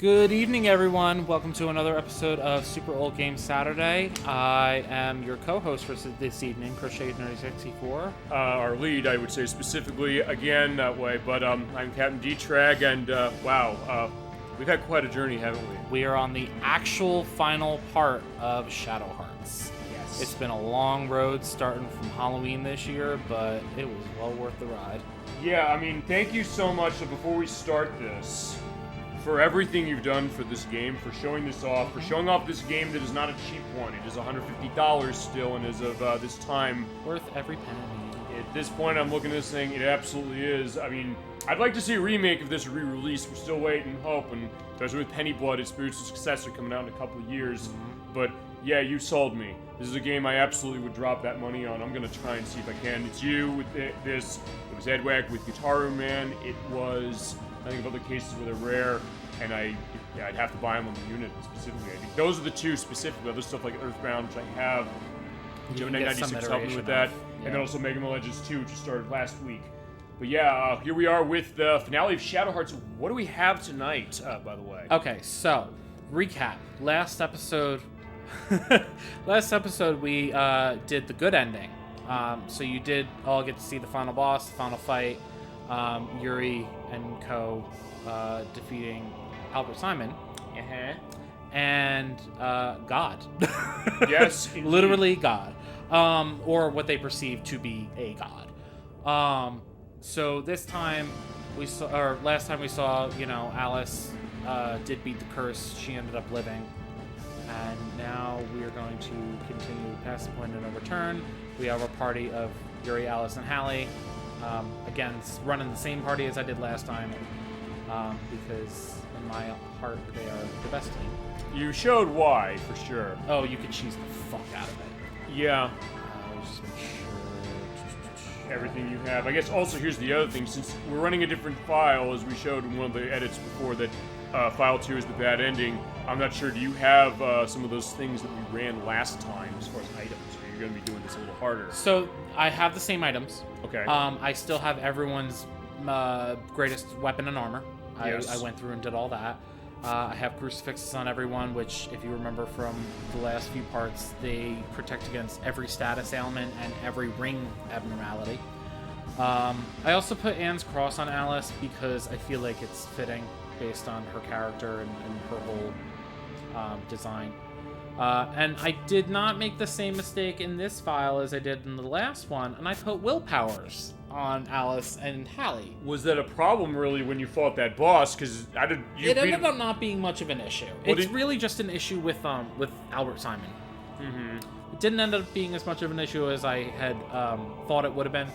Good evening, everyone. Welcome to another episode of Super Old Game Saturday. I am your co-host for this evening, Crochet64. Our lead, I would say specifically, again that way, but I'm Captain D-Trag, and wow, we've had quite a journey, haven't we? We are on the actual final part of Shadow Hearts. Yes. It's been a long road starting from Halloween this year, but it was well worth the ride. Yeah, I mean, thank you so much before we start this, for everything you've done for this game, for showing this off, for showing off this game that is not a cheap one. It is $150 still, and as of this time, Worth every penny. at this point I'm looking at this thing, it absolutely is. I mean, I'd like to see a remake of this re-release. We're still waiting and hoping, especially with Penny Blood, its spiritual successor, coming out in a couple of years. But yeah, you sold me. This is a game I absolutely would drop that money on. I'm gonna try and see if I can. It's you with this. It was Edwag with Guitaru Man. It was, I think, of other cases where they're rare, and I'd have to buy them on the unit specifically. I think those are the two specifically. Other stuff like Earthbound, which I have. You can Gemini get some 96 helped me with that. yeah. And then also Mega Man Legends 2, which just started last week. But yeah, here we are with the finale of Shadow Hearts. What do we have tonight, by the way? Okay, so recap. Last episode, we did the good ending. So you did all get to see the final boss, the final fight, Yuri and Co. Defeating Albert Simon. And God. Yes, indeed. Literally God. Or what they perceive to be a god. So this time we saw, or last time we saw, Alice did beat the curse. She ended up living. And now we are going to continue past the point of no return. We have a party of Yuri, Alice, and Hallie. Again, running the same party as I did last time. Because in my heart, they are the best team. You showed why, for sure. Oh, you can cheese the fuck out of it. Yeah. Just make sure. Everything you have. I guess also here's the other thing. Since we're running a different file, as we showed in one of the edits before, that file 2 is the bad ending. I'm not sure, do you have some of those things that we ran last time as far as items? Or you're going to be doing this a little harder? So, I have the same items. Okay. I still have everyone's greatest weapon and armor. Yes. I went through and did all that. I have crucifixes on everyone, which, if you remember from the last few parts, they protect against every status ailment and every ring abnormality. I also put Anne's cross on Alice because I feel like it's fitting based on her character and her whole design. And I did not make the same mistake in this file as I did in the last one, and I put willpowers on Alice and Hallie. Was that a problem, really, when you fought that boss? Because I did. It ended up not being much of an issue. It's really just an issue with Albert Simon. Mm-hmm. It didn't end up being as much of an issue as I had thought it would have been.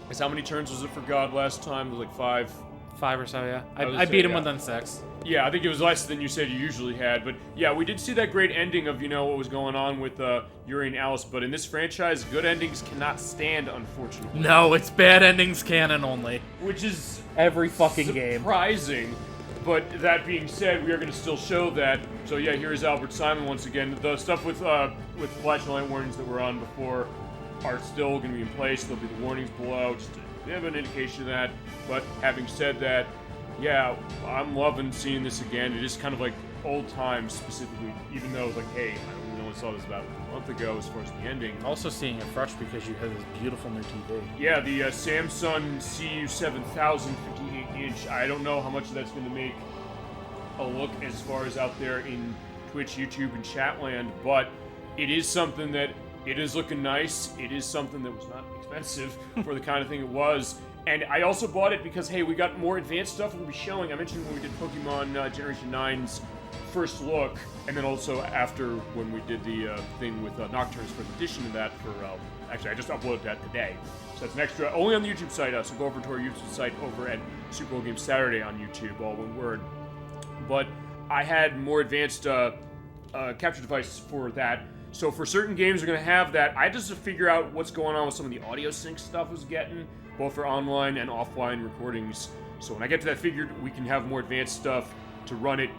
Because how many turns was it for God last time? It was like 5. 5 or so, yeah. I would I say, beat him yeah. within 6. Yeah, I think it was less than you said you usually had. But yeah, we did see that great ending of, what was going on with Yuri and Alice. But in this franchise, good endings cannot stand, unfortunately. No, it's bad endings canon only. Which is Every fucking game. surprising. But that being said, we are going to still show that. So yeah, here's Albert Simon once again. The stuff with flash light warnings that were on before are still going to be in place. There'll be the warnings below, just to have an indication of that. But having said that, yeah, I'm loving seeing this again. It is kind of like old times specifically, even though, like, hey, I only saw this about a month ago as far as the ending. Also seeing it fresh because you have this beautiful new TV. Yeah, the Samsung CU7000 58-inch. I don't know how much that's going to make a look as far as out there in Twitch, YouTube, and Chatland, but it is something that it is looking nice. It is something that was not expensive for the kind of thing it was. And I also bought it because, hey, we got more advanced stuff we'll be showing. I mentioned when we did Pokemon Generation 9's first look, and then also after when we did the thing with Nocturne's first edition of that for, actually, I just uploaded that today. So that's an extra, only on the YouTube site, so go over to our YouTube site over at Super Bowl Game Saturday on YouTube, all one word. But I had more advanced capture devices for that. So for certain games, we're going to have that. I just have to figure out what's going on with some of the audio sync stuff I was getting, both for online and offline recordings. So when I get to that, figured we can have more advanced stuff to run it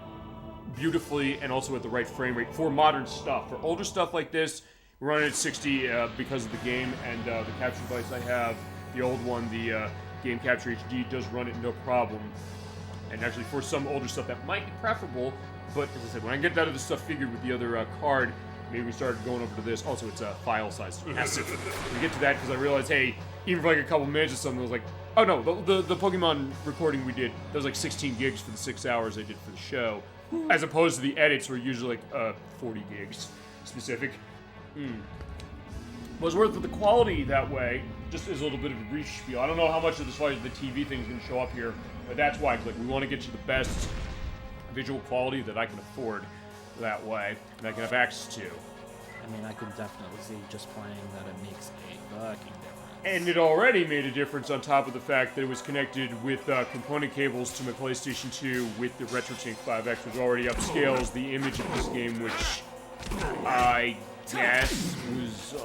beautifully and also at the right frame rate for modern stuff. For older stuff like this, we're running at 60 because of the game and the capture device I have. The old one, the Game Capture HD, does run it no problem. And actually, for some older stuff, that might be preferable. But as I said, when I get that other stuff figured with the other card, maybe we started going over to this. Also, it's a file size massive. We get to that because I realized, hey, even for like a couple minutes or something, I was like, oh no, the Pokemon recording we did, that was like 16 gigs for the 6 hours I did for the show, as opposed to the edits were usually like 40 gigs specific. Was worth the quality that way. Just as a little bit of a brief spiel. I don't know how much of this the TV thing is going to show up here, but that's why. Like, we want to get you the best visual quality that I can afford that way, and I can have access to. I mean, I can definitely see just playing that it makes a fucking difference. And it already made a difference on top of the fact that it was connected with component cables to my PlayStation 2 with the RetroTink 5X, which already upscales the image of this game, which I guess was...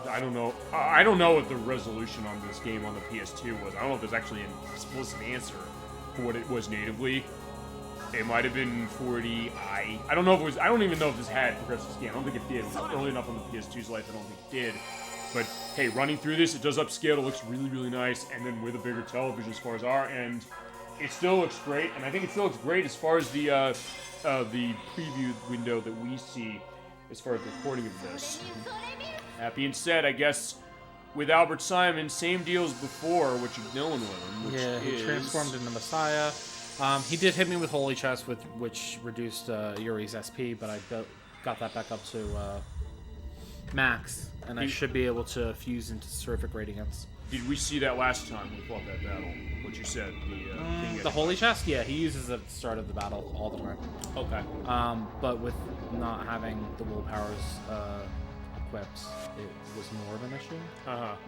I don't know. I don't know what the resolution on this game on the PS2 was. I don't know if there's actually an explicit answer for what it was natively. It might have been 40i. I don't know if it was. I don't even know if this had progressive scan. I don't think it did. It was early enough on the PS2's life. I don't think it did. But hey, running through this, it does upscale. It looks really, really nice. And then with a bigger television, as far as our end, it still looks great. And I think it still looks great as far as the preview window that we see as far as the recording of this. That being said, I guess with Albert Simon, same deal as before, which no one with him. Yeah, he transformed into Messiah. He did hit me with Holy Chest, which reduced Yuri's SP, but I got that back up to max, and I should be able to fuse into Terrific Radiance. Did we see that last time we fought that battle? What you said? The Holy Chest? Yeah, he uses it at the start of the battle all the time. Okay. But with not having the will powers equipped, it was more of an issue.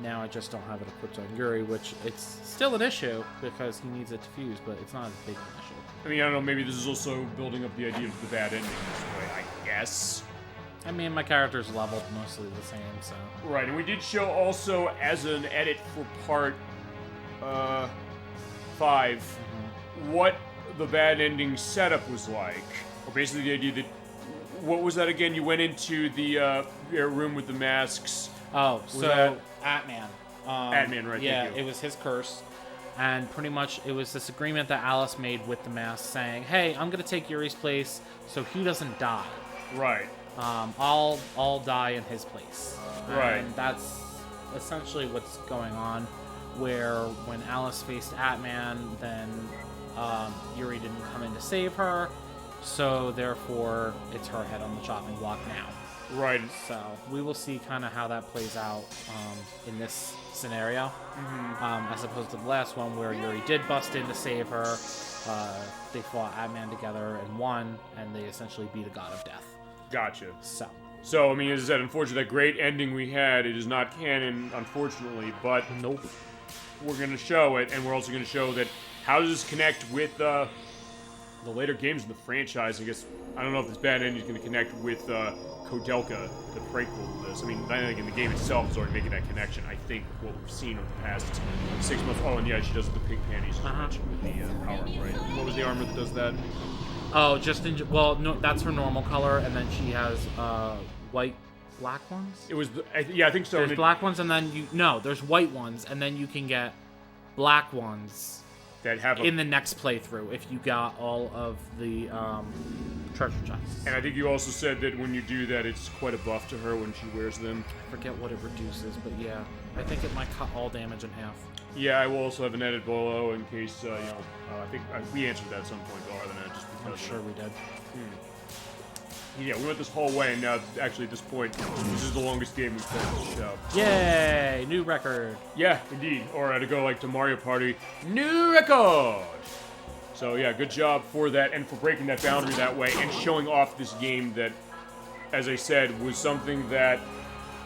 Now I just don't have it equipped on Yuri, which it's still an issue because he needs it to fuse, but it's not as big of an issue. I mean, I don't know, maybe this is also building up the idea of the bad ending this way, I guess. I mean, my character's leveled mostly the same, so... Right, and we did show also as an edit for part 5 what the bad ending setup was like. Or basically the idea that... What was that again? You went into the room with the masks. Oh, so Atman. Atman, right? Yeah, it was his curse. And pretty much it was this agreement that Alice made with the mask saying, hey, I'm going to take Yuri's place so he doesn't die. Right. I'll die in his place. Right. And that's essentially what's going on, where when Alice faced Atman, then Yuri didn't come in to save her, so therefore it's her head on the chopping block now. Right. So we will see kind of how that plays out in this scenario, as opposed to the last one where Yuri did bust in to save her. They fought Atman together and won, and they essentially beat a god of death. Gotcha. So I mean, as I said, unfortunately, that great ending we had, it is not canon, unfortunately, but nope. We're going to show it, and we're also going to show that how does this connect with the later games in the franchise. I guess, I don't know if this bad ending is going to connect with Kodelka, the prequel to this. I mean, I think in the game itself is already making that connection, I think, with what we've seen over the past 6 months. Oh, and yeah, she does the pink panties, as you mentioned, with the power, right? What was the armor that does that? Oh, just well, no, that's her normal color, and then she has black ones. It was, yeah, I think so. There's black ones, and then there's white ones, and then you can get black ones that have in the next playthrough if you got all of the treasure chests. And I think you also said that when you do that, it's quite a buff to her when she wears them. I forget what it reduces, but yeah, I think it might cut all damage in half. Yeah, I will also have an edit below in case, I think we answered that at some point, though, other than that, just because. I'm sure we did. Yeah, we went this whole way, and now, actually, at this point, this is the longest game we've played on the show. Yay! New record. Yeah, indeed. Or to go, to Mario Party, new record! So, yeah, good job for that, and for breaking that boundary that way, and showing off this game that, as I said, was something that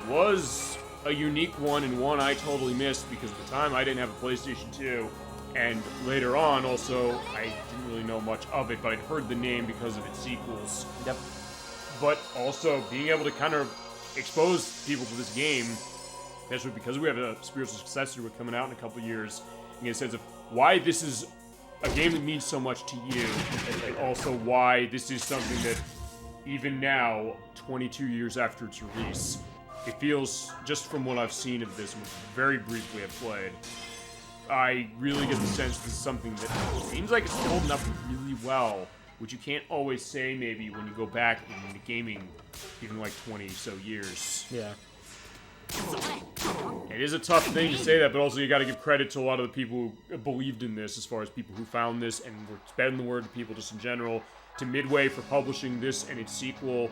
was a unique one, and one I totally missed, because at the time I didn't have a PlayStation 2, and later on, also, I didn't really know much of it, but I'd heard the name because of its sequels. Yep. But also being able to kind of expose people to this game, especially because we have a spiritual successor to it coming out in a couple of years, and get a sense of why this is a game that means so much to you, and also why this is something that, even now, 22 years after its release, it feels, just from what I've seen of this, and very briefly I've played, I really get the sense this is something that seems like it's holding up really well, which you can't always say maybe when you go back into gaming, even like 20 so years. Yeah. It is a tough thing to say that, but also you got to give credit to a lot of the people who believed in this, as far as people who found this and were spreading the word to people just in general, to Midway for publishing this and its sequel,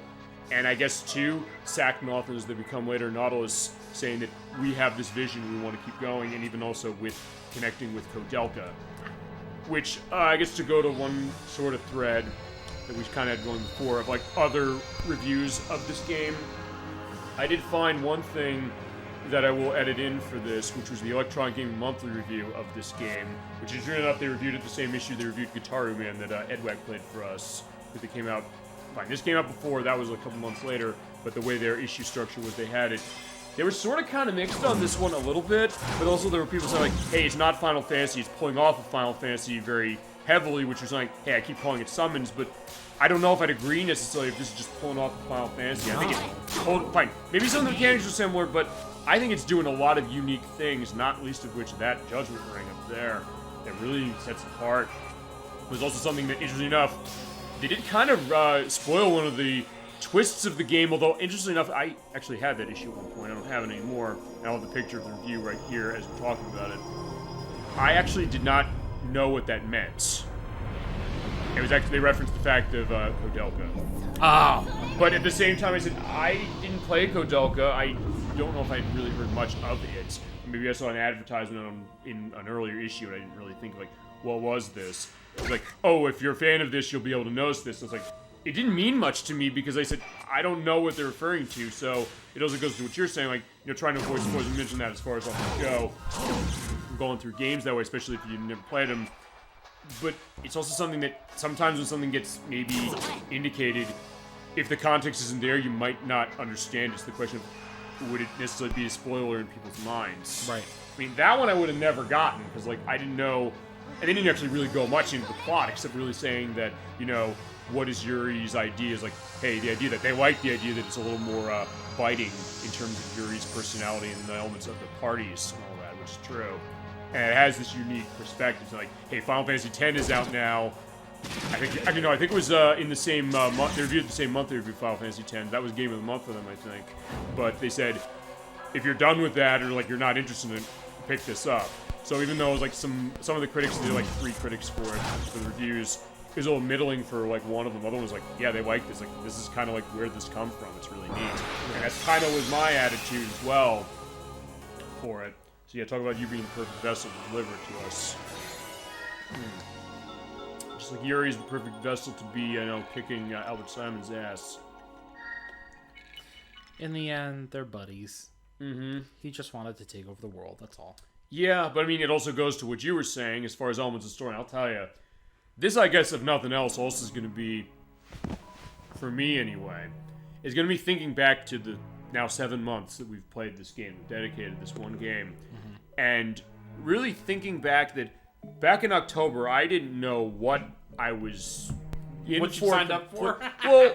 and I guess to Sacked authors that become later Nautilus, saying that we have this vision, we want to keep going, and even also with connecting with Kodelka. Which, I guess to go to one sort of thread that we kind of had going before of like other reviews of this game, I did find one thing that I will edit in for this, which was the Electronic Gaming Monthly review of this game, which is sure enough they reviewed it the same issue they reviewed Guitaru Man that Edwag played for us, because it came out, fine, this came out before, that was a couple months later, but the way their issue structure was, they had it. They were sort of kind of mixed on this one a little bit, but also there were people saying like, hey, it's not Final Fantasy, it's pulling off of Final Fantasy very heavily, which was like, hey, I keep calling it Summons, but I don't know if I'd agree necessarily if this is just pulling off of Final Fantasy. I think it's, fine, maybe some of the mechanics are similar, but I think it's doing a lot of unique things, not least of which that Judgment Ring up there that really sets it apart. Was also something that, interestingly enough, they did kind of spoil one of the twists of the game, although, interestingly enough, I actually had that issue at one point. I don't have it anymore. I have the picture of the review right here as we're talking about it. I actually did not know what that meant. It was actually, they referenced the fact of Kodelka. Oh. But at the same time, I said, I didn't play Kodelka. I don't know if I'd really heard much of it. Maybe I saw an advertisement in an earlier issue, and I didn't really think, like, what was this? It was like, oh, if you're a fan of this, you'll be able to notice this. And I was like, it didn't mean much to me, because I said, I don't know what they're referring to, so it also goes to what you're saying, like, you know, trying to avoid spoilers. You mentioned that as far as on the show, going through games that way, especially if you never played them. But it's also something that sometimes when something gets maybe indicated, if the context isn't there, you might not understand. It's the question of, would it necessarily be a spoiler in people's minds? Right. I mean, that one I would have never gotten, because, like, I didn't know, and they didn't actually really go much into the plot, except really saying that, you know, what is Yuri's idea is like, hey, the idea that they like the idea that it's a little more biting in terms of Yuri's personality and the elements of the parties and all that, which is true. And it has this unique perspective. So like, hey, Final Fantasy X is out now. I think it was in the same month. They reviewed the same month they reviewed Final Fantasy X. That was Game of the Month for them, I think. But they said, if you're done with that, or like you're not interested in it, pick this up. So even though it was like some of the critics, there were like 3 critics for it, for the reviews, it was a little middling for like one of them. The other one was like, yeah, they like this. Like, this is kind of like where this comes from. It's really neat. And that's kind of was my attitude as well for it. So yeah, talk about you being the perfect vessel to deliver it to us. Just like Yuri's the perfect vessel to be, you know, kicking Albert Simon's ass. In the end, they're buddies. Mm-hmm. He just wanted to take over the world, that's all. Yeah, but I mean, it also goes to what you were saying as far as elements of the story. And I'll tell you, this, I guess, if nothing else, also is going to be, for me anyway, is going to be thinking back to the now 7 months that we've played this game, dedicated this one game, and really thinking back that back in October, I didn't know what I was in what for. You signed up for? Well,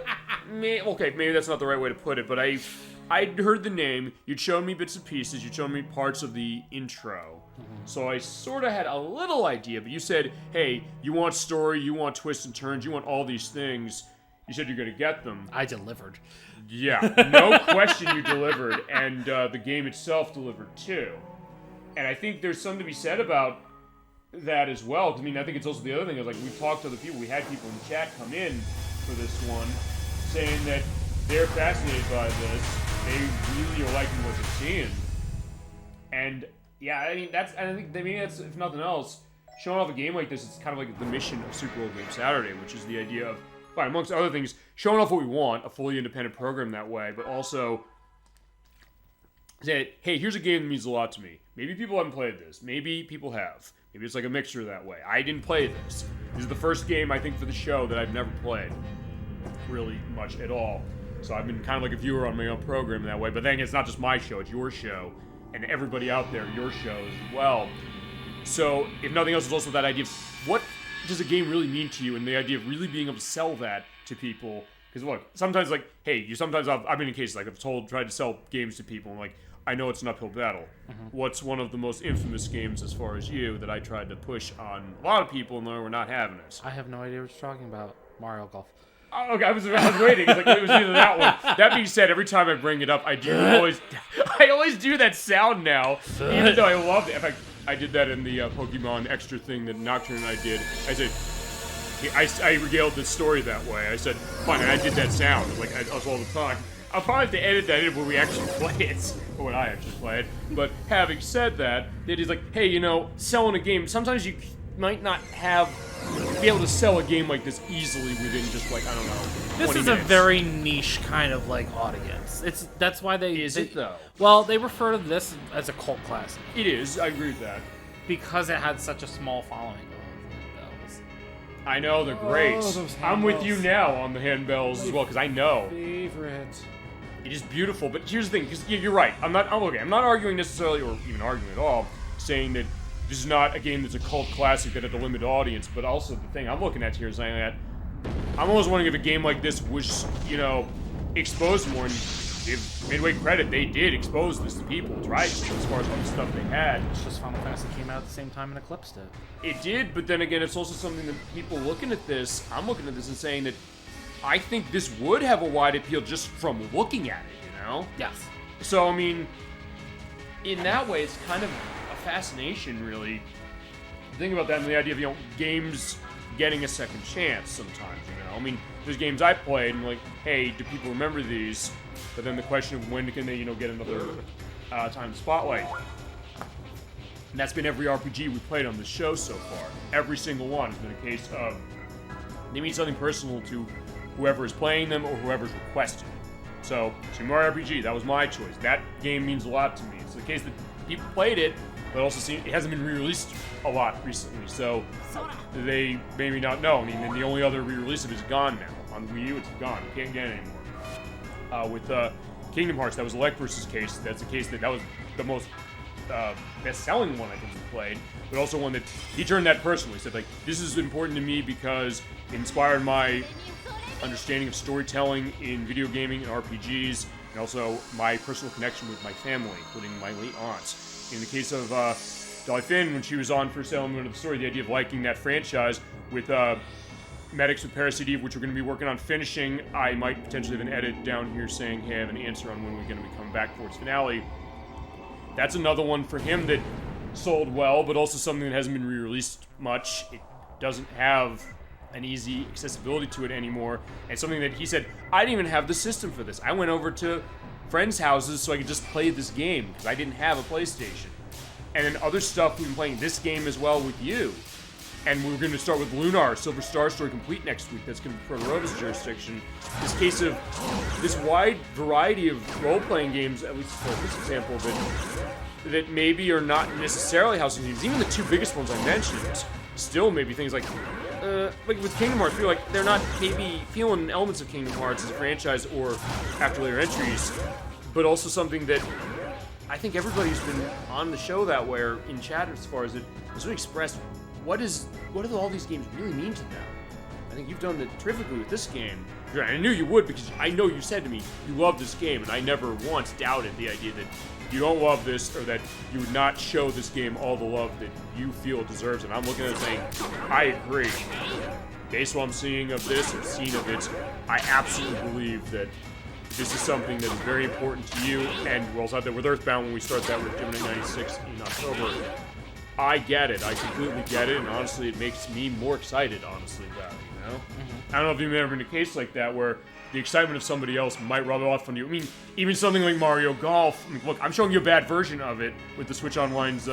okay, maybe that's not the right way to put it, but I'd heard the name, you'd shown me bits and pieces, you'd shown me parts of the intro. So I sort of had a little idea, but you said, hey, you want story, you want twists and turns, you want all these things. You said you're going to get them. I delivered. Yeah, no question you delivered, and the game itself delivered too. And I think there's something to be said about that as well. I mean, I think it's also the other thing is, like, we've talked to other people, we had people in the chat come in for this one, saying that they're fascinated by this, they really are liking what they're seeing. And yeah, I mean, I think maybe that's, if nothing else, showing off a game like this, it's kind of like the mission of Super Bowl Game Saturday, which is the idea of, fine, amongst other things, showing off what we want, a fully independent program that way, but also say, hey, here's a game that means a lot to me. Maybe people haven't played this. Maybe people have. Maybe it's like a mixture that way. I didn't play this. This is the first game, I think, for the show that I've never played really much at all. So I've been kind of like a viewer on my own program that way. But then it's not just my show, it's your show. And everybody out there, your show as well. So, if nothing else, it's also that idea of what does a game really mean to you, and the idea of really being able to sell that to people. Because look, sometimes like, hey, I've been in cases like I've tried to sell games to people, and like, I know it's an uphill battle. Mm-hmm. What's one of the most infamous games as far as you that I tried to push on a lot of people and we're not having it? I have no idea what you're talking about. Mario Golf. Oh, okay, I was waiting. It was either that one. That being said, every time I bring it up, I always do that sound now, even though I love it. In fact, I did that in the Pokemon extra thing that Nocturne and I did. I said, I regaled the story that way. I said, fine, and I did that sound like us all the time. I'll probably have to edit that in when we actually play it, or when I actually play it. But having said that, it is like, hey, selling a game. Sometimes you might not be able to sell a game like this easily within just like, I don't know, 20 This is minutes. a very niche kind of like audience. That's why they Is it though? Well, they refer to this as a cult classic It is. I agree with that. because it had such a small following. I know they're great. those I'm with you handbells. now on the handbells as well because I know Favorite. it is beautiful. But here's the thing, because you're right. I'm not arguing necessarily, or even arguing at all, saying that this is not a game that's a cult classic that had a limited audience. But also the thing I'm looking at here is saying that I'm always wondering if a game like this was, exposed more. And give Midway credit, they did expose this to people, right? As far as all the stuff they had. It's just Final Fantasy came out at the same time and Eclipse did. It did, but then again, it's also something that people looking at this, I'm looking at this and saying that I think this would have a wide appeal just from looking at it, Yes. So, I mean, in that way, it's kind of a fascination, really. Think about that and the idea of, games getting a second chance sometimes, I mean, there's games I played and like, hey, do people remember these? But then the question of when can they, get another time to spotlight. And that's been every RPG we played on the show so far. Every single one has been a case of they mean something personal to whoever is playing them or whoever's requesting it. So, Super Mario RPG, that was my choice. That game means a lot to me. It's the case that people played it, but also it hasn't been re-released a lot recently, so they maybe not know. I mean, and the only other re-release of it is gone now. On Wii U, it's gone. You can't get it anymore. With Kingdom Hearts, that was Electverse's case. That's a case that was the most best-selling one I think he played, but also one that he turned that personally. He said, like, this is important to me because it inspired my understanding of storytelling in video gaming and RPGs, and also my personal connection with my family, including my late aunts. In the case of Dolly Finn, when she was on First Element of the Story, the idea of liking that franchise with Medics with Parasite Eve, which we're going to be working on finishing. I might potentially have an edit down here saying, hey, I have an answer on when we're going to be coming back for its finale. That's another one for him that sold well, but also something that hasn't been re-released much. It doesn't have an easy accessibility to it anymore, and something that he said, I didn't even have the system for this. I went over to friends' houses so I could just play this game, because I didn't have a PlayStation. And then other stuff, we've been playing this game as well with you. And we're going to start with Lunar, Silver Star Story Complete next week. That's going to be for Rova's jurisdiction. This case of this wide variety of role-playing games, at least for this example, that maybe are not necessarily house games. Even the two biggest ones I mentioned, still maybe things like with Kingdom Hearts, I feel like they're not maybe feeling elements of Kingdom Hearts as a franchise or after later entries, but also something that I think everybody's been on the show that way, or in chat as far as it has really expressed. What do all these games really mean to them? I think you've done it terrifically with this game. I knew you would because I know you said to me you love this game, and I never once doubted the idea that you don't love this or that you would not show this game all the love that you feel it deserves. And I'm looking at it saying, I agree. Based on what I'm seeing of this and seeing of it, I absolutely believe that this is something that is very important to you, and we're also out there with Earthbound when we start that with Gemini 96 in October. I get it. I completely get it, and honestly, it makes me more excited, honestly, about it, I don't know if you've ever been in a case like that where the excitement of somebody else might rub off on you. I mean, even something like Mario Golf. I mean, look, I'm showing you a bad version of it with the Switch Online's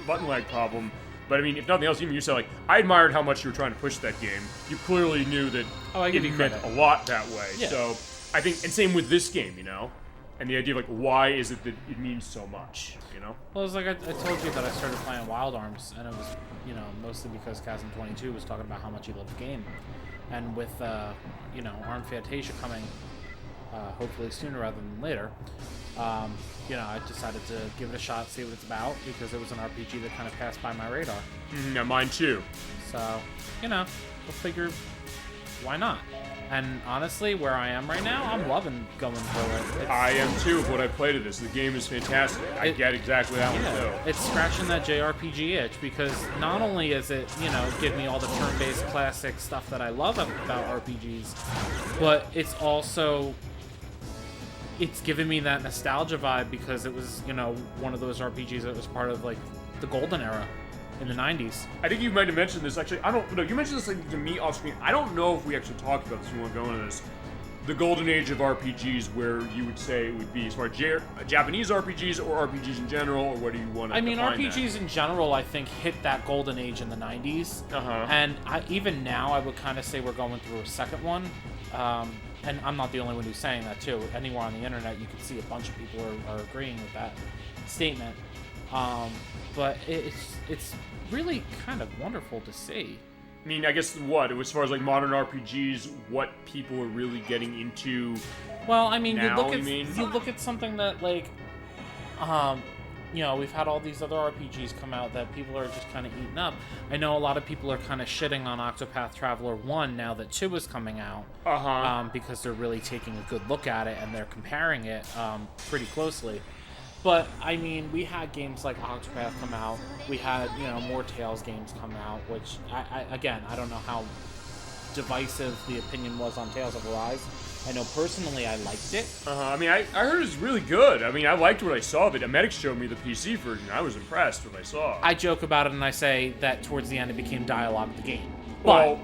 button lag problem, but I mean, if nothing else, even you said, like, I admired how much you were trying to push that game. You clearly knew that it meant a lot that way. Yeah. So, I think, and same with this game, and the idea of, like, why is it that it means so much, Well, it's like I told you that I started playing Wild Arms, and it was, mostly because Chasm22 was talking about how much he loved the game. And with, Armed Fantasia coming, hopefully sooner rather than later, I decided to give it a shot, see what it's about, because it was an RPG that kind of passed by my radar. Yeah, mine too. So, we'll figure, why not? And honestly, where I am right now, I'm loving going through it. I am too, of what I played of this. The game is fantastic. I get exactly that one too. It's scratching that JRPG itch because not only is it, give me all the turn-based classic stuff that I love about RPGs, but it's also, it's giving me that nostalgia vibe because it was, one of those RPGs that was part of, like, the golden era in the 90s. I think you might have mentioned this, actually. You mentioned this to me off screen. I don't know if we actually talked about this. You want to go into this. The golden age of RPGs, where you would say it would be as far as Japanese RPGs or RPGs in general, or what do you want to define RPGs that? in general, I think, hit that golden age in the 90s. And even now, I would kind of say we're going through a second one. And I'm not the only one who's saying that, too. Anywhere on the internet, you can see a bunch of people are agreeing with that statement. But it's really kind of wonderful to see. I mean, I guess as far as like modern RPGs, what people are really getting into. Well, I mean, now, you look at something that like, we've had all these other RPGs come out that people are just kind of eating up. I know a lot of people are kind of shitting on Octopath Traveler 1 now that 2 is coming out. Because they're really taking a good look at it and they're comparing it pretty closely. But, I mean, we had games like Octopath come out. We had, more Tales games come out, which, I don't know how divisive the opinion was on Tales of Arise. I know personally I liked it. I mean, I heard it was really good. I mean, I liked what I saw of it. Medic showed me the PC version. I was impressed with what I saw. I joke about it and I say that towards the end it became dialogue of the game. Well,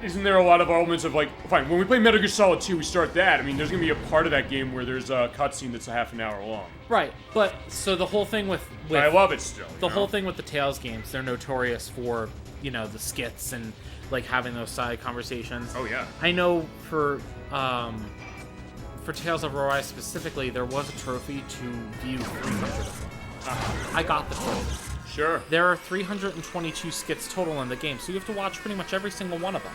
isn't there a lot of elements of like, fine, when we play Metal Gear Solid 2, we start that. I mean, there's going to be a part of that game where there's a cutscene that's a half an hour long. Right, but so the whole thing with I love it still. The whole thing with the Tales games, they're notorious for, the skits and like having those side conversations. Oh yeah. I know for Tales of Arise specifically, there was a trophy to view 300 of them. I got the trophy. Sure. There are 322 skits total in the game, so you have to watch pretty much every single one of them.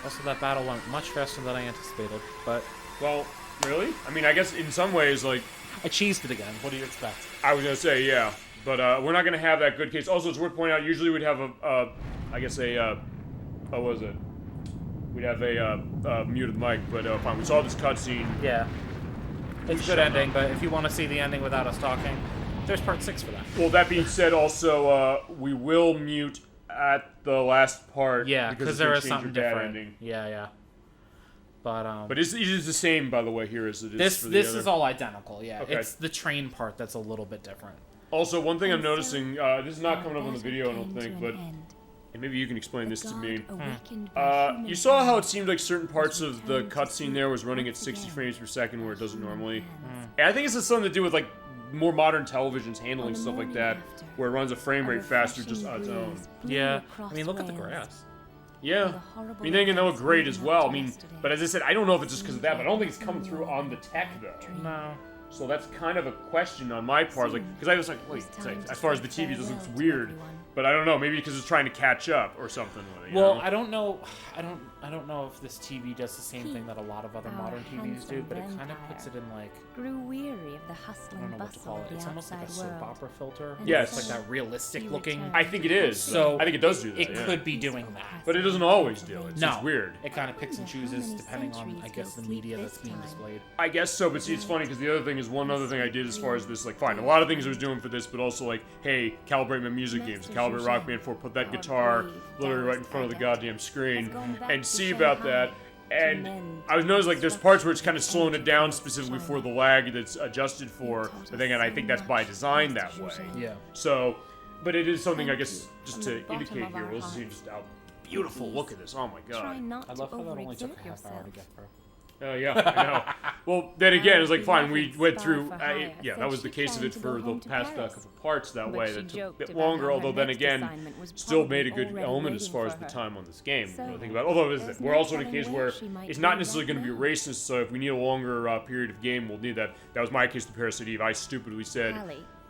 Also, that battle went much faster than I anticipated, but... Well, really? I mean, I guess in some ways, like... I cheesed it again. What do you expect? I was going to say, yeah. But we're not going to have that good case. Also, it's worth pointing out, usually we'd have what was it? We'd have a muted mic, but fine. We saw this cutscene. Yeah. It's a good ending, but if you want to see the ending without us talking... There's part 6 for that. Well, that being said, also, we will mute at the last part. Yeah, because there is something different. Ending. Yeah. But it is the same, by the way, here as it is for the This other. is all identical, yeah. Okay. It's the train part that's a little bit different. Also, one thing I'm noticing, this is not coming up on the video, I don't think, but... And maybe you can explain this to me. You saw how it seemed like certain parts of the cutscene there was running at 60 frames per second where it doesn't normally. And I think it's something to do with, like, more modern televisions handling stuff like that, where it runs a frame rate faster just on its own. Yeah, I mean, look at the grass. Yeah, I mean, they can look great as well. I mean, but as I said, I don't know if it's just because of that, but I don't think it's coming through on the tech, though. No. So that's kind of a question on my part, like, because I was like, wait, as far as the TV, this looks weird. But I don't know, maybe because it's trying to catch up or something. Well, I don't know. I don't know if this TV does the same thing that a lot of other modern TVs do, but it kind of puts it in like. Grew weary of the hustling I don't know what to call it. It's almost like a soap opera filter. Yes. It's like that realistic looking. I think it is. So I think it does do that. It could be doing that. But it doesn't always do it. It's weird. It kind of picks and chooses depending on, I guess, the media that's being displayed. I guess so, but see, it's funny because the other thing is one other thing I did as far as this, like, fine, a lot of things I was doing for this, but also like, hey, calibrate my music games, calibrate Rock Band 4, put that guitar literally right in front of the goddamn screen, and see about that. And I was noticing, like, there's parts where it's kind of slowing it down specifically for the lag that's adjusted for, but then again, I think that's by design that way. Yeah. So, but it is something, I guess, just to indicate here, we'll see just how beautiful, look at this, oh my god. I love how that only took a half hour to get through. Oh, yeah, I know. Well, then again, it's like, fine, we went through, that was the case of it for the past couple parts that way. That took a bit longer, although then again, still made a good element as far as the time on this game. You know, think about it. Although, we're also in a case where it's not necessarily going to be racist, so if we need a longer period of game, we'll need that. That was my case with Parasite Eve. I stupidly said,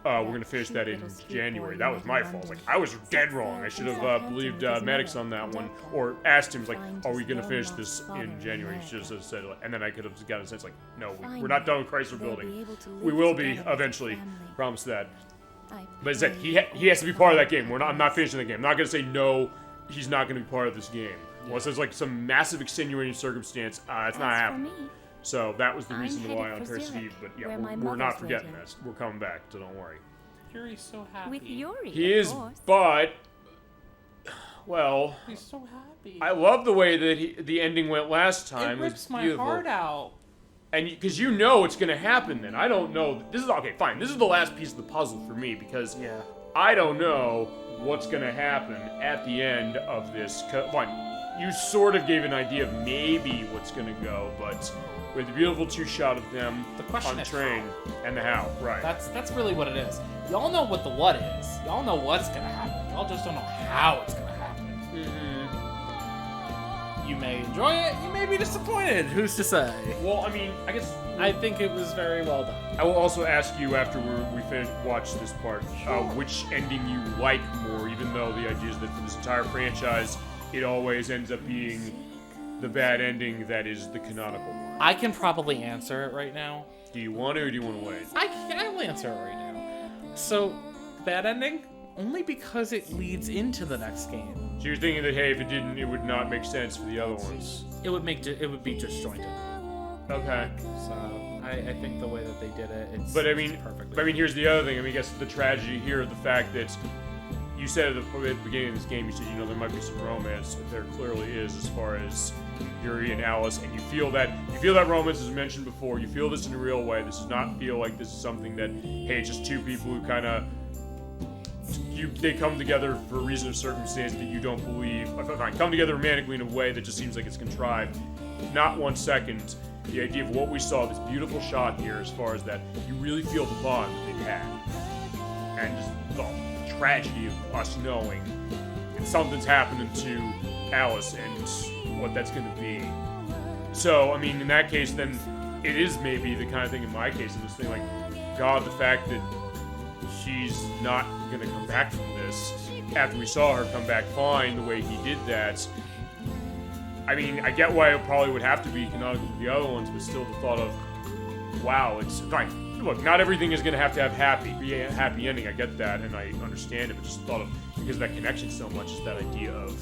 we're going to finish that in January. That was my fault. Like, I was dead wrong. I should have believed Maddox on that one, or asked him, like, are we going to finish this in January? He should have said, and then I could have gotten a sense, like, no, we're not done with Chrysler Building. We will be eventually. Promise that. But as I said, he has to be part of that game. I'm not finishing the game. I'm not going to say no, he's not going to be part of this game. Unless there's like some massive extenuating circumstance, it's not happening. So that was the reason why on Terrace Eve. But yeah, we're not forgetting this. We're coming back, so don't worry. Yuri's so happy. With Yuri, he is, but well, he's so happy. I love the way that the ending went last time. It rips my beautiful. heart out. And because you know it's gonna happen, then I don't know. This is okay. Fine. This is the last piece of the puzzle for me because I don't know what's gonna happen at the end of this. Fine. You sort of gave an idea of maybe what's gonna go, but with the beautiful two-shot of them on the train and the how, right? That's really what it is. Y'all know what the what is. Y'all know what's gonna happen. Y'all just don't know how it's gonna happen. You may enjoy it. You may be disappointed. Who's to say? Well, I mean, I guess I think it was very well done. I will also ask you after we watch this part, which ending you like more, even though the idea is that for this entire franchise, it always ends up being the bad ending that is the canonical one. I can probably answer it right now. Do you want to, or do you want to wait? I will answer it right now. So, bad ending? Only because it leads into the next game. So you're thinking that, hey, if it didn't, it would not make sense for the other ones. It would be disjointed. Okay. So I think the way that they did it, it's perfect. But I mean, here's the other thing. I mean, I guess the tragedy here, the fact that you said at the beginning of this game, you said, there might be some romance. There clearly is, as far as Yuri and Alice, and you feel that romance, as mentioned before. You feel this in a real way. This does not feel like this is something that, hey, it's just two people who kind of they come together for a reason or circumstance that you don't believe. Come together romantically in a way that just seems like it's contrived. Not 1 second. The idea of what we saw, this beautiful shot here, as far as that, you really feel the bond that they had, and just the tragedy of us knowing that something's happening to Alice and what that's going to be. So, I mean, in that case, then it is maybe the kind of thing in my case, in this thing like, God, the fact that she's not going to come back from this after we saw her come back fine the way he did that. I mean, I get why it probably would have to be canonical with the other ones, but still the thought of, wow, it's fine. Look, not everything is going to have happy ending. I get that, and I understand it, but just the thought of, because of that connection so much, is that idea of,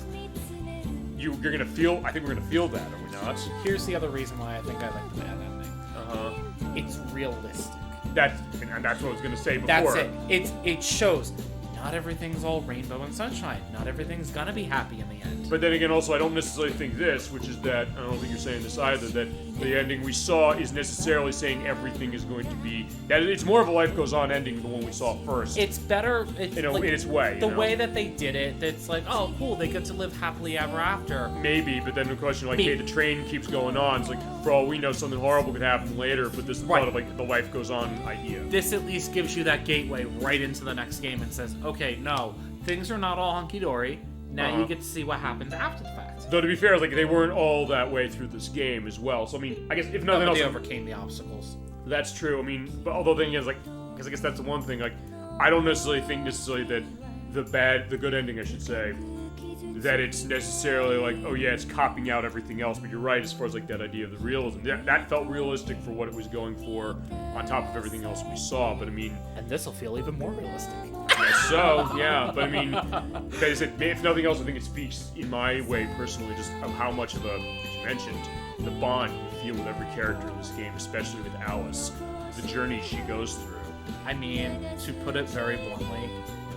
you're going to feel, I think we're going to feel that, are we not? Here's the other reason why I think I like the bad ending. It's realistic. That's what I was going to say before. That's it. It shows not everything's all rainbow and sunshine. Not everything's gonna be happy in the end. But then again, also, I don't necessarily think this, which is that, I don't think you're saying this either, that the ending we saw is necessarily saying everything is going to be, that it's more of a life goes on ending than the one we saw first. It's better, in its way. The way that they did it, it's like, oh, cool, they get to live happily ever after. Maybe, but then the question, like, hey, the train keeps going on. It's like, for all we know, something horrible could happen later, but this is thought of, like, the life goes on idea. This at least gives you that gateway right into the next game and says, okay, no, things are not all hunky-dory. Now you get to see what happens after the fact. Though, to be fair, like, they weren't all that way through this game as well. So, I mean, I guess if nothing else... They overcame the obstacles. That's true. I mean, but although the thing is, like, because I guess that's the one thing, like, I don't necessarily think that the good ending, I should say, that it's necessarily like, oh yeah, it's copying out everything else, but you're right as far as, like, that idea of the realism. That felt realistic for what it was going for on top of everything else we saw, but I mean... And this will feel even more realistic. So, yeah, but I mean, if nothing else, I think it speaks, in my way, personally, just of how much of as you mentioned, the bond you feel with every character in this game, especially with Alice, the journey she goes through. I mean, to put it very bluntly,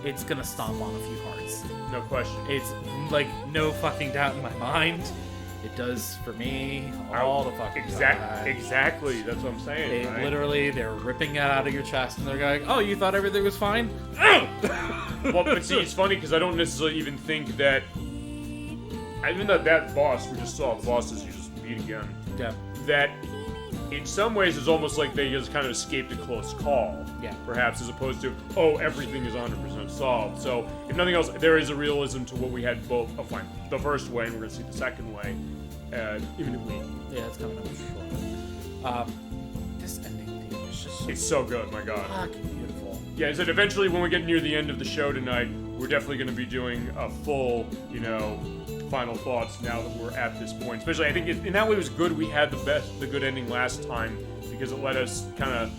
it's gonna stomp on a few hearts. No question. It's, like, no fucking doubt in my mind. It does for me all the fucking time. Exactly, that's what I'm saying. They're ripping it out of your chest and they're going, oh, you thought everything was fine? Well, but see, it's funny because I don't necessarily even think that, even that boss we just saw, the bosses you just beat again, that in some ways it's almost like they just kind of escaped a close call, perhaps, as opposed to, oh, everything is 100% solved. So, if nothing else, there is a realism to what we had both, the first way, and we're going to see the second way, imminently. Yeah, it's coming up for sure. This ending theme is just it's so good, my god. Fucking beautiful. Yeah, and so eventually when we get near the end of the show tonight, we're definitely going to be doing a full, final thoughts now that we're at this point. Especially, I think in that way it was good we had the good ending last time, because it let us kind of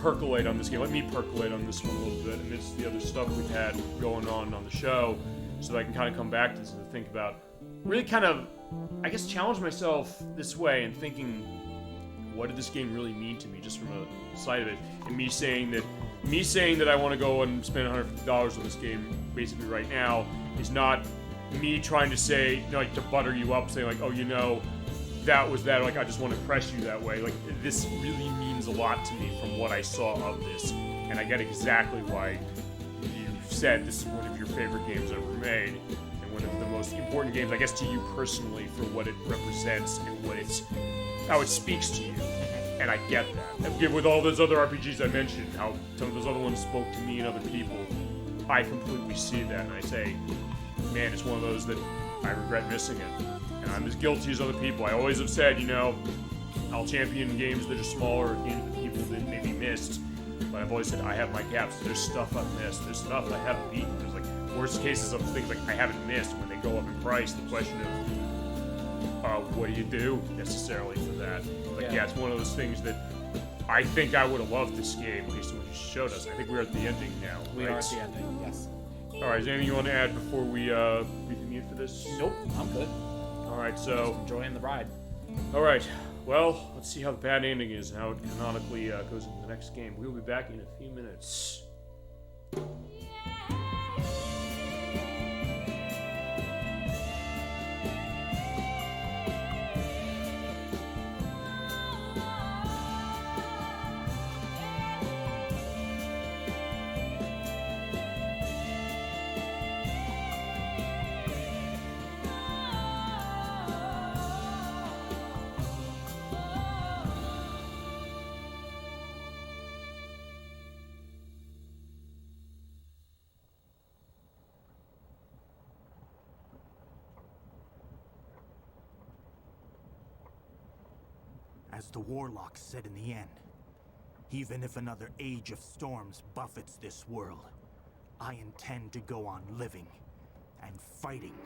percolate on this game. Let me percolate on this one a little bit, and it's the other stuff we've had going on the show, so that I can kind of come back to this and think about really kind of, I guess, challenge myself this way and thinking, what did this game really mean to me, just from a side of it? And me saying that I want to go and spend $150 on this game basically right now is not me trying to say, like, to butter you up, saying like, oh, that was that, like, I just want to press you that way. Like, this really means a lot to me from what I saw of this, and I get exactly why you said this is one of your favorite games ever made, and one of the most important games, I guess, to you personally, for what it represents and how it speaks to you. And I get that. And with all those other RPGs I mentioned, how some of those other ones spoke to me and other people, I completely see that, and I say, man, it's one of those that I regret missing it. And I'm as guilty as other people. I always have said, I'll champion games that are smaller, games that people that maybe missed. But I've always said I have my gaps. There's stuff I've missed. There's stuff I haven't beaten. There's like worst cases of things like I haven't missed. When they go up in price, the question of what do you do necessarily for that? Like, yeah, it's one of those things that I think I would have loved this game based on what you showed us. I think we're at the ending now. We are at the ending, yes. All right, is there anything you want to add before we mute for this? Nope, I'm good. All right, so just enjoying the ride. All right, well, let's see how the bad ending is and how it canonically goes into the next game. We'll be back in a few minutes. As the Warlock said in the end, even if another age of storms buffets this world, I intend to go on living and fighting.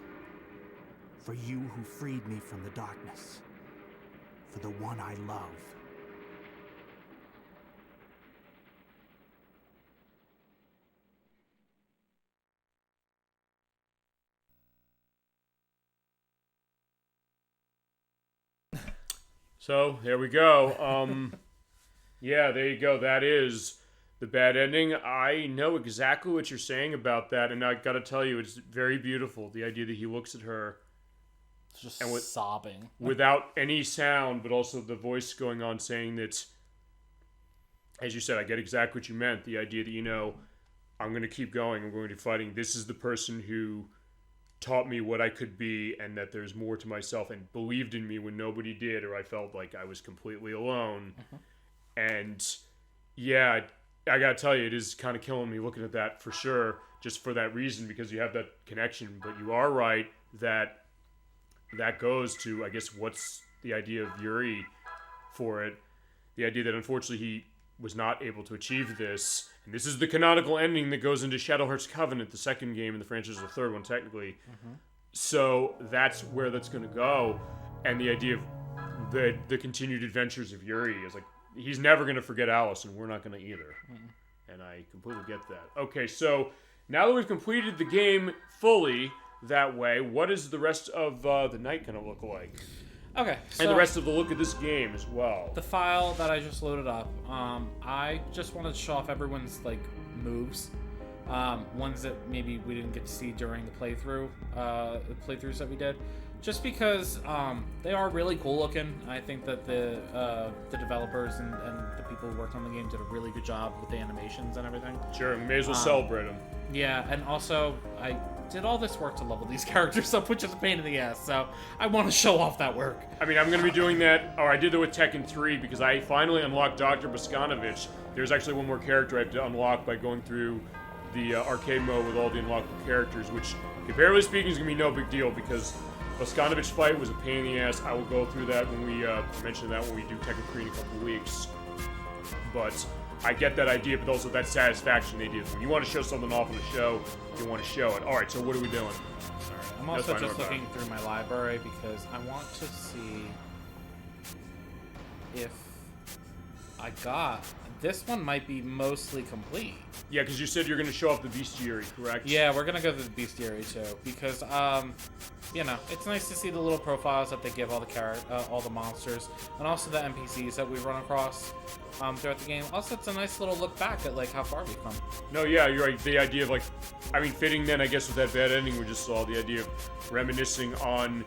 For you who freed me from the darkness. For the one I love. So, there we go. Yeah, there you go. That is the bad ending. I know exactly what you're saying about that, and I gotta tell you, it's very beautiful. The idea that he looks at her just sobbing. Without any sound, but also the voice going on saying that, as you said, I get exactly what you meant. The idea that, I'm going to keep going. I'm going to be fighting. This is the person who taught me what I could be, and that there's more to myself, and believed in me when nobody did, or I felt like I was completely alone. And yeah, I gotta tell you, it is kind of killing me looking at that for sure, just for that reason, because you have that connection. But you are right that goes to, I guess, what's the idea of Yuri for it. The idea that unfortunately he was not able to achieve this. And this is the canonical ending that goes into Shadowheart's Covenant, the second game in the franchise, the third one technically. So that's where that's going to go. And the idea of the continued adventures of Yuri is like, he's never going to forget Alice, and we're not going to either. And I completely get that. Okay, so now that we've completed the game fully that way, what is the rest of the night going to look like? Okay, so and the rest of the look of this game as well. The file that I just loaded up, I just wanted to show off everyone's moves, ones that maybe we didn't get to see during the playthroughs that we did, just because they are really cool looking. I think that the developers and the people who worked on the game did a really good job with the animations and everything. Sure, we may as well celebrate them. Yeah, and also I did all this work to level these characters up, which is a pain in the ass, so I want to show off that work. I mean, I'm going to be doing that, or I did that with Tekken 3, because I finally unlocked Dr. Boskanovich. There's actually one more character I have to unlock by going through the arcade mode with all the unlockable characters, which, comparatively speaking, is going to be no big deal, because Boskanovich fight was a pain in the ass. I will go through that when we mention that when we do Tekken 3 in a couple of weeks. But I get that idea, but also that satisfaction they did. When you want to show something off on the show, you want to show it. All right, so what are we doing? Sorry, I'm also just looking through my library because I want to see if I got... This one might be mostly complete. Yeah, because you said you're going to show off the bestiary, correct? Yeah, we're going to go to the bestiary too, because you know, it's nice to see the little profiles that they give all the monsters, and also the NPCs that we run across throughout the game. Also, it's a nice little look back at like how far we've come. No, yeah, you're right. The idea of like, I mean, fitting then, I guess, with that bad ending we just saw, the idea of reminiscing on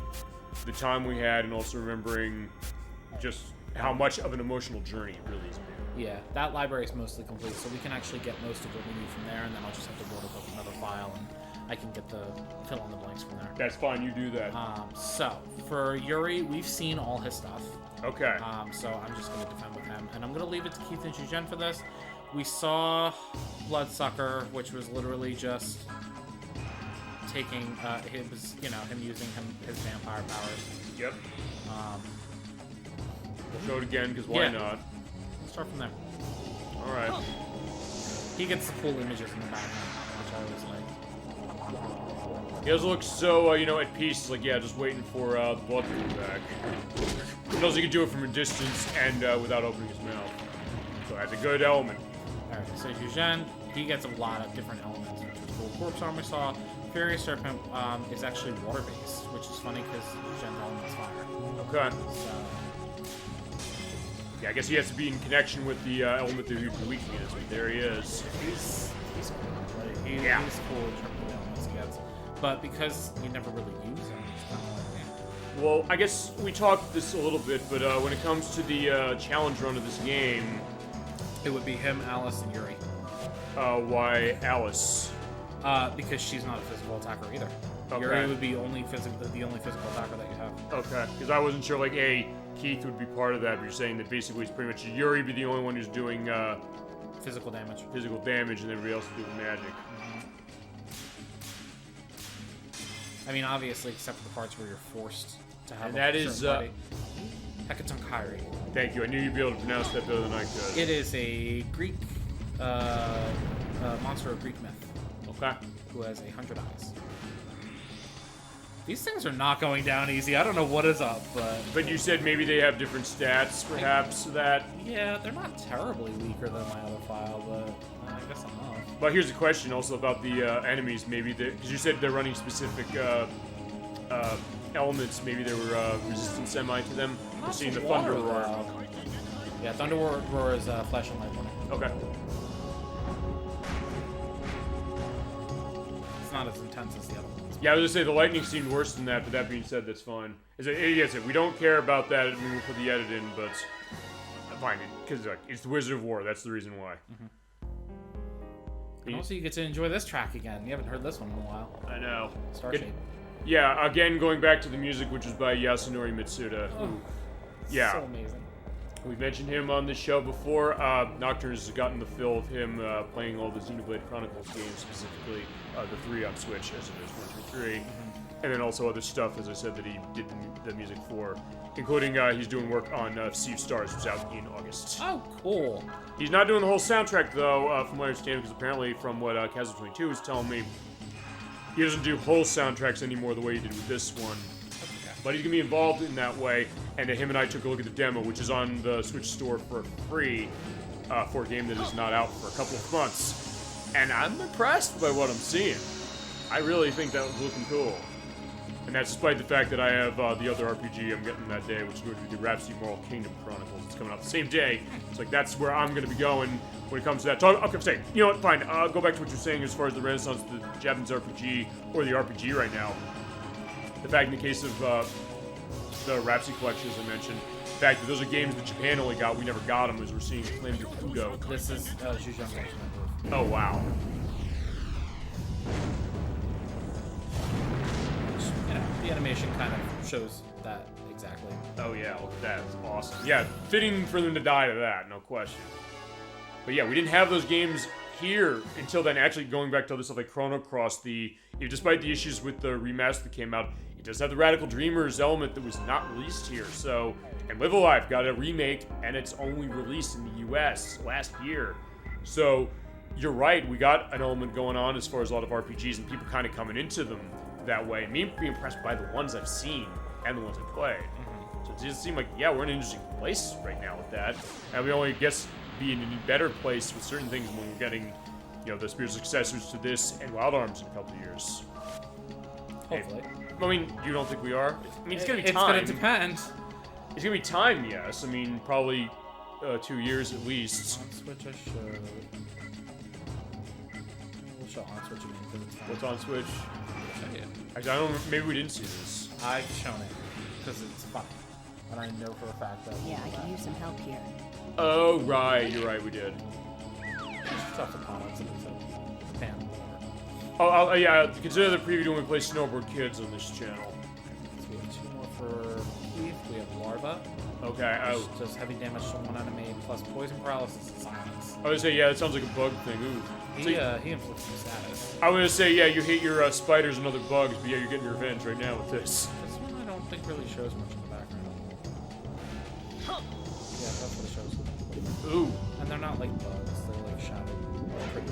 the time we had, and also remembering just how much of an emotional journey it really has been. Yeah, that library is mostly complete, so we can actually get most of what we need from there, and then I'll just have to load up another file, and I can get the fill in the blanks from there. That's fine, you do that. So, for Yuri, we've seen all his stuff. Okay. So I'm just going to defend with him, and I'm going to leave it to Keith and Jujen for this. We saw Bloodsucker, which was literally just taking him using his vampire powers. Yep. We'll show it again, because why not? We'll start from there. Alright. He gets the cool images in the background, which I always like. He does look so, at peace. He's like, yeah, just waiting for the blood to come back. He knows he can do it from a distance and without opening his mouth. So that's a good element. Alright, so Jujen, he gets a lot of different elements, which is cool. Corpse Armor saw. Fairy Serpent is actually water-based, which is funny because Jujen's element's fire. Okay. So, yeah, I guess he has to be in connection with the element that he's weak against. But there he is. He's cool. Like, he's cool in terms of the elements he gets. But because you never really use him, it's kind of like, Well, I guess we talked this a little bit, but when it comes to the challenge run of this game... It would be him, Alice, and Yuri. Why Alice? Because she's not a physical attacker either. Okay. Yuri would be the only physical attacker that you have. Okay, because I wasn't sure, like, Keith would be part of that, but you're saying that basically it's pretty much Yuri be the only one who's doing physical damage. Physical damage, and everybody else is doing magic. Mm-hmm. I mean, obviously, except for the parts where you're forced to have. And that is Hekatonkairi. Thank you. I knew you'd be able to pronounce that better than I could. It is a Greek monster of Greek myth. Okay. Who has 100 eyes. These things are not going down easy. I don't know what is up, but... But you said maybe they have different stats, perhaps, that... Yeah, they're not terribly weaker than my other file, but I guess I'm not. But here's a question also about the enemies. Maybe because you said they're running specific elements. Maybe they were resistant semi to them. We're seeing the Thunder Roar. Yeah, Thunder Roar is Flash and Lightning. Okay. It's not as intense as the other ones. Yeah, I was gonna say the lightning seemed worse than that, but that being said, that's fine. Yes, we don't care about that when we put the edit in, but fine, because it's the Wizard of War. That's the reason why. Mm-hmm. And also, you get to enjoy this track again. You haven't heard this one in a while. I know. Starshape. Yeah, again, going back to the music, which is by Yasunori Mitsuda. Oh, yeah. So amazing. We've mentioned him on this show before. Nocturne has gotten the fill of him playing all the Xenoblade Chronicles games, specifically the 3-up Switch, as it is 1 through 3. And then also other stuff, as I said, that he did the music for, including he's doing work on Sea of Stars, which was out in August. Oh, cool. He's not doing the whole soundtrack, though, from what I understand, because apparently from what Kazoo22 was telling me, he doesn't do whole soundtracks anymore the way he did with this one. But he's going to be involved in that way, and him and I took a look at the demo, which is on the Switch store for free for a game that is not out for a couple of months. And I'm impressed by what I'm seeing. I really think that was looking cool. And that's despite the fact that I have the other RPG I'm getting that day, which is going to be the Rhapsody Moral Kingdom Chronicles. It's coming out the same day. It's like, that's where I'm going to be going when it comes to that. Okay, stay. You know what? Fine. Go back to what you're saying as far as the Renaissance of the Japanese RPG, or the RPG right now. The fact in the case of the Rhapsody Collection, as I mentioned, the fact that those are games that Japan only got, we never got them, as we're seeing Flames of Fugo. This is Jujen's ultimate move. Oh, wow. The animation kind of shows that exactly. Oh yeah, look at that. It's awesome. Yeah, fitting for them to die to that, no question. But yeah, we didn't have those games here until then. Actually, going back to other stuff like Chrono Cross, despite the issues with the remaster that came out, it does have the Radical Dreamers element that was not released here. So, and Live Alive got a remake, and it's only released in the US last year. So, you're right, we got an element going on as far as a lot of RPGs and people kind of coming into them that way. Me being impressed by the ones I've seen and the ones I played. So it just seemed like, yeah, we're in an interesting place right now with that. And we only guess be in a better place with certain things when we're getting, the spiritual successors to this and Wild Arms in a couple of years. Hopefully. I mean, you don't think we are? I mean, it's gonna be It's time. gonna depend. It's gonna be time, yes. I mean, probably 2 years at least. On Switch, I should. We'll show on Switch again because it's fun. What's on Switch? Show you. Actually, I don't. Maybe we didn't see this. I've shown it because it's fun, and I know for a fact that. Yeah, I could use some help here. Oh right, you're right. We did. Stuff the comments and it's a fan. Oh yeah. Consider the preview when we play Snowboard Kids on this channel. So we have 2 more for Heath. We have Larva. Okay. Oh. Does heavy damage to one enemy plus poison paralysis and silence. I was gonna say yeah. That sounds like a bug thing. Ooh. He inflicts some status. I was gonna say yeah. You hate your spiders and other bugs, but yeah, you're getting your revenge right now with this. This one I don't think really shows much in the background. Yeah, that's what it shows. Ooh. And they're not like bugs, they're like shadow critters.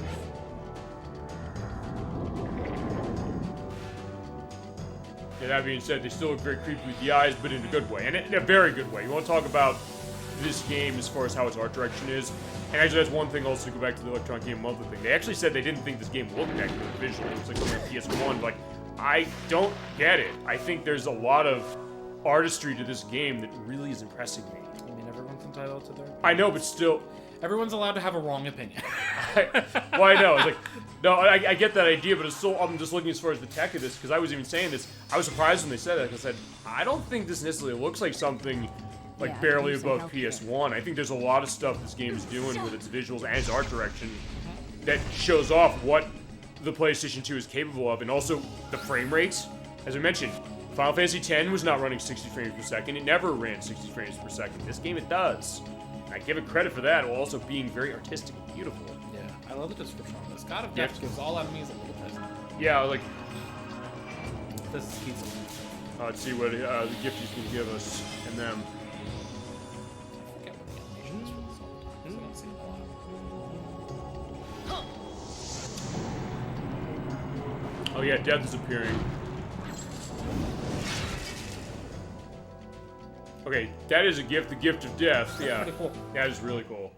Yeah, that being said, they still look very creepy with the eyes, but in a good way, and in a very good way. You want to talk about this game as far as how its art direction is, and actually that's one thing also to go back to the Electronic Game Monthly thing. They actually said they didn't think this game looked that good visually. It was like something on PS1. Like, I don't get it. I think there's a lot of artistry to this game that really is impressing me. I mean, everyone's entitled to their opinion. I know, but still... Everyone's allowed to have a wrong opinion. Well, I know. It's like, no, I get that idea, but it's still, I'm just looking as far as the tech of this, because I was even saying this. I was surprised when they said that, because I said, I don't think this necessarily looks like something like Yeah, barely use some above help here. PS1. I think there's a lot of stuff this game is doing with its visuals and its art direction that shows off what the PlayStation 2 is capable of, and also the frame rates. As I mentioned, Final Fantasy X was not running 60 frames per second. It never ran 60 frames per second. This game, it does. And I give it credit for that, while also being very artistic and beautiful. Yeah, I love the description on this. God of Death gives all enemies a little present. Yeah, like, This is pizza. let's see what the gift he's gonna give us and them. I forget what the animation is for this all the time, 'cause I don't see it a lot. Oh yeah, death is appearing. Okay, that is a gift, the gift of death. Yeah, pretty cool. that is really cool.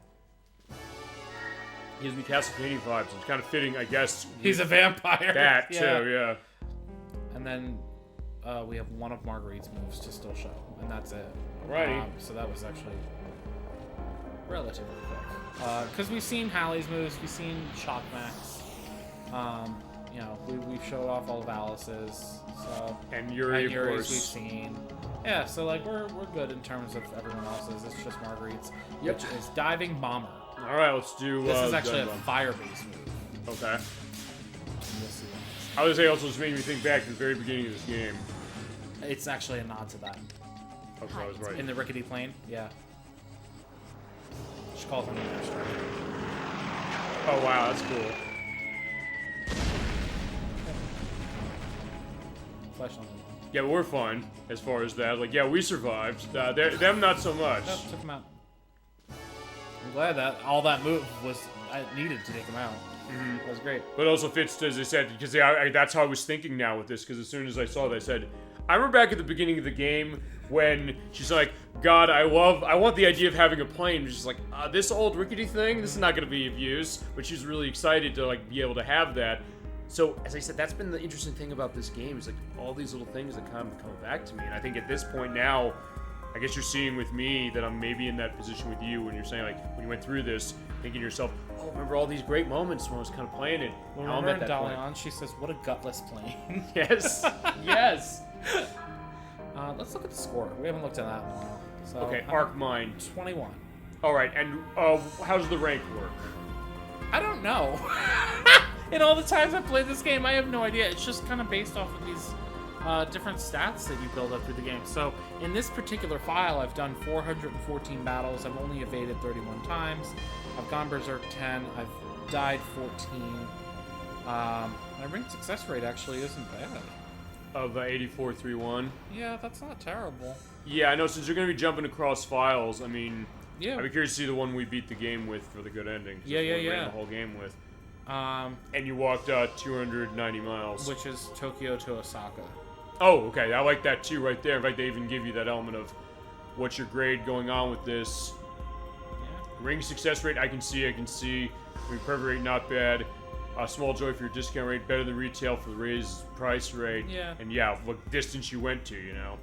Gives me Castlevania vibes. It's kind of fitting, I guess. He's a vampire. That too, yeah. And then we have one of Marguerite's moves to still show, and that's it. Alrighty. So that was actually relatively quick. Because we've seen Hallie's moves, we've seen Shock Max. You know, we've showed off all of Alice's. So And Yuri, of Yuri's course. we've seen. Yeah, so like we're good in terms of everyone else's. It's just Marguerite's, which is Diving Bomber. All right, let's do. This is actually a Gun Bump. fire-based move. Okay. You'll see what I would say also just made me think back to the very beginning of this game. it's actually a nod to that. Oh, so I was right. In the rickety plane, yeah. She calls him the master. Oh wow, that's cool. Flash on them. Yeah, but we're fine as far as that. Like, yeah, we survived. Them not so much. Nope, took him out. I'm glad that all that move was needed to take him out. That was great. But it also fits, as I said, because that's how I was thinking now with this, because as soon as I saw that, I said, I remember back at the beginning of the game when she's like, God, I want the idea of having a plane. She's like, this old rickety thing, this is not going to be of use. But she's really excited to like be able to have that. So, as I said, that's been the interesting thing about this game, is like all these little things that kind of come back to me. And I think at this point now, I guess you're seeing with me that I'm maybe in that position with you when you're saying, like, when you went through this, thinking to yourself, oh, remember all these great moments when I was kind of playing it. When Now I'm we're at in that point. Dalian, she says, what a gutless plane. Yes. Yes. Let's look at the score. We haven't looked at that in a while. So, Okay, Arc Mind. 21. All right, and how does the rank work? I don't know. In all the times I've played this game, I have no idea. It's just kind of based off of these different stats that you build up through the game. So in this particular file, I've done 414 battles. I've only evaded 31 times. I've gone Berserk 10. I've died 14. My ring success rate actually isn't bad. Of 8431. Yeah, that's not terrible. Yeah, I know. Since you're going to be jumping across files, I mean, Yeah. I'd be curious to see the one we beat the game with for the good ending. Yeah, That's yeah, what we ran yeah. the whole game with. And you walked 290 miles. which is Tokyo to Osaka. Oh, okay. I like that too, right there. In fact, they even give you that element of what's your grade going on with this. Yeah. Ring success rate, I can see. Recovery rate, not bad. A small joy for your discount rate, better than retail for the raised price rate. Yeah. And yeah, what distance you went to, you know.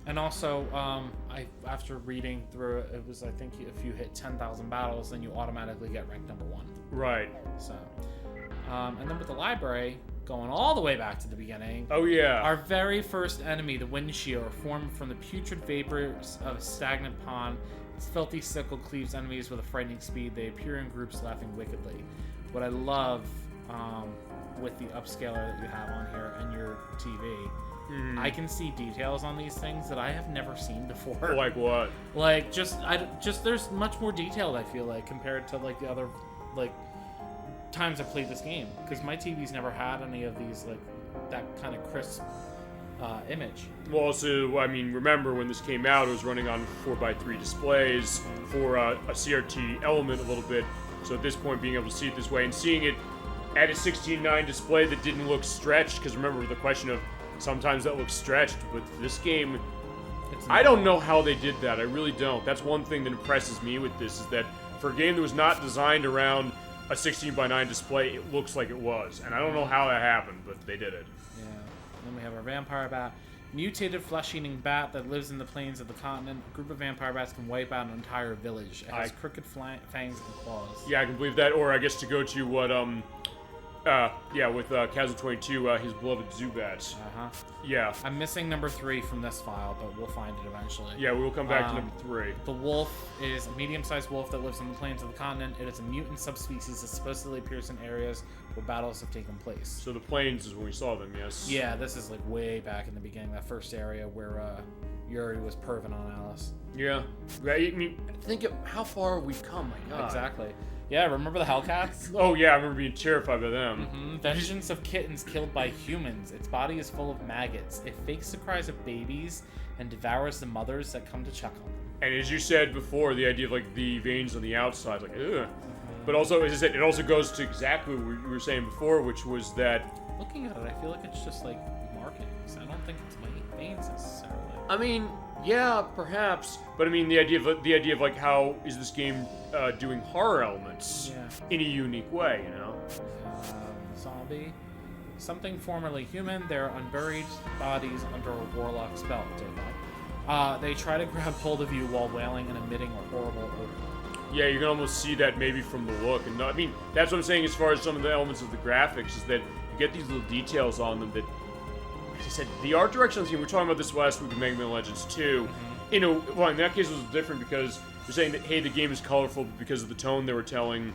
And also, after reading through it, it was, I think, if you hit 10,000 battles, then you automatically get ranked number 1. Right. So, and then with the library, going all the way back to the beginning. Oh yeah. Our very first enemy, the wind shield, formed from the putrid vapors of a stagnant pond. Its filthy sickle cleaves enemies with a frightening speed. They appear in groups laughing wickedly. What I love with the upscaler that you have on here and your TV, I can see details on these things that I have never seen before. Like what? Like just there's much more detailed, I feel like, compared to like the other like times I played this game, because my TV's never had any of these like that kind of crisp image. Well, also, I mean, remember when this came out, it was running on 4x3 displays for a CRT element a little bit. So at this point, being able to see it this way and seeing it at a 16:9 display that didn't look stretched, because remember the question of sometimes that looks stretched, but this game, I don't know how they did that. I really don't. That's one thing that impresses me with this, is that for a game that was not designed around a 16:9 display, it looks like it was. And I don't know how that happened, but they did it. Yeah. Then we have our vampire bat. Mutated flesh-eating bat that lives in the plains of the continent. A group of vampire bats can wipe out an entire village. It has crooked fangs and claws. Yeah, I can believe that. Or I guess to go to what, with Castle 22, his beloved Zubat. Yeah. I'm missing number 3 from this file, but we'll find it eventually. Yeah, we'll come back to number 3. The wolf is a medium-sized wolf that lives on the plains of the continent. It is a mutant subspecies that supposedly appears in areas where battles have taken place. So the plains is when we saw them, yes? Yeah, this is like way back in the beginning, that first area where Yuri was perving on Alice. Yeah. I mean, think of how far we've come, my God. Exactly. Yeah, remember the Hellcats? Oh yeah, I remember being terrified by them. Vengeance of kittens killed by humans. Its body is full of maggots. It fakes the cries of babies and devours the mothers that come to check on them. And as you said before, the idea of like the veins on the outside, like ugh. But also, as I said, it also goes to exactly what you were saying before, which was that... Looking at it, I feel like it's just like markings. I don't think it's veins necessarily. I mean, yeah, perhaps, but I mean the idea of like how is this game doing horror elements in a unique way, you know? Zombie. Something formerly human, their unburied bodies under a warlock's belt. They try to grab hold of you while wailing and emitting a horrible odor. Yeah, you can almost see that maybe from the look. And I mean, that's what I'm saying as far as some of the elements of the graphics, is that you get these little details on them that, as I said, the art direction on the game, we were talking about this last week in Mega Man Legends 2. In that case it was different because you're saying that, hey, the game is colorful, but because of the tone they were telling,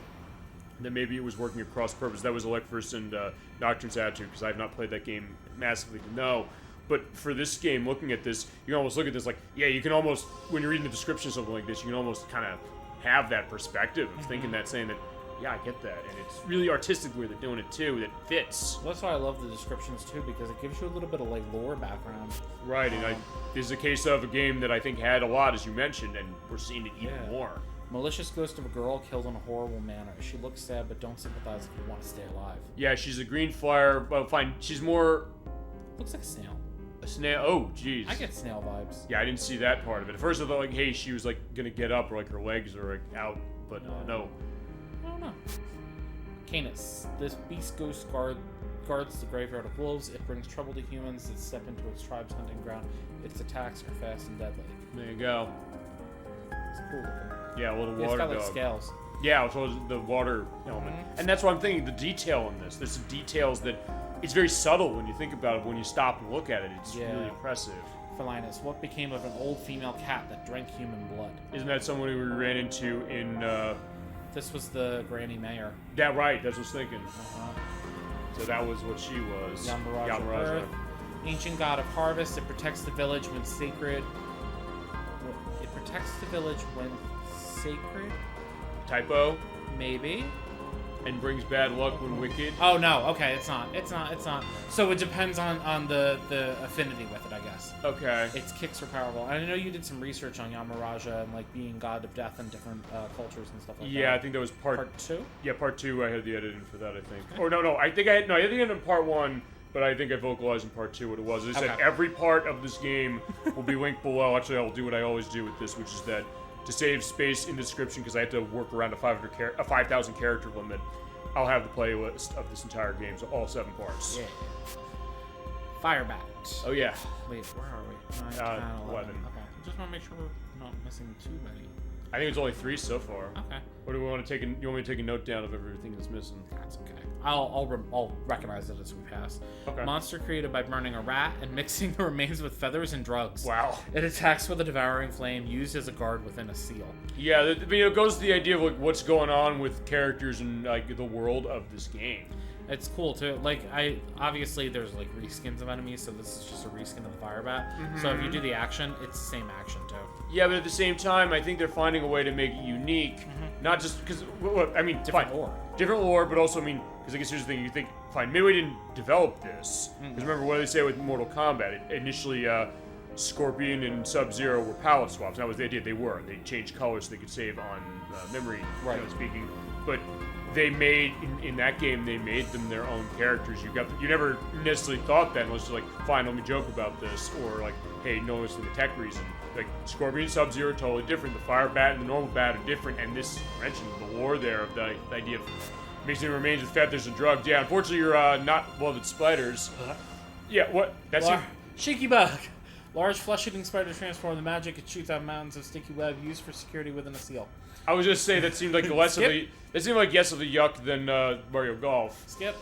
that maybe it was working across purpose. That was Electverse and Nocturne's attitude, because I have not played that game massively to know. But for this game, looking at this, you can almost look at this like, yeah, you can almost, when you're reading the description of something like this, you can almost kind of have that perspective of thinking that, saying that, yeah, I get that. And it's really artistic the way they're doing it, too, that fits. Well, that's why I love the descriptions, too, because it gives you a little bit of, like, lore background. Right, and this is a case of a game that I think had a lot, as you mentioned, and we're seeing it even more. Malicious ghost of a girl killed in a horrible manner. She looks sad, but don't sympathize if you want to stay alive. Yeah, she's a green flyer. Well, fine. She's more... Looks like a snail. A snail? Oh, jeez. I get snail vibes. Yeah, I didn't see that part of it. At first I thought, like, hey, she was, like, gonna get up, or, like, her legs are, like, out, but no. I don't know. Canis. This beast ghost guards the graveyard of wolves. It brings trouble to humans that step into its tribe's hunting ground. Its attacks are fast and deadly. There you go. It's cool looking. Yeah, a little water It's got, dog. like, scales. Yeah, it's the water element. And that's what I'm thinking, the detail in this. There's some details that... It's very subtle when you think about it. When you stop and look at it, it's really impressive. Felinus. What became of an old female cat that drank human blood? Isn't that someone who we ran into in... This was the Granny Mayor. Yeah, right. That's what I was thinking. So that was what she was. Yamaraja. Ancient god of harvest. It protects the village when sacred. It protects the village when sacred. Typo. Maybe. And brings bad luck when wicked. Oh no. Okay, it's not. It's not. So it depends on the affinity with it, I guess. Okay. Its kicks are powerful. And I know you did some research on Yamaraja and like being god of death in different cultures and stuff like that. Yeah, I think that was part 2. Yeah, part 2. I had the editing for that, I think. Okay. Or no. I think I had the editing in part 1. But I think I vocalized in part 2 what it was. It said every part of this game will be linked below. Actually, I'll do what I always do with this, which is that to save space in the description, because I have to work around a 5,000 character limit, I'll have the playlist of this entire game, so all 7 parts. Yeah. Firebat. Oh yeah. Wait, where are we? 9, 10, 11. Okay. Just want to make sure we're not missing too many. I think it's only 3 so far. Okay. Or do we want to take? You want me to take a note down of everything that's missing? That's okay. I'll recognize it as we pass. Okay. Monster created by burning a rat and mixing the remains with feathers and drugs. Wow. It attacks with a devouring flame used as a guard within a seal. Yeah, I mean, it goes to the idea of like what's going on with characters and like the world of this game. It's cool too. Like obviously there's like reskins of enemies, so this is just a reskin of the Firebat. So if you do the action, it's the same action too. Yeah, but at the same time, I think they're finding a way to make it unique, not just because. I mean, Different lore. Different lore, but also I mean, because I guess here's the thing: you think, fine, Midway didn't develop this. Because remember, what do they say with Mortal Kombat? Initially, Scorpion and Sub-Zero were palette swaps. That was the idea. They were. They changed colors so they could save on memory, speaking. But they made in that game, they made them their own characters. You never necessarily thought that unless you're like, fine, let me joke about this, or like, hey, no, it's for the tech reason. Like Scorpion and Sub-Zero are totally different. The Fire Bat and the normal Bat are different, and this mentioned the lore there of the idea of mixing the remains with feathers and drugs. Yeah, unfortunately, you're not blooded spiders. Yeah, what? That's Shaky Bug. Large flesh-eating spider transform the magic and shoots out mountains of sticky web used for security within a seal. I was just saying that seemed like less of a. That seemed like less of a yuck than Mario Golf. Skip.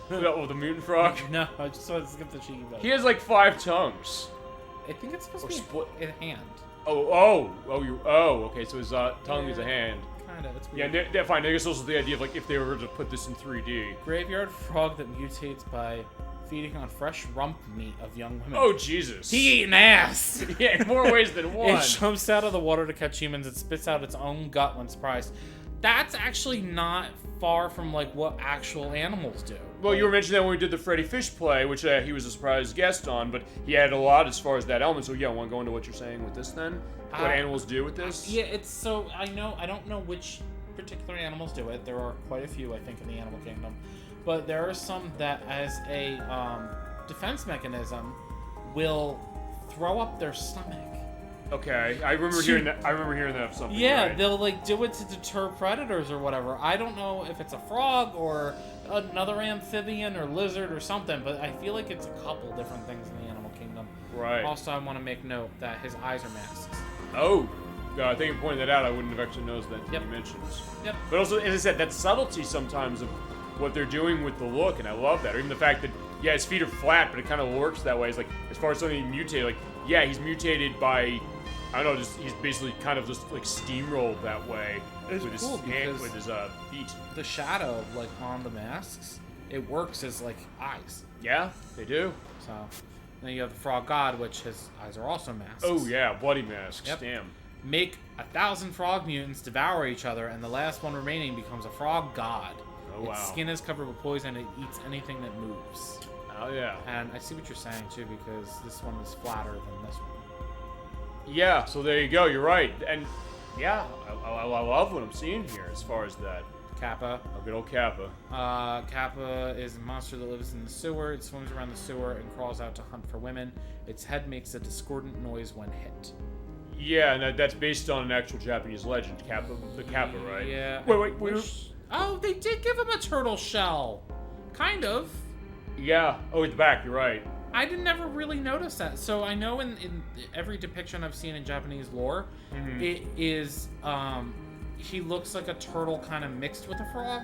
With the mutant frog. No, I just wanted to skip the Shaky Bug. He has like 5 tongues. I think it's supposed to be a hand. Okay, so his tongue is a hand. Kinda, it's weird. Yeah, they're fine. I guess also the idea of like if they were to put this in 3D. Graveyard frog that mutates by feeding on fresh rump meat of young women. Oh Jesus! He eating ass. Yeah, in more ways than one. It jumps out of the water to catch humans. It spits out its own gut when surprised. That's actually not far from like what actual animals do. Well, you were mentioning that when we did the Freddi Fish play, which he was a surprise guest on, but he added a lot as far as that element. So yeah, want to go into what you're saying with this then? What animals do with this? Yeah, it's so I don't know which particular animals do it. There are quite a few, I think, in the animal kingdom, but there are some that, as a defense mechanism, will throw up their stomach. Okay, I remember hearing that. I remember hearing that of something. Yeah, right? They'll like do it to deter predators or whatever. I don't know if it's a frog or another amphibian or lizard or something, but I feel like it's a couple different things in the animal kingdom. Right. Also, I want to make note that his eyes are masks. Oh, I think you pointed that out. I wouldn't have actually noticed that you mentioned. Yep. But also, as I said, that subtlety sometimes of what they're doing with the look, and I love that. Or even the fact that, yeah, his feet are flat, but it kind of works that way. It's like, as far as something mutated, like, yeah, he's mutated by, I don't know, he's basically kind of just like steamrolled that way with his hand, with his feet. The shadow, like on the masks, it works as like eyes. Yeah, they do. So then you have the frog god, which his eyes are also masks. Oh yeah, bloody masks. Yep. Damn. Make 1,000 frog mutants devour each other, and the last one remaining becomes a frog god. Oh wow. Its skin is covered with poison, and it eats anything that moves. Oh yeah. And I see what you're saying too, because this one is flatter than this one. Yeah, so there you go. You're right, and yeah, I love what I'm seeing here as far as that. Kappa. Oh, good old Kappa. Kappa is a monster that lives in the sewer. It swims around the sewer and crawls out to hunt for women. Its head makes a discordant noise when hit. Yeah, and that's based on an actual Japanese legend, Kappa, the Kappa, right? Yeah. Wait. Oh, they did give him a turtle shell. Kind of. Yeah. Oh, at the back, you're right. I didn't ever really notice that. So I know in every depiction I've seen in Japanese lore, it is, he looks like a turtle kind of mixed with a frog.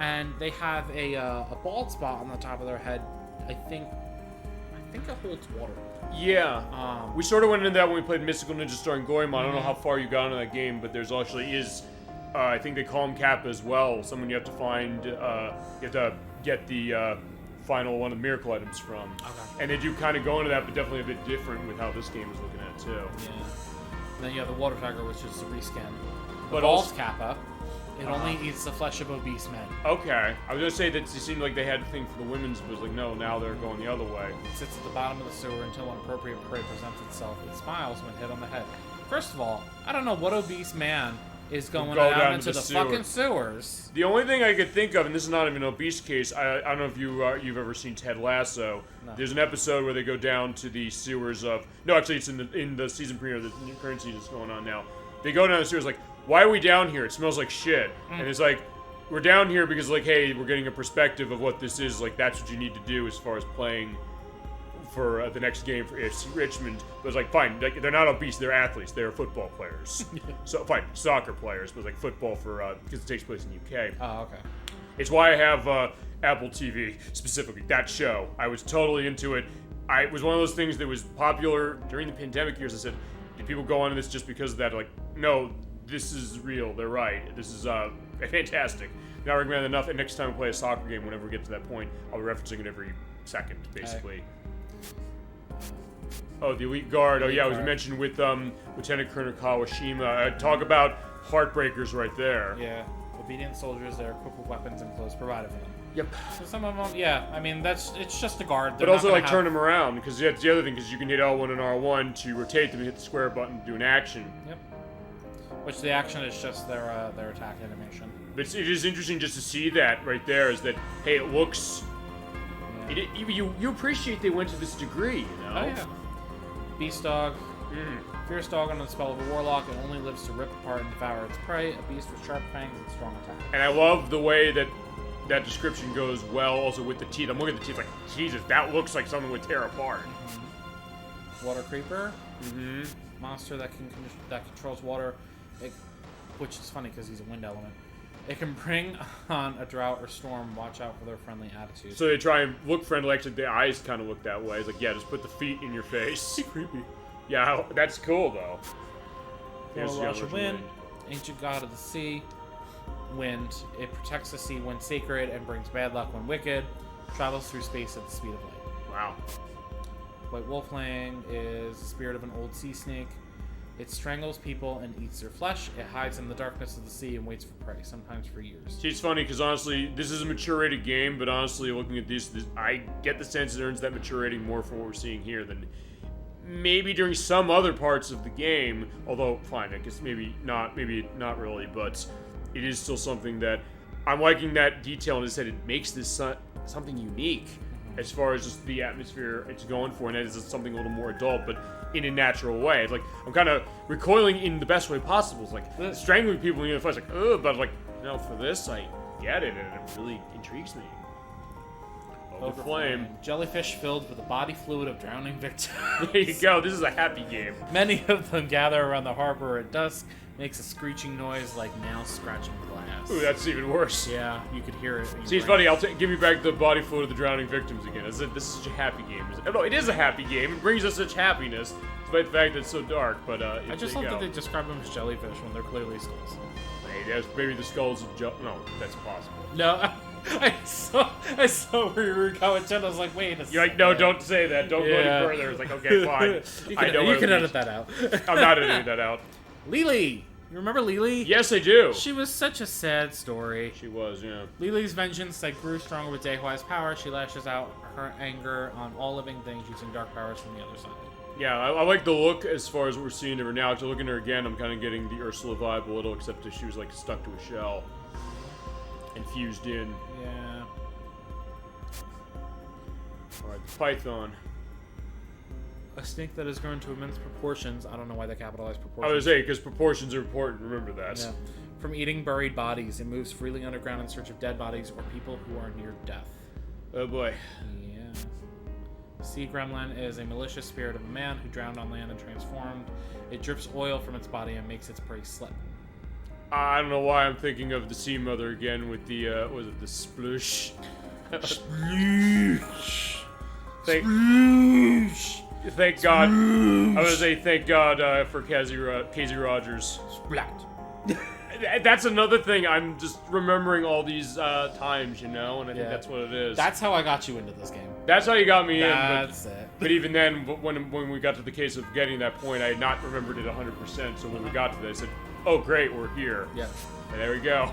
And they have a bald spot on the top of their head. I think it holds water. Yeah. We sort of went into that when we played Mystical Ninja Starring Goemon. I don't know how far you got into that game, but there's actually is, I think they call him Kappa as well. Someone you have to find, you have to get the final one of the miracle items from. Okay. And they do kind of go into that, but definitely a bit different with how this game is looking at it too. Yeah. And then you have the water tiger, which is a reskin. But Balls also Kappa. It only eats the flesh of obese men. Okay. I was going to say that it seemed like they had a thing for the women's, but it was like, no, now they're going the other way. It sits at the bottom of the sewer until an appropriate prey presents itself. It smiles when hit on the head. First of all, I don't know what obese man is going down into the fucking sewers. The only thing I could think of, and this is not even an obese case, I don't know if you've ever seen Ted Lasso. No. There's an episode where they go down to the sewers of... No, actually, it's in the season premiere, the current season is going on now. They go down the sewers like, why are we down here? It smells like shit. And it's like, we're down here because, like, hey, we're getting a perspective of what this is. Like, that's what you need to do as far as playing for the next game for AFC Richmond. But it's like, fine, like, they're not obese, they're athletes, they're football players. So, fine, soccer players, but like football for, because it takes place in the UK. Oh, okay. It's why I have Apple TV, specifically, that show. I was totally into it. It was one of those things that was popular during the pandemic years. I said, did people go on this just because of that? Like, no, this is real, they're right. This is fantastic. Not recommend enough, and next time we play a soccer game, whenever we get to that point, I'll be referencing it every second, basically. Oh, the Elite Guard. Oh, yeah, it was mentioned with Lieutenant Colonel Kawashima. Talk about heartbreakers right there. Yeah, obedient soldiers that are equipped with weapons and clothes provided for them. Yep. So some of them, yeah, I mean, it's just a guard. But also, like, turn them around, because that's the other thing, because you can hit L1 and R1 to rotate them and hit the square button to do an action. Yep. Which the action is just their attack animation. But it is interesting just to see that right there, is that, hey, it looks... Yeah. You appreciate they went to this degree, you know? Oh, yeah. Beast Dog. Fierce dog under the spell of a warlock. It only lives to rip apart and devour its prey. A beast with sharp fangs and strong attack. And I love the way that description goes well also with the teeth. I'm looking at the teeth like, Jesus, that looks like something would tear apart. Water creeper. Monster that controls water. Which is funny because he's a wind element. It can bring on a drought or storm. Watch out for their friendly attitude. So they try and look friendly. Actually, the eyes kind of look that way. It's like, yeah, just put the feet in your face. Creepy. Yeah, that's cool, though. Here's the rush of wind. Ancient god of the sea. Wind. It protects the sea when sacred and brings bad luck when wicked. Travels through space at the speed of light. Wow. White Wolflang is the spirit of an old sea snake. It strangles people and eats their flesh. It hides in the darkness of the sea and waits for prey, sometimes for years. See, it's funny, because honestly, this is a mature rated game, but honestly, looking at this, I get the sense it earns that mature rating more for what we're seeing here than maybe during some other parts of the game. Although, fine, I guess maybe not really, but it is still something that I'm liking that detail, and it said it makes this something unique as far as just the atmosphere it's going for, and it is something a little more adult, but in a natural way. It's like, I'm kind of recoiling in the best way possible. It's like, strangling people in the flesh, like, ugh, but like, for this, I get it, and it really intrigues me. Over flame. Jellyfish filled with the body fluid of drowning victims. There you go, this is a happy game. Many of them gather around the harbor at dusk, makes a screeching noise like nails scratching glass. Ooh, that's even worse. Yeah, you could hear it. See, it's funny, give me back the body fluid of the drowning victims again. I said, this is such a happy game. No, it is a happy game. It brings us such happiness, despite the fact that it's so dark, but I just love that they describe them as jellyfish when they're clearly skulls. Hey, that's maybe the skulls of no, that's possible. No, I saw where you were going, and I was like, wait a second. You're like, no, don't say that. Don't go any further. It's like, okay, fine. You can edit that out. I'm not editing that out. Lily! You remember Lily? Yes, I do. She was such a sad story. She was, yeah. Lily's vengeance that grew stronger with Daehwai's power. She lashes out her anger on all living things using dark powers from the other side. Yeah, I like the look as far as what we're seeing of her now. After looking at her again, I'm kind of getting the Ursula vibe a little, except that she was like stuck to a shell and fused in. Yeah. Alright, the Python. A snake that has grown to immense proportions. I don't know why they capitalized proportions. I was saying, because proportions are important, remember that. Yeah. From eating buried bodies, it moves freely underground in search of dead bodies or people who are near death. Oh boy. Yeah. Sea gremlin is a malicious spirit of a man who drowned on land and transformed. It drips oil from its body and makes its prey slip. I don't know why I'm thinking of the Sea Mother again with the, was it the sploosh? Sploosh! Sploosh! Thank God. I was gonna say thank God for Casey Rogers. Splat. That's another thing. I'm just remembering all these times, you know, and I think that's what it is. That's how I got you into this game. That's how you got me in. That's it. But even then, when we got to the case of getting that point, I had not remembered it 100%. So when we got to this, I said, "Oh, great, we're here." Yes. And there we go.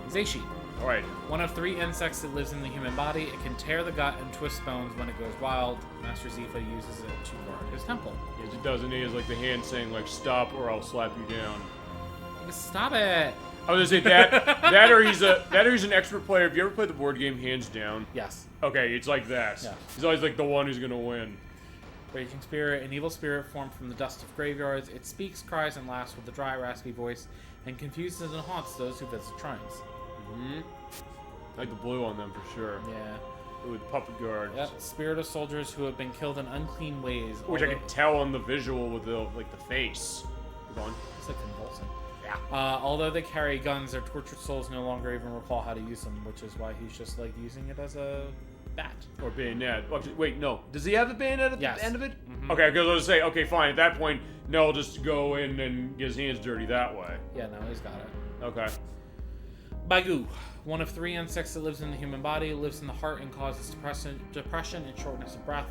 Zeishi. All right. One of 3 insects that lives in the human body. It can tear the gut and twist bones when it goes wild. Master Zifa uses it to guard his temple. Yes, it does, and he has like the hand saying like "Stop, or I'll slap you down." Stop it! I was gonna say that or he's an expert player. Have you ever played the board game Hands Down? Yes. Okay, it's like that. Yeah. He's always like the one who's gonna win. Raging Spirit, an evil spirit formed from the dust of graveyards. It speaks, cries, and laughs with a dry, raspy voice, and confuses and haunts those who visit shrines. Mm-hmm. I like the blue on them for sure. Yeah. With puppet guards. Yep. Spirit of soldiers who have been killed in unclean ways. Which I could tell on the visual with the face. Going. It's like convulsing. Yeah. Although they carry guns, their tortured souls no longer even recall how to use them, which is why he's just like using it as a bat. Or bayonet. Wait, no. Does he have a bayonet at Yes. the end of it? Mm-hmm. Okay, because I was going to say, okay, fine. At that point, no, just go in and get his hands dirty that way. Yeah, no, he's got it. Okay. Bagu, one of 3 insects that lives in the human body, lives in the heart and causes depression and shortness of breath.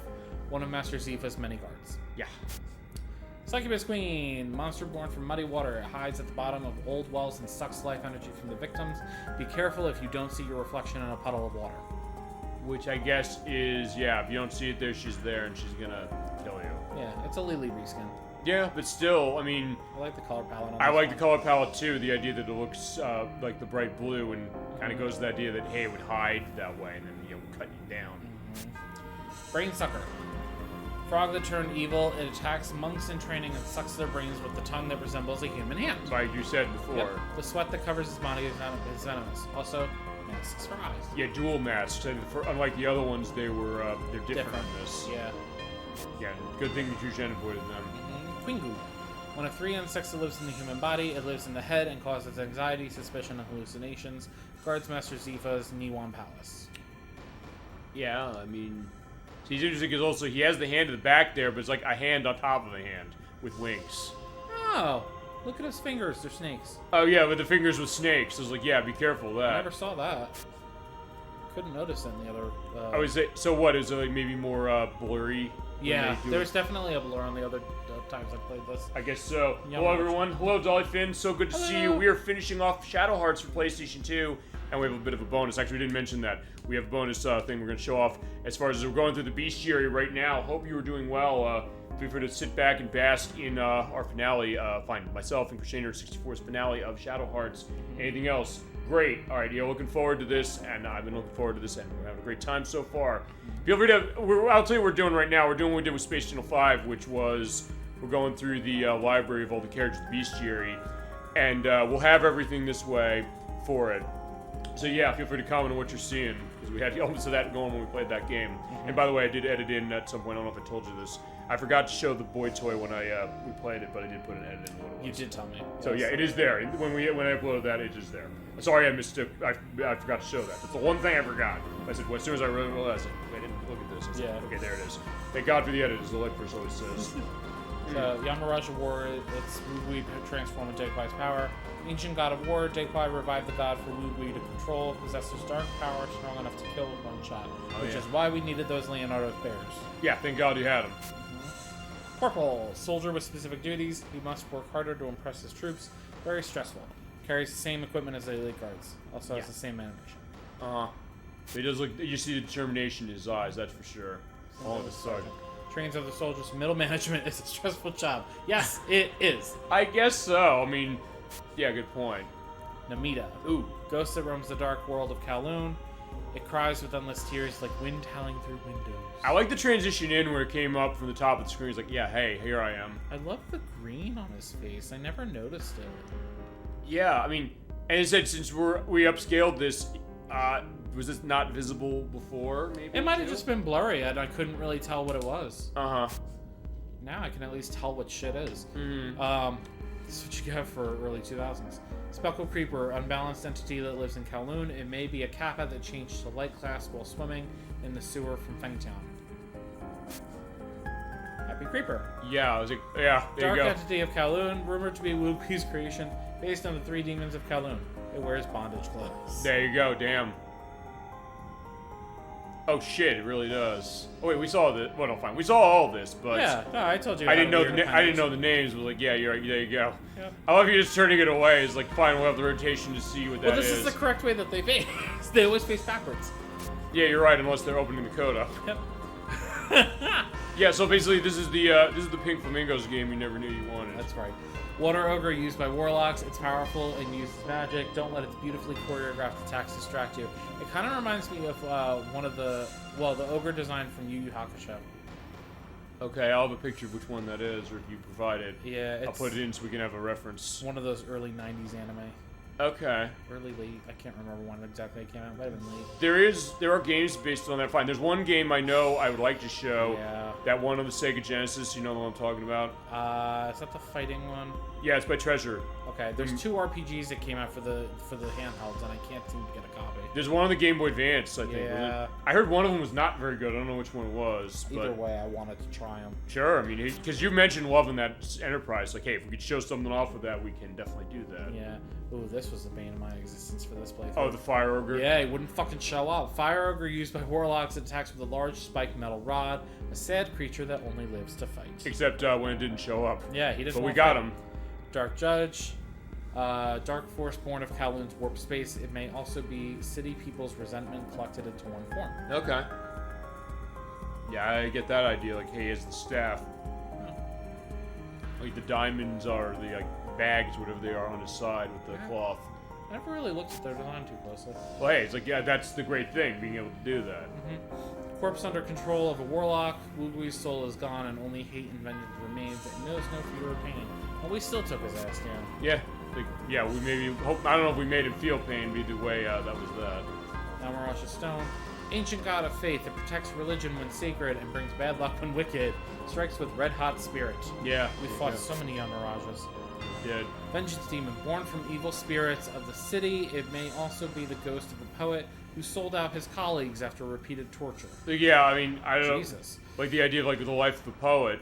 One of Master Zifa's many guards. Yeah. Succubus Queen, monster born from muddy water. It hides at the bottom of old wells and sucks life energy from the victims. Be careful if you don't see your reflection in a puddle of water. Which I guess is, yeah, if you don't see it there, she's there and she's gonna kill you. Yeah, it's a Lily reskin. Yeah, but still, I mean... I like the color palette on I this like one. the color palette too, the idea that it looks like the bright blue and kind of goes to the idea that, hey, it would hide that way and then, you know, cut you down. Brain Sucker. Frog that turned evil, it attacks monks in training and sucks their brains with the tongue that resembles a human hand. Like you said before. Yep. The sweat that covers his body is venomous. Also, masks for eyes. Yeah, dual masks. And unlike the other ones, they're different in this. Yeah. Yeah, good thing that Yushen avoided them. Quingu. One of 3 insects that lives in the human body, it lives in the head and causes anxiety, suspicion, and hallucinations. Guards Master Zifa's Niwan Palace. Yeah, I mean... He's interesting because also he has the hand at the back there, but it's like a hand on top of a hand with wings. Oh, look at his fingers. They're snakes. Oh yeah, with the fingers with snakes. I was like, yeah, be careful of that. I never saw that. Couldn't notice in the other... Oh, is it... So what? Is it like maybe more blurry? Yeah, there's definitely a blur on the other times I played this. I guess so. Yeah, Hello, much. everyone. Hello, Dollyfin. So good to see you. We are finishing off Shadow Hearts for PlayStation 2, and we have a bit of a bonus. Actually, we didn't mention that. We have a bonus thing we're going to show off as far as we're going through the bestiary right now. Hope you are doing well. Feel free to sit back and bask in our finale. Find myself and Crusader64's finale of Shadow Hearts. Anything else? Great. All right, yeah, looking forward to this, and I've been looking forward to this, and we're having a great time so far. Feel free to... I'll tell you what we're doing right now. We're doing what we did with Space Channel 5, which was... We're going through the library of all the characters of the bestiary, and we'll have everything this way for it. So yeah, feel free to comment on what you're seeing, because we had elements of that going when we played that game. And by the way, I did edit in at some point, I don't know if I told you this, I forgot to show the boy toy when we played it, but I did put an edit in what it was. You did tell me. So yeah, it is there. When I uploaded that, it is there. Sorry, I mistook. I forgot to show that. That's the one thing I forgot. I said, well, as soon as I realized it, I didn't look at this. I said, Yeah. okay, there it is. Thank God for the edit, as the Electors always says. So, Yamaraja War, it's Wugui transform into Dekwai's power. Ancient God of War, Dekwai revived the god for Wugui to control, possesses dark power strong enough to kill with one shot, which is why we needed those Leonardo's bears. Yeah, thank God you had them. Corporal, soldier with specific duties. He must work harder to impress his troops. Very stressful. Carries the same equipment as the elite guards. Also has the same animation. He does look. You see the determination in his eyes. That's for sure. All of a sudden. Trains other soldiers. Middle management is a stressful job. Yes, it is. I guess so. I mean, yeah, good point. Namida. Ooh, ghost that roams the dark world of Kowloon. It cries with endless tears like wind howling through windows. I like the transition in where it came up from the top of the screen. It's like, yeah, hey, here I am. I love the green on his face. I never noticed it. Yeah, I mean, and it said since we upscaled this, was this not visible before? Maybe It might have just been blurry and I couldn't really tell what it was. Now I can at least tell what shit is. Mm-hmm. This is what you get for early 2000s. Speckle Creeper, unbalanced entity that lives in Kowloon. It may be a kappa that changed to light class while swimming in the sewer from Fengtown. Happy Creeper. Yeah, I was like, yeah, there Dark you go. entity of Kowloon, rumored to be Wu Kui's creation, based on the 3 demons of Kowloon. It wears bondage clothes. There you go, damn. Oh shit, it really does. Oh wait, we saw this. Well, no, fine. We saw all this, but Yeah, no, I told you. I didn't know the I didn't know the names. But like, yeah, you're right. There you go. Yep. I love you just turning it away. It's like, fine, we'll have the rotation to see what that Well, this is the correct way that they face. They always face backwards. Yeah, you're right. Unless they're opening the code up. Yep. Yeah. So basically, this is the Pink Flamingos game you never knew you wanted. That's right. Water Ogre used by warlocks. It's powerful and uses magic. Don't let its beautifully choreographed attacks distract you. It kind of reminds me of one of the ogre design from Yu Yu Hakusho. Okay, I'll have a picture of which one that is, or if you provide it. Yeah, I'll it's put it in so we can have a reference. one of those early 90s anime. Okay. Early, late. I can't remember when exactly it came out. It might have been late. There are games based on that. Fine. There's one game I know I would like to show. Yeah. That one on the Sega Genesis. You know the one I'm talking about? Is that the fighting one? Yeah, it's by Treasure. Okay, there's two RPGs that came out for the handhelds, and I can't seem to get a copy. There's one on the Game Boy Advance, I think. Yeah. I heard one of them was not very good. I don't know which one it was. Either but way, I wanted to try them. Sure, I mean, because you mentioned loving that Enterprise. Like, hey, if we could show something off of that, we can definitely do that. Yeah. Ooh, this was the bane of my existence for this playthrough. Oh, the Fire Ogre? Yeah, he wouldn't fucking show up. Fire Ogre used by warlocks that attacks with a large spiked metal rod. A sad creature that only lives to fight. Except when it didn't show up. Yeah, he didn't. But we want got fight. him. Dark Judge. Dark force born of Kowloon's warp space. It may also be city people's resentment collected into one form. Okay. Yeah, I get that idea. Like, hey, as the staff. Like, the diamonds are the bags, whatever they are, on his side with the cloth. I never really looked at their design too closely. Well, hey, it's like, yeah, that's the great thing, being able to do that. Corpse under control of a warlock. Wugui's soul is gone and only hate and vengeance remains. It knows no fear or pain. And we still took his ass down. Yeah. Like, yeah, we maybe hope. I don't know if we made him feel pain, but either way, that was that. Alma Stone. Ancient god of faith that protects religion when sacred and brings bad luck when wicked. Strikes with red hot spirit. Yeah. We fought so many Yamarajas. Did. Vengeance demon born from evil spirits of the city. It may also be the ghost of a poet who sold out his colleagues after repeated torture. Yeah, I mean, I don't Jesus. know. Like the idea of the life of a poet.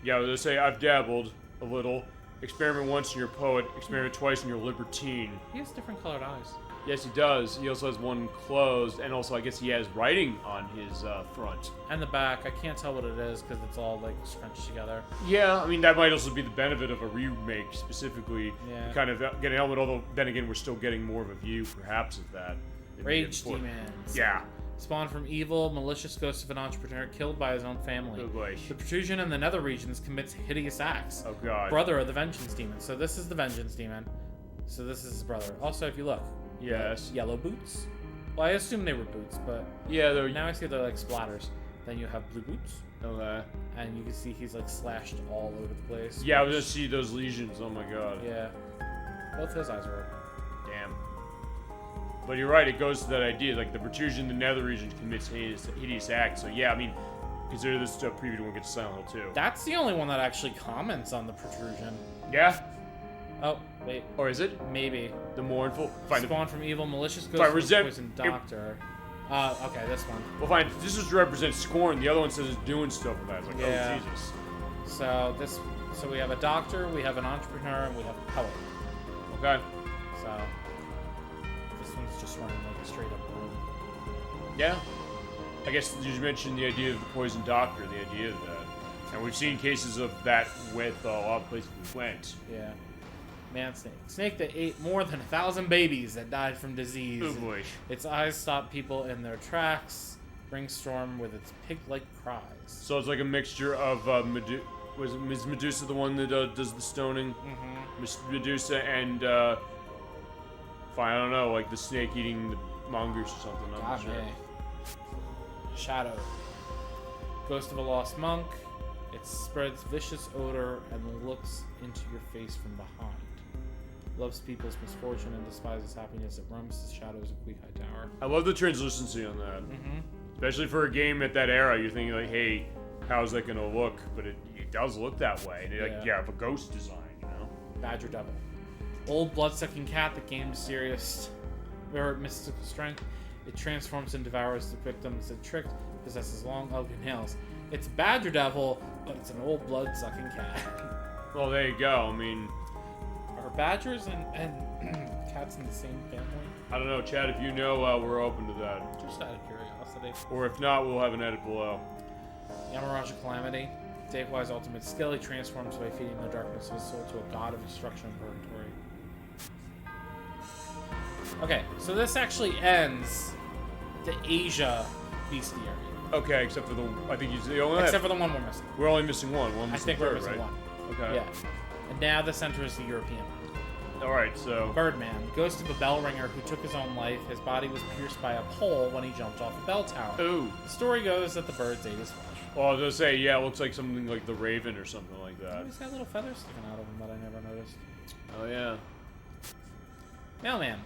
Yeah, I was gonna say I've dabbled a little. Experiment once and you're a poet. Experiment twice and you're a libertine. He has different colored eyes. Yes, he does. He also has one closed, and also I guess he has writing on his front. And the back, I can't tell what it is because it's all scrunched together. Yeah, I mean that might also be the benefit of a remake, specifically. Yeah. Kind of get an element. Although then again, we're still getting more of a view, perhaps, of that. Rage demons. Yeah. Spawned from evil, malicious ghost of an entrepreneur killed by his own family. Oh boy. The protrusion in the nether regions commits hideous acts. Oh god. Brother of the vengeance demon. So this is the vengeance demon. So this is his brother. Also, if you look. Yes. Yellow boots. Well, I assume they were boots, but yeah, they're now I see they're like splatters. Then you have blue boots. Okay. And you can see he's slashed all over the place. Yeah, I was gonna see those lesions. Oh my god. Yeah. Both his eyes are open. Damn. But you're right. It goes to that idea, the protrusion in the nether region commits hideous acts. So yeah, I mean, consider this a preview to one gets to Silent Hill 2. That's the only one that actually comments on the protrusion. Yeah. Oh, wait. Or is it? Maybe. The mournful. Fine. Spawned from evil, malicious ghost of a poison doctor. Okay, this one. Well, fine. This just represents scorn. The other one says it's doing stuff with that. It's like, Yeah. oh Jesus. So we have a doctor, we have an entrepreneur, and we have a poet. Okay. So this one's just running like a straight up room. Yeah. I guess you mentioned the idea of the poison doctor, the idea of that. And we've seen cases of that with a lot of places we went. Yeah. Man snake. Snake that ate more than 1,000 babies that died from disease. Oh boy. Its eyes stop people in their tracks, brings storm with its pig-like cries. So it's like a mixture of was Ms. Medusa the one that does the stoning? Mm-hmm. Miss Medusa and fine, I don't know, like the snake eating the mongoose or something. I'm not sure. Shadow. Ghost of a lost monk. It spreads vicious odor and looks into your face from behind. Loves people's misfortune and despises happiness. It roams the shadows of Kuihai Tower. I love the translucency on that. Mm-hmm. Especially for a game at that era, you're thinking like, hey, how's that gonna look? But it does look that way. And you have a ghost design, you know? Badger Devil. Old blood-sucking cat that gained mysterious or mystical strength. It transforms and devours the victims it tricked, possesses long, ugly nails. It's Badger Devil, but it's an old blood-sucking cat. Well, there you go. I mean... Are badgers and cats in the same family? I don't know, Chad, if you know, we're open to that. Just out of curiosity. Or if not, we'll have an edit below. Yamaraja Calamity. Dave-wise ultimate skill. He transforms by feeding the darkness of his soul to a god of destruction and purgatory. Okay, so this actually ends the Asia bestiary. Okay, except for the... I think you only Except for the one we're missing. We're only missing one. I think we're missing right? one. Okay. Yeah. And now this enters the European. Alright, so... Birdman, ghost of a bell ringer who took his own life. His body was pierced by a pole when he jumped off a bell tower. Ooh. The story goes that the birds ate his flesh. Well, I was gonna say, yeah, it looks like something like the Raven or something like that. He's got little feathers sticking out of him that I never noticed. Oh, yeah. Mailman.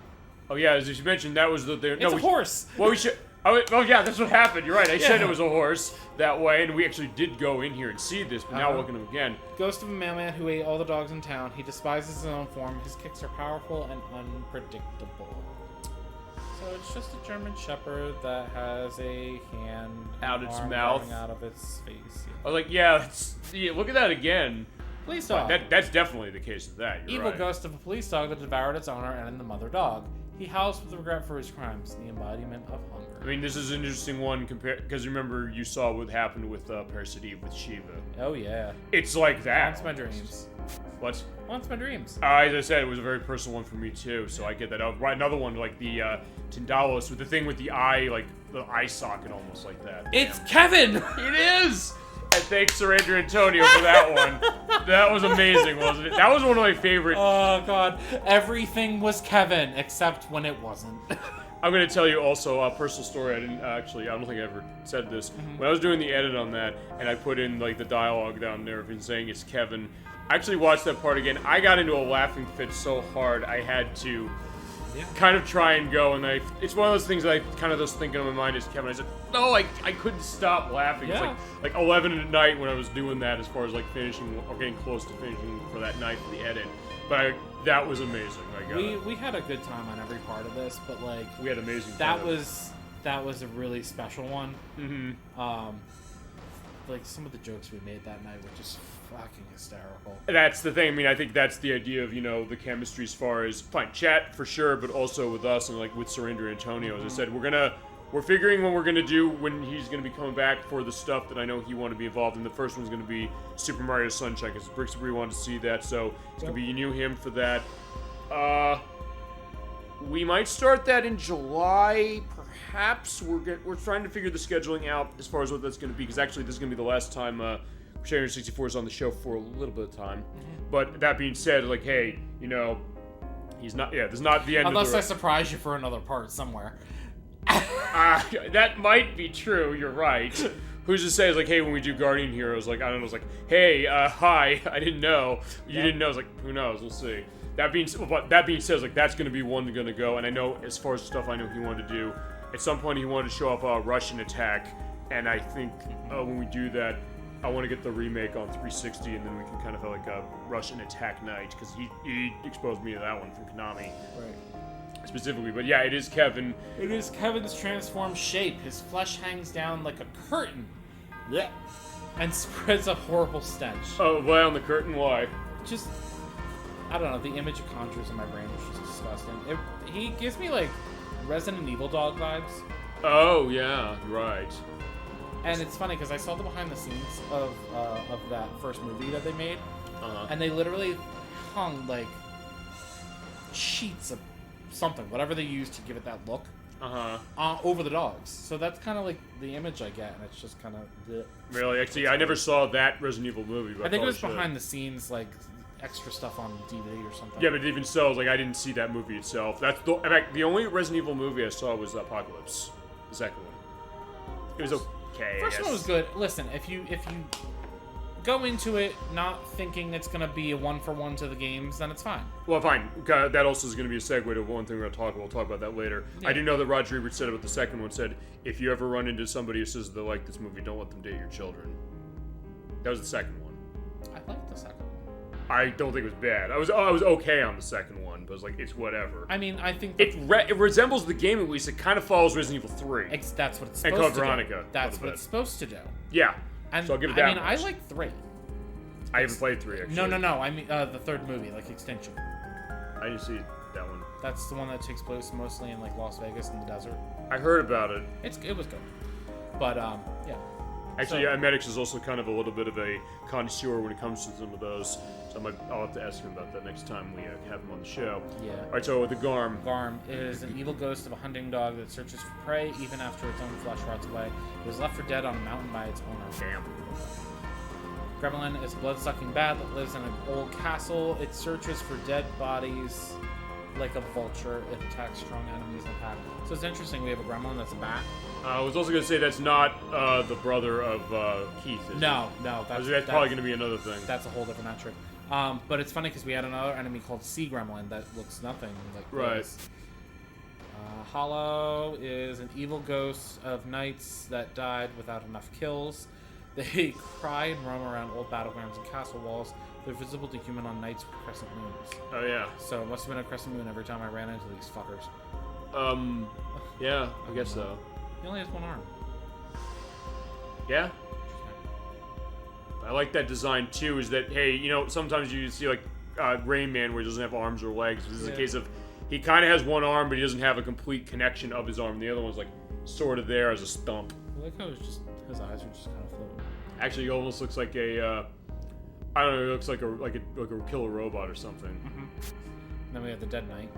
Oh, yeah, as you mentioned, that was It's a horse. Well, we should... Oh, yeah, that's what happened. You're right. I said it was a horse that way, and we actually did go in here and see this, but now we're looking at him again. Ghost of a mailman who ate all the dogs in town. He despises his own form. His kicks are powerful and unpredictable. So it's just a German Shepherd that has a hand Out its arm mouth. growing out of its face. I was like, yeah, look at that again. Police dog. That's definitely the case of that. You're Evil right. ghost of a police dog that devoured its owner and the mother dog. He howls with regret for his crimes, the embodiment of hunger. I mean, this is an interesting one because remember you saw what happened with Parasite Eve with Shiva. Oh yeah. It's like that. Haunts my dreams. What? Haunts my dreams. As I said, it was a very personal one for me too, so I get that. Right, another one like the Tindalos with the thing with the eye, like the eye socket, almost like that. It's Kevin. It is. And thanks to Andrew Antonio for that one. That was amazing, wasn't it? That was one of my favorite. Oh god, everything was Kevin except when it wasn't. I'm going to tell you also a personal story. I don't think I ever said this. When I was doing the edit on that, and I put in like the dialogue down there of him saying it's Kevin, I actually watched that part again. I got into a laughing fit so hard I had to kind of try and go, and it's one of those things that I kind of just think in my mind is Kevin. I said, no, I couldn't stop laughing. Yeah. It's like 11 at night when I was doing that as far as like finishing or getting close to finishing for that night for the edit. But that was amazing. We had a good time on every part of this, but like we had amazing. That was a really special one. Mm-hmm. Like some of the jokes we made that night were just fucking hysterical. That's the thing. I mean, I think that's the idea of the chemistry as far as fine chat for sure, but also with us and like with Surrender Antonio. As I said, we're figuring what we're gonna do when he's gonna be coming back for the stuff that I know he wanted to be involved in. The first one's gonna be Super Mario Sunshine because Bricks really wanted to see that, so it's gonna be him for that. We might start that in July, perhaps. We're trying to figure the scheduling out as far as what that's going to be, because actually this is going to be the last time Crusader 64 is on the show for a little bit of time. But that being said, like, hey, he's not. Yeah, this is not the end. Unless I surprise you for another part somewhere. That might be true. You're right. Who's to say? It's like, hey, when we do Guardian Heroes, like I don't know, it's like, hey, hi, I didn't know. You didn't know. It's like, who knows? We'll see. That being said, like that's going to be one going to go, and I know as far as the stuff I know he wanted to do, at some point he wanted to show off a Russian attack, and I think when we do that, I want to get the remake on 360, and then we can kind of have like a Russian attack night, because he exposed me to that one from Konami. Right. Specifically, but yeah, it is Kevin. It is Kevin's transformed shape. His flesh hangs down like a curtain. Yeah. And spreads a horrible stench. Oh, why on the curtain? Why? Just... I don't know, the image it conjures in my brain is just disgusting. He gives me, like, Resident Evil dog vibes. Oh, yeah, right. And it's funny, because I saw the behind-the-scenes of that first movie that they made, and they literally hung, like, sheets of something, whatever they used to give it that look, over the dogs. So that's kind of, like, the image I get, and it's just kind of... bleh. Really? Actually, I never saw that Resident Evil movie, but I think it was behind-the-scenes, like... extra stuff on DVD or something. Yeah, but even so, like I didn't see that movie itself. That's in fact, the only Resident Evil movie I saw was Apocalypse, the second one. It was okay. First one was good. Listen, if you go into it not thinking it's gonna be a 1-for-1 to the games, then it's fine. Well, fine. That also is going to be a segue to one thing we're going to talk about. We'll talk about that later. Yeah. I do know that Roger Ebert said about the second one, said, if you ever run into somebody who says they like this movie, don't let them date your children. That was the second one. I liked the second one. I don't think it was bad. I was okay on the second one, but I was like, it's whatever. I mean, I think... It resembles the game, at least. It kind of follows Resident Evil 3. That's what it's supposed to do. And Code Veronica. That's what it's supposed to do. Yeah. And so I'll give it that I mean, much. I like 3. I haven't played 3, actually. No. I mean, the third movie, like Extinction. I didn't see that one. That's the one that takes place mostly in, like, Las Vegas in the desert. I heard about it. It was good. But, yeah. Actually, Medix is also kind of a little bit of a connoisseur when it comes to some of those. So I'll have to ask him about that next time we have him on the show. Yeah. All right, so the Garm. Garm is an evil ghost of a hunting dog that searches for prey even after its own flesh rots away. It was left for dead on a mountain by its owner. Damn. Gremlin is a blood-sucking bat that lives in an old castle. It searches for dead bodies like a vulture. It attacks strong enemies in a pack. So it's interesting. We have a gremlin that's a bat. I was also going to say that's not the brother of Keith, is No, it? no. That's probably going to be another thing. That's a whole different metric. But it's funny because we had another enemy called Sea Gremlin that looks nothing like Right. this. Hollow is an evil ghost of knights that died without enough kills. They cry and roam around old battlegrounds and castle walls. They're visible to human on nights with crescent moons. Oh, yeah. So it must have been a crescent moon every time I ran into these fuckers. Yeah, I guess so. He only has one arm. Yeah. I like that design, too, is that, hey, you know, sometimes you see, like, Rain Man where he doesn't have arms or legs. This is a case of, he kind of has one arm, but he doesn't have a complete connection of his arm. The other one's, like, sort of there as a stump. I like how it's just, his eyes are just kind of floating. Actually, he almost looks like a, I don't know, he looks like a killer robot or something. Mm-hmm. Then we have the Dead Knight,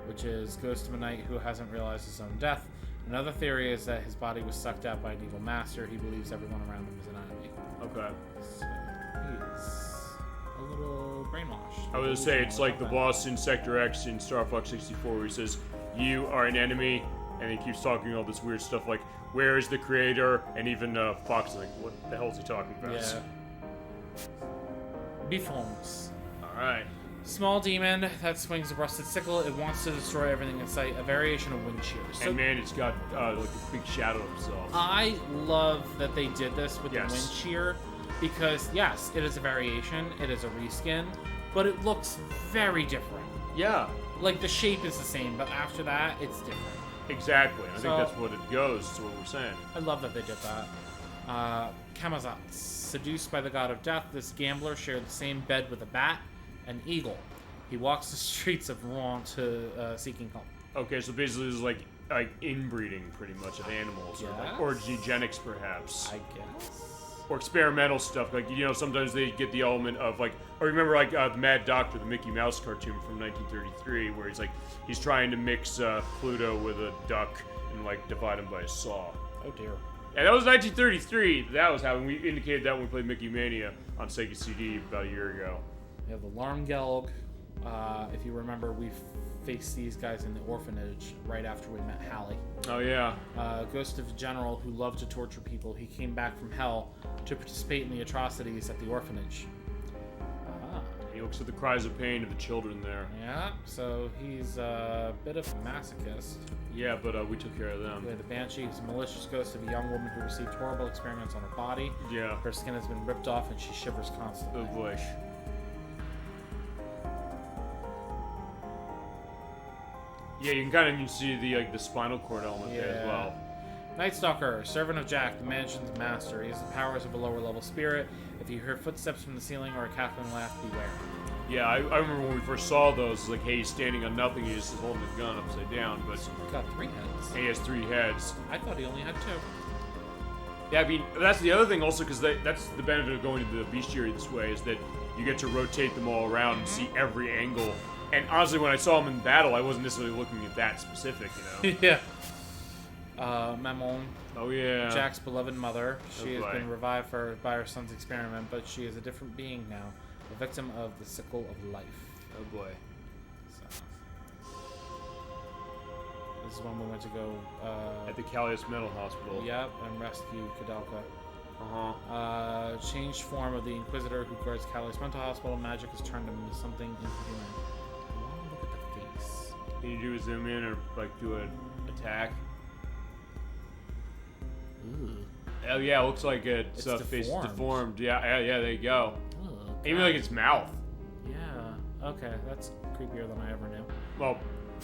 which is ghost of a knight who hasn't realized his own death. Another theory is that his body was sucked out by an evil master. He believes everyone around him is an enemy. Okay. So he's a little brainwashed. I was gonna say, it's like the boss in Sector X in Star Fox 64 where he says, you are an enemy, and he keeps talking all this weird stuff like, where is the creator? And even Fox is like, what the hell is he talking about? Yeah. Bifons. Alright. Small demon that swings a rusted sickle. It wants to destroy everything in sight. A variation of wind shears. So And man, it's got like a big shadow of itself. I love that they did this with the Yes. wind shear because, yes, it is a variation. It is a reskin, but it looks very different. Yeah. Like, the shape is the same, but after that, it's different. Exactly. I So- think that's what it goes to what we're saying. I love that they did that. Kamazats. Seduced by the god of death, this gambler shared the same bed with a bat and eagle. He walks the streets of Rouen to seeking help. Okay, so basically this is like inbreeding pretty much of animals, or eugenics perhaps. I guess. Or experimental stuff, like, you know, sometimes they get the element of, like, or remember, like, the Mad Doctor, the Mickey Mouse cartoon from 1933, where he's trying to mix Pluto with a duck and, like, divide him by a saw. Oh, dear. And that was 1933. That was how we indicated that when we played Mickey Mania on Sega CD about a year ago. We have the Larmgelg. If you remember, we faced these guys in the orphanage right after we met Hallie. Oh, yeah. Ghost of a general who loved to torture people. He came back from hell to participate in the atrocities at the orphanage. He looks at the cries of pain of the children there. Yeah, so he's a bit of a masochist. Yeah, but we took care of them. We have the Banshee, who's a malicious ghost of a young woman who received horrible experiments on her body. Yeah. Her skin has been ripped off and she shivers constantly. Oh, boy. Yeah, you can kind of see the spinal cord element there as well. Night Stalker, servant of Jack, the mansion's master. He has the powers of a lower level spirit. If you hear footsteps from the ceiling or a cackling laugh, beware. Yeah, I remember when we first saw those, like, hey, he's standing on nothing, he's just holding his gun upside down, but He's got 3 heads. he has 3 heads. I thought he only had 2. Yeah, I mean, that's the other thing also, because that's the benefit of going to the bestiary this way, is that you get to rotate them all around and see every angle. And honestly, when I saw him in battle, I wasn't necessarily looking at that specific, you know? Yeah. Maman, Oh, yeah. Jack's beloved mother. She Oh, has boy. been revived by her son's experiment, but she is a different being now, a victim of the sickle of life. Oh, boy. So. This is when we went to go. At the Callias Mental Hospital. Yep, and rescue Kadalka. Uh-huh. Changed form of the Inquisitor who guards Callias Mental Hospital. Magic has turned him into something inhuman. I want to look at the face. Can you do a zoom in or, like, do an attack? Ooh. Oh, yeah, it looks like its It's face is deformed. deformed. Yeah, there you go. Ooh, Even like its mouth. Yeah. Okay, that's creepier than I ever knew. Well,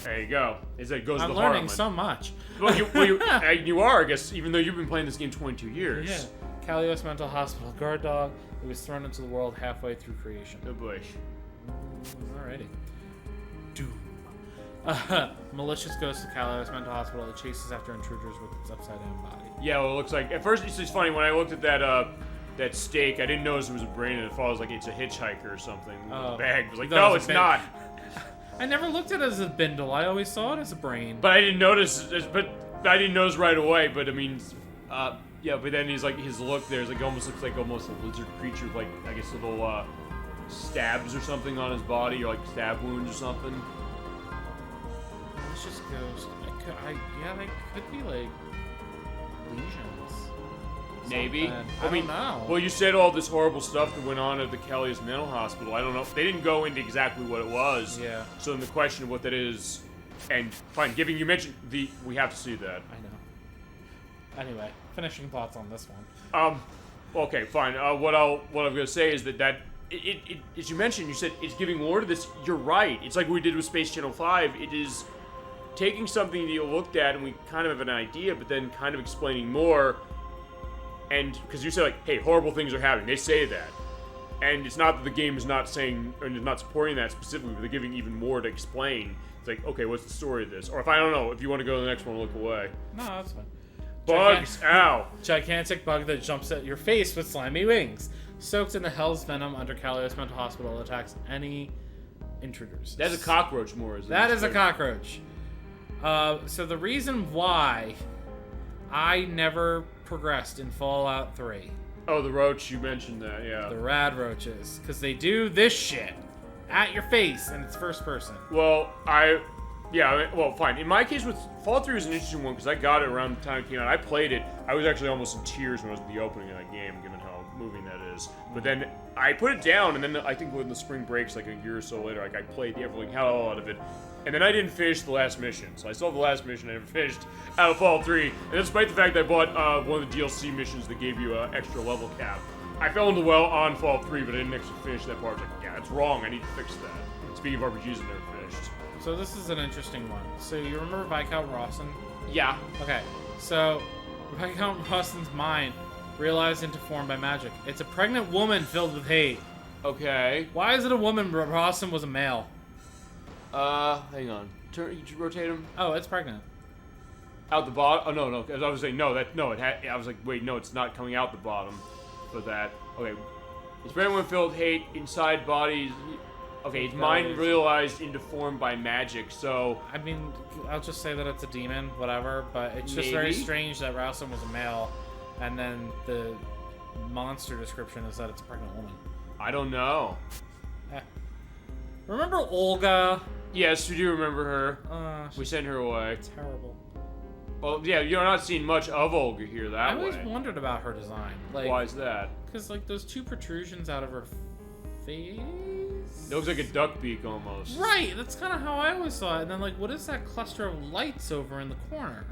there you go. It goes I'm to the heart. learning so much. Well, you are, I guess, even though you've been playing this game 22 years. Yeah. Callios Mental Hospital guard dog. It was thrown into the world halfway through creation. Oh boy. Alrighty. Doom. Malicious ghost of Callios Mental Hospital. It chases after intruders with its upside down body. Yeah, well, it looks like, at first it's just funny, when I looked at that stake, I didn't notice it was a brain, and it follows like it's a hitchhiker or something with a bag. I was like, No, no, it's it's a not. I never looked at it as a bindle. I always saw it as a brain. But I didn't notice, right away, but I mean, yeah, but then he's like, his look there's like, almost looks like almost a lizard creature with like, I guess little, stabs or something on his body, or like stab wounds or something. Malicious ghost. Yeah, they could be like lesions. Maybe. I don't know. Well, you said all this horrible stuff that went on at the Kelly's mental hospital. I don't know. They didn't go into exactly what it was. Yeah. So then the question of what that is, and fine, you mentioned we have to see that. I know. Anyway, finishing thoughts on this one. Okay, fine. What I'm gonna say is that it as you mentioned, you said it's giving lore to this. You're right. It's like what we did with Space Channel 5. It is taking something that you looked at and we kind of have an idea, but then kind of explaining more. And because you say like, hey, horrible things are happening. They say that. And it's not that the game is not saying, or is not supporting that specifically, but they're giving even more to explain. It's like, okay, what's the story of this? Or if I don't know, if you want to go to the next one, look away. No, that's fine. Bugs! Ow! Gigantic bug that jumps at your face with slimy wings. Soaked in the hell's venom under Kelly's mental hospital, attacks any intruders. That's a cockroach more, isn't it? That is a cockroach. So the reason why I never progressed in Fallout 3. Oh, the roach, you mentioned that, yeah. The rad roaches. Because they do this shit at your face, and it's first person. Well, fine. In my case, with Fallout 3 was an interesting one, because I got it around the time it came out. I played it. I was actually almost in tears when I was at the opening of that game, given how moving that is. But then I put it down, and then I think when the spring breaks, like a year or so later, like I played the everything hell out of it. And then I didn't finish the last mission. So I saw the last mission I never finished out of Fallout 3. And despite the fact that I bought one of the DLC missions that gave you an extra level cap, I fell into well on Fallout 3, but I didn't actually finish that part. I was like, yeah, that's wrong. I need to fix that. Speaking of RPGs, I never finished. So this is an interesting one. So you remember Viscount Rawson? Yeah. Okay. So Viscount Rawson's mind realized into form by magic. It's a pregnant woman filled with hate. Okay. Why is it a woman? Rawson was a male. Hang on. Rotate him. Oh, it's pregnant. Out the bottom? Oh, no. As I was saying, I was like, wait, no, it's not coming out the bottom for that. Okay. It's pregnant with filled hate inside bodies. Okay, his mind realized into form by magic, so... I mean, I'll just say that it's a demon, whatever, but it's just very strange that Rawson was a male, and then the monster description is that it's a pregnant woman. I don't know. Remember Olga? Yes, we do remember her. We sent her away. Terrible. Well, yeah, you're not seeing much of Olga here that way. I always wondered about her design. Like, why is that? Because, like, those two protrusions out of her face... It looks like a duck beak almost. Right, that's kind of how I always saw it. And then, like, what is that cluster of lights over in the corner?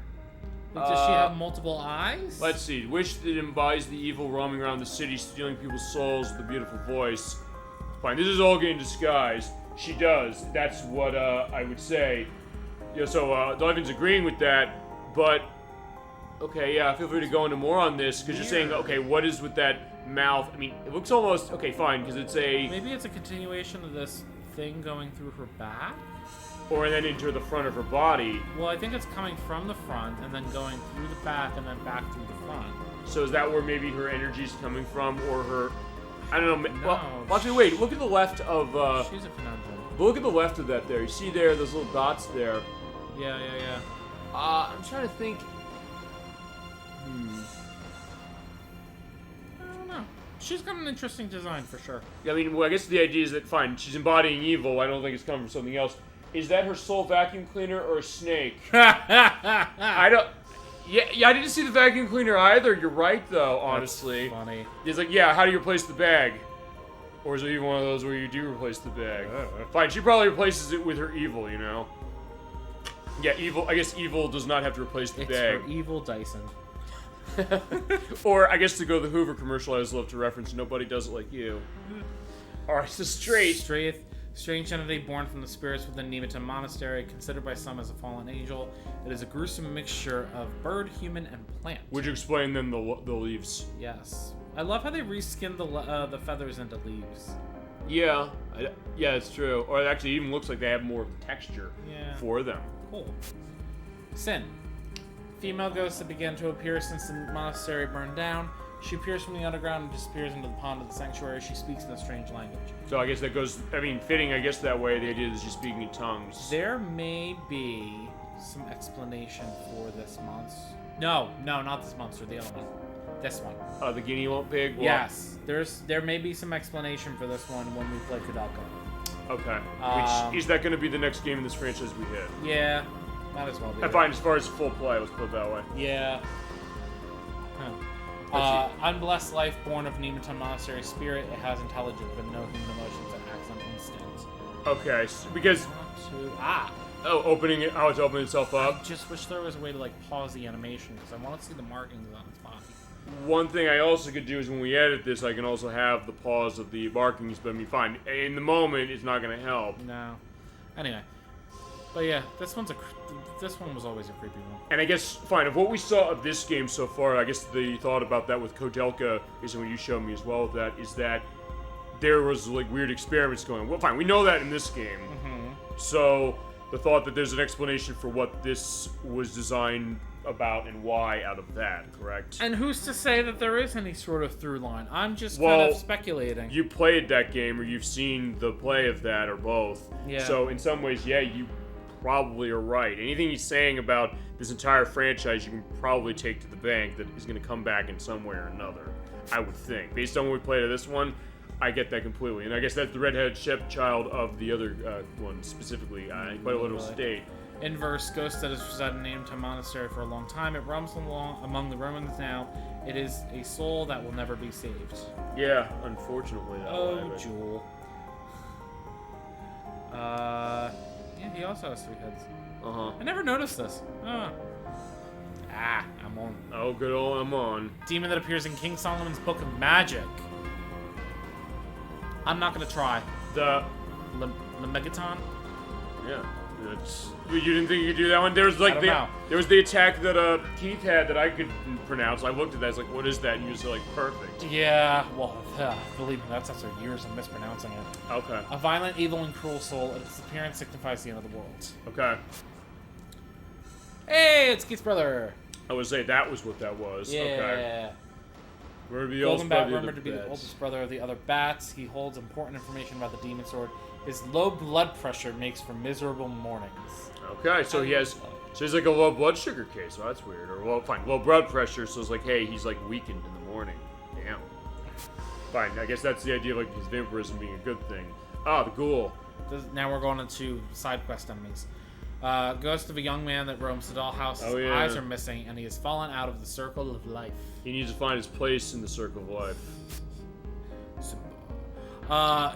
Like, does she have multiple eyes? Let's see. Wish that embodies the evil roaming around the city, stealing people's souls with a beautiful voice. Fine, this is Olga in disguise. She does. That's what I would say. Yeah, so Dolphin's agreeing with that, but okay, yeah, feel free to go into more on this because you're saying, okay, what is with that mouth? I mean, it looks almost okay, fine, because it's a maybe it's a continuation of this thing going through her back, or then into the front of her body. Well, I think it's coming from the front and then going through the back and then back through the front. So is that where maybe her energy's coming from, or her? I don't know. No, well, actually, wait. Look at the left of. She's a conundrum. Look at the left of that there. You see there, those little dots there. Yeah. I'm trying to think. I don't know. She's got an interesting design for sure. Yeah, I mean, well, I guess the idea is that fine, she's embodying evil. I don't think it's coming from something else. Is that her soul vacuum cleaner or a snake? I don't. Yeah, I didn't see the vacuum cleaner either. You're right, though. Honestly, that's funny. It's like, yeah, how do you replace the bag? Or is it even one of those where you do replace the bag? Fine, she probably replaces it with her evil, you know? Yeah, evil. I guess evil does not have to replace the bag. It's her evil Dyson. Or, I guess to go the Hoover commercial I always love to reference, nobody does it like you. Alright, so Strange entity born from the spirits within Nemeton Monastery, considered by some as a fallen angel. It is a gruesome mixture of bird, human, and plant. Would you explain then the leaves? Yes. I love how they reskinned the feathers into leaves. Yeah. Yeah, it's true. Or it actually even looks like they have more of the texture for them. Cool. Sin. Female ghosts have begun to appear since the monastery burned down. She appears from the underground and disappears into the pond of the sanctuary. She speaks in a strange language. So I guess that goes, I mean, fitting, I guess, that way, the idea is she's speaking in tongues. There may be some explanation for this monster. No, not this monster, the other one. This one. The guinea pig? Well, yes. There may be some explanation for this one when we play Kudelka. Okay. Which, is that going to be the next game in this franchise we hit? Yeah, might as well be. I find as far as full play, let's put it that way. Yeah. Huh. Unblessed life born of Nemeton Monastery spirit. It has intelligence but no human emotions and acts on instinct. Okay, because... opening it, how it's opening itself up. I just wish there was a way to, like, pause the animation, because I want to see the markings on its body. One thing I also could do is when we edit this, I can also have the pause of the markings, but I mean, fine. In the moment, it's not going to help. No. Anyway. But yeah, this one was always a creepy one. And I guess, fine, of what we saw of this game so far, I guess the thought about that with Kodelka, is what you showed me as well with that, is that there was, like, weird experiments going on. Well, fine, we know that in this game. So, the thought that there's an explanation for what this was designed about and why out of that, correct? And who's to say that there is any sort of through line? I'm just kind of speculating. You played that game, or you've seen the play of that, or both. Yeah. So, in some ways, yeah, you probably are right. Anything he's saying about this entire franchise, you can probably take to the bank that is going to come back in some way or another, I would think. Based on what we played of this one, I get that completely. And I guess that's the redheaded stepchild of the other one, specifically, quite a little state. Inverse, ghost that has resided in Nemeton Monastery for a long time. It roams along among the ruins now. It is a soul that will never be saved. Yeah, unfortunately. Jewel. Yeah, he also has 3 heads. I never noticed this. I'm on. Oh, good old I'm on. Demon that appears in King Solomon's Book of Magic. I'm not gonna try. The Megaton? Yeah. You didn't think you could do that one? There was like there was the attack that Keith had that I could pronounce. I looked at that, I was like, what is that? And you was like, perfect. Yeah, well, believe me, that's after years of mispronouncing it. Okay. A violent, evil, and cruel soul. Its appearance signifies the end of the world. Okay. Hey, it's Keith's brother. I would say that was what that was. Yeah. Okay. Golden Bat rumored to be the oldest brother of the other bats. He holds important information about the demon sword. His low blood pressure makes for miserable mornings. Okay, so he's like a low blood sugar case. Well, that's weird. Or well, fine, low blood pressure. So it's like, hey, he's like weakened in the morning. Damn. Fine, I guess that's the idea of like his vampirism being a good thing. The ghoul. Now we're going into side quest enemies. Ghost of a young man that roams the dollhouse. His eyes are missing, and he has fallen out of the circle of life. He needs to find his place in the circle of life.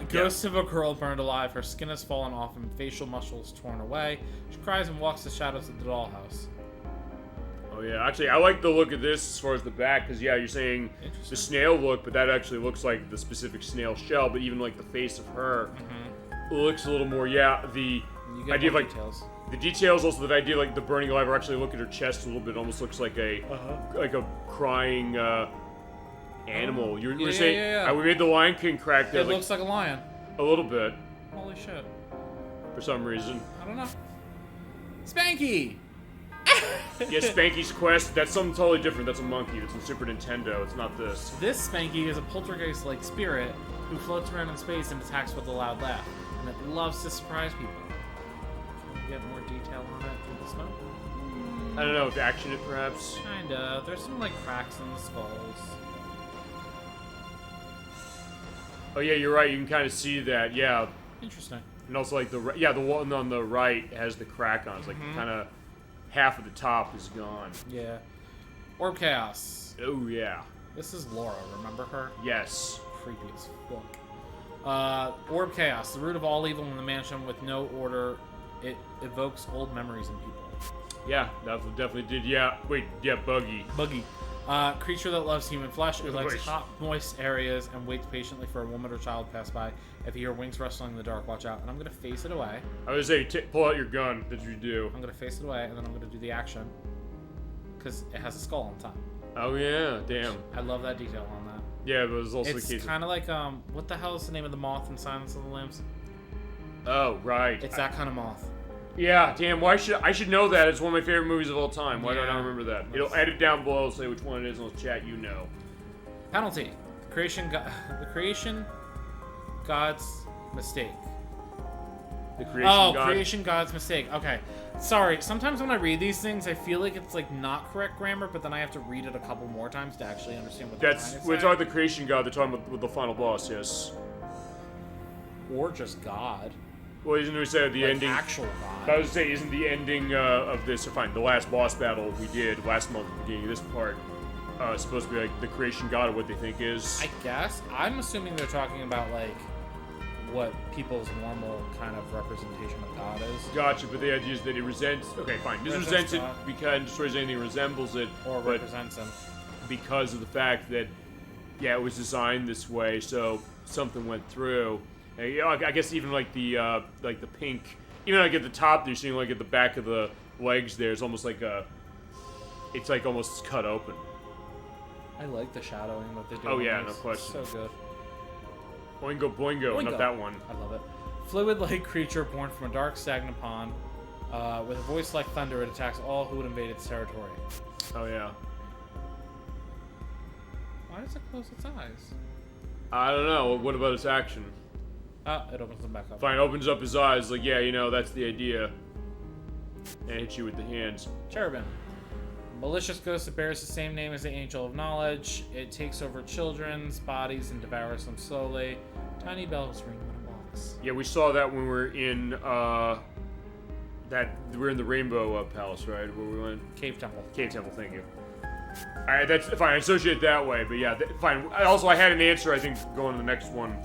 Ghost of a girl burned alive. Her skin has fallen off and facial muscles torn away. She cries and walks the shadows of the dollhouse. Oh yeah, actually, I like the look of this as far as the back, because yeah, you're saying the snail look, but that actually looks like the specific snail shell. But even like the face of her looks a little more. Yeah, the idea of like details. The details, also the idea like the burning alive. Or actually look at her chest a little bit. It almost looks like a crying. Animal. You were saying we made the Lion King crack there. It looks like a lion. A little bit. Holy shit. For some reason. I don't know. Spanky! Yeah, Spanky's Quest. That's something totally different. That's a monkey. It's in Super Nintendo. It's not this. This Spanky is a poltergeist-like spirit who floats around in space and attacks with a loud laugh. And it loves to surprise people. Can we get more detail on it through the smoke? I don't know. If action it, perhaps? Kinda. There's some, like, cracks in the skulls. Oh yeah, you're right. You can kind of see that. Yeah. Interesting. And also like the one on the right has the crack on. It's like kind of half of the top is gone. Yeah. Orb Chaos. Oh yeah. This is Laura. Remember her? Yes. Creepy as fuck. Orb Chaos. The root of all evil in the mansion with no order. It evokes old memories in people. Yeah, that definitely did. Yeah. Wait. Yeah. Buggy. Creature that loves human flesh, who likes hot, moist areas and waits patiently for a woman or child to pass by. If you hear wings rustling in the dark, watch out. And I'm going to face it away. I would say, pull out your gun. That's what you do. I'm going to face it away, and then I'm going to do the action. Because it has a skull on top. Oh, yeah. Damn. I love that detail on that. Yeah, but it was also the case. It's kind of like, what the hell is the name of the moth in Silence of the Lambs? Oh, right. It's that kind of moth. Yeah, damn. I should know that. It's one of my favorite movies of all time. Why don't I remember that? It'll edit down below, say which one it is, and we'll chat. You know. Penalty: the creation God's mistake. The creation God's mistake. Okay, sorry. Sometimes when I read these things, I feel like it's like not correct grammar, but then I have to read it a couple more times to actually understand what they're trying to say. We're talking about the creation God. They're talking about with the final boss. Yes. Or just God. Well, isn't we said the ending? Actual God. I was saying, isn't the ending of this? Or fine, the last boss battle we did last month, at the beginning of this part. supposed to be like the creation god of what they think is. I guess. I'm assuming they're talking about like what people's normal kind of representation of God is. Gotcha, but the idea is that it resents. Okay, fine. This resents it because destroys anything that resembles it, Or represents him. because of the fact that, yeah, it was designed this way, so something went through. And, you know, I guess even like the pink, even like at the top, you're seeing like at the back of the legs. There's almost like it's like almost cut open. I like the shadowing that they do. Oh, on yeah, these. no question. So good. Boingo, boingo, Boingo. not that one. I love it. Fluid-like creature born from a dark, stagnant pond. With a voice like thunder, it attacks all who would invade its territory. Oh yeah. Why does it close its eyes? I don't know. What about its action? It opens them back up. Fine, opens up his eyes, like, yeah, you know, that's the idea. And hits you with the hands. Cherubim. Malicious ghost that bears the same name as the Angel of Knowledge. It takes over children's bodies and devours them slowly. Tiny bells ring when it walks. Yeah, we saw that when we were in, we're in the Rainbow Palace, right? Where we went? Cave Temple. Cave Temple, thank you. Alright, that's fine. I associate it that way, but yeah, fine. I had an answer, I think, going to the next one.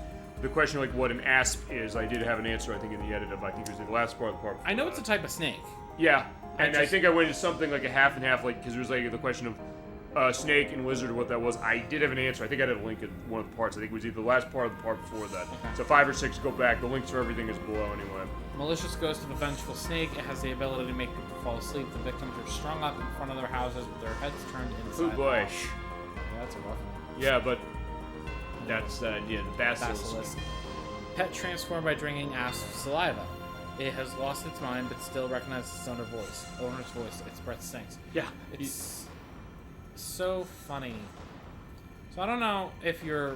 The question, like, what an asp is, I did have an answer, I think, in the edit of, I think it was the last part of the part. I know it's a type of snake. Yeah, and I think I went to something like a half and half, like, because there was, like, the question of snake and lizard or what that was. I did have an answer. I think I had a link in one of the parts. I think it was either the last part or the part before that. Okay. So 5 or 6, go back. The links for everything is below anyway. Malicious ghost of a vengeful snake. It has the ability to make people fall asleep. The victims are strung up in front of their houses with their heads turned inside. Oh boy. out. Yeah, that's a rough one. Yeah, but that's, the basilisk. Pet transformed by drinking asp's saliva. It has lost its mind, but still recognizes its owner's voice. Its breath stinks. Yeah. It's so funny. So I don't know if you're,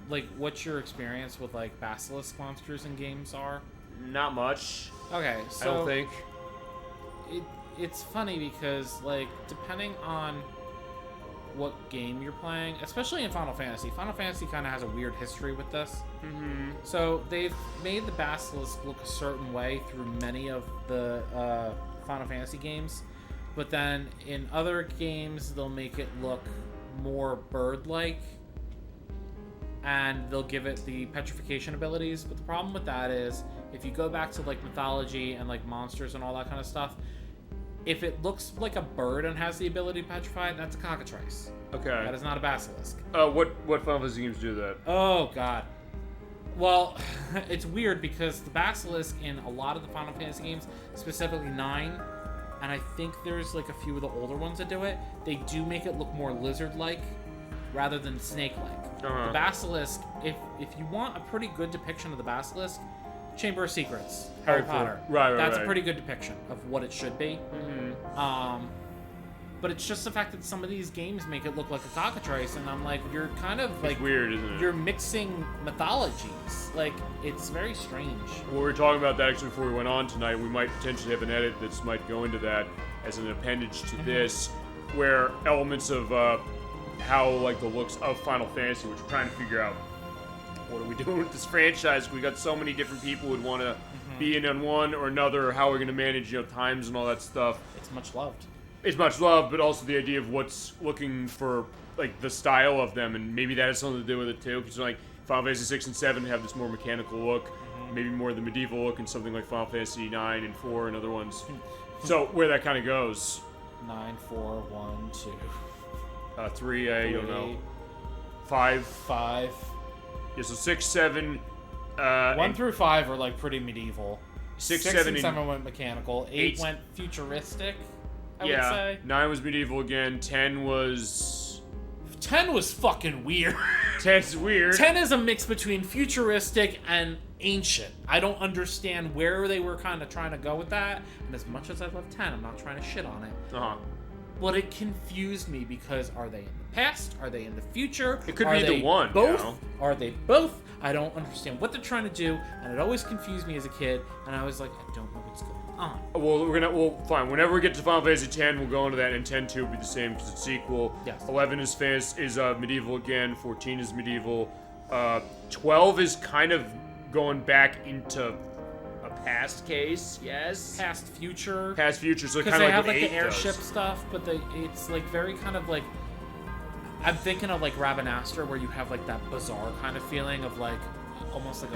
like, what your experience with, like, basilisk monsters in games are. Not much. Okay, so I don't think. It's funny because, like, depending on what game you're playing, especially in Final Fantasy kind of has a weird history with this. Mm-hmm. So they've made the basilisk look a certain way through many of the Final Fantasy games, but then in other games they'll make it look more bird-like, and they'll give it the petrification abilities. But the problem with that is, if you go back to like mythology and like monsters and all that kind of stuff, if it looks like a bird and has the ability to petrify, that's a cockatrice. Okay. That is not a basilisk. What Final Fantasy games do that? Oh, God. Well, it's weird because the basilisk in a lot of the Final Fantasy games, specifically 9, and I think there's like a few of the older ones that do it, they do make it look more lizard-like rather than snake-like. Uh-huh. The basilisk, if you want a pretty good depiction of the basilisk, Chamber of Secrets, Harry Potter. Right, That's right. a pretty good depiction of what it should be. Mm-hmm. But it's just the fact that some of these games make it look like a cockatrice, and I'm like, you're kind of like... It's weird, isn't it? You're mixing mythologies. Like, it's very strange. Well, we were talking about that actually before we went on tonight. We might potentially have an edit that might go into that as an appendage to this, where elements of how, like, the looks of Final Fantasy, which we're trying to figure out, what are we doing with this franchise? We got so many different people who'd want to be in on one or another. How are we going to manage, times and all that stuff? It's much loved. It's much loved, but also the idea of what's looking for, like, the style of them, and maybe that has something to do with it too. Because like Final Fantasy 6 and 7 have this more mechanical look, maybe more the medieval look, and something like Final Fantasy 9 and 4 and other ones. So where that kind of goes. 9, 4, 1, 2. 3, I don't know. 5. 5. Yeah, so 6, 7. 1 through 5 are like pretty medieval. 6, 6 7, and 7 went mechanical. 8 8 went futuristic, I would yeah. say. 9 was medieval again. 10 was... 10 was fucking weird. 10's weird. 10 is a mix between futuristic and ancient. I don't understand where they were kind of trying to go with that. And as much as I love 10, I'm not trying to shit on it. Uh-huh. But it confused me because are they in the past? Are they in the future? It could are be they the one, both? Are they both? I don't understand what they're trying to do, and it always confused me as a kid. And I was like, I don't know what's going on. Well, fine. Whenever we get to Final Fantasy 10, we'll go into that, and 10 2 will be the same because it's sequel. Yes. 11 is medieval again. 14 is medieval. 12 is kind of going back into a past case. Yes. Past future. Past future. So Because kind of they like have what like 8 the airship does. stuff, but it's like very kind of like I'm thinking of like Rabanastre, where you have like that bizarre kind of feeling of like almost like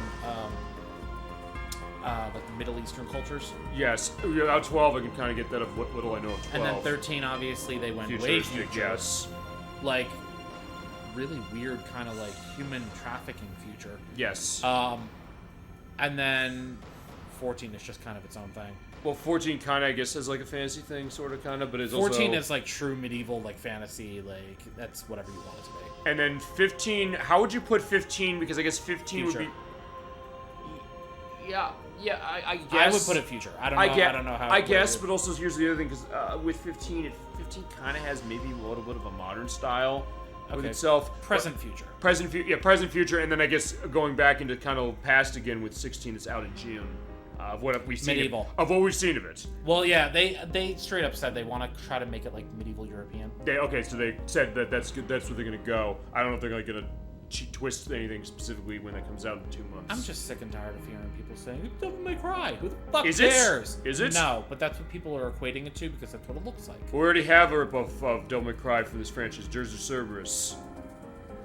like the Middle Eastern cultures. Yes, out 12, I can kind of get that of what little I know of 12. And then 13, obviously, they went way Futuristic, future. yes. Like, really weird kind of like human trafficking future. Yes. And then 14 is just kind of its own thing. Well, 14 kind of, I guess, is like a fantasy thing, sort of, kind of, but it's 14 also... is like true medieval, like fantasy, like that's whatever you want it to be. And then 15, how would you put 15? Because I guess 15 would be... Yeah, I guess. I would put it future. I don't know how. I guess, but also here's the other thing, because with 15, 15 kind of has maybe a little bit of a modern style with itself. Present, future. Present, future, and then I guess going back into kind of past again with 16, it's out in June. Of what we've seen medieval. Of what we've seen of it. Well, yeah, they straight up said they want to try to make it like medieval European. So they said that's good. That's where they're gonna go. I don't know if they're gonna twist anything specifically when that comes out in 2 months. I'm just sick and tired of hearing people saying Devil May Cry. Who the fuck cares? Is it? No, but that's what people are equating it to because that's what it looks like. We already have a ripoff of Devil May Cry for this franchise, Dirge of Cerberus,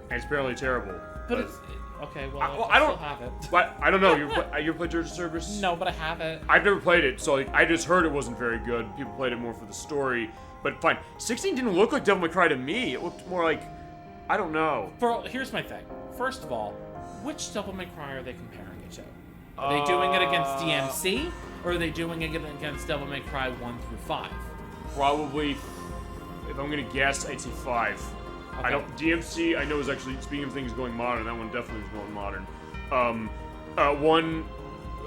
and it's apparently terrible. But it's okay. Well, I don't still have it. But I don't know. You played Dirge of Cerberus? No, but I have it. I've never played it, so I just heard it wasn't very good. People played it more for the story, but fine. 16 didn't look like Devil May Cry to me. It looked more like, I don't know. Here's my thing. First of all, which Devil May Cry are they comparing it to? Are they doing it against DMC, or are they doing it against Devil May Cry 1 through 5? Probably, if I'm gonna guess, I'd say 5. Okay. I don't. DMC, I know, is actually, speaking of things going modern, that one definitely was going modern. 1,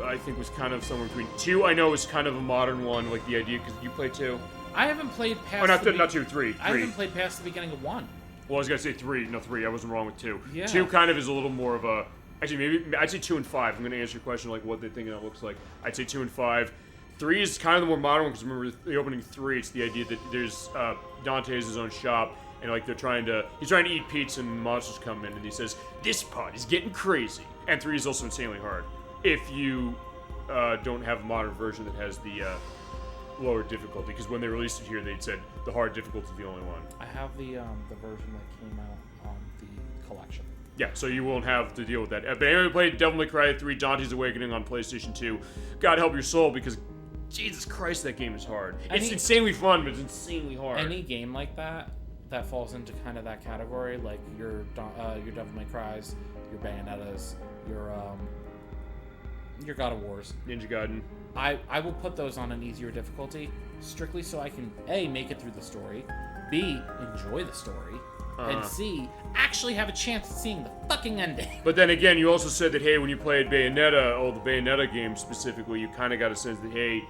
I think, was kind of somewhere between. 2, I know, was kind of a modern one, like the idea, because you played 2. I haven't played past. Oh, not 2, 3. I haven't played past the beginning of 1. Well, I was gonna say 3. No, 3. I wasn't wrong with 2. Yeah. 2 kind of is a little more of a. Actually, maybe I'd say 2 and 5. I'm gonna answer your question like what they think that looks like. I'd say 2 and 5. 3 is kind of the more modern one because remember the opening 3. It's the idea that there's Dante has his own shop and like he's trying to eat pizza and monsters come in and he says this part is getting crazy. And 3 is also insanely hard if you don't have a modern version that has the lower difficulty, because when they released it here, they said the hard difficulty is the only one. I have the version that came out on the collection. Yeah, so you won't have to deal with that. But anyone who played Devil May Cry 3 Dante's Awakening on PlayStation 2, God help your soul, because Jesus Christ, that game is hard. It's insanely fun, but it's insanely hard. Any game like that falls into kind of that category, like your Devil May Cries, your Bayonettas, your God of Wars, Ninja Gaiden. I will put those on an easier difficulty, strictly so I can A, make it through the story, B, enjoy the story, and C, actually have a chance at seeing the fucking ending. But then again, you also said that, hey, when you played Bayonetta, the Bayonetta games specifically, you kind of got a sense that, hey,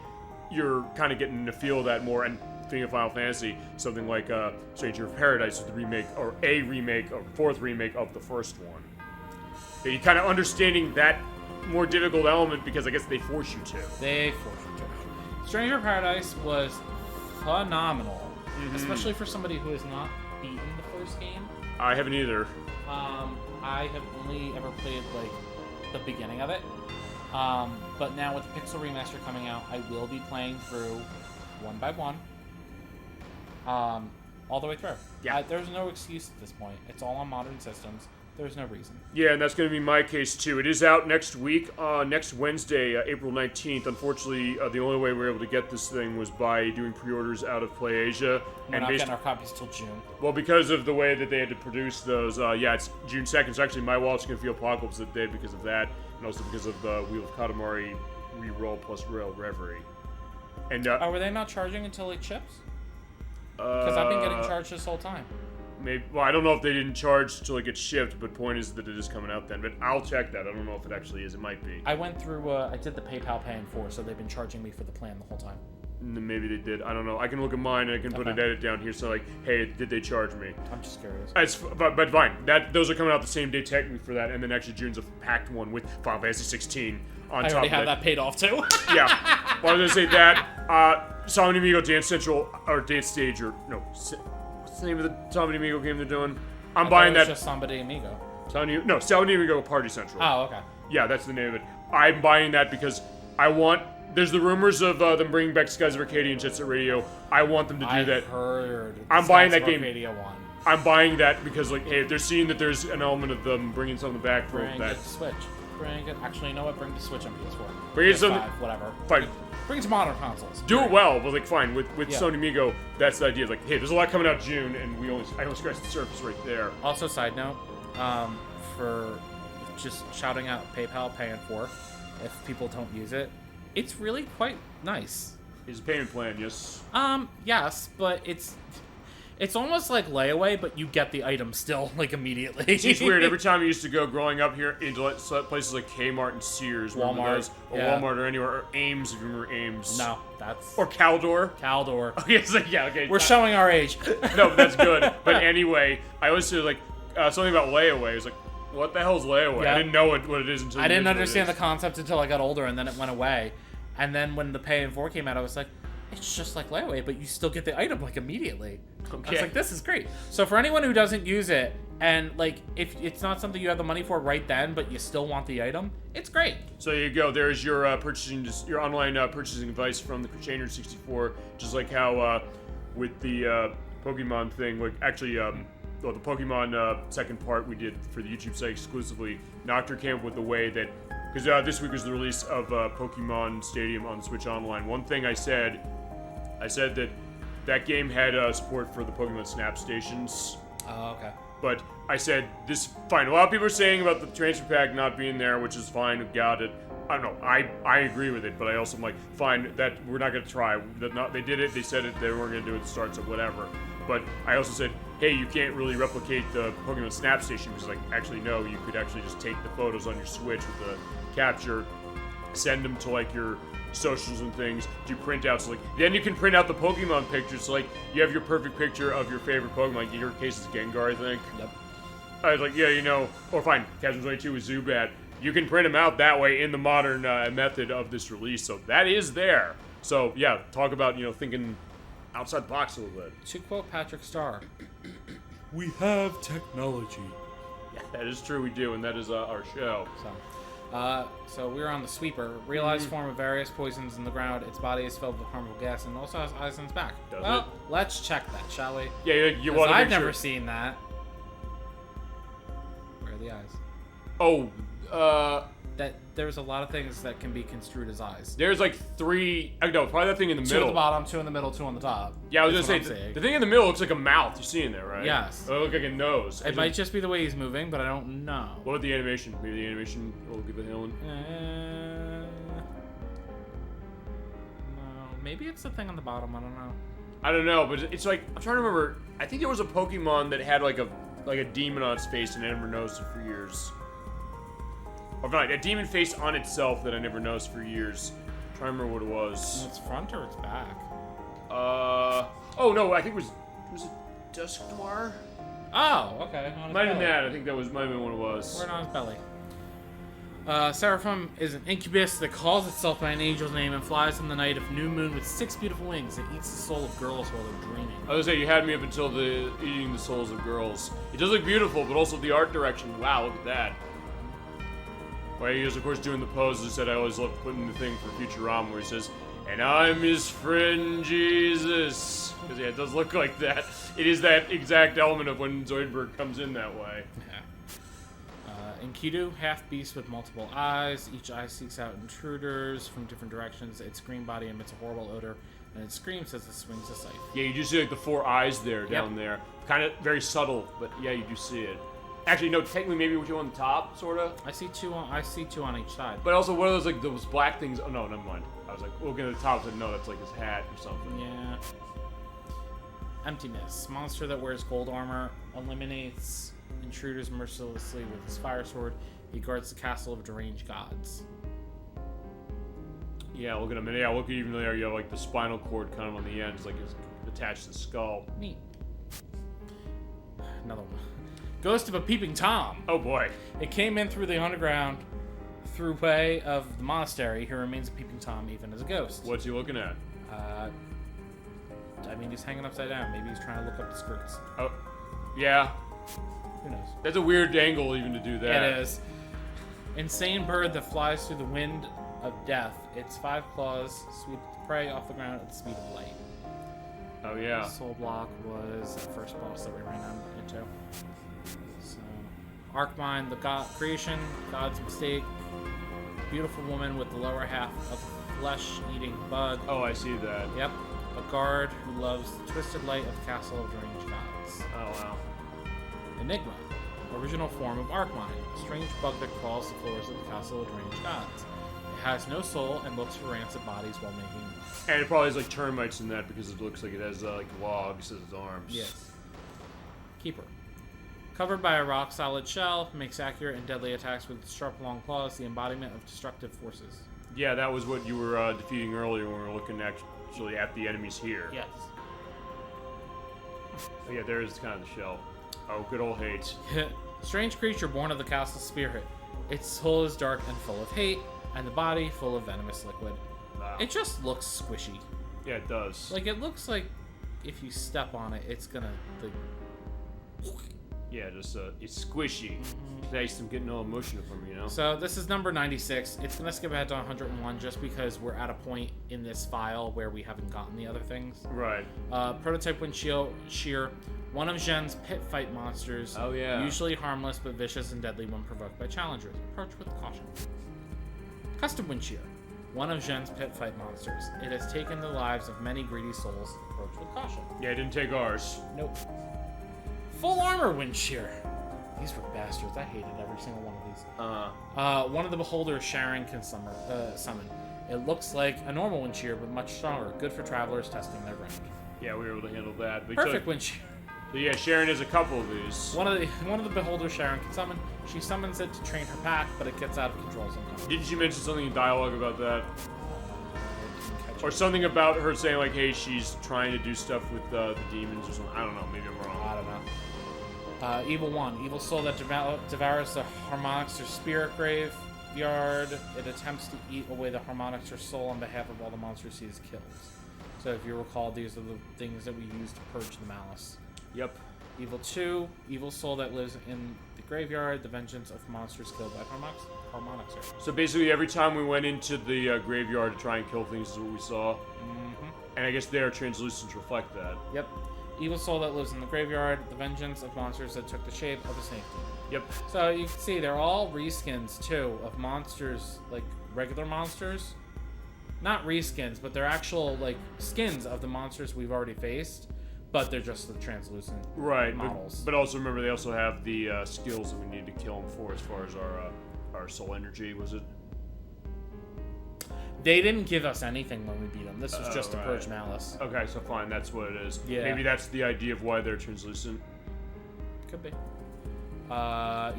you're kind of getting to feel that more. And thinking of Final Fantasy, something like Stranger of Paradise is the remake, or a remake, or fourth remake of the first one. You kind of understanding that more difficult element because I guess they force you to. They force you to. Stranger of Paradise was phenomenal, especially for somebody who has not beaten the first game. I haven't either. I have only ever played like the beginning of it. But now with the Pixel Remaster coming out, I will be playing through one by one. All the way through. Yeah. There's no excuse at this point. It's all on modern systems. There's no reason. Yeah, and that's going to be my case, too. It is out next week, next Wednesday, April 19th. Unfortunately, the only way we were able to get this thing was by doing pre-orders out of PlayAsia. We're not getting our copies till June. Well, because of the way that they had to produce those, it's June 2nd. So actually, my wallet's going to feel Apocalypse that day because of that, and also because of the Wheel of Katamari Reroll plus Rail Reverie. And were they not charging until it ships? Because I've been getting charged this whole time. Maybe. Well, I don't know if they didn't charge until it gets shipped, but point is that it is coming out then. But I'll check that. I don't know if it actually is. It might be. I went through, I did the PayPal Pay in 4, so they've been charging me for the plan the whole time. Maybe they did. I don't know. I can look at mine and I can put an edit down here. So like, hey, did they charge me? I'm just curious. But fine. Those are coming out the same day technically for that, and then actually June's a packed one with Final Fantasy 16 on top of it. I already have that paid off too. Yeah. Well, I was gonna say that. Sonic Amigo Dance Central or Dance Stage or no. What's the name of the Sonic Amigo game they're doing? I'm buying that. Just Sonic Amigo. Sonic Amigo Party Central. Oh, okay. Yeah, that's the name of it. I'm buying that because I want. There's the rumors of them bringing back Skies of Arcadia and Jet Set Radio. I want them to do that. I heard. I'm buying that game. Arcadia 1. I'm buying that because, like, hey, if they're seeing that there's an element of them bringing something back for Bring that. it to Switch. Bring it. Actually, you know what? Bring it to Switch on PS4. Bring it to PS5, whatever. Fine. Bring it to modern consoles. Do it well, but like fine with Yeah. Sony Migo. That's the idea. Like, hey, there's a lot coming out June, and I only scratched the surface right there. Also, side note, for just shouting out PayPal paying for, if people don't use it, it's really quite nice. Is a payment plan, yes. Yes, but it's almost like layaway, but you get the item still, like, immediately. It's weird. Every time I used to go growing up here into places like Kmart and Sears, Walmart, or yeah. Walmart or anywhere, or Ames, if you remember Ames. No, that's... Or Caldor. Caldor. Okay, it's like, yeah, okay. We're showing our age. No, but that's good. But anyway, I always say, like, something about layaway. I was like, what the hell's layaway? Yeah. I didn't know what it is until I didn't you mentioned understand what the concept until I got older, and then it went away. And then when the Pay in 4 came out, I was like, it's just like layaway, but you still get the item, like, immediately. I was like, this is great. So for anyone who doesn't use it, and, like, if it's not something you have the money for right then, but you still want the item, it's great. So there you go. There's your your online purchasing advice from the Crusader 64. Just like how with the Pokemon thing, like actually, the Pokemon second part we did for the YouTube site exclusively. Noctur came up with the way that, because this week was the release of Pokemon Stadium on Switch Online. One thing I said that game had support for the Pokemon Snap stations. Oh, okay. But I said, this, fine. A lot of people are saying about the transfer pack not being there, which is fine, got it. I don't know, I agree with it, but I also am like, fine, that we're not going to try. They did it, they said it, they weren't going to do it at the start, so whatever. But I also said, hey, you can't really replicate the Pokemon Snap Station, because, like, actually, no, you could actually just take the photos on your Switch with the capture, send them to, like, your socials and things, do printouts, like, then you can print out the Pokemon pictures, so, like, you have your perfect picture of your favorite Pokemon. Like, in your case, it's Gengar, I think. Yep. I was like, yeah, you know, or fine, Captain 22 with Zubat. You can print them out that way in the modern method of this release, so that is there. So, yeah, talk about, you know, thinking outside the box a little bit. To quote Patrick Starr, we have technology. Yeah, that is true, we do, and that is our show. So we're on the Sweeper. Realized form of various poisons in the ground. Its body is filled with harmful gas and also has eyes on its back. Does it? Let's check that, shall we? Yeah, you want to I've make never sure. seen that. Where are the eyes? Oh, That there's a lot of things that can be construed as eyes. there's like three. I know, probably that thing in the Two middle. at the bottom, two in the middle, two on the top. Yeah, I was That's gonna what say I'm saying. the thing in the middle looks like a mouth. You see in there, right? Yes. It looks like a nose. It might just be the way he's moving, but I don't know. What about the animation? Maybe the animation will give it a hint. No, maybe it's the thing on the bottom. I don't know. I don't know, but it's like I'm trying to remember. I think there was a Pokemon that had like a demon on its face, and I never noticed it for years. Or not, a demon face on itself that I never noticed for years. I'm trying to remember what it was. It's front or it's back? Oh no, I think it was it Dusknoir? Oh, okay. On his Might have been belly. that. I think that might have been what it was. Right on his belly. Seraphim is an incubus that calls itself by an angel's name and flies in the night of new moon with 6 beautiful wings. It eats the soul of girls while they're dreaming. I was gonna say, you had me up until the eating the souls of girls. It does look beautiful, but also the art direction. Wow, look at that. Well, he is, of course, doing the poses that I always love putting the thing for Futurama where he says, and I'm his friend Jesus. Because, yeah, it does look like that. It is that exact element of when Zoidberg comes in that way. Yeah. Enkidu, half-beast with multiple eyes. Each eye seeks out intruders from different directions. Its green body emits a horrible odor, and it screams as it swings a scythe. Yeah, you do see, like, the 4 eyes there down there. Kind of very subtle, but, yeah, you do see it. Actually, no, technically maybe two on the top, sort of. I see two on each side. But also, what are those, like, those black things? Oh, no, never mind. I was, like, looking at the top, and no, that's, like, his hat or something. Yeah. Emptiness. Monster that wears gold armor eliminates intruders mercilessly with his fire sword. He guards the castle of deranged gods. Yeah, look at him. And yeah, look at even there, you have, like, the spinal cord kind of on the end. It's like it's attached to the skull. Neat. Another one. Ghost of a Peeping Tom. Oh, boy. It came in through the underground, through way of the monastery. He remains a Peeping Tom even as a ghost. What's he looking at? I mean, he's hanging upside down. Maybe he's trying to look up the skirts. Oh, yeah. Who knows? That's a weird angle even to do that. It is. Insane bird that flies through the wind of death. Its 5 claws sweep the prey off the ground at the speed of light. Oh yeah. Soul Block was the first boss that we ran into. So, Arcmine, the god creation, God's mistake. Beautiful woman with the lower half of a flesh-eating bug. Oh, I see that. Yep. A guard who loves the twisted light of the Castle of Strange Gods. Oh wow. Enigma, original form of Arcmine, a strange bug that crawls the floors of the Castle of Strange Gods. It has no soul and looks for rancid bodies while making. And it probably has like termites in that because it looks like it has like logs as its arms. Yes. Keeper. Covered by a rock-solid shell, makes accurate and deadly attacks with its sharp, long claws, the embodiment of destructive forces. Yeah, that was what you were defeating earlier when we were looking actually at the enemies here. Yes. Oh, yeah, there is kind of the shell. Oh, good old hate. Strange creature born of the castle spirit. Its soul is dark and full of hate, and the body full of venomous liquid. Wow. It just looks squishy. Yeah, it does. Like, it looks like if you step on it, it's gonna, like... Yeah, just it's squishy. Nice, I'm getting all emotional from you know. So this is number 96. It's gonna skip ahead to 101 just because we're at a point in this file where we haven't gotten the other things. Right. Prototype Windshield Shear, one of Zhen's pit fight monsters. Oh yeah. Usually harmless but vicious and deadly when provoked by challengers. Approach with caution. Custom Windshear, one of Zhen's pit fight monsters. It has taken the lives of many greedy souls. Approach with caution. Yeah, it didn't take ours. Nope. Full armor Windshear. These were bastards. I hated every single one of these. One of the beholders Sharon can summon. It looks like a normal Windshear, but much stronger. Good for travelers testing their ground. Yeah, we were able to handle that. But Perfect Windshear. So yeah, Sharon has a couple of these. One of the beholders Sharon can summon. She summons it to train her pack, but it gets out of control sometimes. Didn't you mention something in dialogue about that? Or something about her saying like, hey, she's trying to do stuff with the demons or something. I don't know. Maybe I'm wrong. I don't know. Evil One, evil soul that devours the harmonics or spirit graveyard. It attempts to eat away the harmonics or soul on behalf of all the monsters he has killed. So if you recall, these are the things that we use to purge the malice. Yep. Evil 2, evil soul that lives in the graveyard, the vengeance of monsters killed by harmonics. So basically, every time we went into the graveyard to try and kill things is what we saw. Mm-hmm. And I guess their translucents reflect that. Yep. Evil soul that lives in the graveyard, the vengeance of monsters that took the shape of a snake demon. Yep. So you can see they're all reskins too of monsters, like regular monsters. Not reskins, but they're actual like skins of the monsters we've already faced, but they're just the translucent models. But also remember they also have the skills that we need to kill them for as far as our soul energy. Was it? They didn't give us anything when we beat them. This was just to purge malice. Okay, so fine, that's what it is. Yeah. Maybe that's the idea of why they're translucent. Could be.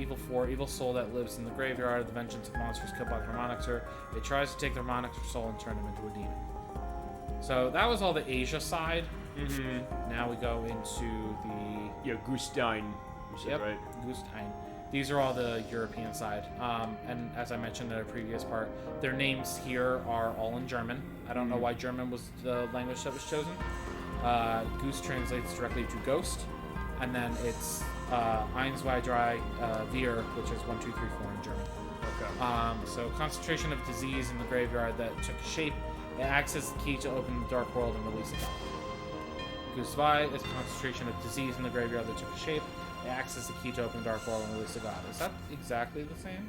Evil 4, evil soul that lives in the graveyard, the vengeance of monsters killed by the harmonixer. It tries to take the harmonixer soul and turn him into a demon. So that was all the Asia side. Mm-hmm. Now we go into the... Yeah, Gustein, you said, right? Gustein. These are all the European side. And as I mentioned in a previous part, their names here are all in German. I don't know why German was the language that was chosen. Goose translates directly to ghost. And then it's Eins, zwei, drei, vier, which is 1, 2, 3, 4 in German. Okay. So concentration of disease in the graveyard that took shape. It acts as the key to open the dark world and release a god. Goose zwei is concentration of disease in the graveyard that took shape. It acts as the key to open the dark world and release a god. Is that exactly the same?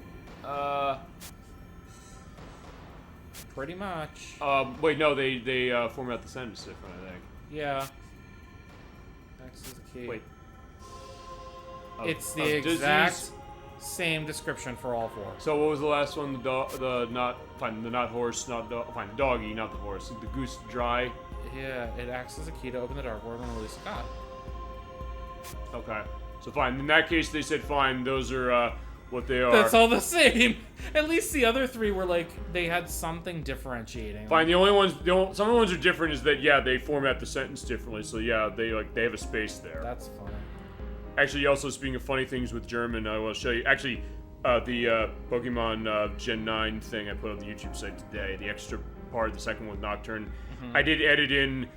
Pretty much. Wait, no, they format the sentence different, I think. Yeah. Acts as the key. Wait. It's the exact same description for all four. So what was the last one? The not horse, not dog. Fine, the doggy, not the horse. The goose dry. Yeah, it acts as a key to open the dark world and release a god. Okay. So fine. In that case, they said fine. Those are what they are. That's all the same. At least the other three were like they had something differentiating. Fine. The only ones, some of the ones are different. Is that yeah, they format the sentence differently. So yeah, they have a space there. That's funny. Actually, also speaking of funny things with German, I will show you. Actually, the Pokemon Gen 9 thing I put on the YouTube site today. The extra part, the second one, Nocturne. I did edit in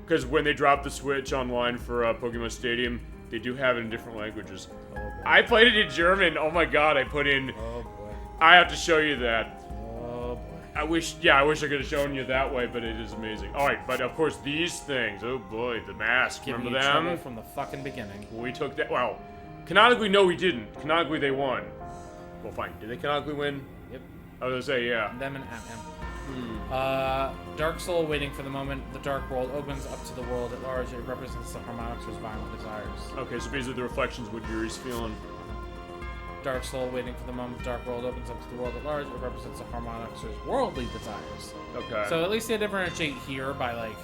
because when they dropped the Switch online for Pokemon Stadium, they do have it in different languages. Oh, boy. I played it in German. Oh my god, I put in. Oh boy. I have to show you that. Oh boy. I wish I could have shown you that way, but it is amazing. All right, but of course these things. Oh boy, the mask. Giving Remember you them? trouble from the fucking beginning. We took that. Well, canonically, no, we didn't. Canonically, they won. Well, fine. Did they canonically win? Yep. I was gonna say, yeah. Them and Ant-Man. Dark Soul, waiting for the moment the dark world opens up to the world at large. It represents the Harmonixer's violent desires. Okay, so basically the reflections what Yuri's feeling. Dark Soul, waiting for the moment the dark world opens up to the world at large. It represents the Harmonixer's worldly desires. Okay. So at least they differentiate here by, like,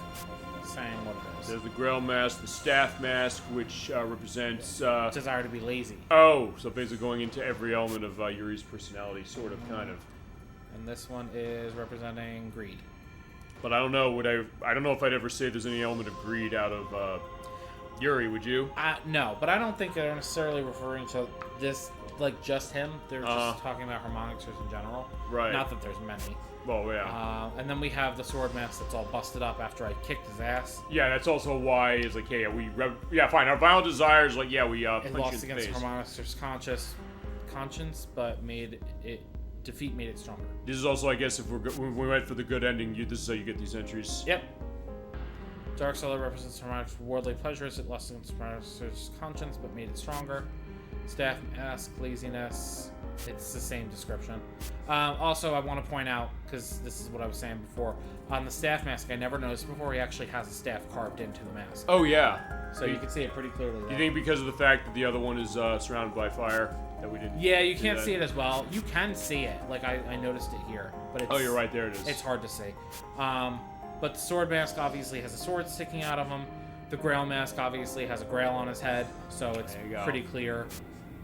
saying what it is. There's the Grail mask, the Staff mask, which represents... Desire to be lazy. Oh, so basically going into every element of Yuri's personality, sort of, kind of. And this one is representing greed. But I don't know. I don't know if I'd ever say there's any element of greed out of Yuri. Would you? No, but I don't think they're necessarily referring to this, like, just him. They're just talking about Harmonixers in general. Right. Not that there's many. Well, yeah. And then we have the sword mask that's all busted up after I kicked his ass. Yeah, that's also why it's like, hey, fine. Our violent desires, like, yeah, we It punch lost in against face. Harmonixer's conscience, but defeat made it stronger. This is also, I guess, if when we went for the good ending, this is how you get these entries. Yep. Dark Soul represents Harmonixer's worldly pleasures. It lost against Harmonixer's conscience, but made it stronger. Staff mask, laziness. It's the same description. Also, I want to point out, because this is what I was saying before, on the staff mask, I never noticed before, he actually has a staff carved into the mask. Oh, yeah. So you can see it pretty clearly. Do you think because of the fact that the other one is surrounded by fire that we didn't? Yeah, you can't see it as well. You can see it. Like, I noticed it here. But it's, oh, you're right. There it is. It's hard to see. But the sword mask obviously has a sword sticking out of him. The Grail mask obviously has a Grail on his head, so it's pretty clear.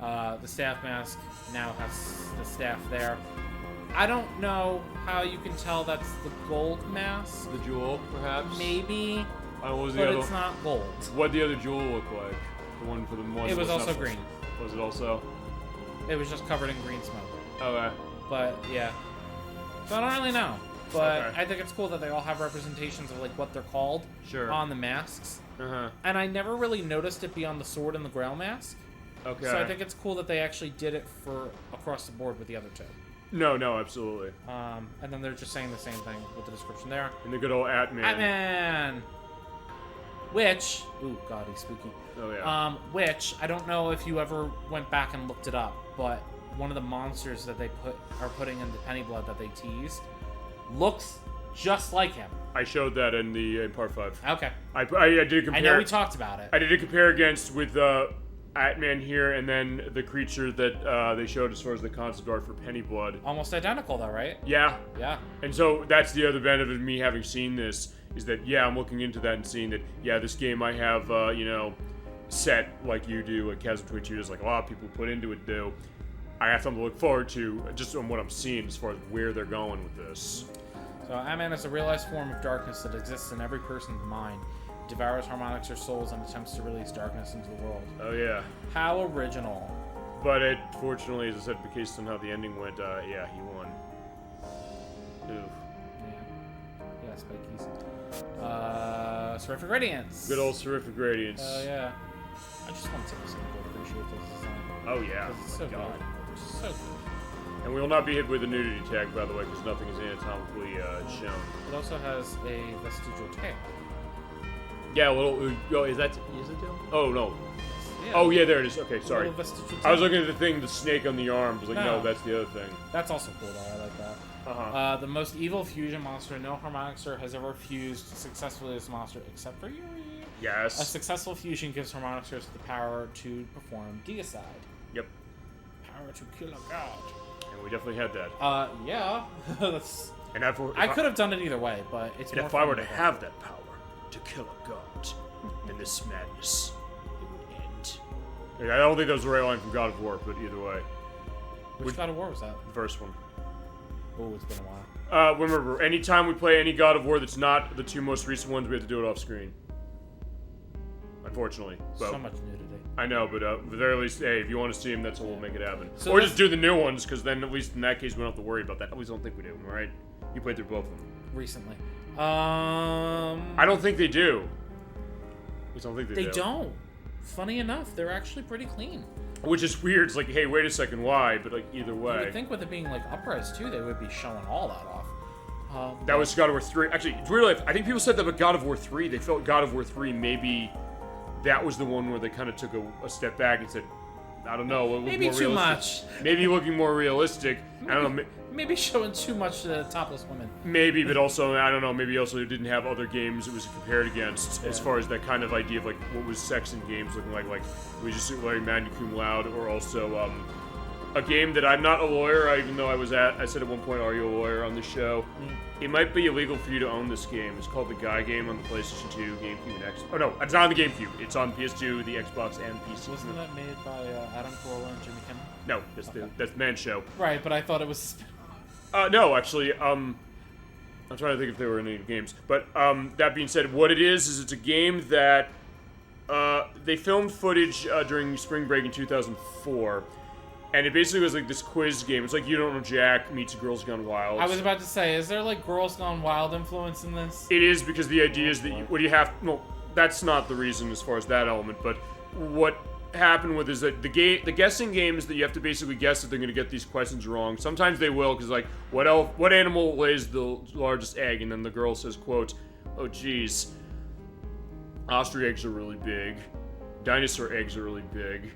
The staff mask now has the staff there. I don't know how you can tell that's the gold mask. The jewel, perhaps? Maybe. What was the but other? It's not gold. What'd the other jewel look like? The one for the one. It was also green. Was it also? It was just covered in green smoke. Okay. But yeah. So I don't really know. But Okay. I think it's cool that they all have representations of, like, what they're called on the masks. And I never really noticed it be on the sword and the Grail mask. Okay. So I think it's cool that they actually did it for across the board with the other two. No, absolutely. And then they're just saying the same thing with the description there. And the good old Ant-Man. Ant-Man! Which... Ooh, God, he's spooky. Oh, yeah. Which, I don't know if you ever went back and looked it up, but one of the monsters that they are putting in the Penny Blood that they teased looks just like him. I showed that in part 5. Okay. I did a compare. I know we talked about it. I did a compare against with Ant-Man here, and then the creature that they showed as far as the concept art for Penny Blood. Almost identical, though, right? Yeah. Yeah. And so that's the other benefit of me having seen this, is that, yeah, I'm looking into that and seeing that, yeah, this game I have, set like you do, like Chasm 22, just like a lot of people put into it do. I have something to look forward to, just on what I'm seeing as far as where they're going with this. So Ant-Man is a realized form of darkness that exists in every person's mind. It devours Harmonixer souls and attempts to release darkness into the world. Oh, yeah. How original. But it, fortunately, as I said, based on how the ending went, yeah, he won. Ooh. Yeah, Spikies. Seraphic Radiance. Good old Seraphic Radiance. Oh, yeah. I just want to appreciate this design. Oh, yeah. It's so good. It's so good. And we will not be hit with a nudity tag, by the way, because nothing is anatomically shown. It also has a vestigial tail. Yeah, a little. Is it tail? Oh, no. Yeah. Oh, yeah, there it is. Okay, sorry. Vestigial tail. I was looking at the thing, the snake on the arm. I was like, no, that's the other thing. That's also cool, though. I like that. The most evil fusion monster no Harmonixer has ever fused successfully as a monster, except for Yuri. Yes. A successful fusion gives Harmonixers the power to perform deicide. Yep. Power to kill a god. And we definitely had that. Yeah. That's... And I could have done it either way, but it's more if I were to fun have that power to kill a god, then this madness, it would end. Yeah, I don't think that was the right line from God of War, but either way. Which God of War was that? The first one. Oh, it's been a while. Remember, anytime we play any God of War that's not the 2 most recent ones, we have to do it off screen. Unfortunately. But so much nudity. I know, but at the very least, hey, if you want to see them, that's how we'll make it happen. So or just do the new ones, because then at least in that case, we don't have to worry about that. At least I don't think we do, right? You played through both of them. Recently. I don't think they do. I don't think they do. They don't. Funny enough, they're actually pretty clean. Which is weird. It's like, hey, wait a second, why? But like either way. You would think with it being like upres too, they would be showing all that off. That was God of War 3. Actually, it's weird. I think people said that about God of War 3. They felt God of War 3 maybe that was the one where they kind of took a step back and said, I don't know. Maybe more too realistic. much. Maybe looking more realistic. I don't know. Maybe showing too much topless women. Maybe, but also, I don't know, maybe also it didn't have other games it was compared against as far as that kind of idea of, like, what was sex in games looking like. Like, we just like magna cum laude, or also, a game that I'm not a lawyer, even though I said at one point, are you a lawyer on the show? It might be illegal for you to own this game. It's called the Guy game on the PlayStation 2, GameCube, and Xbox. Oh no, it's not on the GameCube. It's on PS2, the Xbox, and PC. Wasn't that made by Adam Carolla and Jimmy Kimmel? No, that's the Man Show. Right, but I thought it was... No, actually, I'm trying to think if there were any games. But, that being said, what it is it's a game that, they filmed footage, during spring break in 2004. And it basically was like this quiz game. It's like You Don't Know Jack meets Girls Gone Wild. I was about to say, is there like Girls Gone Wild influence in this? It is, because the idea is that that's not the reason as far as that element, but what happened with is that the guessing game is that you have to basically guess that they're going to get these questions wrong. Sometimes they will, because like, what animal lays the largest egg? And then the girl says, quote, oh geez, ostrich eggs are really big, dinosaur eggs are really big,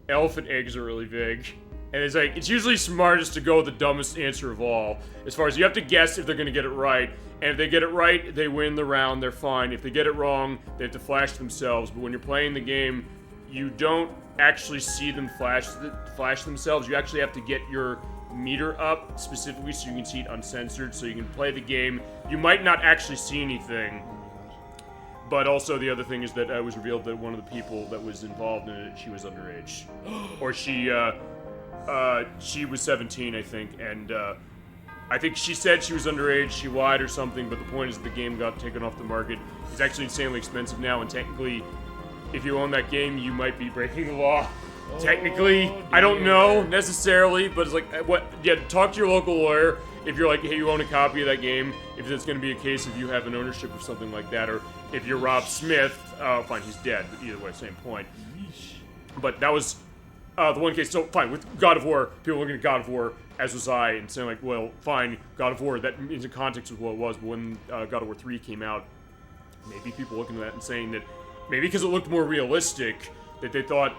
elephant eggs are really big. And it's like, it's usually smartest to go with the dumbest answer of all. As far as you have to guess if they're going to get it right. And if they get it right, they win the round, they're fine. If they get it wrong, they have to flash themselves. But when you're playing the game, you don't actually see them flash themselves. You actually have to get your meter up specifically so you can see it uncensored, so you can play the game. You might not actually see anything. But also the other thing is that it was revealed that one of the people that was involved in it, she was underage. Or she was 17, I think, and I think she said she was underage, she lied or something, but the point is that the game got taken off the market. It's actually insanely expensive now, and technically, if you own that game, you might be breaking the law. Technically, I don't know necessarily, but it's like, talk to your local lawyer if you're like, hey, you own a copy of that game, if it's going to be a case if you have an ownership of something like that, or if you're Rob Smith, fine, he's dead, but either way, same point. But that was the one case. So, fine, with God of War, people looking at God of War, as was I, and saying like, well, fine, God of War, that is in context with what it was, but when God of War 3 came out, maybe people looking at that and saying that, maybe because it looked more realistic, that they thought,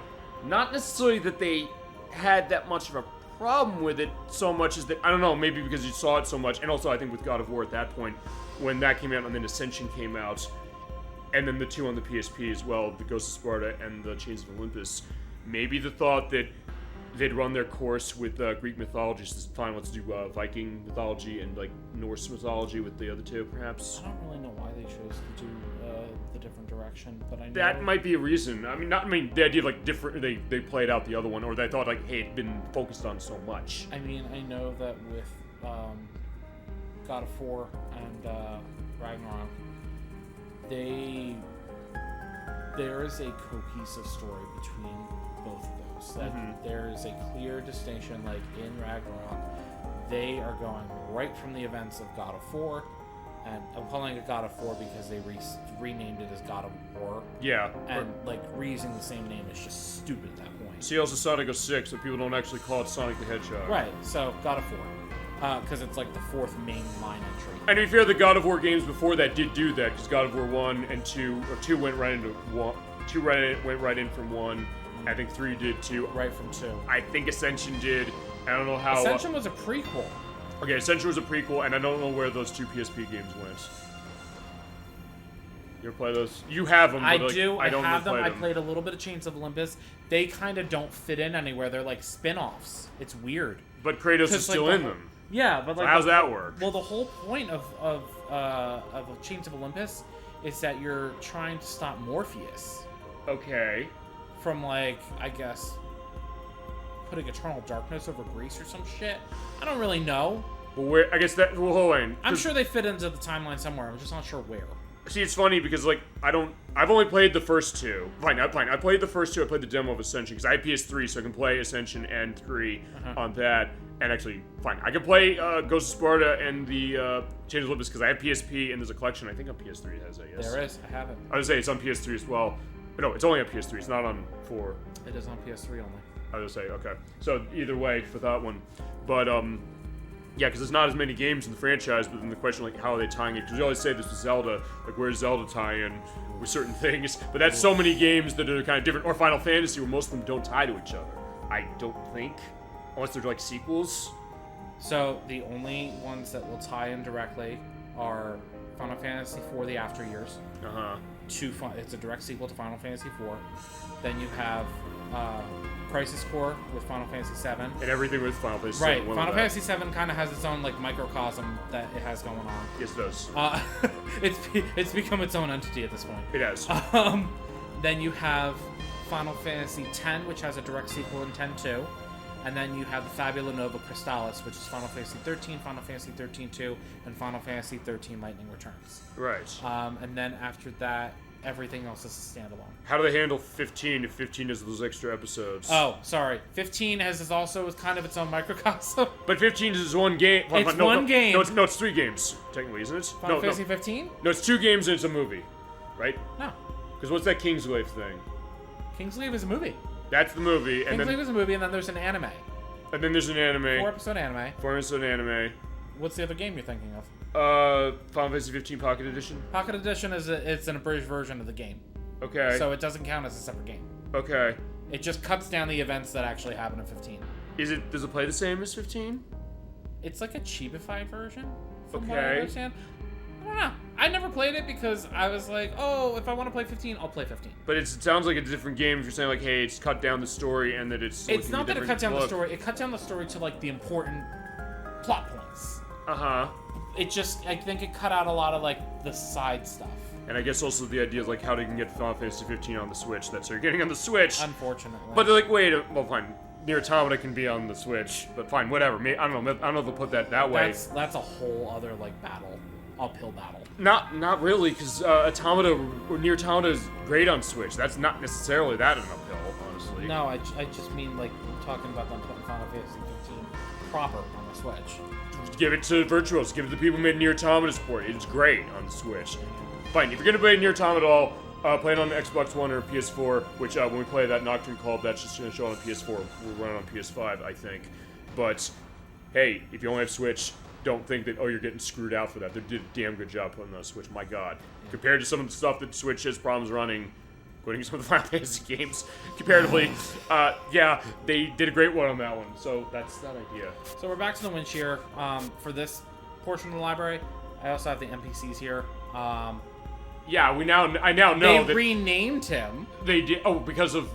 not necessarily that they had that much of a problem with it so much as that, I don't know, maybe because you saw it so much, and also I think with God of War at that point, when that came out and then Ascension came out, and then the two on the PSP as well, the Ghost of Sparta and the Chains of Olympus, maybe the thought that they'd run their course with Greek mythology, so fine, let's do Viking mythology and like Norse mythology with the other two, perhaps. I don't really know why they chose to do the different direction, but I know that might be a reason. I mean, the idea of like different, they played out the other one, or they thought like, hey, it'd been focused on so much. I mean, I know that with God of War and Ragnarok, there is a cohesive story between both of those. That there is a clear distinction, like in Ragnarok, they are going right from the events of God of War, and I'm calling it God of War because they renamed it as God of War. Yeah. And like reusing the same name is just stupid at that point. See, also Sonic 06, so people don't actually call it Sonic the Hedgehog. Right, so God of War. Because it's like the fourth main line entry. And to be fair, the God of War games before that did do that, because God of War 1 and 2, or 2 went right into 1, 2 went right in from 1, I think 3 did too. Right from 2. I think Ascension did. I don't know how... Ascension was a prequel. Okay, Ascension was a prequel, and I don't know where those 2 PSP games went. You ever play those? You have them, but I like, do. I don't have them. play I played a little bit of Chains of Olympus. They kind of don't fit in anywhere. They're like spin-offs. It's weird. But Kratos is still in them. Yeah, but like... So how's that work? Well, the whole point of Chains of Olympus is that you're trying to stop Morpheus. Okay. From, like, I guess, putting eternal darkness over Greece or some shit. I don't really know. But where? I guess that... Well, hold on. I'm sure they fit into the timeline somewhere. I'm just not sure where. See, it's funny because, like, I've only played the first 2. Fine. I played the first 2. I played the demo of Ascension because I have PS3, so I can play Ascension and 3 on that. And actually, fine. I can play Ghost of Sparta and the Chains of Olympus because I have PSP and there's a collection, I think, on PS3 that has that, yes. There is. I have it. I was going to say, it's on PS3 as well. But no, it's only on PS3. It's not on 4. It is on PS3 only. I was going to say, okay. So, either way, for that one. But, Yeah, because there's not as many games in the franchise, but then the question, like, how are they tying it? Because we always say this with Zelda, like, where's Zelda tie-in with certain things? But that's so many games that are kind of different. Or Final Fantasy, where most of them don't tie to each other. I don't think. Unless they're, like, sequels. So, the only ones that will tie in directly are Final Fantasy IV, The After Years. Uh-huh. It's a direct sequel to Final Fantasy IV. Then you have Crisis Core with Final Fantasy VII. And everything with Final Fantasy Right. VII. Final Fantasy VII kind of has its own, like, microcosm that it has going on. Yes, it does. It's become its own entity at this point. It has. Then you have Final Fantasy X, which has a direct sequel in X-2. And then you have the Fabula Nova Crystallis, which is Final Fantasy 13, Final Fantasy 13-2, and Final Fantasy 13 Lightning Returns. Right. And then after that, everything else is a standalone. How do they handle 15 if 15 has those extra episodes? Oh, sorry. 15 has also kind of its own microcosm. But 15 is one game. It's one game. No, it's 3 games, technically, isn't it? Final Fantasy 15? No, it's 2 games and it's a movie, right? No. Because what's that Kingsglaive thing? Kingsglaive is a movie. That's the movie, and Kingsglaive is a movie, and then there's an anime. And then there's an anime. 4-episode anime. 4-episode anime. What's the other game you're thinking of? Final Fantasy 15 Pocket Edition. Pocket Edition it's an abridged version of the game. Okay. So it doesn't count as a separate game. Okay. It just cuts down the events that actually happen in 15. Does it play the same as 15? It's like a cheapified version, from Okay. what I understand. I don't know. I never played it because I was like, oh, if I want to play 15, I'll play 15. But it sounds like a different game if you're saying, like, hey, it's cut down the story and that it's... It's not that it cut down the story. It cut down the story to, like, the important plot points. Uh-huh. I think it cut out a lot of, like, the side stuff. And I guess also the idea is, like, how they can get Final Fantasy 15 on the Switch. That's how you're getting on the Switch. Unfortunately. But they're like, wait, well, fine. Nier Automata can be on the Switch, but fine, whatever. I don't know if they'll put that way. That's a whole other, like, uphill battle. Not really, because Nier Automata is great on Switch. That's not necessarily that an uphill, honestly. No, I just mean, like, talking about them putting Final Fantasy 15 proper on the Switch. Give it to Virtuos. Give it to the people who made Nier Automata support. It's great on the Switch. Fine, if you're gonna play Nier Automata at all, play it on the Xbox One or PS4, which when we play that Nocturne Club, that's just gonna show on PS4. We'll run it on PS5, I think. But, hey, if you only have Switch, don't think that, oh, you're getting screwed out for that. They did a damn good job putting on Switch, my god. Compared to some of the stuff that Switch has problems running, including some of the Final Fantasy games, comparatively, yeah, they did a great one on that one. So that's that idea. So we're back to the winch here. For this portion of the library, I also have the NPCs here. Yeah, I now know they renamed him. They did. Oh, because of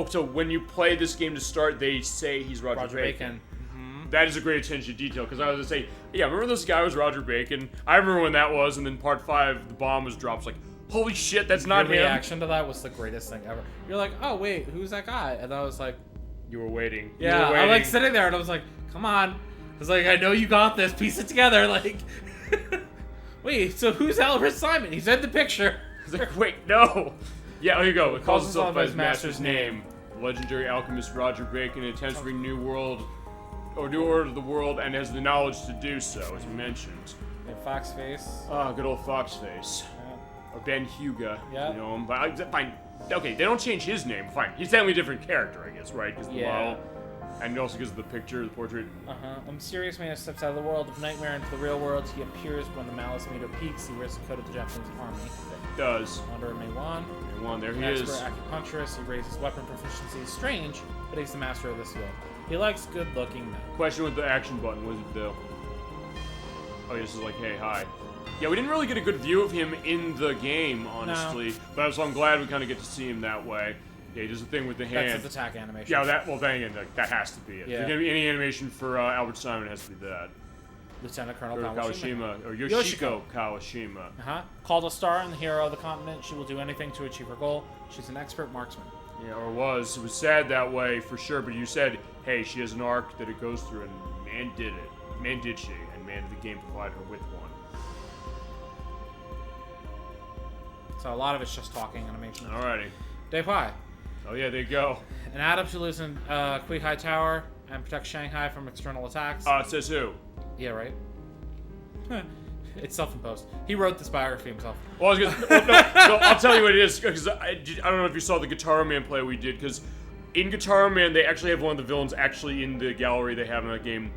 so when you play this game to start, they say he's Roger Bacon. Mm-hmm. That is a great attention to detail, because I was gonna say, yeah, remember this guy was Roger Bacon? I remember when that was, and then part 5, the bomb was dropped. It's like, holy shit, that's not him. Your reaction to that was the greatest thing ever. You're like, oh wait, who's that guy? And I was like, you were waiting. Yeah, I'm like sitting there, and I was like, come on. I was like, I know you got this. Piece it together, like. Wait, so who's Albert Simon? He's in the picture. He's like, wait, no. Yeah, here you go. It calls himself by his master's name. The legendary alchemist Roger Bacon attempts to bring new order to the world, and has the knowledge to do so, as mentioned. And Fox Face. Ah, good old Fox Face. Yeah. Or Ben Huga. Yeah. You know him, but fine. Okay, they don't change his name. Fine, he's definitely a different character, I guess, right? Because the model. And also because of the picture, the portrait. A mysterious man steps out of the world of nightmare into the real world. He appears when the malice meter peaks. He wears the coat of the Japanese army. It does. Under Meiwan. There he is. is. Expert acupuncturist. He raises weapon proficiency. He's strange, but he's the master of this field. He likes good-looking men. Question with the action button. What does it do? Oh, this is like, hey, hi. Yeah, we didn't really get a good view of him in the game, honestly. No. But so I'm glad we kind of get to see him that way. Yeah, he does the thing with the hand. That's his attack animation. Yeah, that has to be it. Yeah. If there's going to be any animation for Albert Simon, it has to be that. Lieutenant Colonel Kawashima. Or Yoshiko Kawashima. Called a star and the hero of the continent, she will do anything to achieve her goal. She's an expert marksman. Yeah, or was. It was sad that way, for sure, but you said, hey, she has an arc that it goes through, and man did it. Man did she, and man did the game provide her with one. So a lot of it's just talking animation. Alrighty. Day 5. Oh yeah, there you go. An adept who lives in Quihai Tower and protects Shanghai from external attacks. It says who? Yeah, right? It's self-imposed. He wrote this biography himself. Well, no, I'll tell you what it is, because I don't know if you saw the Guitar Man play we did, because in Guitar Man, they actually have one of the villains actually in the gallery they have in that game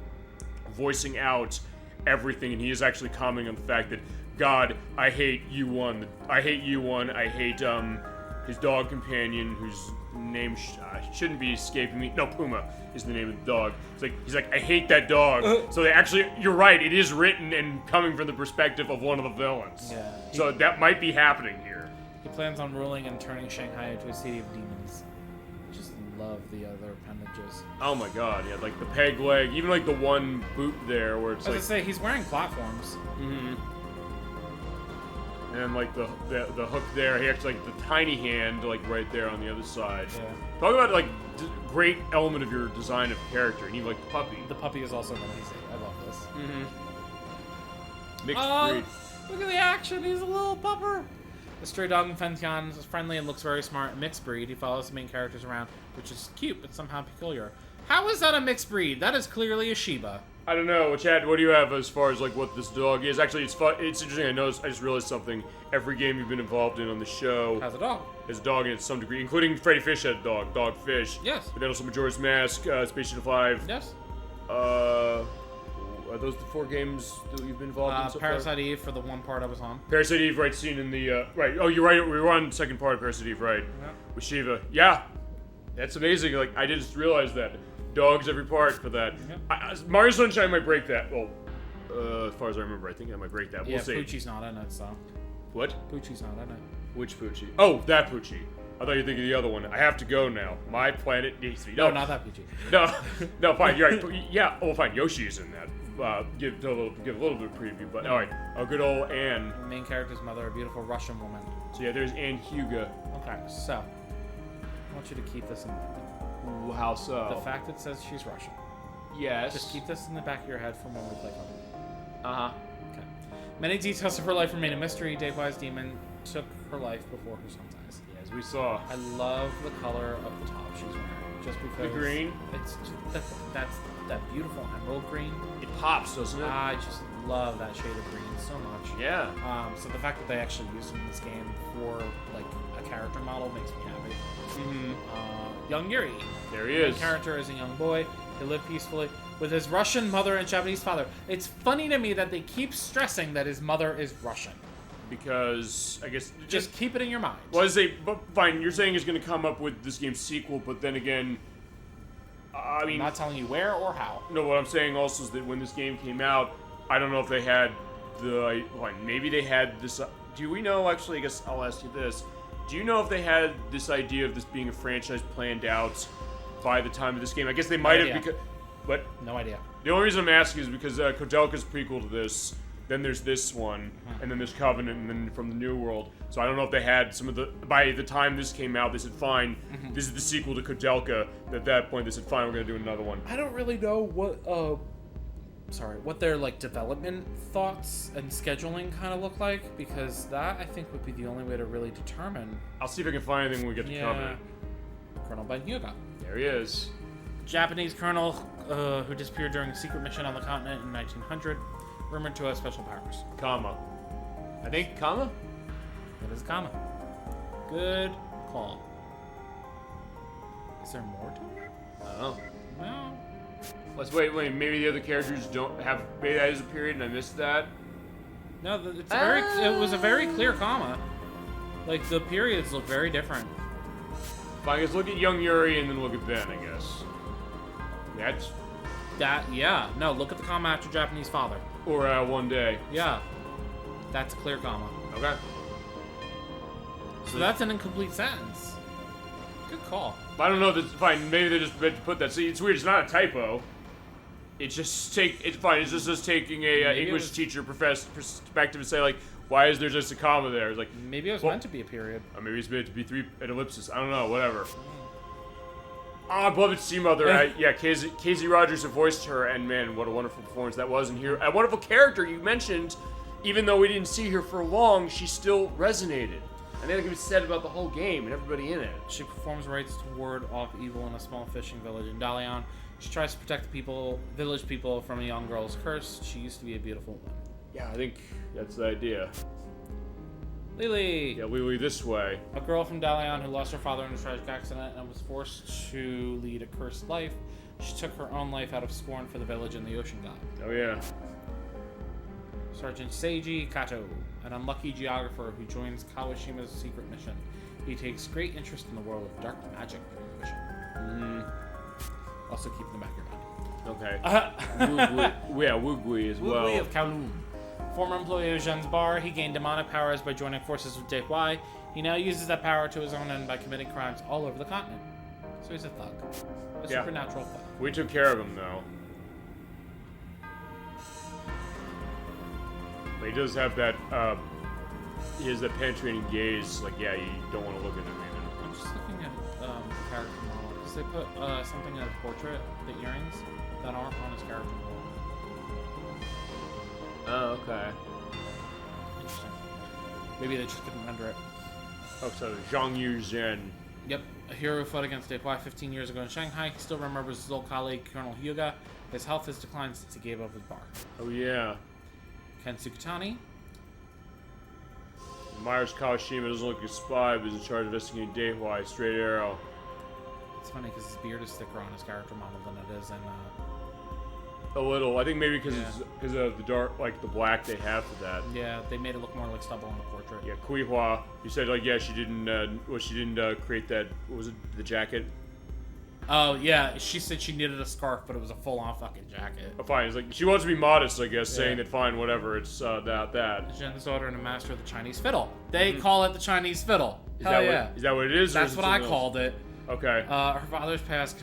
voicing out everything, and he is actually commenting on the fact that, God, I hate you-one. I hate you-one. I hate his dog companion, whose name shouldn't be escaping me. No, Puma is the name of the dog. He's like, I hate that dog. So they actually, you're right, it is written and coming from the perspective of one of the villains. Yeah. So that might be happening here. He plans on ruling and turning Shanghai into a city of demons. Just love the other appendages. Oh my god, yeah, like the peg leg, even like the one boot there where it's As like... I say, he's wearing platforms. Mm-hmm. And like the hook there, he actually like the tiny hand like right there on the other side. Yeah. Talk about like great element of your design of character, and even like the puppy. The puppy is also amazing. I love this. Mm-hmm. Mixed breed. Look at the action. He's a little pupper. The stray dog in Fentian is friendly and looks very smart. Mixed breed. He follows the main characters around, which is cute but somehow peculiar. How is that a mixed breed? That is clearly a Shiba. I don't know, Chad. What do you have as far as like what this dog is? Actually, it's fun. It's interesting. I just realized something. Every game you've been involved in on the show has a dog. Has a dog in it to some degree, including Freddi Fish had a dog. Dogfish. Yes. But then also Majora's Mask, Space Shuttle 5. Yes. Are those the 4 games that you've been involved in so far? Parasite Eve for the one part I was on. Parasite Eve, right? Seen in the right. Oh, you're right. We were on the second part of Parasite Eve, right? Yeah. With Shiva. Yeah, that's amazing. Like I just realized that. Dogs every part for that. Yep. Mario Sunshine might break that. Well, as far as I remember, I think I might break that. We'll see. Poochie's not in it, so. What? Poochie's not in it. Which Poochie? Oh, that Poochie. I thought you were thinking of the other one. I have to go now. My planet needs to be. No, not that Poochie. No, fine. You're right. Yeah. Oh, fine. Yoshi is in that. Give a little bit of preview, but all right. Oh, good old Anne. The main character's mother, a beautiful Russian woman. So yeah, there's Anne Huga. Okay, so I want you to keep this in mind. Ooh, how so? The fact it says she's Russian. Yes. Just keep this in the back of your head from when we play Pokemon. Uh-huh. Okay. Many details of her life remain a mystery. Dave-wise demon took her life before her son's eyes. Yeah, as we saw. I love the color of the top she's wearing. Just because the green. It's just, that's that beautiful emerald green. It pops, doesn't it? I just love that shade of green so much. Yeah. So the fact that they actually used him in this game for like a character model makes me happy. Young Yuri. There he is. The character is a young boy. He lived peacefully with his Russian mother and Japanese father. It's funny to me that they keep stressing that his mother is Russian. Because, I guess... Just keep it in your mind. Well, but fine, you're saying he's going to come up with this game's sequel, but then again... I mean... I'm not telling you where or how. No, what I'm saying also is that when this game came out, I don't know if they had the... maybe they had this... Do we know, actually, I guess I'll ask you this. Do you know if they had this idea of this being a franchise planned out by the time of this game? I guess they might have because... What? No idea. The only reason I'm asking is because Kodelka's prequel to this, then there's this one, and then there's Covenant, and then from the New World. So I don't know if they had some of the... By the time this came out, they said, fine, this is the sequel to Kodelka. At that point, they said, fine, we're going to do another one. I don't really know what their like development thoughts and scheduling kind of look like, because that I think would be the only way to really determine. I'll see if I can find anything when we get to Covenant. Colonel Ben Hyuga. There he is. Japanese colonel who disappeared during a secret mission on the continent in 1900, rumored to have special powers. Kama. I think Kama? It is Kama. Good call. Is there more to it? I don't know. No. Let's wait. Maybe the other characters don't have. Maybe that is a period, and I missed that. No, it's it was a very clear comma. Like the periods look very different. Fine, let's look at young Yuri and then look at Ben. I guess. That's. Yeah. No, look at the comma after Japanese father. Or one day. Yeah. That's a clear comma. Okay. So that's an incomplete sentence. Good call. I don't know. That's fine. Maybe they just meant to put that. See, it's weird. It's not a typo. It's just It's fine. It's just us taking a English teacher perspective and say like, why is there just a comma there? It's like maybe it was meant to be a period. Or maybe it's meant to be an ellipsis. I don't know. Whatever. Ah, beloved Sea Mother. Casey Rogers have voiced her, and man, what a wonderful performance that was. And here, a wonderful character you mentioned. Even though we didn't see her for long, she still resonated. And then it was said about the whole game and everybody in it. She performs rites to ward off evil in a small fishing village in Dalian. She tries to protect the village people from a young girl's curse. She used to be a beautiful woman. Yeah, I think that's the idea. Lily! Yeah, Lily this way. A girl from Dalian who lost her father in a tragic accident and was forced to lead a cursed life. She took her own life out of scorn for the village and the ocean god. Oh yeah. Sergeant Seiji Kato, an unlucky geographer who joins Kawashima's secret mission. He takes great interest in the world of dark magic during the mission. Also keep in the back of your mind. Okay. Wugui as well. Wugui of Kowloon. Former employee of Zhen's bar, he gained demonic powers by joining forces with Dave Y. He now uses that power to his own end by committing crimes all over the continent. So he's a thug. A supernatural thug. We took care of him, though. But he does have that, he has that penetrating gaze. Like, yeah, you don't want to look at him even. I'm just looking at character model. Because they put something in his portrait, the earrings, that aren't on his character model. Oh, okay. Interesting. Maybe they just couldn't render it. Oh, so Zhang Yu Zhen. Yep, a hero who fought against Dave Y 15 years ago in Shanghai. He still remembers his old colleague, Colonel Hyuga. His health has declined since he gave up his bar. Oh, yeah. Ken Sukatani. Myers Kawashima doesn't look like a spy, but is in charge of investigating Dave Y. Straight arrow. It's funny because his beard is thicker on his character model than it is in... A little. I think maybe because of the dark, like the black they have for that. Yeah, they made it look more like stubble in the portrait. Yeah, Kui Hua. You said like she didn't create that. What was it? The jacket. Oh yeah, she said she knitted a scarf, but it was a full-on fucking jacket. Oh, fine. It's like she wants to be modest, I guess, saying that fine, whatever. It's that. Zhen's daughter and a master of the Chinese fiddle. They call it the Chinese fiddle. Is Hell yeah. Is that what it is? That's what I called it. Okay. Her father's past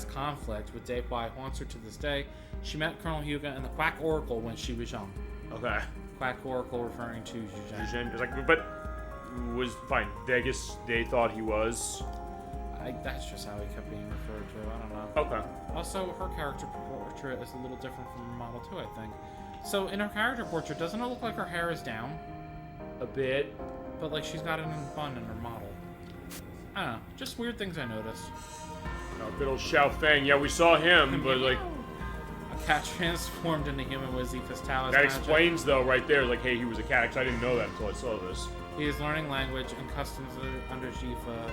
conflict with Dave Y haunts her to this day. She met Colonel Hyuga and the Quack Oracle when she was young. Okay. Quack Oracle referring to Zhen. It's like, but was fine. I guess they thought he was. That's just how he kept being referred to. I don't know. Okay. Also, her character portrait is a little different from the model too, I think. So in her character portrait, doesn't it look like her hair is down? A bit. But like she's got it in bun in her model. I don't know. Just weird things I noticed. Oh, good old Xiao Feng. Yeah, we saw him, but like... A cat transformed into human with Zephyr's Taoist That magic. explains, though, right there, like, hey, he was a cat, because I didn't know that until I saw this. He is learning language and customs under Jifa.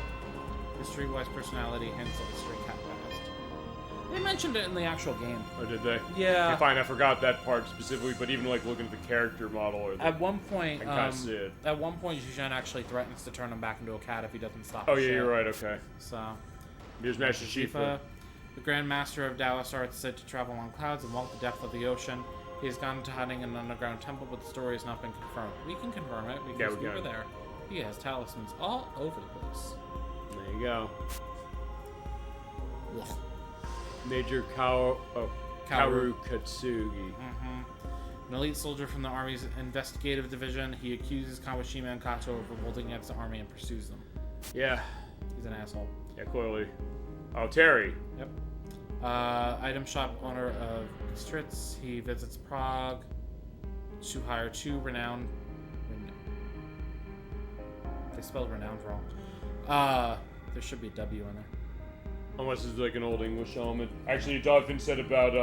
His streetwise personality hints at the stray cat past. They mentioned it in the actual game. Oh, did they? Yeah. Okay, fine, I forgot that part specifically, but even, like, looking at the character model or the... At one point, I can kind of see it. At one point, Zhen actually threatens to turn him back into a cat if he doesn't stop. Oh, yeah, you're right, okay. So... Here's Master Shifa. The Grand Master of Taoist arts, said to travel on clouds and walk the depth of the ocean. He has gone into hiding in an underground temple, but the story has not been confirmed. We can confirm it because we were there. He has talismans all over the place. There you go. Ugh. Major Kaoru Katsugi. An elite soldier from the Army's investigative division, he accuses Kawashima and Kato of revolting against the Army and pursues them. Yeah. He's an asshole. Yeah, clearly. Oh, Terry. Yep. Item shop owner of Stritz. He visits Prague to hire two renowned... They spelled renowned wrong. There should be a W in there. Unless it's like an old English element. Actually, Dolphin said about,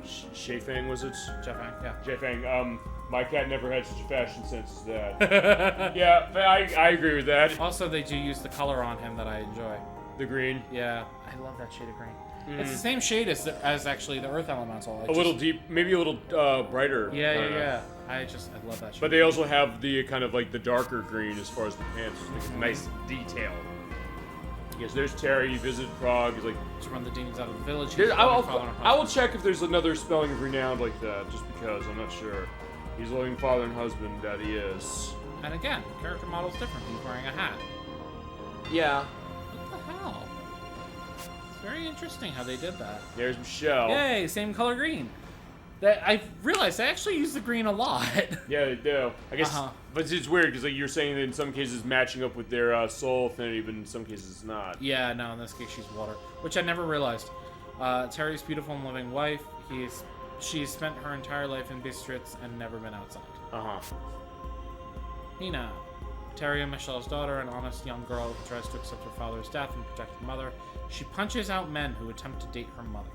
Shefang, was it? Jeffang, yeah. Shefang, my cat never had such a fashion sense as that. Yeah, I agree with that. Also, they do use the color on him that I enjoy. The green. Yeah, I love that shade of green. It's the same shade as actually the Earth Elemental. Little deep, maybe a little brighter. Yeah. I love that shade. But they also have the kind of like the darker green as far as the pants. It's nice detail. Yes, there's Terry. He visited Prague. He's like to run the demons out of the village. I will check if there's another spelling of renowned like that, just because I'm not sure. He's a loving father and husband that he is. And again, character model's different. He's wearing a hat. Yeah. What the hell? It's very interesting how they did that. There's Michelle. Yay, same color green. That I realized they actually use the green a lot. Yeah, they do. I guess, but it's weird because like you're saying that in some cases matching up with their soul affinity, but in some cases it's not. Yeah, no, in this case she's water, which I never realized. Terry's beautiful and loving wife. She's spent her entire life in Bistritz and never been outside. Nina. Terry and Michelle's daughter, an honest young girl who tries to accept her father's death and protect her mother. She punches out men who attempt to date her mother.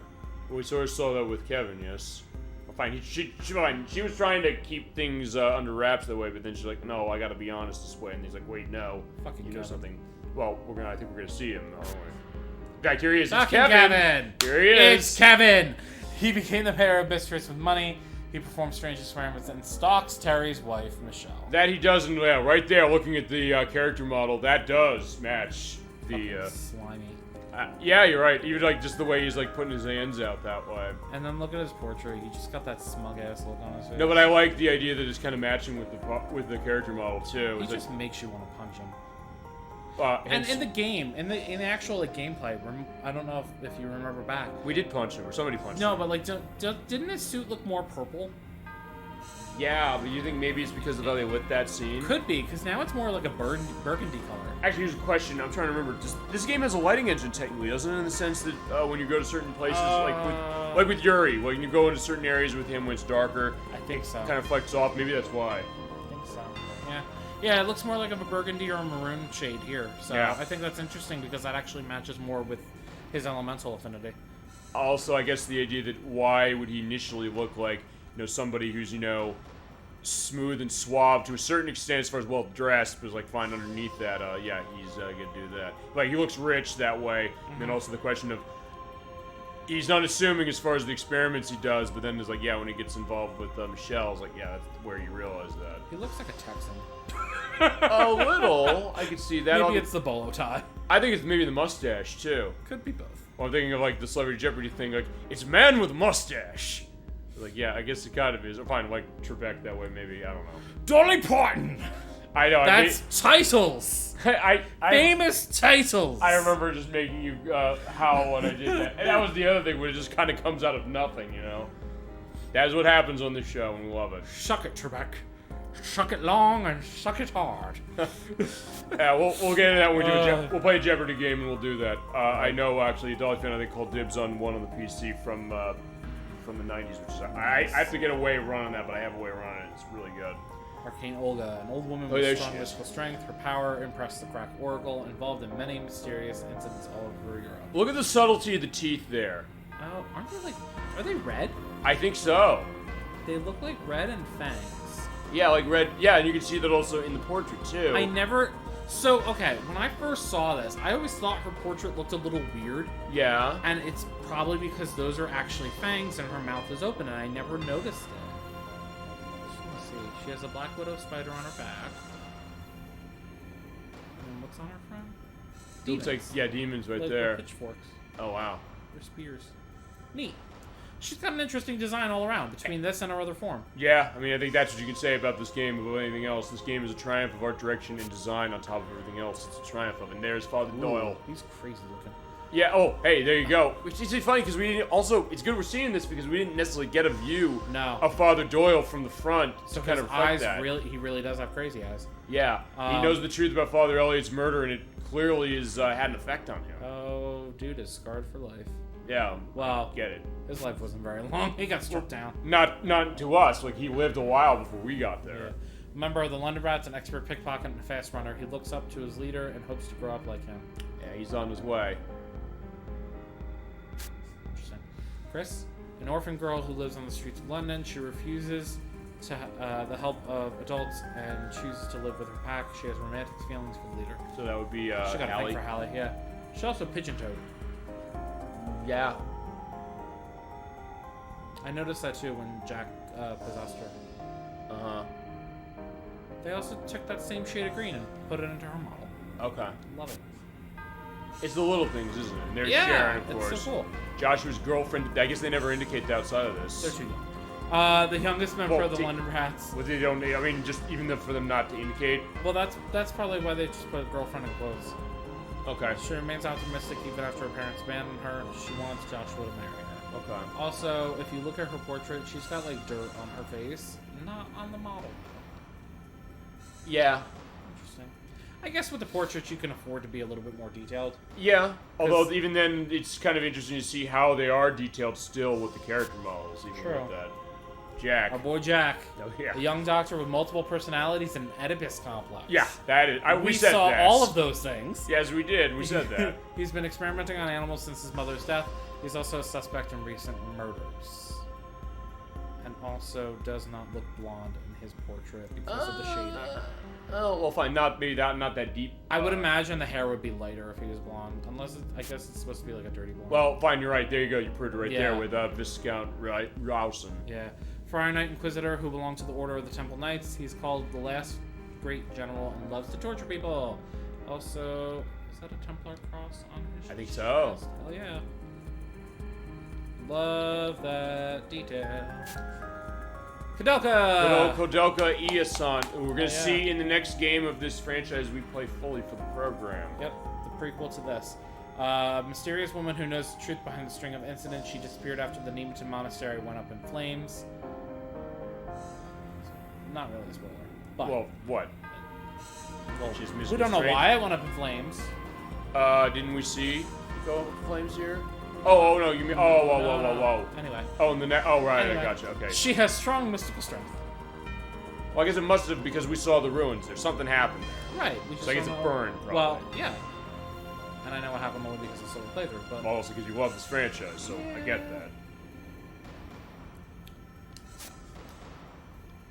Well, we sort of saw that with Kevin, yes. Well, fine, she was trying to keep things under wraps that way, but then she's like, no, I gotta be honest this way. And he's like, wait, no. Fucking you know Kevin. something. Well, I think we're gonna see him, though. Back here he is. It's Fucking Kevin. Here he is. It's Kevin. He became the pair of mistress with money. He performs strange experiments and stalks Terry's wife, Michelle. That he does, and right there, looking at the character model, that does match the. Slimy. Yeah, you're right. Even like just the way he's like putting his hands out that way. And then look at his portrait. He just got that smug ass look on his face. No, but I like the idea that it's kind of matching with the character model too. He just makes you want to punch him. And hence- in the game, in the actual like gameplay, I don't know if you remember back. we did punch him, or somebody punched him. No, but like, didn't his suit look more purple? Yeah, but you think maybe it's because of how they lit that scene? Could be, because now it's more like a burgundy color. Actually, here's a question. I'm trying to remember. This game has a lighting engine technically, doesn't it? In the sense that when you go to certain places, like with Yuri, when you go into certain areas with him when it's darker, I think so. kind of flecks off. Maybe that's why. I think so. Yeah. Yeah, it looks more like of a burgundy or a maroon shade here. So Yeah. I think that's interesting because that actually matches more with his elemental affinity. Also, I guess the idea that why would he initially look like somebody who's smooth and suave to a certain extent as far as well dressed, but like fine underneath that. Yeah, he's gonna do that. Like he looks rich that way. And then also the question of he's not assuming as far as the experiments he does, but then there's like when he gets involved with Michelle, it's like that's where you realize that. He looks like a Texan. A little, I could see that. Maybe it's the bolo tie. I think it's maybe the mustache too. Could be both. Well, I'm thinking of like the Celebrity Jeopardy thing, like it's a man with a mustache. Like I guess it kind of is. Or fine, like Trebek that way, maybe. I don't know. Dolly Parton. I know. That's titles. I Famous titles. I remember just making you howl when I did that, and that was the other thing where it just kind of comes out of nothing, That's what happens on this show, and we love it. Shuck it, Trebek. Shuck it long and suck it hard. Yeah, we'll get into that when we do we'll play a Jeopardy game, and we'll do that. I know actually a Dolly fan I think called dibs on one on the PC from the 90s, which is I have to get a way of running that, but I have a way of running it. It's really good. Arcane Olga, an old woman there with she strong is. mystical strength. Her power impressed the crack oracle, involved in many mysterious incidents all over Europe. Look at the subtlety of the teeth there. Oh, are they red? I think so. They look like red and fangs. Yeah, like red. Yeah, and you can see that also in the portrait too. Okay, when I first saw this, I always thought her portrait looked a little weird. Yeah. And it's probably because those are actually fangs and her mouth is open, and I never noticed it. Let's see. She has a black widow spider on her back. And what's on her front? Looks like demons right Like there. pitchforks. Oh wow. Or spears. Neat. She's got an interesting design all around between this and her other form. Yeah, I mean, I think that's what you can say about this game above anything else. This game is a triumph of art direction and design on top of everything else. It's a triumph of it. And there's Father Doyle. He's crazy looking. Yeah, oh, hey, there you go. Which is funny because we didn't, also, it's good we're seeing this because we didn't necessarily get a view of Father Doyle from the front to kind of reflect that. He really does have crazy eyes. Yeah, he knows the truth about Father Elliot's murder and it clearly has had an effect on him. Oh, dude is scarred for life. Yeah, well, get it. His life wasn't very long. He got struck down. Not to us. Like he lived a while before we got there. Yeah. Member of the London Rats, an expert pickpocket and a fast runner. He looks up to his leader and hopes to grow up like him. Yeah, he's on his way. Interesting. Chris, an orphan girl who lives on the streets of London. She refuses to the help of adults and chooses to live with her pack. She has romantic feelings for the leader. So that would be she got a Hallie. thing for Hallie. Yeah. She also pigeon-toed. Yeah. I noticed that too when Jack possessed her. Uh-huh. They also took that same shade of green and put it into her model. Okay. Love it. It's the little things, isn't it? And there's Yeah, Sharon, of course. it's so cool. Joshua's girlfriend. I guess they never indicate that outside of this. They're too young. The youngest member of the Well, London Rats. Well, they don't. I mean, just even for them not to indicate. Well, that's probably why they just put girlfriend in quotes. Okay. She remains optimistic even after her parents abandon her. She wants Joshua to marry her. Okay. Also, if you look at her portrait, she's got like dirt on her face, not on the model. Yeah. Interesting. I guess with the portraits, you can afford to be a little bit more detailed. Yeah. Although even then, it's kind of interesting to see how they are detailed still with the character models, even True. with that. Jack. Our boy Jack. Oh, yeah. A young doctor with multiple personalities and an Oedipus complex. Yeah, that is. We We said saw that. all of those things. Yes, we did. We said that. He's been experimenting on animals since his mother's death. He's also a suspect in recent murders. And also does not look blonde in his portrait because of the shading. Oh, well, fine. Not that deep. I would imagine the hair would be lighter if he was blonde, unless I guess it's supposed to be like a dirty blonde. Well, fine. You're right. There you go. You proved it right Yeah. there with Viscount Rawson. Yeah. Friar Knight Inquisitor, who belonged to the Order of the Temple Knights. He's called the last great general and loves to torture people. Also, is that a Templar cross on his I think so. chest? Hell yeah. Love that detail. Kadoka! Kodoka Iasan, who we're going to Yeah. see in the next game of this franchise we play fully for the program. Yep, the prequel to this. A mysterious woman who knows the truth behind the string of incidents. She disappeared after the Nemeton Monastery went up in flames. Not really a spoiler. But, Well, what? She's we don't know why it went up in flames. Didn't we see go up with flames here? Oh, no, you mean... Oh, whoa. Anyway. Oh, in the next... Oh, right, Anyway. I gotcha, okay. She has strong mystical strength. Well, I guess it must have because we saw the ruins. There's something happened there. Right. We just So I guess don't it know- burned, probably. Well, yeah. And I know what happened only because of solo playthrough, but... Well, also because you love this franchise, so I get that.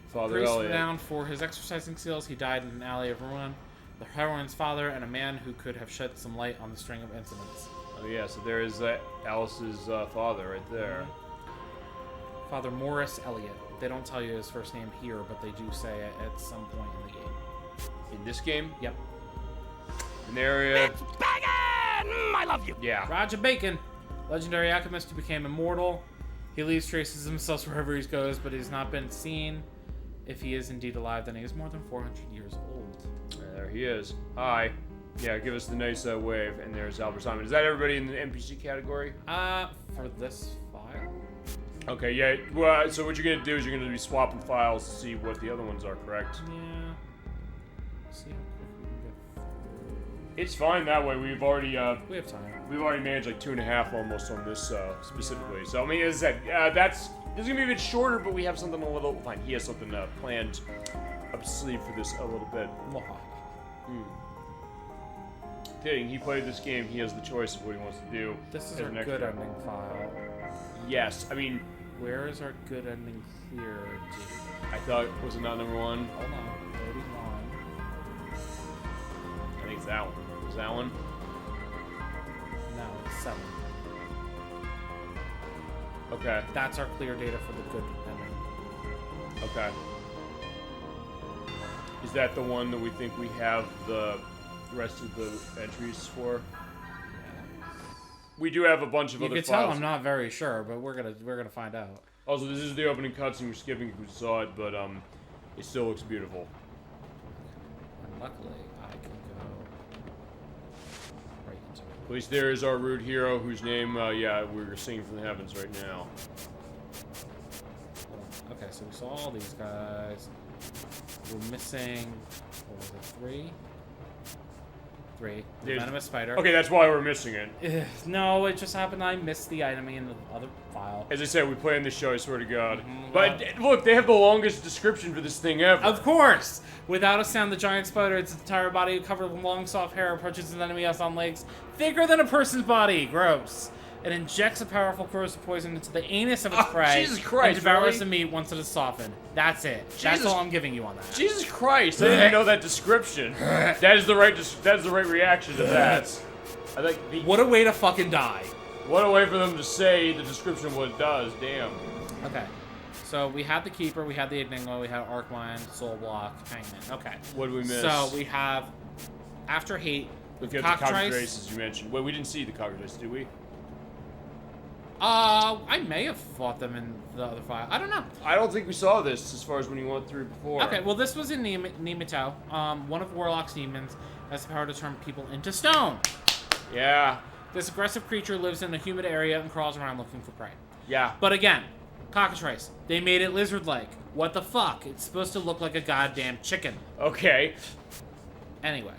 Father Priest Elliot. renowned for his exercising skills, he died in an alley of ruin. The heroine's father and a man who could have shed some light on the string of incidents. Oh, yeah, so there is Alice's father right there. Father Morris Elliot. They don't tell you his first name here, but they do say it at some point in the game. In this game? Yep. An area... I love you. Yeah. Roger Bacon, legendary alchemist who became immortal. He leaves traces of himself wherever he goes, but he's not been seen. If he is indeed alive, then he is more than 400 years old. There he is. Hi. Yeah, give us the nice wave. And there's Albert Simon. Is that everybody in the NPC category? For this file? Okay, yeah. Well, so what you're going to do is you're going to be swapping files to see what the other ones are, correct? Yeah. See how quick we can get through. It's fine that way. We've already We have time. managed like 2.5 almost on this specifically. So I mean, as I said, this is gonna be a bit shorter, but we have something a little. Fine, he has something planned up his sleeve for this a little bit. Kidding. He played this game. He has the choice of what he wants to do. This is as our an good extra. ending file. Yes, I mean, Where is our good ending clear, dude? I thought was it not number 1? Hold on. 31. I think it's that one. Is that one? No, it's 7. Okay. That's our clear data for the good ending. Okay. Is that the one that we think we have the rest of the entries for? We do have a bunch of You other can files. tell I'm not very sure, but we're gonna find out. Also, this is the opening cutscene. We're skipping because we saw it, but it still looks beautiful. And luckily, I can go right into it. At least there is our rude hero, whose name, we're singing from the heavens right now. Hold on. Okay, so we saw all these guys. We're missing, what was it, 3? 3. The There's- venomous spider. Okay, that's why we're missing it. No, it just happened I missed the item in the other file. As I said, we play in this show, I swear to God. Mhm, But look, they have the longest description for this thing ever. Of course! Without a sound, the giant spider, its entire body covered with long, soft hair, approaches an enemy else on legs thicker than a person's body. Gross. It injects a powerful corrosive poison into the anus of its prey Jesus Christ, and devours really? the meat once it is softened. That's it. That's Jesus- all I'm giving you on that. Jesus Christ! I didn't even know that description. That is the right reaction to that. I think What a way to fucking die. what a way for them to say the description of what it does. Damn. Okay. So we had the Keeper, we had the Enigma, we had Arcline, Soul Block, Hangman. Okay. What did we miss? So we have After Hate We with got the Cockatrice. cockatrice, as you mentioned. Wait, we didn't see the cockatrice, did we? I may have fought them in the other file. I don't know. I don't think we saw this as far as when you went through before. Okay, well, this was in Nemeto. One of Warlock's demons has the power to turn people into stone. Yeah. This aggressive creature lives in a humid area and crawls around looking for prey. Yeah. But again, Cockatrice, they made it lizard-like. What the fuck? It's supposed to look like a goddamn chicken. Okay. Anyway.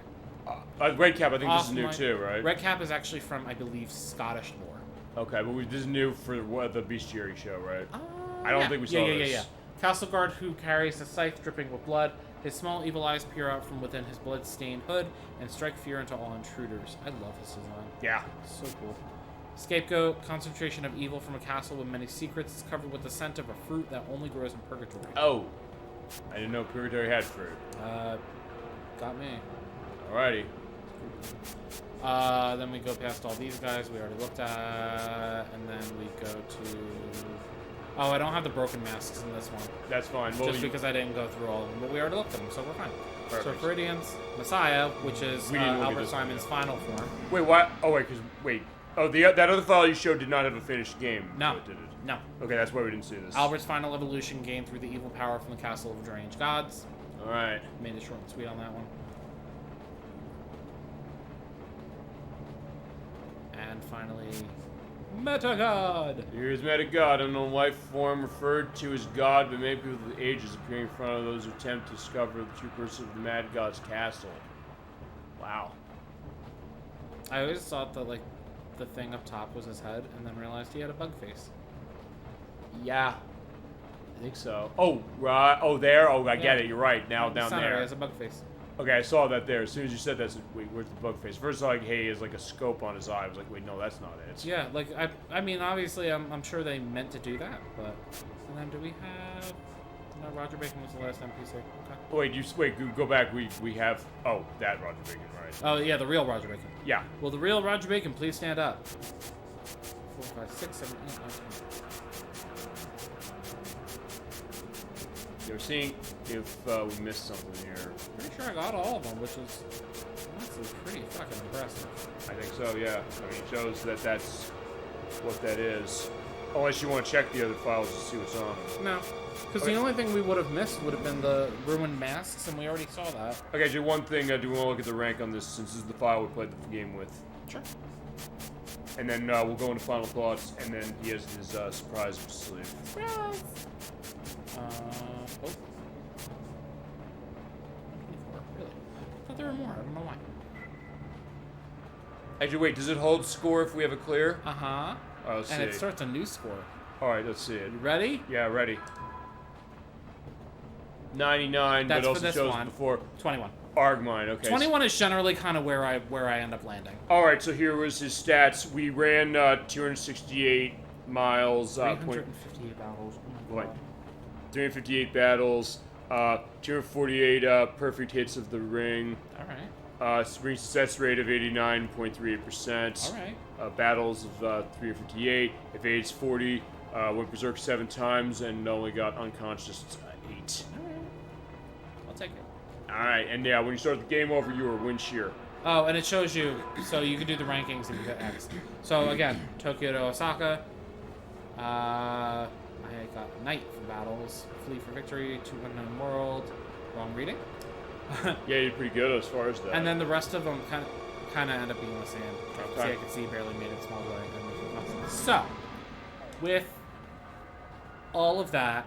Red Cap, I think this is new Off-mic- too, right? Red Cap is actually from, I believe, Scottish lore. Okay, but this is new for the Bestiary show, right? Uh, I don't yeah. think we saw this. Yeah. Castle Guard, who carries a scythe dripping with blood. His small evil eyes peer out from within his blood-stained hood and strike fear into all intruders. I love his design. Yeah. So cool. Scapegoat, concentration of evil from a castle with many secrets. It's covered with the scent of a fruit that only grows in Purgatory. Oh. I didn't know Purgatory had fruit. got me. Alrighty. Then we go past all these guys we already looked at, and then we go to... Oh, I don't have the broken masks in this one. That's fine. Well, Just because I didn't go through all of them, but we already looked at them, so we're fine. Perfect. So Freddian's Messiah, which is We didn't look at Albert this one Simon's yet. final form. Wait, what? Oh, wait, because... Wait. Oh, that other file you showed did not have a finished game. No. Did it? No. Okay, that's why we didn't see this. Albert's final evolution gained through the evil power from the castle of deranged gods. Alright. Made it short and sweet on that one. And finally, Metagod! Here's Metagod, an unknown life form referred to as God by many people of the ages, appearing in front of those who attempt to discover the true person of the Mad God's castle. Wow. I always thought that, like, the thing up top was his head, and then realized he had a bug face. Yeah. I think so. Oh, right. Oh, there? Oh, I get Yeah. it. You're right. Now down Center, there. He has a bug face. Okay, I saw that there. As soon as you said that, I said, wait, where's the bug face? First, I was like, hey, he has like a scope on his eye. I was like, wait, no, that's not it. Yeah, like, I mean, obviously, I'm sure they meant to do that, but... And then do we have... No, Roger Bacon was the last NPC. Okay. Wait, go back. We have, oh, that Roger Bacon, right? Oh, yeah, the real Roger Bacon. Yeah. Will the real Roger Bacon please stand up? 4, 5, 6, 7, 8, 9, 10. You're seeing if we missed something here. Pretty sure I got all of them, which is honestly pretty fucking impressive. I think so, yeah. I mean, it shows that that's what that is. Unless you want to check the other files to see what's on them. No, because the only thing we would have missed would have been the ruined masks, and we already saw that. Okay, just one thing. I do want to look at the rank on this, since this is the file we played the game with. Sure. And then we'll go into final thoughts, and then he has his surprise up his sleeve. Surprise! Oh. 24, really? I thought there were more. I don't know why. Actually, wait, does it hold score if we have a clear? Uh-huh. Oh, let's And see. it starts a new score. Alright, let's see it. You ready? Yeah, ready. 99, That's but for also this shows one. before 21. Argmine, okay. 21 is generally kind of where I end up landing. Alright, so here was his stats. We ran 268 miles. 358 battles. Oh my What? god. 358 battles. 248 perfect hits of the ring. Alright. Spring success rate of 89.38%. Alright. Battles of 358. Evades 40. Went berserk 7 times and only got unconscious 8. Alright. I'll take it. Alright, and yeah, when you start the game over, you were win shear. Oh, and it shows you, so you can do the rankings if you get X. So again, Tokyo to Osaka. I got Knight for battles, Flee for victory, to Unknown World. Wrong reading. Yeah, you're pretty good as far as that. And then the rest of them kind of end up being the same. Okay. See, I can see barely made it small, but I can make it. So, with all of that,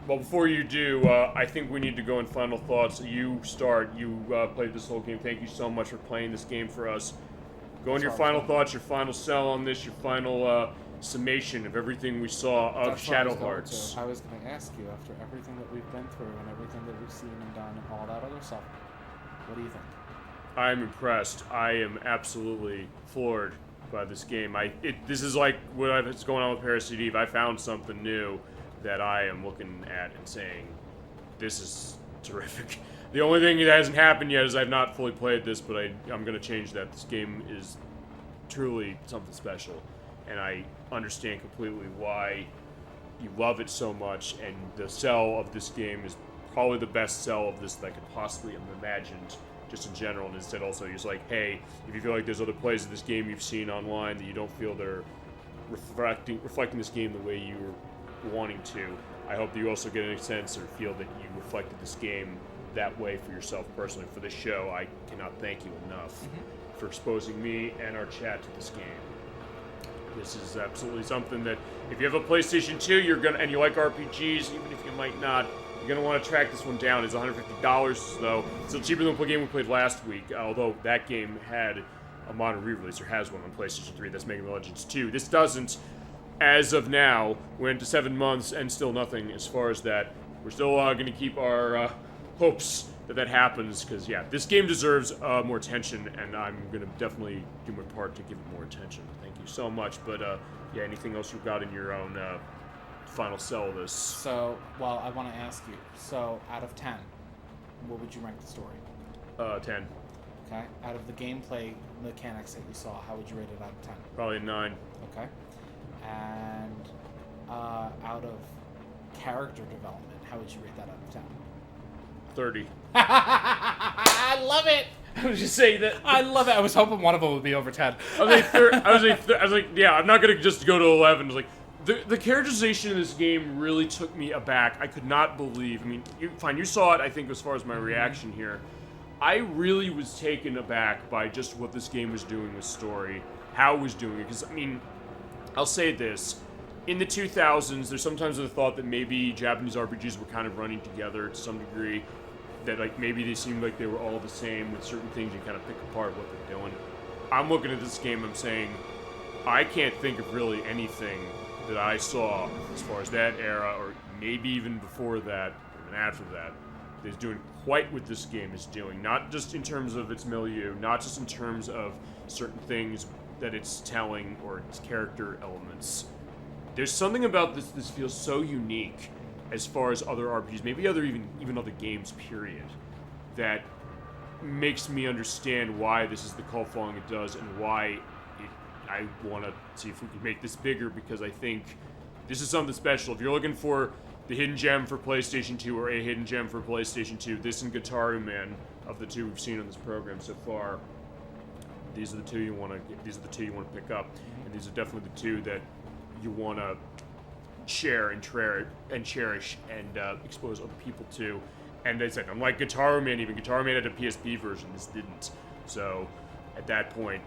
Well, before you do, I think we need to go in final thoughts. You start. You played this whole game. Thank you so much for playing this game for us. Go into your final thoughts, your final sell on this, your final summation of everything we saw of that's what I was Shadow going Hearts. to. I was going to ask you, after everything that we've been through and everything that we've seen and done and all that other stuff, what do you think? I'm impressed. I am absolutely floored by this game. This is like what's going on with Parasite Eve. I found something new that I am looking at and saying, this is terrific. The only thing that hasn't happened yet is I've not fully played this, but I'm going to change that. This game is truly something special, and I understand completely why you love it so much, and the sell of this game is probably the best sell of this that I could possibly have imagined, just in general. And instead also, he's like, hey, if you feel like there's other plays of this game you've seen online that you don't feel they're reflecting this game the way you were wanting to, I hope that you also get a sense or feel that you reflected this game that way for yourself personally. For this show, I cannot thank you enough for exposing me and our chat to this game. This is absolutely something that if you have a PlayStation 2, and you like RPGs, even if you might not, you're gonna want to track this one down. It's $150 though. It's still cheaper than the game we played last week, although that game had a modern re-release, or has one on PlayStation 3. That's Mega Man Legends 2. This doesn't. As of now, we're into 7 months and still nothing as far as that. We're still going to keep our hopes that happens, because yeah, this game deserves more attention, and I'm going to definitely do my part to give it more attention. Thank you so much. But yeah, anything else you've got in your own final sell of this? So, well, I want to ask you, so out of 10, what would you rank the story? 10. Okay. Out of the gameplay mechanics that you saw, how would you rate it out of 10? Probably a 9. Okay. And out of character development, how would you rate that out of 10? 30. I love it! I was just saying that. I love it. I was hoping one of them would be over 10. I was like, yeah, I'm not gonna just go to 11. I was like, the characterization in this game really took me aback. I could not believe. I mean, you saw it. I think as far as my reaction here, I really was taken aback by just what this game was doing with story, how it was doing it. Because I mean, I'll say this: in the 2000s, there's sometimes the thought that maybe Japanese RPGs were kind of running together to some degree. That like maybe they seemed like they were all the same with certain things you kind of pick apart what they're doing. I'm looking at this game, I'm saying, I can't think of really anything that I saw as far as that era, or maybe even before that, or even after that, is doing quite what this game is doing. Not just in terms of its milieu, not just in terms of certain things that it's telling or its character elements. There's something about this feels so unique as far as other RPGs, maybe even other games, period, that makes me understand why this is the cult following it does, and why I want to see if we can make this bigger, because I think this is something special. If you're looking for the hidden gem for PlayStation 2 or a hidden gem for PlayStation 2, this and Guitar Man, of the two we've seen on this program so far, these are the two you want to pick up, and these are definitely the two that you want to share and cherish and expose other people to. And as I said, unlike Guitar Man, even Guitar Man had a PSP version, this didn't. So at that point,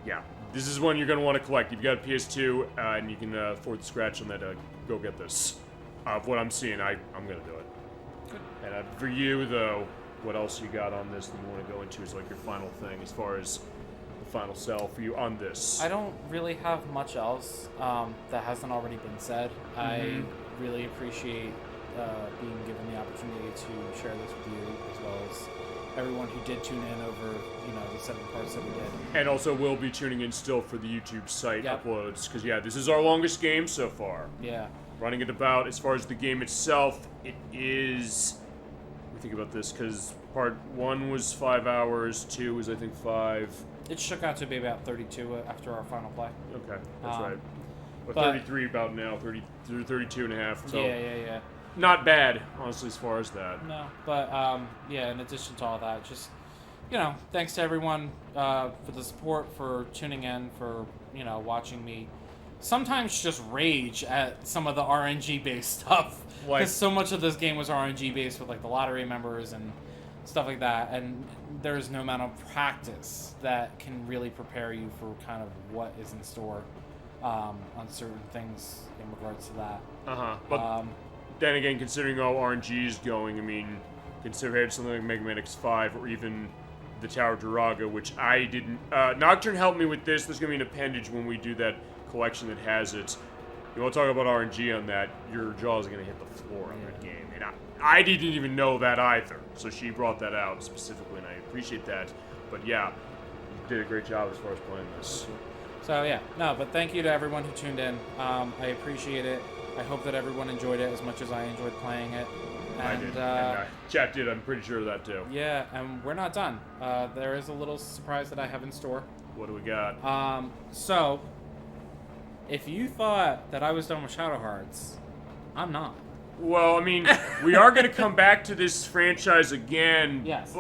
yeah, this is one you're going to want to collect. If you've got a PS2 and you can afford the scratch on that, go get this. What I'm seeing, I'm going to do it. Good. And for you, though, what else you got on this that you want to go into is like your final thing as far as the final sell for you on this? I don't really have much else that hasn't already been said. I really appreciate being given the opportunity to share this with you, as well as everyone who did tune in over, the 7 parts that we did. And also will be tuning in still for the YouTube site uploads, because yeah, this is our longest game so far. Yeah. Running it about, as far as the game itself, it is, let me think about this, because part 1 was 5 hours, 2 was I think 5. It shook out to be about 32 after our final play. Okay, that's right. But 33 about now, 32 and a half. So Yeah. not bad, honestly, as far as that. No, but in addition to all that, just thanks to everyone for the support, for tuning in, for watching me sometimes just rage at some of the RNG based stuff, because so much of this game was RNG based with like the lottery members and stuff like that, and there's no amount of practice that can really prepare you for kind of what is in store on certain things in regards to that. But then again, considering how RNG is going, I mean, consider something like Mega Man X5 or even the Tower Duraga, which I didn't. Nocturne helped me with this. There's going to be an appendage when we do that collection that has it. You want to talk about RNG on that, your jaw is going to hit the floor on that game. And I didn't even know that either. So she brought that out specifically, and I appreciate that. But yeah, you did a great job as far as playing this. So but thank you to everyone who tuned in. I appreciate it. I hope that everyone enjoyed it as much as I enjoyed playing it. And, I did. And chat did. I'm pretty sure of that too. Yeah, and we're not done. There is a little surprise that I have in store. What do we got? So, if you thought that I was done with Shadow Hearts, I'm not. Well, I mean, we are going to come back to this franchise again, yes.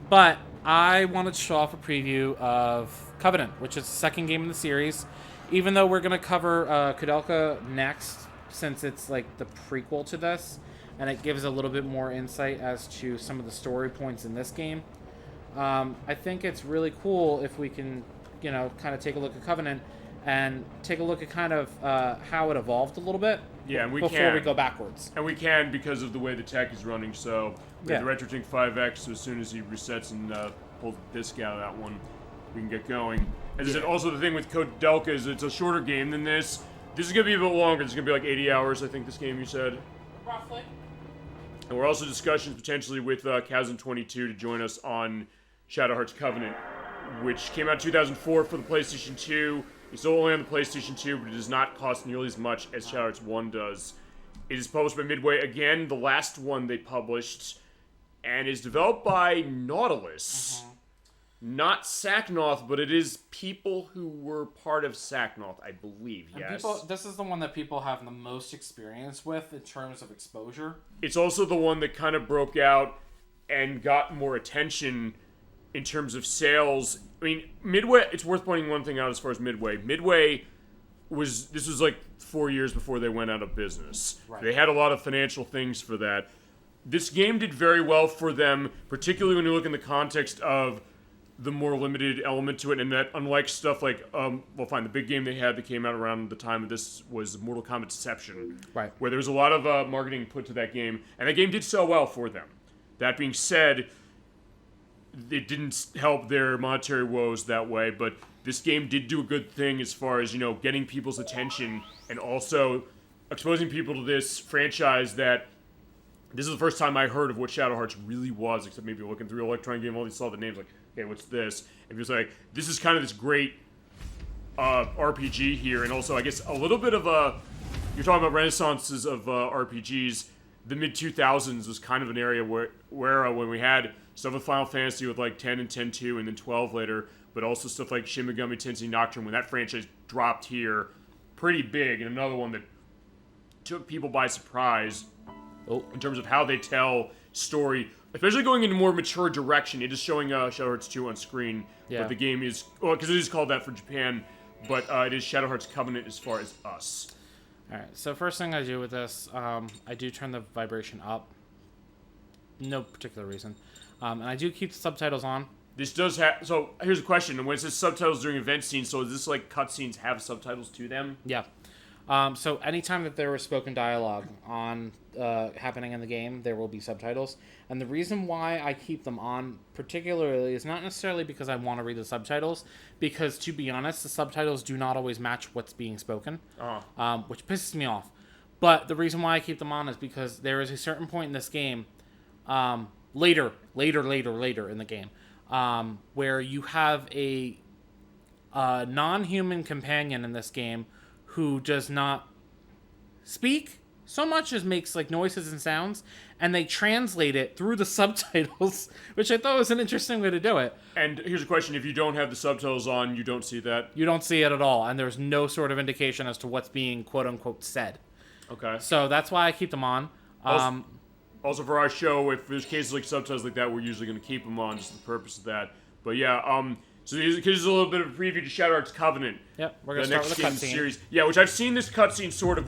But I wanted to show off a preview of Covenant, which is the second game in the series. Even though we're going to cover Kudelka next, since it's like the prequel to this, and it gives a little bit more insight as to some of the story points in this game, I think it's really cool if we can, kind of take a look at Covenant and take a look at kind of how it evolved a little bit. Yeah, and before we go backwards. And we can because of the way the tech is running. So we have the RetroTink 5X, so as soon as he resets and pulls the disc out of that one, we can get going. As I said, also the thing with Kudelka is it's a shorter game than this. This is going to be a bit longer. It's going to be like 80 hours, I think, this game you said. Roughly. And we're also discussions potentially with Chasm22 to join us on Shadow Hearts Covenant, which came out in 2004 for the PlayStation 2. It's still only on the PlayStation 2, but it does not cost nearly as much as Shadow Hearts 1 does. It is published by Midway. Again, the last one they published, and is developed by Nautilus. Not Sacknoth, but it is people who were part of Sacknoth, I believe, yes. This is the one that people have the most experience with in terms of exposure. It's also the one that kind of broke out and got more attention in terms of sales. I mean, Midway, it's worth pointing one thing out as far as Midway. Midway this was like 4 years before they went out of business. Right. They had a lot of financial things for that. This game did very well for them, particularly when you look in the context of the more limited element to it, and that unlike stuff like, the big game they had that came out around the time of this was Mortal Kombat Deception. Right. Where there was a lot of marketing put to that game, and that game did sell well for them. That being said, it didn't help their monetary woes that way, but this game did do a good thing as far as, getting people's attention and also exposing people to this franchise that this is the first time I heard of what Shadow Hearts really was, except maybe looking through Electronic Game, only saw the names like, okay, what's this? And he was like, this is kind of this great RPG here, and also, I guess, a little bit of you're talking about renaissances of RPGs. The mid-2000s was kind of an area where when we had stuff with Final Fantasy with like 10 and 10-2 and then 12 later, but also stuff like Shin Megami Tensei Nocturne, when that franchise dropped here pretty big, and another one that took people by surprise in terms of how they tell story, especially going in a more mature direction. It is showing Shadow Hearts 2 on screen, but the game is, because it is called that for Japan, but it is Shadow Hearts Covenant as far as us. Alright, so first thing I do with this, I do turn the vibration up. No particular reason. And I do keep the subtitles on. This does have... So, here's a question. When it says subtitles during event scenes, so is this like cutscenes have subtitles to them? Yeah. So anytime that there was spoken dialogue on happening in the game, there will be subtitles. And the reason why I keep them on particularly is not necessarily because I want to read the subtitles, because to be honest, the subtitles do not always match what's being spoken, which pisses me off. But the reason why I keep them on is because there is a certain point in this game, later in the game, where you have a non-human companion in this game who does not speak so much as makes like noises and sounds, and they translate it through the subtitles, which I thought was an interesting way to do it. And here's a question: if you don't have the subtitles on, you don't see that? You don't see it at all, and there's no sort of indication as to what's being quote-unquote said. Okay. So that's why I keep them on. Also for our show, if there's cases like subtitles like that, we're usually going to keep them on just for the purpose of that. But yeah, so here's a little bit of a preview to Shadow Hearts Covenant. Yep, we're going to start with a cutscene. Series. Yeah, which I've seen this cutscene sort of.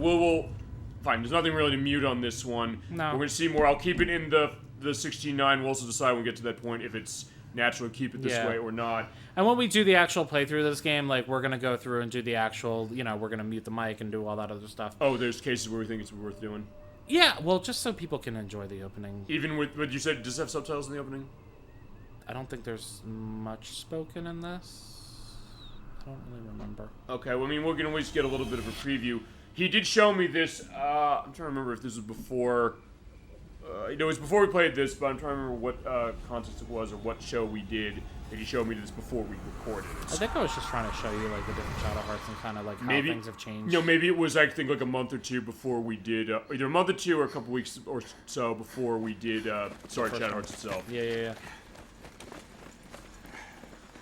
Fine, there's nothing really to mute on this one. No. We're going to see more. I'll keep it in the 16:9. We'll also decide when we get to that point if it's natural to keep it this way or not. And when we do the actual playthrough of this game, like, we're going to go through and do the actual, we're going to mute the mic and do all that other stuff. Oh, there's cases where we think it's worth doing? Yeah, well, just so people can enjoy the opening. Even with what you said, does it have subtitles in the opening? I don't think there's much spoken in this. I don't really remember. Okay, well, I mean, we're going to at least get a little bit of a preview. He did show me this, I'm trying to remember if this was before, it was before we played this, but I'm trying to remember what context it was or what show we did that he showed me this before we recorded it. I think I was just trying to show you, like, the different Shadow Hearts and kind of, like, how things have changed. Maybe it was, I think, like a month or two before we did, either a month or two or a couple weeks or so before we did, Shadow Hearts itself. Yeah.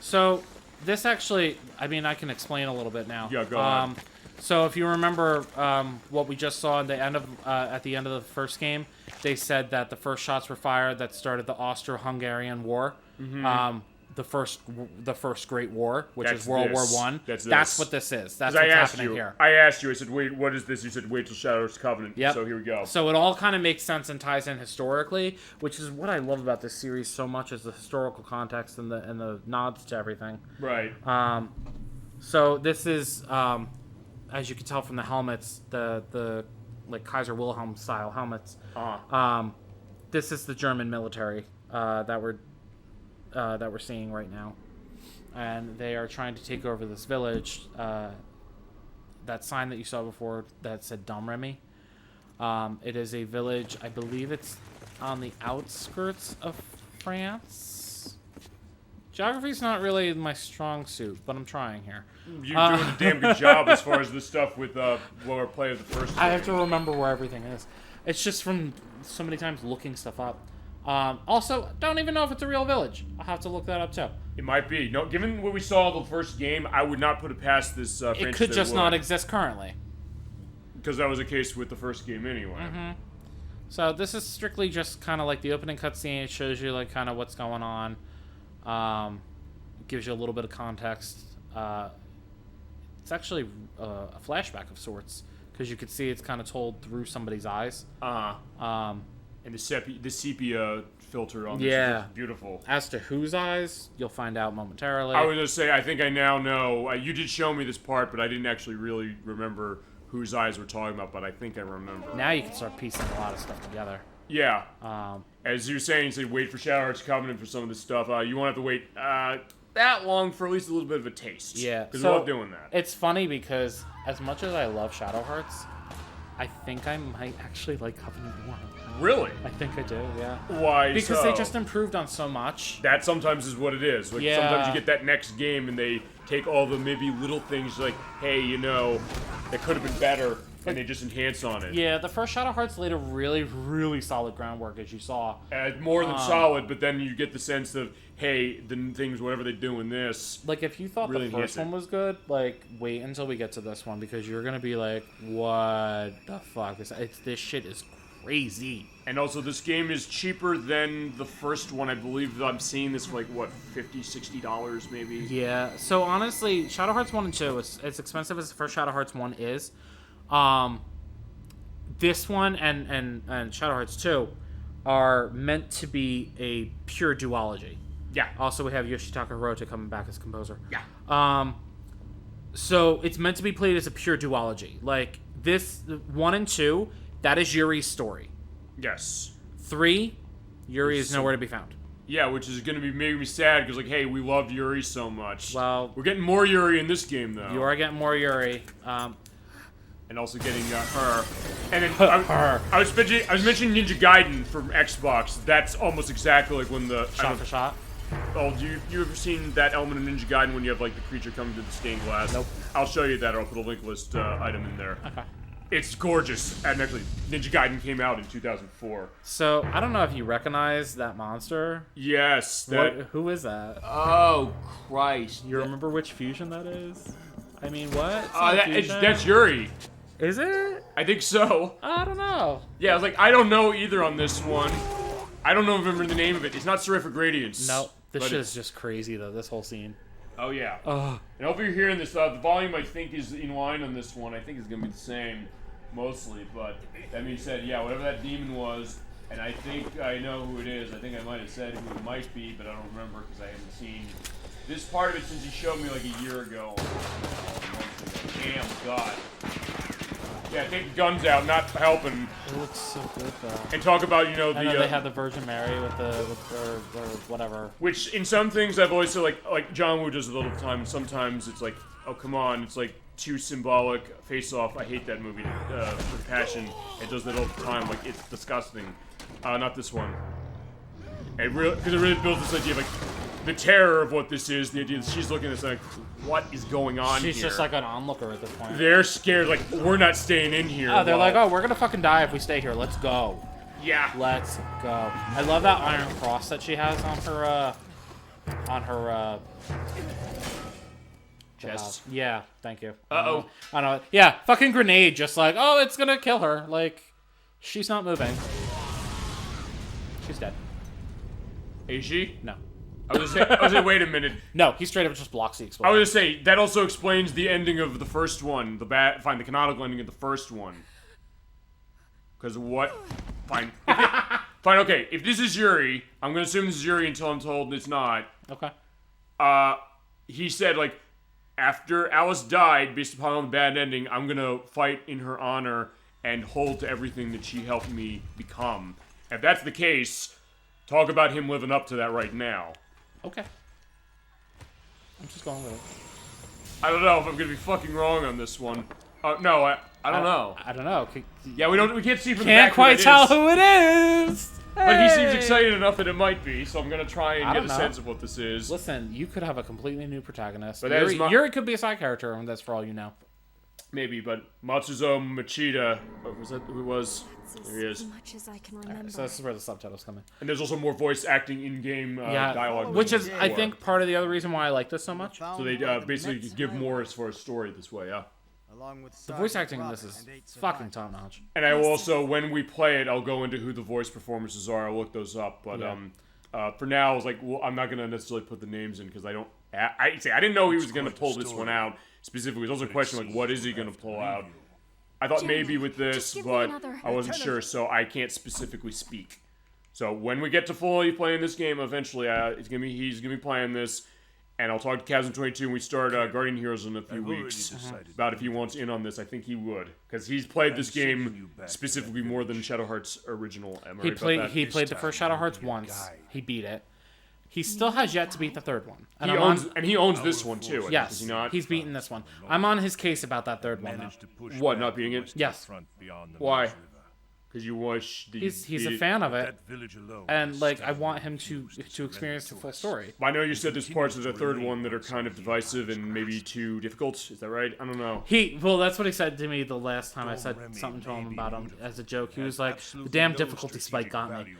So, this actually, I mean, I can explain a little bit now. Yeah, go ahead. So if you remember what we just saw at the end of the first game, they said that the first shots were fired that started the Austro-Hungarian War, the first Great War, which is World War I. That's what this is. That's what's happening here. I asked you. I said, "Wait, what is this?" You said, "Wait till Shadow's Covenant." Yep. So here we go. So it all kind of makes sense and ties in historically, which is what I love about this series so much, is the historical context and the nods to everything. Right. So this is. As you can tell from the helmets, the like Kaiser Wilhelm style helmets. This is the German military that we're seeing right now, and they are trying to take over this village. That sign that you saw before that said Domremy. It is a village. I believe it's on the outskirts of France. Geography's not really my strong suit, but I'm trying here. You're doing a damn good job as far as this stuff with lower play of the first game. I have to remember where everything is. It's just from so many times looking stuff up. Also, don't even know if it's a real village. I'll have to look that up too. It might be. No, given what we saw the first game, I would not put it past this franchise. It could just not exist currently. Because that was the case with the first game anyway. Mm-hmm. So this is strictly just kind of like the opening cutscene. It shows you like kind of what's going on. Gives you a little bit of context. It's actually a flashback of sorts because you could see it's kind of told through somebody's eyes. And the sepia filter on this is beautiful. As to whose eyes, you'll find out momentarily. I was gonna say, I think I now know. You did show me this part, but I didn't actually really remember whose eyes we're talking about. But I think I remember. Now you can start piecing a lot of stuff together. Yeah. As you were saying, you said wait for Shadowheart's Covenant for some of this stuff. You won't have to wait that long for at least a little bit of a taste. Yeah. Because we love doing that. It's funny because as much as I love Shadow Hearts, I think I might actually like Covenant more. Really? I think I do, yeah. Why Because so? they just improved on so much. That sometimes is what it is. Like, sometimes you get that next game and they take all the maybe little things like, hey, you know, that could have been better, and they just enhance on it. Yeah, the first Shadow Hearts laid a really, really solid groundwork, as you saw. More than solid, but then you get the sense of, hey, the things, whatever they do in this. Like, if you thought really the first one was good, like, wait until we get to this one, because you're gonna be like, what the fuck? This shit is crazy. And also, this game is cheaper than the first one. I believe I'm seeing this for like, what, $50, $60 maybe? Yeah, so honestly, Shadow Hearts 1 and 2, it's expensive as the first Shadow Hearts 1 is. This one and Shadow Hearts 2 are meant to be a pure duology. Yeah. Also, we have Yoshitaka Hirota coming back as composer. Yeah. So it's meant to be played as a pure duology. Like, this 1 and 2, that is Yuri's story. Yes. 3, Yuri is nowhere to be found. Yeah, which is going to be making me sad because, like, hey, we love Yuri so much. Well, we're getting more Yuri in this game, though. You are getting more Yuri. And also getting her. And then I was mentioning Ninja Gaiden from Xbox. That's almost exactly like when the shot for shot. Oh, you ever seen that element of Ninja Gaiden when you have like the creature coming through the stained glass? Nope. I'll show you that, or I'll put a link list item in there. Okay. It's gorgeous. And actually, Ninja Gaiden came out in 2004. So I don't know if you recognize that monster. Yes. Who is that? Oh Christ! You remember which fusion that is? I mean, what? That's Yuri. Is it? I think so. I don't know. Yeah, I was like, I don't know either on this one. I don't know remember the name of it. It's not Seraphic Gradients. No, this shit is just crazy though. This whole scene. Oh yeah. And I hope you're hearing this. The volume I think is in line on this one. I think it's gonna be the same, mostly. But that being said, yeah, whatever that demon was, and I think I know who it is. I think I might have said who it might be, but I don't remember because I haven't seen this part of it since he showed me like a year ago. Damn God. Yeah, take the guns out, not helping. It looks so good though. And talk about, you know, I know they have the Virgin Mary with or whatever. Which in some things I've always said like John Woo does a little time. Sometimes it's like, oh come on, it's like too symbolic. Face Off. I hate that movie with passion. It does that all the time. Like it's disgusting. Not this one. Because it really builds this idea of like the terror of what this is. The idea that she's looking at this like, what is going on here? She's just like an onlooker at this point. They're scared, like, we're not staying in here. Oh, they're like, oh, we're gonna fucking die if we stay here. Let's go. Yeah. Let's go. I love that iron cross that she has on her chest. Yeah, thank you. Uh-oh. I know. Yeah, fucking grenade, just like, oh, it's gonna kill her. Like, she's not moving. She's dead. Is she? No. I was gonna say, wait a minute. No, he straight up just blocks the explosion. I was gonna say, that also explains the ending of the first one. The canonical ending of the first one. Because what? Fine. Fine, okay. If this is Yuri, I'm gonna assume this is Yuri until I'm told it's not. Okay. He said, like, after Alice died, based upon the bad ending, I'm gonna fight in her honor and hold to everything that she helped me become. If that's the case, talk about him living up to that right now. Okay. I'm just going with it. I don't know if I'm gonna be fucking wrong on this one. No, I don't know. I don't know. Yeah, we can't see from the Can't back quite tell who it is. But he seems excited enough that it might be, so I'm gonna try and get a know. sense of what this is. Listen, you could have a completely new protagonist. But Yuri could be a side character, and that's for all you know. Maybe, but Matsuzo Machida, was that who it was? That's There he is. as much as I can remember. So this is where the subtitles come in. And there's also more voice acting in-game dialogue. Which is, I before. think, part of the other reason why I like this so much. So they basically give more as far as story this way, yeah. The voice acting in this is fucking top notch. And I will also, when we play it, I'll go into who the voice performances are. I'll look those up. But for now, I was like, well, I'm not going to necessarily put the names in because I don't. I didn't know he was going to pull this one out specifically. It was also a question like, what is he going to pull out? I thought maybe with this, but I wasn't sure, so I can't specifically speak. So when we get to fully playing this game, eventually, he's gonna be playing this, and I'll talk to Chasm22 when we start Guardian Heroes in a few weeks about if he wants in on this. I think he would, because he's played this game specifically more than Shadow Hearts original. He played the first Shadow Hearts once. He beat it. He still has yet to beat the third one. And he owns this one too. Yes, does he not? he's beaten this one. I'm on his case about that third one now. What, not beating it? Yes. Why? Because you wish He's a fan of it, and like I want him to experience the full story. I know you said there's parts of the third one that are kind of divisive and maybe too difficult. Is that right? I don't know. Well, that's what he said to me the last time I said something to him about him as a joke. He was like, "The damn difficulty spike got me."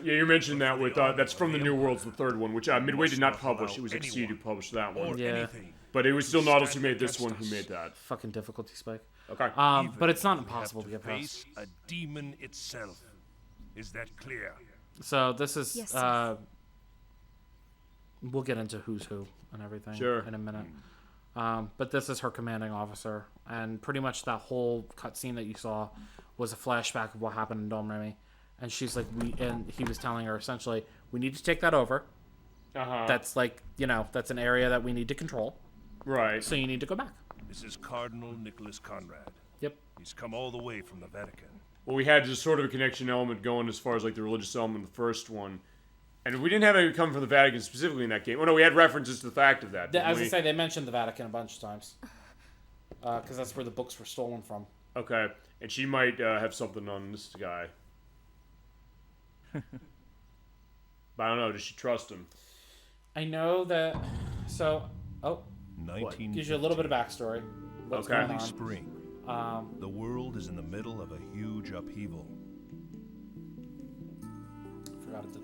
You mentioned that with that's from the New Worlds, the third one, which Midway did not publish. It was Exceed who published that one. Yeah. But it was still Nautilus who made this one. Who made that? Fucking difficulty spike. Okay. But it's not impossible to get past. A demon itself. Is that clear? So this is. Yes, We'll get into who's who and everything in a minute. But this is her commanding officer, and pretty much that whole cutscene that you saw was a flashback of what happened in Dom Remy. And she's like, he was telling her essentially, we need to take that over. That's like, that's an area that we need to control. Right. So you need to go back. This is Cardinal Nicholas Conrad. Yep. He's come all the way from the Vatican. Well, we had just sort of a connection element going as far as like the religious element in the first one. And we didn't have any come from the Vatican specifically in that game. Well, no, we had references to the fact of that. As I say, they mentioned the Vatican a bunch of times. Because that's where the books were stolen from. Okay. And she might have something on this guy. But I don't know. Does she trust him? I know that. So, gives you a little bit of backstory. What's going Early on. spring. The world is in the middle of a huge upheaval.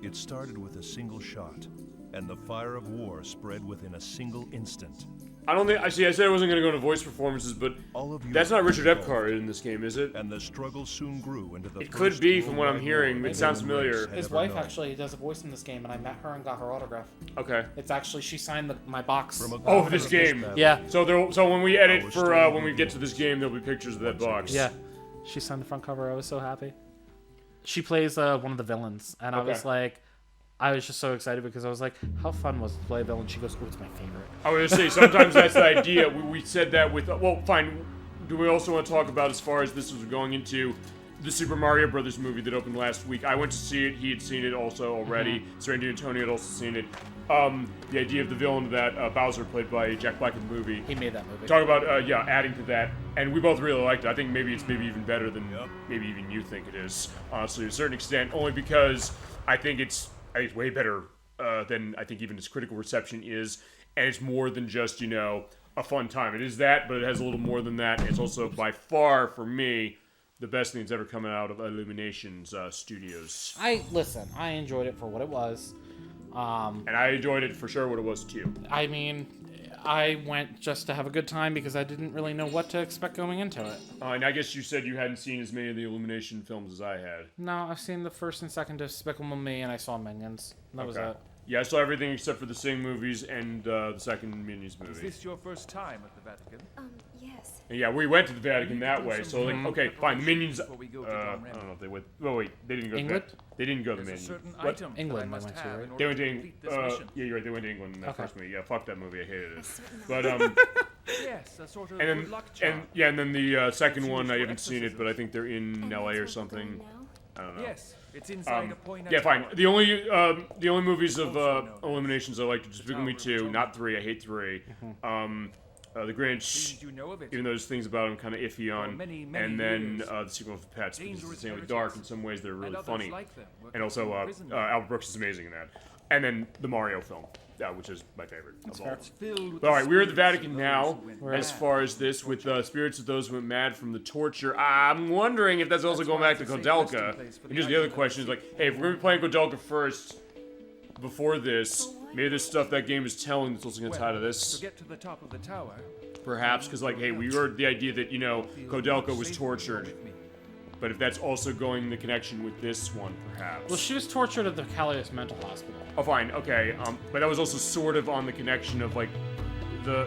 It started with a single shot, and the fire of war spread within a single instant. I don't think. I said I wasn't going to go into voice performances, but that's not Richard Epcar in this game, is it? And the struggle soon grew into the. It could be from what I'm hearing. It sounds familiar. His wife actually does a voice in this game, and I met her and got her autograph. Okay. It's actually she signed my box. Oh, this game. Yeah. So when we edit for when we get to this game, there'll be pictures of that box. Yeah. She signed the front cover. I was so happy. She plays one of the villains, and I was just so excited because I was like, how fun was it to play a villain? She goes, oh, it's my favorite. I was going to say, sometimes that's the idea. We said that with... Well, fine. Do we also want to talk about, as far as this was going into, the Super Mario Brothers movie that opened last week? I went to see it. He had seen it also already. Serenity and Tony had also seen it. The idea of the villain that Bowser, played by Jack Black in the movie. He made that movie. Talk about, adding to that. And we both really liked it. I think maybe it's even better than maybe even you think it is, honestly, to a certain extent. Only because I think it's way better than I think even its critical reception is, and it's more than just a fun time. It is that, but it has a little more than that. It's also by far for me the best thing that's ever come out of Illumination's studios. I enjoyed it for what it was, and I enjoyed it for sure what it was too. I mean, I went just to have a good time because I didn't really know what to expect going into it. And I guess you said you hadn't seen as many of the Illumination films as I had. No, I've seen the first and second Despicable Me, and I saw Minions. That was it. Yeah, I saw everything except for the Sing movies and the second Minions movie. Is this your first time at the Vatican? Yes. And yeah, we went to the Vatican that way, so okay, fine. The Minions. I We go don't know if they went. Oh wait, they didn't go. England? They didn't go to the There's a Minions. certain What? item England that I they must went to, have right? in They order went to to complete this mission. yeah, you're right. They went to England in that first movie. Yeah, fuck that movie. I hated it. But Yes, a sort of and then good luck charm. and then the second one, I haven't seen it, but I think they're in LA or something. I don't know. Yes, it's inside a point. Yeah, fine. The only movies of Illuminations I liked are Despicable Me 2, not 3. I hate 3. The Grinch, Did you know of it? even though there's things about him kind of iffy on, many and then years. the sequel of Pets, because it's Dangerous insanely heretics dark in some ways. They're really and others funny, like them were and also imprisoned. Albert Brooks is amazing in that. and then the Mario film, which is my favorite of all. It's filled with But all right, we're at the spirits Vatican of now. those who went As mad far as from the this, with torture. the spirits of those who went mad from the torture, I'm wondering if that's also That's going why back to it's a safe Kodelka. resting place for And the here's the other idol question: is of the like, hey, if we're gonna be playing Kodelka first, before this, maybe there's stuff that game is telling that's also gonna tie to To this. get to the top of the tower, Perhaps because, like, hey, we heard the idea that Kodelka was tortured. with me. But if that's also going the connection with this one, perhaps. Well, she was tortured at the Callias Mental Hospital. Oh, fine, okay. But that was also sort of on the connection of like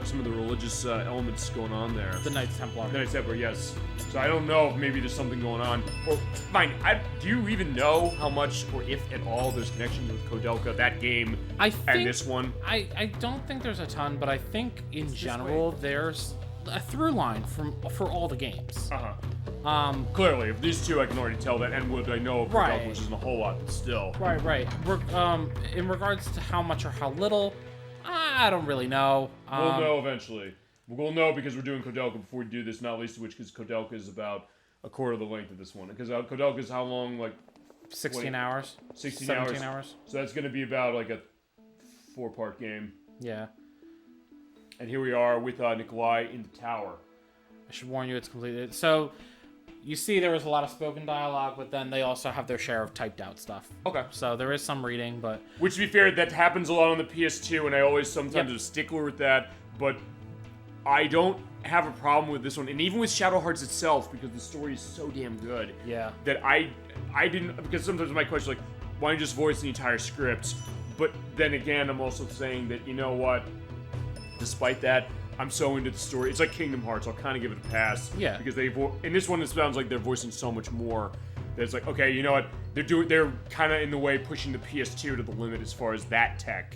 some of the religious elements going on there. The Knights Templar. The Knights Templar, yes. So I don't know if maybe there's something going on. Or fine, do you even know how much, or if at all, there's connection with Kodelka, that game, I think, and this one? I don't think there's a ton, but I think in general there's a through line for all the games. Clearly, if these two, I can already tell that, and what I know of Kodelka, Right. which isn't a whole lot, but still. Right. In regards to how much or how little, I don't really know. We'll know eventually. We'll know because we're doing Kodelka before we do this, not least of which because Kodelka is about a quarter of the length of this one. Because Kodelka is how long? Like 16 hours. 16 17 hours. So that's going to be about like a 4-part game. Yeah. And here we are with Nikolai in the tower. I should warn you, it's completed. So, you see there was a lot of spoken dialogue, but then they also have their share of typed out stuff. Okay. So there is some reading, but Which, to be fair, that happens a lot on the PS2, and I always sometimes Yep. am a stickler with that. But I don't have a problem with this one, and even with Shadow Hearts itself, because the story is so damn good. yeah. That I didn't, because sometimes my question is like, why don't you just voice the entire script? But then again, I'm also saying that, you know what, despite that, I'm so into the story. It's like Kingdom Hearts. I'll kind of give it a pass. Yeah. Because in this one, it sounds like they're voicing so much more. That it's like, okay, you know what? They're kind of in the way pushing the PS2 to the limit as far as that tech.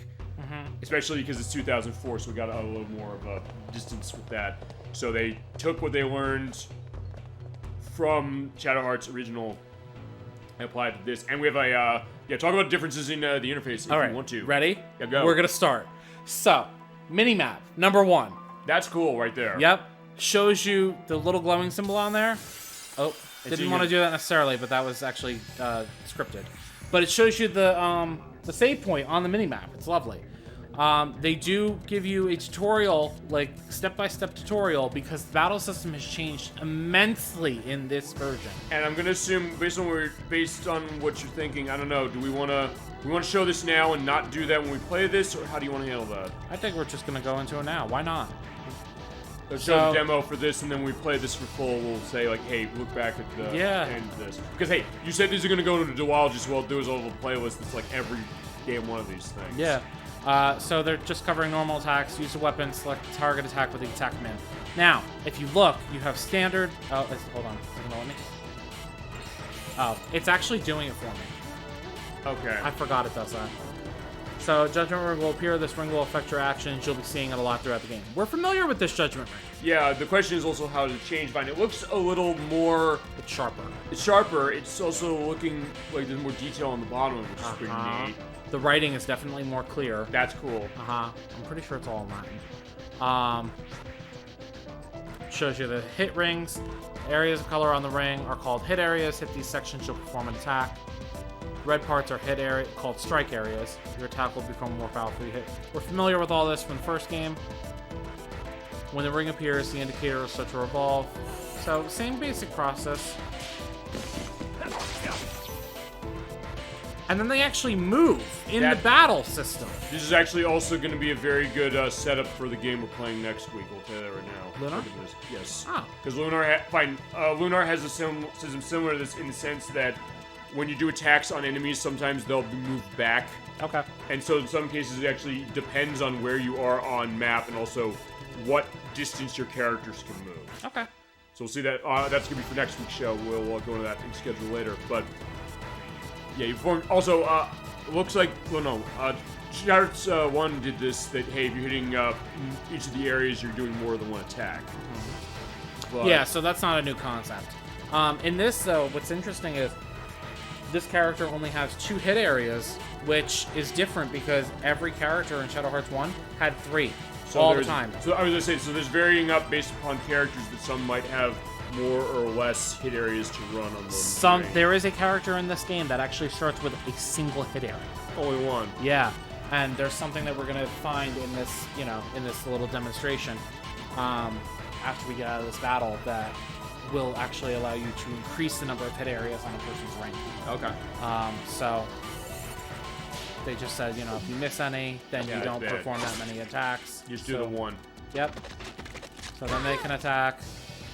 Especially because it's 2004, so we got a little more of a distance with that. So they took what they learned from Shadow Hearts original and applied it to this. And we have a talk about differences in the interface if All right. you want to. Ready? Yeah, go. We're gonna start. So, mini-map, number 1. That's cool right there. Yep. Shows you the little glowing symbol on there. Oh, didn't want to do that necessarily, but that was actually scripted. But it shows you the save point on the mini-map. It's lovely. They do give you a tutorial, like step-by-step tutorial, because the battle system has changed immensely in this version. And I'm gonna assume, based on what you're thinking, I don't know. Do we wanna show this now and not do that when we play this, or how do you want to handle that? I think we're just gonna go into it now. Why not? Let's show the So- demo for this, and then when we play this for full, we'll say like, hey, look back at the Yeah. end of this. Because hey, you said these are gonna go to the duology, so what I'll do is I'll have a playlist that's like every damn one of these things. Yeah. So they're just covering normal attacks. Use a weapon. Select the target attack with the attack command. Now, if you look, you have standard. Oh, hold on. Is it gonna let me? Oh, it's actually doing it for me. Okay. I forgot it does that. So, Judgment Ring will appear. This ring will affect your actions. You'll be seeing it a lot throughout the game. We're familiar with this Judgment Ring. Yeah. The question is also how to change Vine. It looks a little more. It's sharper. It's sharper. It's also looking like there's more detail on the bottom, which is pretty neat. The writing is definitely more clear. That's cool. I'm pretty sure it's all in Latin. Shows you the hit rings. Areas of color on the ring are called hit areas. Hit these sections, you'll perform an attack. Red parts are hit area called strike areas. Your attack will become more powerful. You hit. We're familiar with all this from the first game. When the ring appears, the indicator will start to revolve. So, same basic process. And then they actually move in the battle system. This is actually also going to be a very good setup for the game we're playing next week. We'll tell you that right now. Lunar? Look at this. Yes. Ah. Because Lunar has a system similar to this in the sense that when you do attacks on enemies, sometimes they'll be moved back. Okay. And so in some cases, it actually depends on where you are on map and also what distance your characters can move. Okay. So we'll see that. That's going to be for next week's show. We'll go into that in schedule later. But yeah, you performed. Also, looks like Charts 1 did this. That hey, if you're hitting each of the areas, you're doing more than one attack. But, Yeah, so that's not a new concept. In this, though, what's interesting is this character only has 2 hit areas, which is different because every character in Shadow Hearts 1 had 3 all the there's- time. So I was gonna say, so there's varying up based upon characters that some might have more or less hit areas to run on those. There is a character in this game that actually starts with a single hit area. Only one. Yeah, and there's something that we're gonna find in this, in this little demonstration, after we get out of this battle, that will actually allow you to increase the number of hit areas on a person's rank. Okay. So they just said, if you miss any, then Yeah, you don't it's bad. perform that many attacks. You just do the one. Yep. So then they can attack.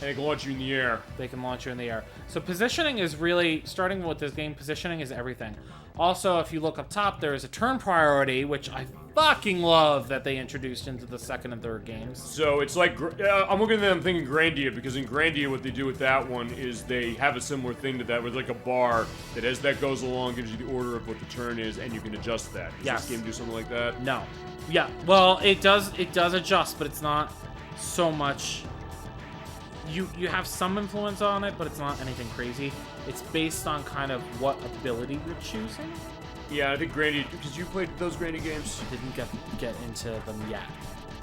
And it can launch you in the air. They can launch you in the air. So positioning is really, starting with this game, positioning is everything. Also, if you look up top, there is a turn priority, which I fucking love that they introduced into the second and third games. So it's like, I'm looking at them thinking Grandia, because in Grandia what they do with that one is they have a similar thing to that, with like a bar that as that goes along gives you the order of what the turn is, and you can adjust that. Does Yes. this game do something like that? No. Yeah, well, it does adjust, but it's not so much... You have some influence on it, but it's not anything crazy. It's based on kind of what ability you're choosing. Yeah, I think Grandia, because you played those Grandia games. I didn't get into them yet.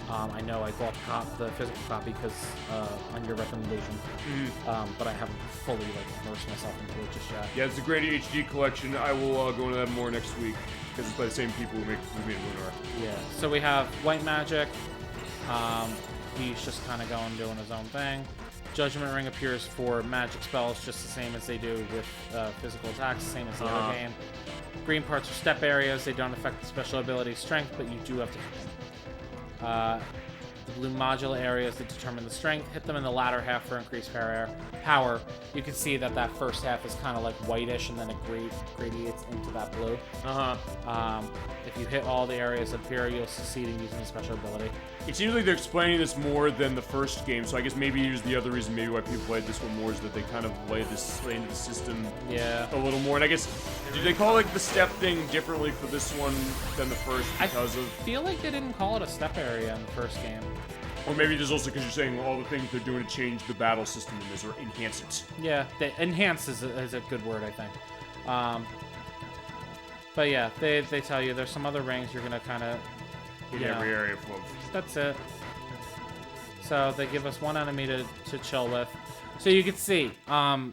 I know I bought the physical copy because on your recommendation, but I haven't fully immersed myself into it just yet. Yeah, it's the Grandia HD collection. I will go into that more next week, because it's by the same people who made Lunar. Yeah. So we have White Magic. He's just kind of doing his own thing. Judgment Ring appears for magic spells just the same as they do with physical attacks, the same as the other game. Green parts are step areas. They don't affect the special ability strength, but you do have to hit them. The blue modular areas that determine the strength. Hit them in the latter half for increased power. You can see that first half is kind of like whitish, and then it gradiates into that blue. If you hit all the areas that appear, you'll succeed in using the special ability. It seems like they're explaining this more than the first game, so I guess maybe here's the other reason maybe why people played this one more is that they kind of lay into the system a little more. And I guess, did they call the step thing differently for this one than the first because I feel like they didn't call it a step area in the first game. Or maybe there's also because you're saying all the things they're doing to change the battle system in this or enhance it. Yeah, enhance is a good word, I think. But yeah, they tell you there's some other rings you're gonna kind of In every area full of. That's it. So they give us one enemy to chill with. So you can see, I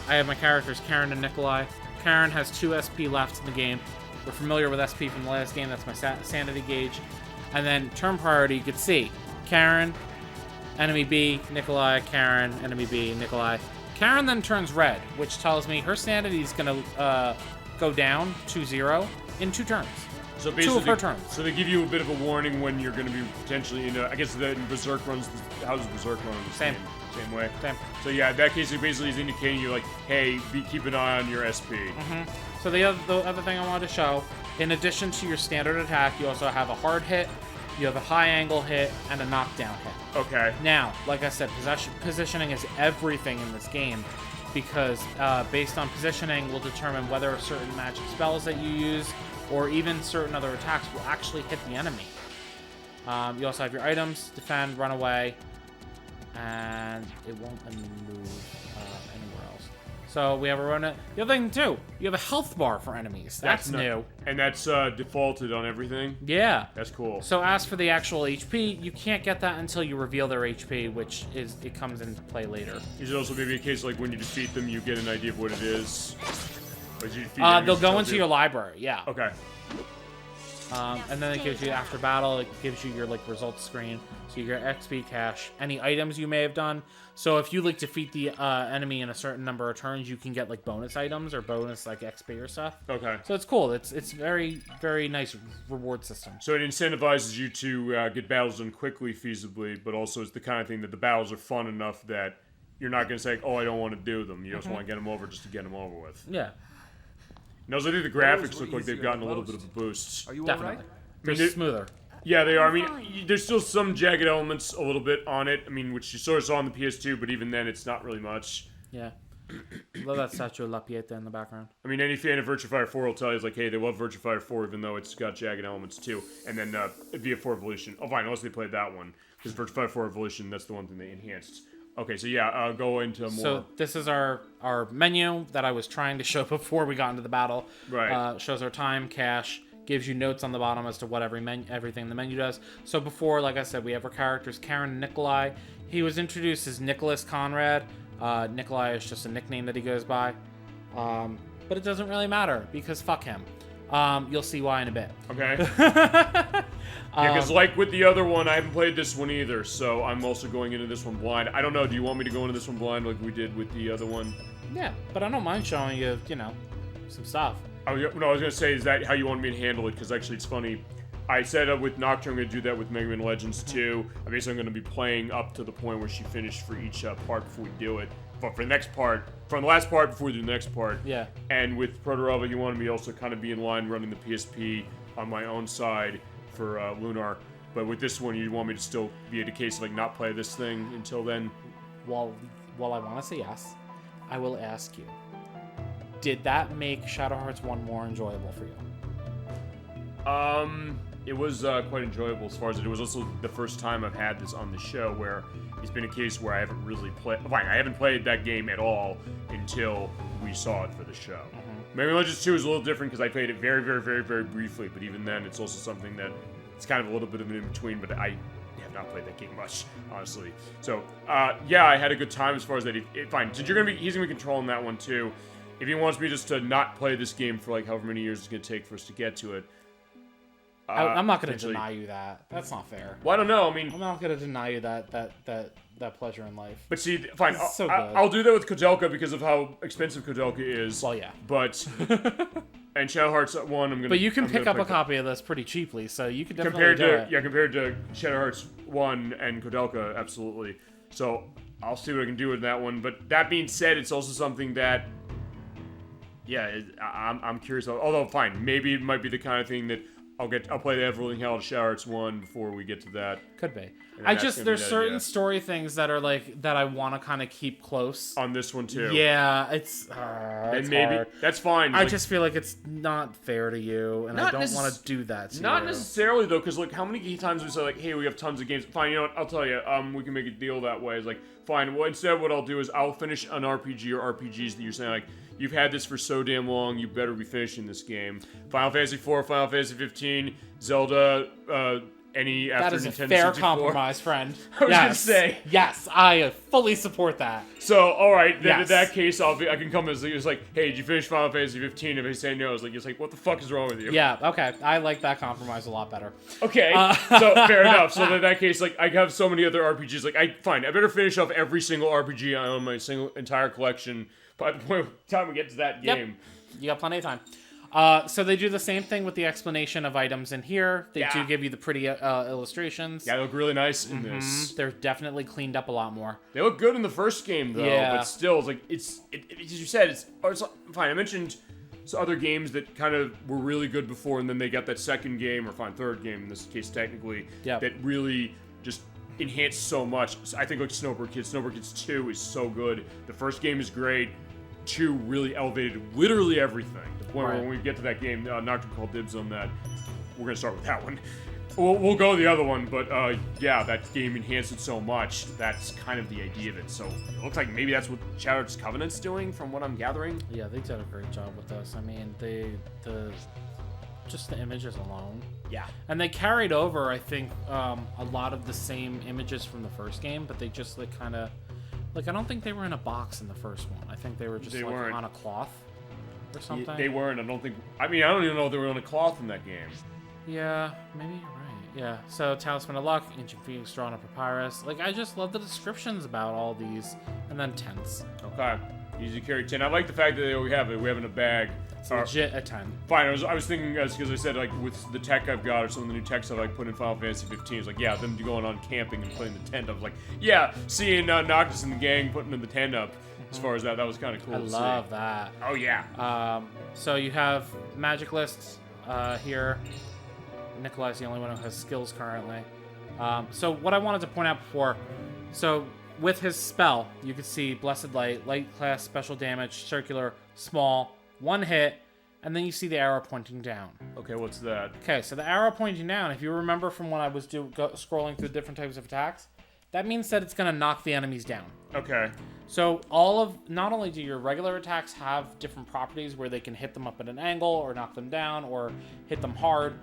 have my characters, Karen and Nikolai. Karen has 2 SP left in the game. We're familiar with SP from the last game. That's my sanity gauge. And then turn priority, you can see Karen, enemy B, Nikolai, Karen, enemy B, Nikolai. Karen then turns red, which tells me her sanity is going to go down to 0 in 2 turns. So basically, 2 of her turns. So they give you a bit of a warning when you're going to be potentially in a... I guess the Berserk runs... How does Berserk run in the Same. Same way? Same. So yeah, in that case, it basically is indicating you hey, keep an eye on your SP. So the other thing I wanted to show, in addition to your standard attack, you also have a hard hit, you have a high angle hit, and a knockdown hit. Okay. Now, like I said, positioning is everything in this game, because based on positioning will determine whether certain magic spells that you use or even certain other attacks will actually hit the enemy. You also have your items, defend, run away, and it won't let me move anywhere else. So we have a run. The other thing too, you have a health bar for enemies. That's new. And that's defaulted on everything? Yeah. That's cool. So as for the actual HP, you can't get that until you reveal their HP, which it comes into play later. Is it also maybe a case when you defeat them, you get an idea of what it is? Or do you defeat They'll go into your library, yeah. Okay. And then it gives you, after battle, it gives you your results screen. So you get XP cache, any items you may have done. So if you defeat the enemy in a certain number of turns, you can get bonus items or bonus XP or stuff. Okay. So it's cool. It's very, very nice reward system. So it incentivizes you to get battles done quickly, feasibly, but also it's the kind of thing that the battles are fun enough that you're not going to say, oh, I don't want to do them. You just want to get them over just to get them over with. Yeah. No, so I think the graphics look like they've gotten a little bit of a boost. Are you Definitely. alright? They're smoother. Yeah, they are. I mean, there's still some jagged elements a little bit on it. I mean, which you sort of saw on the PS2, but even then, it's not really much. Yeah. Love that statue of La Pieta in the background. I mean, any fan of Virtua Fighter 4 will tell you, hey, they love Virtua Fighter 4, even though it's got jagged elements too. And then VF4 Evolution. Oh, fine, unless they played that one. Because Virtua Fighter 4 Evolution, that's the one thing they enhanced. Okay, so yeah, go into more. So this is our menu that I was trying to show before we got into the battle. Right. Shows our time, cache, gives you notes on the bottom as to what everything the menu does. So before, like I said, we have our characters, Karen and Nikolai. He was introduced as Nicholas Conrad. Nikolai is just a nickname that he goes by. But it doesn't really matter, because fuck him. You'll see why in a bit. Okay. Yeah, because like with the other one, I haven't played this one either, so I'm also going into this one blind. I don't know, do you want me to go into this one blind like we did with the other one? Yeah, but I don't mind showing you, some stuff. Oh, yeah, no, I was going to say, is that how you want me to handle it? Because actually it's funny. I said with Nocturne, I'm going to do that with Mega Man Legends 2. Obviously, I'm going to be playing up to the point where she finished for each part before we do it. But for the next part, from the last part before we do the next part. Yeah. And with Protorova, you wanted me also kind of be in line running the PSP on my own side for Lunar. But with this one, you want me to still be the case of like not play this thing until then? While I want to say yes, I will ask you, did that make Shadow Hearts 1 more enjoyable for you? It was quite enjoyable as far as it was also the first time I've had this on the show where it's been a case where I haven't really played. Fine, I haven't played that game at all until we saw it for the show. Mega Man Legends 2 is a little different because I played it very, very, very, very briefly, but even then, it's also something that it's kind of a little bit of an in-between, but I have not played that game much, honestly. So, yeah, I had a good time as far as that. Fine, since he's gonna be controlling that one too. If he wants me just to not play this game for like however many years it's gonna take for us to get to it, I'm not going to deny you that. That's not fair. well, I don't know. I mean, I'm not going to deny you that pleasure in life. but see, fine. So good. I'll do that with Kodelka because of how expensive Kodelka is. Well, yeah. But and Shadow Hearts 1, I'm gonna. But you can I'm pick gonna up a play copy of this pretty cheaply, so you could definitely compared do it. compared to Shadow Hearts 1 and Kodelka, absolutely. So I'll see what I can do with that one. But that being said, it's also something that, yeah, I'm curious. Although, fine, maybe it might be the kind of thing that I'll play the Everling Hell to Shadow Hearts 1 before we get to that. Could be. And There's certain story things that are like, that I want to kind of keep close. On this one, too. Yeah, it's And maybe, hard. that's fine. I just feel like it's not fair to you, and I don't want to do that to you. Not necessarily, though, because, like, how many times we say, like, hey, we have tons of games. Fine, you know what, I'll tell you, we can make a deal that way. It's like, fine, well, instead what I'll do is I'll finish an RPG or RPGs that you're saying, like, you've had this for so damn long, you better be finishing this game. Final Fantasy 4, Final Fantasy 15, Zelda, any after That is a Nintendo fair 64. compromise, friend. I was gonna say. Yes, I fully support that. So, alright, then in Yes. that case, I can come as like, hey, did you finish Final Fantasy 15? If I say no, it's like, what the fuck is wrong with you? Yeah, okay. I like that compromise a lot better. Okay, so fair enough. So in that case, like, I have so many other RPGs. Like, I better finish off every single RPG I own, my entire collection by the time we get to that Yep. game. You got plenty of time. So they do the same thing with the explanation of items in here. They do give you the pretty illustrations. Yeah, they look really nice in this. They're definitely cleaned up a lot more. They look good in the first game, though. Yeah. But still, it's like, as you said, it's fine. I mentioned some other games that kind of were really good before, and then they got that second game, or third game in this case, technically, that really just enhanced so much. I think like Snowboard Kids 2 is so good. The first game is great. 2 really elevated literally everything. The point where when we get to that game, Nocturne called dibs on that. We're gonna start with that one. We'll go the other one, but yeah, that game enhanced it so much. That's kind of the idea of it. So it looks like maybe that's what Shadow Hearts Covenant's doing, from what I'm gathering. Yeah, they did a great job with this. I mean, just the images alone. Yeah. And they carried over, I think, a lot of the same images from the first game, but they just like kind of, like, I don't think they were in a box in the first one. I think they were just like on a cloth or something. They weren't. I don't even know if they were on a cloth in that game. Yeah, maybe you're right. Yeah. So Talisman of Luck, Ancient Phoenix, Drawn on Papyrus. Like, I just love the descriptions about all these, and then tents. Okay. Easy carry 10. I like the fact that we have it in a bag. It's legit a 10. Fine, I was thinking, because I said, like, with the tech I've got, or some of the new tech stuff I put in Final Fantasy 15, it's like, yeah, them going on camping and putting the tent up. Like, yeah, seeing Noctis and the gang putting the tent up, as far as that was kind of cool to see. I love that. Oh, yeah. So you have magic lists here. Nikolai's the only one who has skills currently. So what I wanted to point out before, so with his spell, you can see Blessed Light, light class, special damage, circular, small, one hit, and then you see the arrow pointing down. Okay, what's that? Okay, so the arrow pointing down, if you remember from when I was scrolling through different types of attacks, that means that it's going to knock the enemies down. Okay. So not only do your regular attacks have different properties where they can hit them up at an angle or knock them down or hit them hard,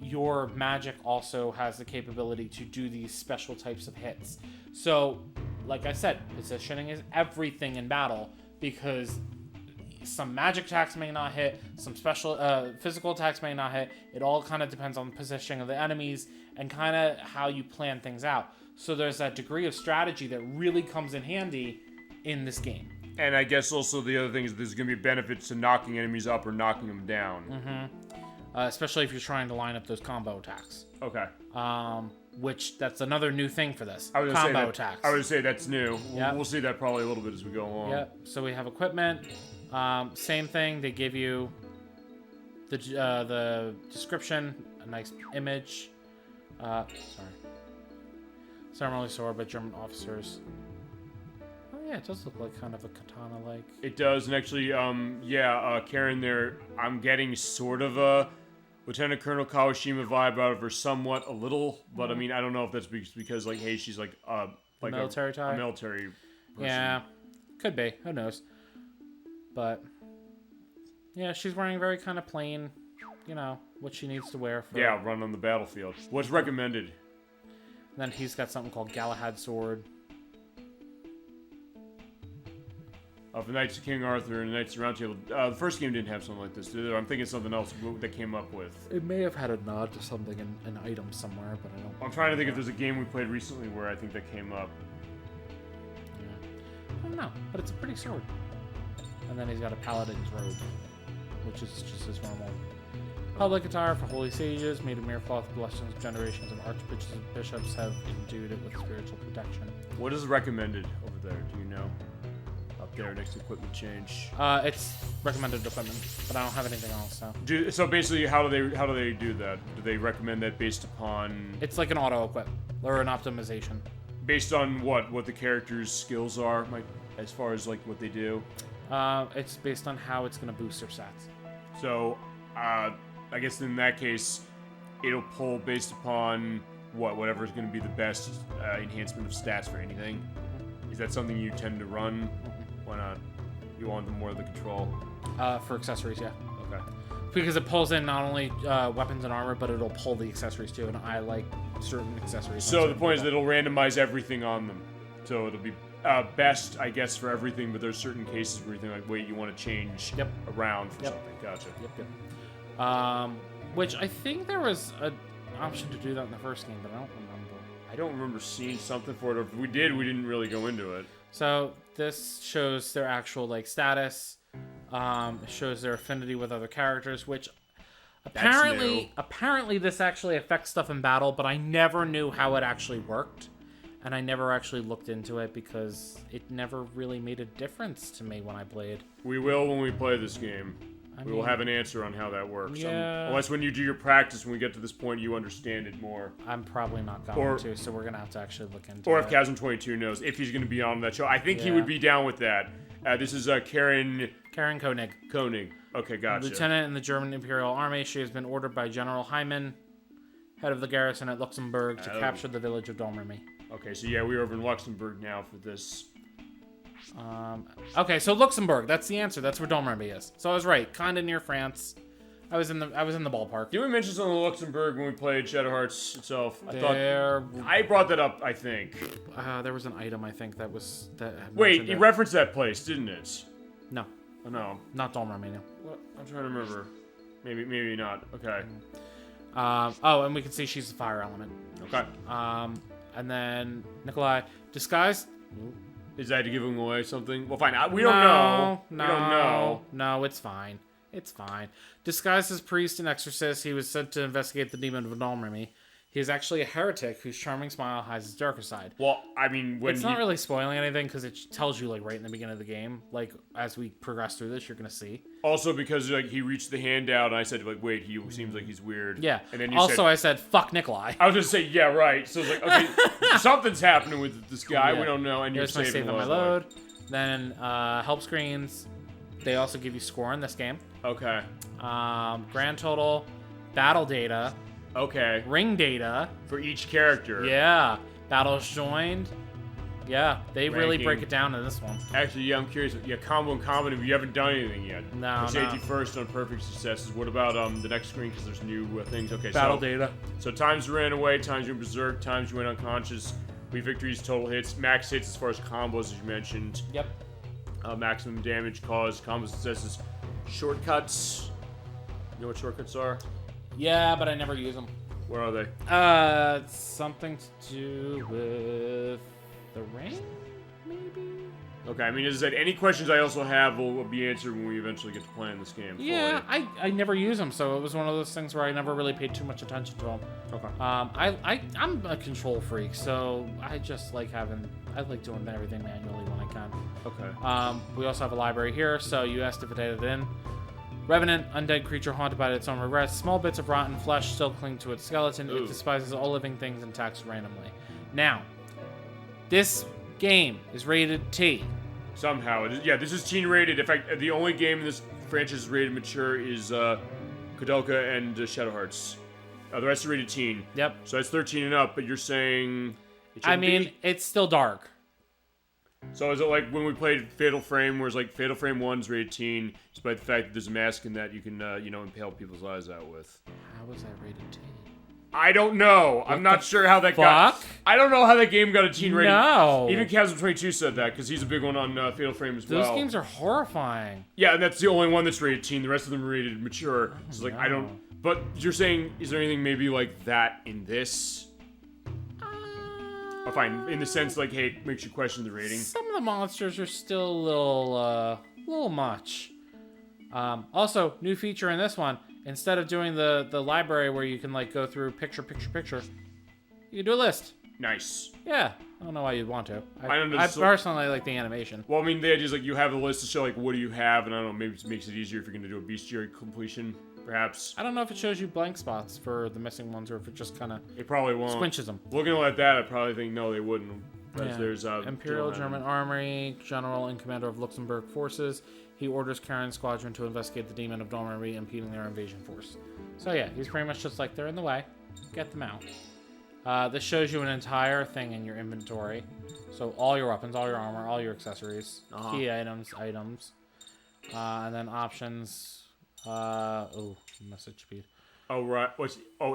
your magic also has the capability to do these special types of hits. So, like I said, positioning is everything in battle, because some magic attacks may not hit, some special physical attacks may not hit. It all kind of depends on the positioning of the enemies and kind of how you plan things out. So there's that degree of strategy that really comes in handy in this game. And I guess also the other thing is there's going to be benefits to knocking enemies up or knocking them down. Especially if you're trying to line up those combo attacks. Okay. Which that's another new thing for this. I was gonna Combo say attacks. I would say that's new. Yeah. We'll see that probably a little bit as we go along. Yep. So we have equipment. Same thing. They give you the description, a nice image. Ceremonial sword by German officers. Oh yeah, it does look like kind of a katana-like. It does, and actually, Karen, there, I'm getting sort of a Lieutenant Colonel Kawashima vibe out of her, somewhat, a little, but I mean, I don't know if that's because like, hey, she's like military type? a military person. Yeah, could be. Who knows? But yeah, she's wearing very kind of plain, what she needs to wear for. Yeah, run on the battlefield. What's recommended? Then he's got something called Galahad sword. Of the Knights of King Arthur and the Knights of the Round Table. The first game didn't have something like this, did it? I'm thinking something else that came up with. It may have had a nod to something in an item somewhere, but I don't. I'm trying to think if there's a game we played recently where I think that came up. Yeah. I don't know, but it's a pretty sword. And then he's got a paladin's robe, which is just his normal public attire for holy sages, made of mere cloth. Blessings, generations of archbishops have endued it with spiritual protection. What is recommended over there? Do you know? Up there next to equipment change. It's recommended equipment, but I don't have anything else. So basically, how do they do that? Do they recommend that based upon? It's like an auto equip or an optimization. Based on what the character's skills are, as far as like what they do. It's based on how it's going to boost their stats. So, I guess in that case, it'll pull based upon whatever is going to be the best enhancement of stats for anything. Is that something you tend to run? Why not? You want more of the control? For accessories, yeah. Okay. Because it pulls in not only weapons and armor, but it'll pull the accessories too, and I like certain accessories. So the point is that it'll randomize everything on them. So it'll be best, I guess, for everything, but there's certain cases where you think, like, wait, you want to change around for something. Gotcha. Yep. Which I think there was an option to do that in the first game, but I don't remember. I don't remember seeing something for it, or if we did, we didn't really go into it. So this shows their actual status. It shows their affinity with other characters, which apparently this actually affects stuff in battle, but I never knew how it actually worked. And I never actually looked into it because it never really made a difference to me when I played. We will when we play this game. We will have an answer on how that works. Yeah. Unless when you do your practice, when we get to this point, you understand it more. I'm probably not going to, so we're going to have to actually look into it. Or if Chasm22 knows, if he's going to be on that show. I think he would be down with that. This is Karen Koenig. Koenig. Okay, gotcha. Lieutenant in the German Imperial Army. She has been ordered by General Hyman, head of the garrison at Luxembourg, to capture the village of Domremy. Okay, so yeah, we're over in Luxembourg now for this. Okay, so Luxembourg, that's the answer. That's where Domremy is. So I was right, kind of near France. I was in the ballpark. Did we mention something in Luxembourg when we played Shadow Hearts itself? I brought that up, I think. There was an item I think that was Wait, you referenced that place, didn't it? No. Oh, no. Not Domremy, no. What? I'm trying to remember. Maybe not. Okay. And we can see she's the fire element. Okay. And then Nikolai disguised. Is that to give him away something? Well, fine. We don't know. No, we don't know. No, it's fine. It's fine. Disguised as priest and exorcist, he was sent to investigate the demon of Domremy. He is actually a heretic whose charming smile hides his darker side. Well, I mean, it's not really spoiling anything because it tells you right in the beginning of the game. As we progress through this, you're gonna see. Also, because he reached the hand out, and I said, wait, he seems like he's weird. Yeah. And then I said, fuck Nikolai. I was gonna say, yeah, right. So it's like, okay, something's happening with this guy. Yeah. We don't know, and you're saving my load. Then help screens. They also give you score in this game. Okay. Grand total, battle data. Okay. Ring data. For each character. Yeah. Battles joined. Yeah. They really break it down in this one. Actually, yeah, I'm curious. Yeah, combo and combo, you haven't done anything yet. No, Safety first on perfect successes. What about the next screen? Because there's new things. Okay, battle data. So times you ran away, times you went berserk, times you went unconscious. 3 victories, total hits, max hits as far as combos, as you mentioned. Yep. maximum damage caused, combo successes, shortcuts. You know what shortcuts are? Yeah, but I never use them. Where are they? It's something to do with the ring, maybe? Okay, I mean, as I said, any questions I also have will be answered when we eventually get to playing this game. Yeah, I never use them, so it was one of those things where I never really paid too much attention to them. Okay. I'm a control freak, so I just like I like doing everything manually when I can. Okay. We also have a library here, so you asked if it added in. Revenant, undead creature haunted by its own regrets. Small bits of rotten flesh still cling to its skeleton. Ooh. It despises all living things and attacks randomly. Now, this game is rated T. Somehow, yeah, this is teen rated. In fact, the only game in this franchise rated mature is Kodolka and Shadow Hearts. The rest are rated teen. Yep. So that's 13 and up, but you're saying it I shouldn't mean, be? it's still dark. So is it like when we played Fatal Frame, where it's like Fatal Frame 1's rated teen, despite the fact that there's a mask in that you can, impale people's eyes out with? How was that rated T? I don't know. I'm not sure how that fuck? I don't know how that game got a teen rating. No. Even Chasm22 said that, because he's a big one on Fatal Frame as well. Those games are horrifying. Yeah, and that's the only one that's rated teen. The rest of them are rated mature. So like, I don't... But you're saying, is there anything maybe like that in this? Oh, fine. In the sense, like, hey, it makes you question the rating. Some of the monsters are still a little much. Also, new feature in this one. Instead of doing the library where you can like go through picture, you can do a list. Nice. Yeah, I don't know why you'd want to. I don't know, I so- personally like the animation. Well, I mean, the idea is like you have a list to show like what do you have, and I don't know, maybe it makes it easier if you're going to do a bestiary completion, perhaps. I don't know if it shows you blank spots for the missing ones or if it just kind of It probably won't. squinches them. Looking at that, I probably think no, they wouldn't. Because Yeah. there's Imperial German Armory, General and Commander of Luxembourg Forces. He orders Karen's squadron to investigate the Demon of Normandy impeding their invasion force. So yeah, he's pretty much just like, they're in the way. Get them out. This shows you an entire thing in your inventory. So all your weapons, all your armor, all your accessories, key items, and then options. Message speed. Oh, right.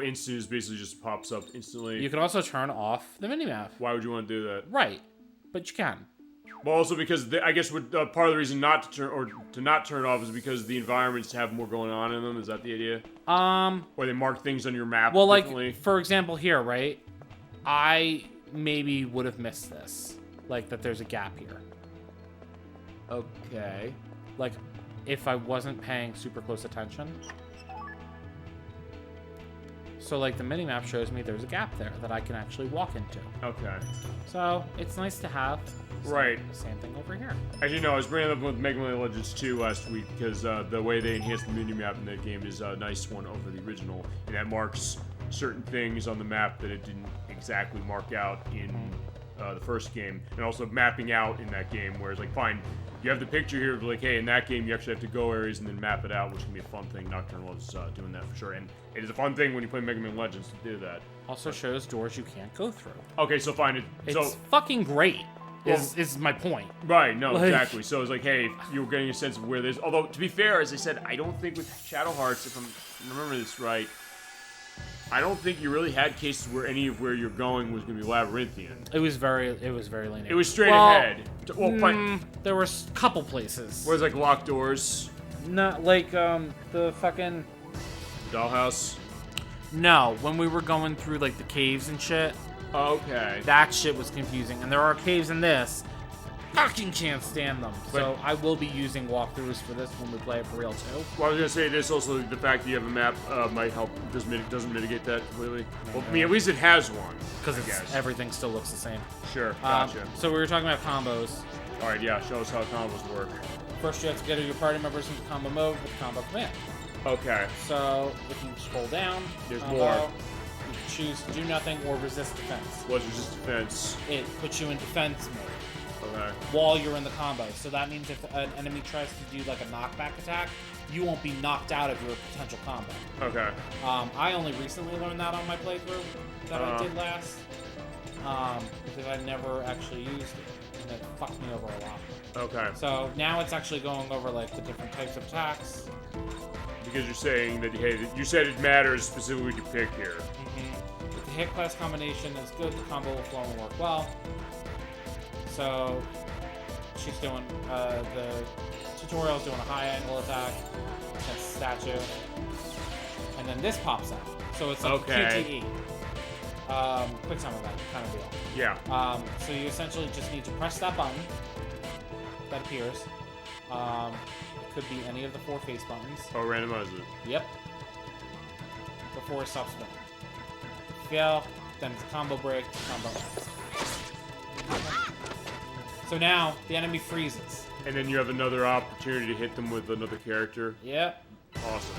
Instant is basically just pops up instantly. You can also turn off the minimap. Why would you want to do that? Right, but you can. Well, also because I guess part of the reason not to not turn it off is because the environments have more going on in them. Is that the idea? Or they mark things on your map differently? Like for example here, right? I maybe would have missed this, like that there's a gap here. Okay. Like if I wasn't paying super close attention. So like the minimap shows me there's a gap there that I can actually walk into. Okay. So it's nice to have. Right. Same thing over here. Actually, no, I was bringing it up with Mega Man Legends 2 last week because the way they enhanced the minimap in that game is a nice one over the original. And that marks certain things on the map that it didn't exactly mark out in the first game. And also mapping out in that game, whereas, like, fine, you have the picture here of, like, hey, in that game you actually have to go areas and then map it out, which can be a fun thing. Nocturne loves doing that for sure. And it is a fun thing when you play Mega Man Legends to do that. Also shows doors you can't go through. Okay, so fine. It's fucking great. Is my point. Right, no, Like- exactly. So it's like, hey, you're getting a sense of where this. Although, to be fair, as I said, I don't think with Shadow Hearts, if I remember this right, I don't think you really had cases where any of where you're going was going to be labyrinthian. It was very lenient. It was straight ahead. Well, fine. There were a couple places. Whereas like locked doors, Not like the fucking. dollhouse. No, when we were going through like the caves and shit, Okay. that shit was confusing. And there are caves in this. Fucking can't stand them. So I will be using walkthroughs for this when we play it for real too. Well, I was gonna say this also. The fact that you have a map might help. Doesn't mitigate that completely. Well, I mean, at least it has one. Because I guess. everything still looks the same. Sure. Gotcha. So we were talking about combos. All right. Yeah. Show us how combos work. First, you have to get your party members into combo mode with combo command. Okay. So if you scroll down, There's combo, more. you can choose to do nothing or resist defense. What's resist defense? It puts you in defense mode Okay. while you're in the combo. So that means if an enemy tries to do like a knockback attack, you won't be knocked out of your potential combo. Okay. I only recently learned that on my playthrough that I did last, because I never actually used it, and it fucked me over a lot. Okay. So now it's actually going over like the different types of attacks. Because you're saying that, hey, you said it matters specifically what you pick here. If the hit class combination is good, the combo will flow and work well. So she's doing the tutorial's doing a high angle attack against the statue, and then this pops out. So it's like Okay. QTE, quick time event kind of deal. Yeah. So you essentially just need to press that button that appears. It could be any of the 4 face buttons. Oh, randomize it. Yep. Before it stops spinning. Fail, then it's combo break, combo X. So now the enemy freezes. And then you have another opportunity to hit them with another character. Yep. Awesome.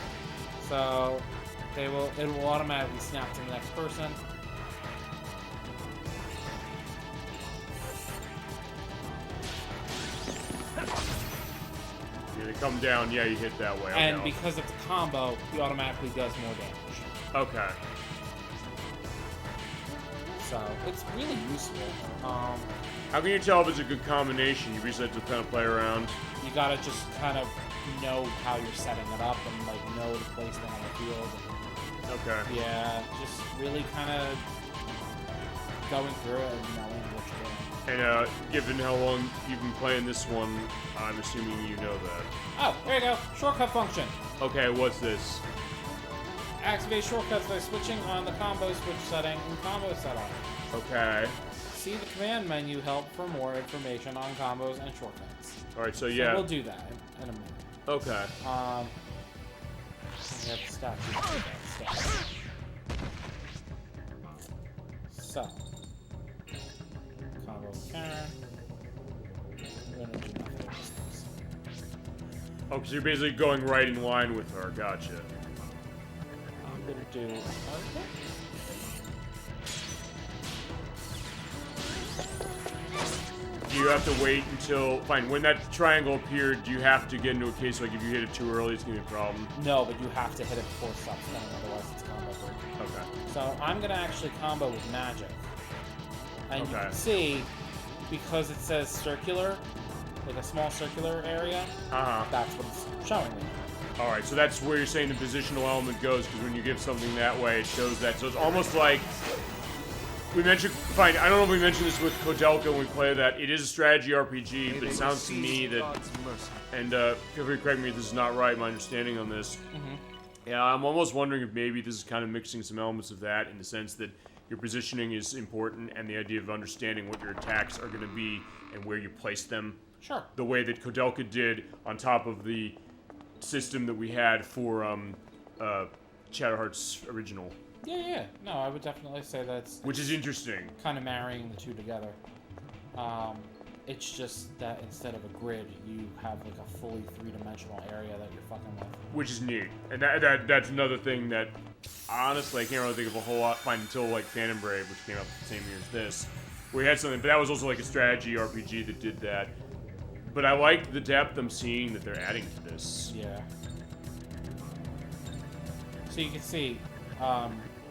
So it will automatically snap to the next person. Yeah, they come down. Yeah, you hit that way. And Okay. because it's a combo, he automatically does more damage. Okay. So it's really useful. How can you tell if it's a good combination? You basically have to kind of play around. You gotta just kind of know how you're setting it up and like know the placement on the field. Okay. Yeah, just really kind of going through it and knowing what you're doing. And given how long you've been playing this one, I'm assuming you know that. Oh, there you go. Shortcut function. Okay, what's this? Activate shortcuts by switching on the combo switch setting in combo setup. Okay. See the command menu help for more information on combos and shortcuts. Alright, so So yeah. we'll do that in a minute. Okay. We have statue. So, combo Karen. We're gonna do nothing with this. Oh, because you're basically going right in line with her. Gotcha. I'm gonna do. Okay. Do you have to wait until... Fine, when that triangle appeared, do you have to get into a case like if you hit it too early, it's going to be a problem? No, but you have to hit it before it stops spinning, otherwise it's combo break. Okay. So I'm gonna actually combo with magic. And you Okay. can see, because it says circular, like a small circular area, Uh-huh. that's what it's showing me. Alright, so that's where you're saying the positional element goes, because when you give something that way, it shows that. So it's almost like... We mentioned... Fine, I don't know if we mentioned this with Kodelka when we play that. It is a strategy RPG, but it sounds to me that... God's mercy. And feel free to correct me if this is not right, my understanding on this. Yeah, I'm almost wondering if maybe this is kind of mixing some elements of that in the sense that your positioning is important and the idea of understanding what your attacks are going to be and where you place them. Sure. The way that Kodelka did on top of the system that we had for Shadowheart's original. Yeah. No, I would definitely say that's Which is interesting. kind of marrying the two together. It's just that instead of a grid, you have like a fully three-dimensional area that you're fucking with. Which is neat. And that's another thing that, honestly, I can't really think of a whole lot until like Phantom Brave, which came out the same year as this. We had something, but that was also like a strategy RPG that did that. But I like the depth I'm seeing that they're adding to this. Yeah. So you can see,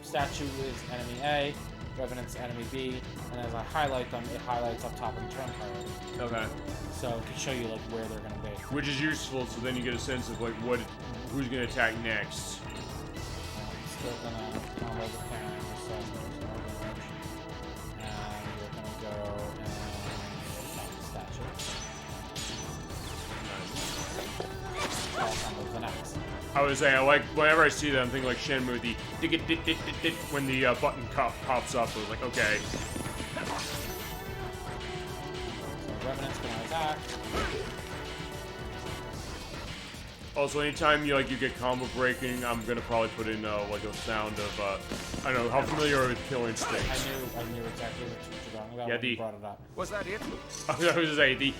statue is enemy A, Revenant's enemy B, and as I highlight them, it highlights up top in turn priority. Okay. So it can show you like where they're gonna be. Which is useful, so then you get a sense of like who's gonna attack next. Still gonna combo the Karen, so there's no damage. And we're gonna go and attack the statue. I'll combo the next. I was saying, I like whenever I see that, I'm thinking like Shenmue, the dig when the button pops up. I was like, okay. So Revenant's gonna attack. Also, anytime you get combo breaking, I'm gonna probably put in like a sound of I don't know how familiar are with Kill Instinct. I knew exactly what you're talking about Yeah, when you the- brought it up. Was that it? I was gonna say the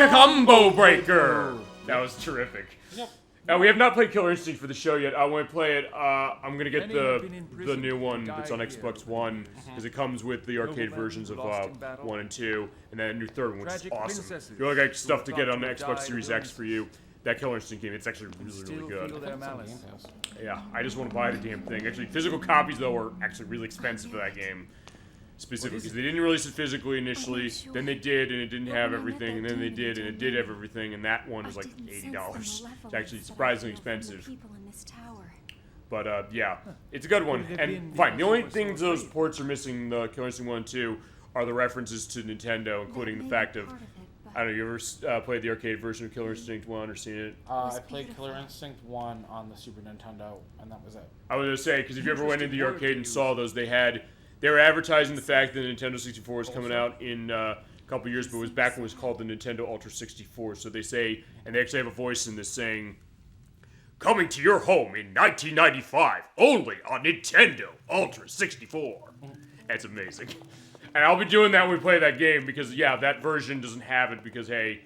combo breaker. That was terrific. Yep. Now we have not played Killer Instinct for the show yet. I want to play it. I'm gonna get Many have been the imprisoned new or one that's on died Xbox here. One because it comes with the arcade Noblemen versions of lost in battle. 1 and 2, and then a new third one, which is Tragic awesome. princesses If you look like stuff who to were get thought on the to have Xbox died Series during X for you. That Killer Instinct game, it's actually really Still good. feel their It's on malice. Game Pass. Yeah, I just want to buy the damn thing. Actually, physical copies though are actually really expensive for that game. Specifically, because they didn't release it physically initially, sure. then they did, and it didn't But have when I met everything, and that then they demon did, and it did have everything, and that one was I like didn't sense $80. the It's malevolence actually that I surprisingly feel from the expensive. people in this tower. But yeah, it's a good one. Could it have And been fine, the only because it was things so those great? ports are missing, the Killer Instinct 1 and 2, are the references to Nintendo, including That the may fact be of part it, but I don't know, you ever played the arcade version of Killer Instinct 1 or seen it? I played Killer Instinct 1 on the Super Nintendo, and that was it. I was going to say, because if you ever went into the arcade and saw those, they were advertising the fact that the Nintendo 64 was coming out in a couple years, but it was back when it was called the Nintendo Ultra 64. So they say, and they actually have a voice in this saying, coming to your home in 1995, only on Nintendo Ultra 64. That's amazing. And I'll be doing that when we play that game because, yeah, that version doesn't have it because, hey,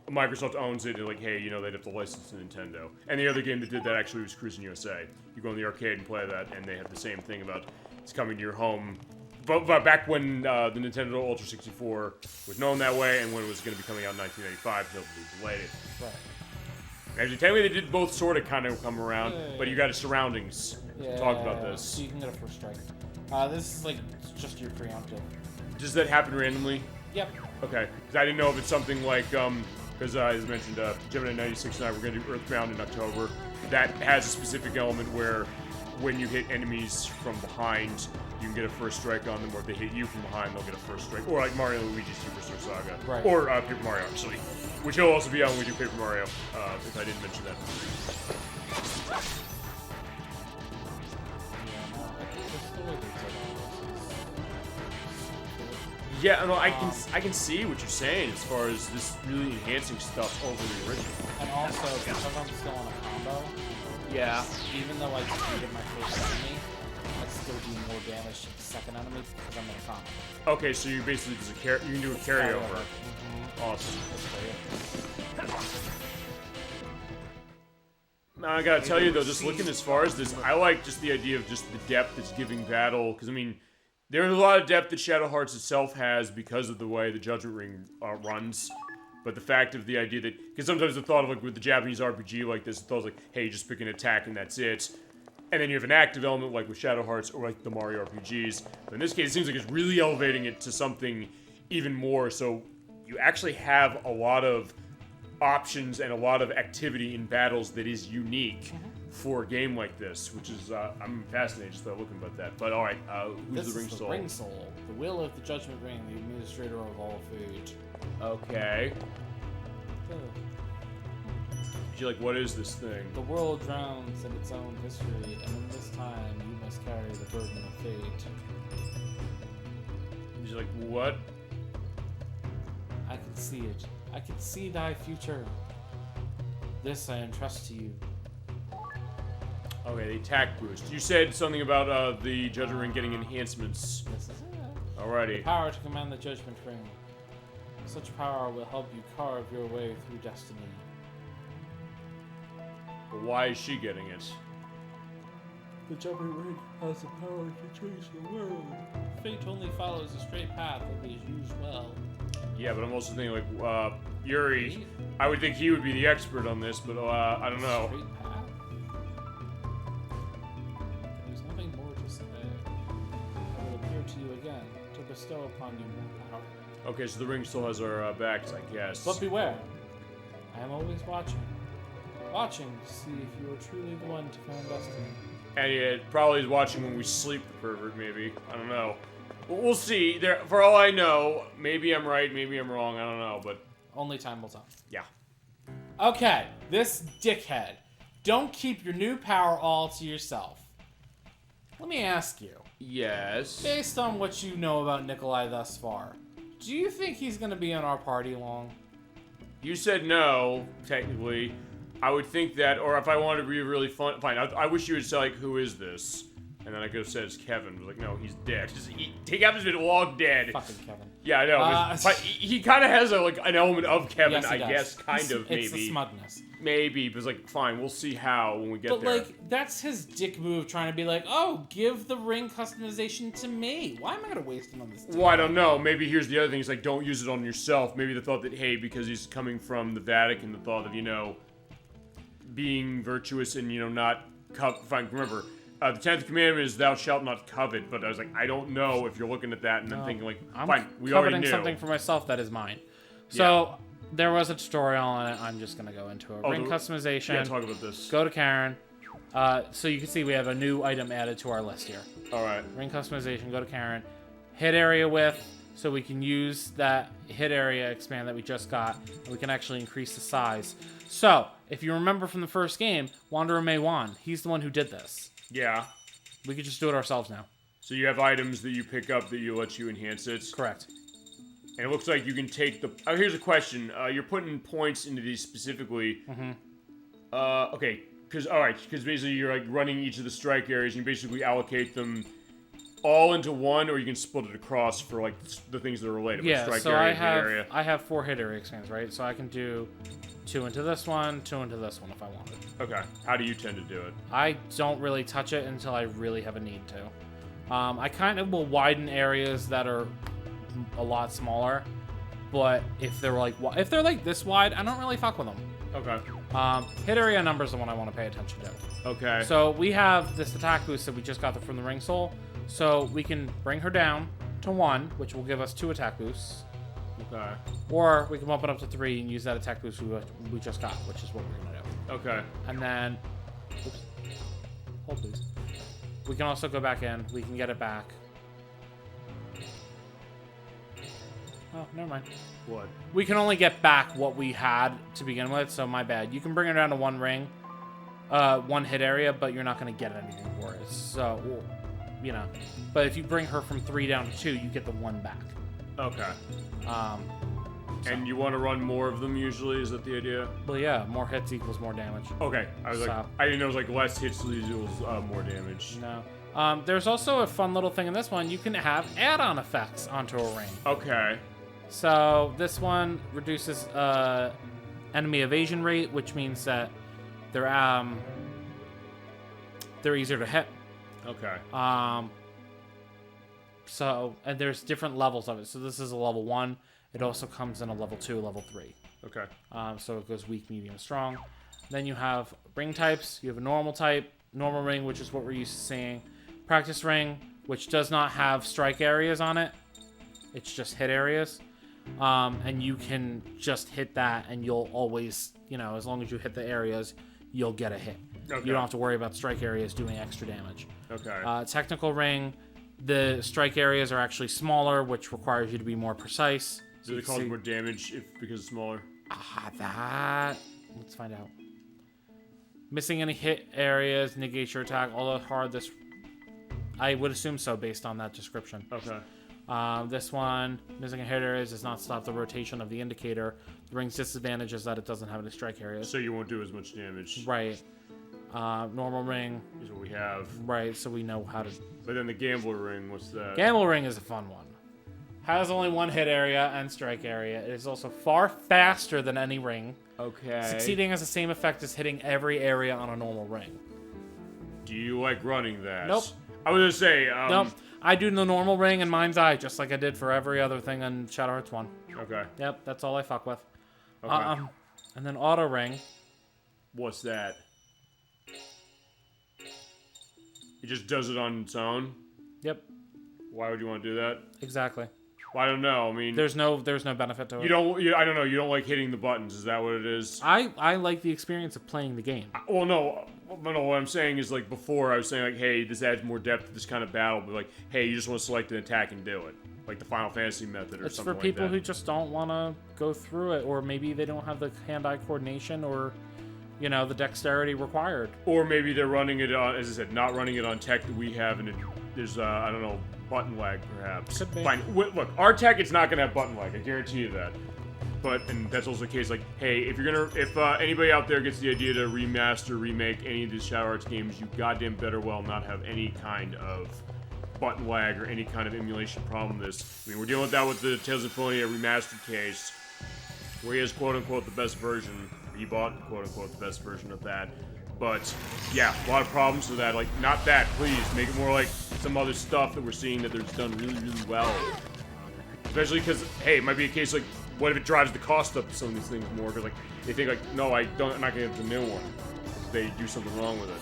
Microsoft owns it and, like, hey, they'd have to license to Nintendo. And the other game that did that actually was Cruising USA. You go in the arcade and play that, and they have the same thing about it's coming to your home. But back when the Nintendo Ultra 64 was known that way and when it was going to be coming out in 1995, they'll delayed it. Right. Actually, technically they did both sort of kind of come around, but you got a surroundings to talk about this. So you can get a first strike. This is like just your preemptive. Does that happen randomly? Yep. Okay, because I didn't know if it's something like, because as mentioned, Gemini 96 and I were going to do Earthbound in October. That has a specific element where when you hit enemies from behind, you can get a first strike on them, or if they hit you from behind, they'll get a first strike. Or like Mario and Luigi's Superstar Saga. Right. Or Paper Mario, actually. Which will also be on when we do Paper Mario, if I didn't mention that. Yeah, no, I can see what you're saying as far as this really enhancing stuff over the original. And also, because I'm still on a combo, Yeah. even though I defeated my first enemy, I still do more damage to the second enemy because I'm in a combo. Okay, so you basically just you can do a carryover. Mm-hmm. Awesome. That's great. Now, I gotta tell you though, just looking as far as this, I like just the idea of just the depth it's giving battle, because I mean, there's a lot of depth that Shadow Hearts itself has because of the way the Judgment Ring runs. But the fact of the idea that, because sometimes the thought of like with the Japanese RPG like this, the thought is like, hey, you just pick an attack and that's it. And then you have an active element like with Shadow Hearts or like the Mario RPGs. But in this case, it seems like it's really elevating it to something even more. So you actually have a lot of options and a lot of activity in battles that is unique for a game like this, which is, I'm fascinated just by looking about that. But alright, who's the Ring Soul? Ring Soul, the will of the Judgment Ring, the administrator of all food. Okay. What is this thing? The world drowns in its own history, and in this time you must carry the burden of fate. She's like, what? I can see it. I can see thy future. This I entrust to you. Okay, the attack boost. You said something about the Judgment Ring getting enhancements. This is it. Alrighty. Power to command the Judgment Ring. Such power will help you carve your way through destiny. But why is she getting it? The Judgment Ring has the power to change the world. Fate only follows a straight path if it is used well. Yeah, but I'm also thinking like, Yuri, I would think he would be the expert on this, but I don't know. Straight path? There's nothing more to say. I will appear to you again to bestow upon you more power. Okay, so the ring still has our backs, I guess. But beware, I am always watching. Watching to see if you are truly the one to find destiny. And it probably is watching when we sleep, the pervert, maybe. I don't know. We'll see. There, for all I know, maybe I'm right, maybe I'm wrong, I don't know, but... Only time will tell. Yeah. Okay, this dickhead. Don't keep your new power all to yourself. Let me ask you. Yes. Based on what you know about Nikolai thus far, do you think he's gonna be in our party long? You said no, technically. I would think that, or if I wanted to be really fun, fine. I wish you would say, like, who is this? And then I could have said it's Kevin. But like, no, he's dead. Take out his been long dead. Fucking Kevin. Yeah, I know. But he kind of has like an element of Kevin, Yes, I guess, kind of, maybe. It's the smugness. Maybe, but it's like, fine, we'll see how when we get there. But like, that's his dick move, trying to be like, oh, give the ring customization to me. Why am I gonna waste it on this? Well, I don't know. Maybe here's the other thing. It's like, don't use it on yourself. Maybe the thought that, hey, because he's coming from the Vatican, the thought of, being virtuous and, not fine, remember, the 10th commandment is thou shalt not covet, but I was like, I don't know if you're looking at that and then thinking like, fine, we already knew. Something for myself that is mine. So, there was a tutorial on it. I'm just gonna go into it. Ring customization. Yeah, talk about this. Go to Karen. So you can see we have a new item added to our list here. Alright. Ring customization, go to Karen. Hit area width, So we can use that hit area expand that we just got, and we can actually increase the size. So, if you remember from the first game, Wanderer May Wan, he's the one who did this. Yeah. We could just do it ourselves now. So you have items that you pick up that you let you enhance it. Correct. And it looks like you can take the... Oh, here's a question. You're putting points into these specifically. Okay. Because basically you're like running each of the strike areas, and you basically allocate them all into one, or you can split it across for like the things that are related. Yeah, strike so area, hit area. I have 4 hit area expands, right? So I can do 2 into this one, 2 into this one if I wanted. Okay. How do you tend to do it? I don't really touch it until I really have a need to. I kind of will widen areas that are a lot smaller, but if they're like this wide, I don't really fuck with them. Okay. Hit area number is the one I want to pay attention to. Okay. So we have this attack boost that we just got from the Ring Soul, so we can bring her down to 1, which will give us 2 attack boosts. Okay. Or we can bump it up to 3 and use that attack boost we just got, which is what we're gonna do. Okay. And then, oops, hold please. We can also go back in. We can get it back. Oh, never mind. What? We can only get back what we had to begin with, so my bad. You can bring her down to 1 ring, 1 hit area, but you're not going to get anything for it. So, well, you know. But if you bring her from 3 down to 2, you get the 1 back. Okay. So. And you want to run more of them usually? Is that the idea? Well, yeah, more hits equals more damage. Okay. I was like, So. I didn't know it was like less hits equals more damage. No. There's also a fun little thing in this one. You can have add-on effects onto a ring. Okay. So this one reduces enemy evasion rate, which means that they're easier to hit. Okay. So, and there's different levels of it. So this is a level 1. It also comes in a level 2, level 3. Okay. So it goes weak, medium, strong. Then you have ring types. You have a normal type, normal ring, which is what we're used to seeing. Practice ring, which does not have strike areas on it. It's just hit areas. And you can just hit that, and you'll always, you know, as long as you hit the areas, you'll get a hit. Okay. You don't have to worry about strike areas doing extra damage. Okay. Technical ring, the strike areas are actually smaller, which requires you to be more precise. Does it cause more damage because it's smaller? Let's find out. Missing any hit areas negates your attack. Although hard, this I would assume so based on that description. Okay. This one, missing a hit areas does not stop the rotation of the indicator. The ring's disadvantage is that it doesn't have any strike areas. So you won't do as much damage. Right. Normal ring. Is what we have. Right, so we know how to... But then the gambler ring, what's that? Gamble ring is a fun one. Has only 1 hit area and strike area. It is also far faster than any ring. Okay. Succeeding has the same effect as hitting every area on a normal ring. Do you like running that? Nope. I was gonna say, Nope. I do the normal ring in Mind's Eye, just like I did for every other thing on Shadow Hearts 1. Okay. Yep, that's all I fuck with. Okay. And then auto ring. What's that? It just does it on its own? Yep, Why would you want to do that? exactly. Well, I don't know. I mean, There's no benefit to it. I don't know. You don't like hitting the buttons. Is that what it is? I like the experience of playing the game. Well, no. What I'm saying is, like, before I was saying, like, hey, this adds more depth to this kind of battle, but, like, hey, you just want to select an attack and do it. Like the Final Fantasy method or It's something for like people that. who just don't want to go through it, or maybe they don't have the hand-eye coordination or, you know, the dexterity required. Or maybe they're running it on, as I said, not running it on tech that we have, and there's, I don't know, button lag, perhaps. Could be. Fine. Look, our tech, it's not going to have button lag. I guarantee you that. But, and that's also the case, like, hey, if anybody out there gets the idea to remaster, remake any of these Shadow Hearts games, you goddamn better well not have any kind of button lag or any kind of emulation problem with this. I mean, we're dealing with that with the Tales of Symphonia remastered case, where he has quote-unquote the best version. He bought quote-unquote the best version of that. But, yeah, a lot of problems with that. Like, not that, please. Make it more like some other stuff that we're seeing that it's done really, really well. Especially because, hey, it might be a case like, what if it drives the cost up to some of these things more? Because, like, they think, like, no, I'm not going to get the new one. They do something wrong with it.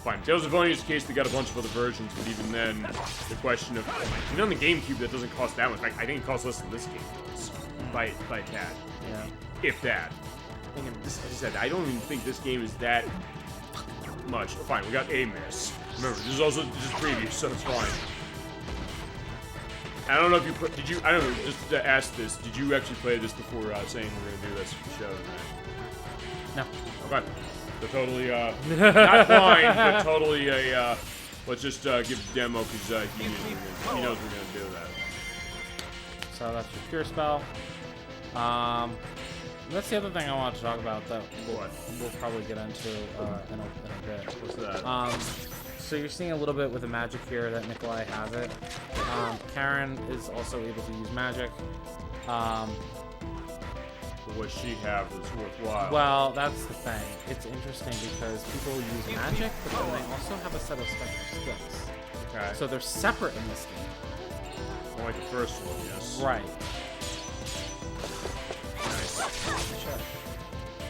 Fine. Tales of Symphonia is the case, they got a bunch of other versions, but even then, the question of, you know, on the GameCube, that doesn't cost that much. I think it costs less than this game does. By a tad. Yeah. If that. As I said, I don't even think this game is that much. Fine, we got a miss. Remember, this is preview, so it's fine. I don't know if you did you. I don't know. Just to ask this, did you actually play this before saying we're gonna do this show tonight? No. Okay. So totally not blind, but totally a. Let's just give the demo because he knows we're gonna do that. So that's your pure spell. That's the other thing I wanted to talk about that we'll probably get into in a bit. What's that? So you're seeing a little bit with the magic here that Nikolai has it. Karen is also able to use magic. What she have is worthwhile. Well, that's the thing. It's interesting because people use magic, but then they also have a set of special skills. Okay. So they're separate in this game. Well, like the first one, yes. Right. Nice. Sure.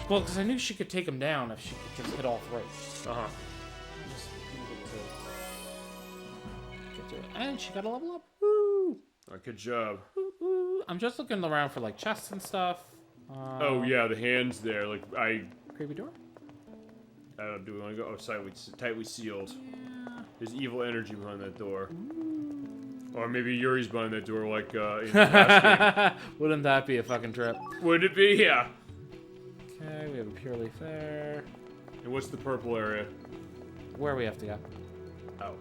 Well, because I knew she could take him down if she could just hit all three. Uh-huh. Just get to it. And she got a level up. Woo! Good job. Woo, woo. I'm just looking around for like chests and stuff. Oh yeah, the hands there. Like Creepy door? do we want to go? Oh, tightly sealed. Yeah. There's evil energy behind that door. Or maybe Yuri's behind that door, like in the last game. Wouldn't that be a fucking trip? Would it be? Yeah. Okay, we have a pure leaf there. And what's the purple area? Where we have to go? Oh.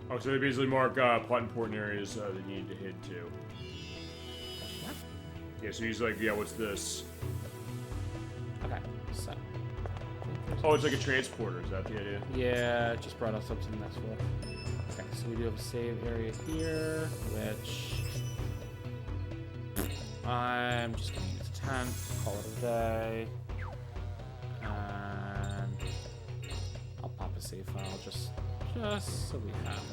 Oh, so they basically mark plot important areas that you need to hit to. Yeah, so he's like, yeah, what's this? Okay, so. Oh, it's like a transporter, is that the idea? Yeah, it just brought us up to the next floor. Okay, so we do have a save area here, which I'm just gonna use 10, call it a day. And I'll pop a save file just so we have it.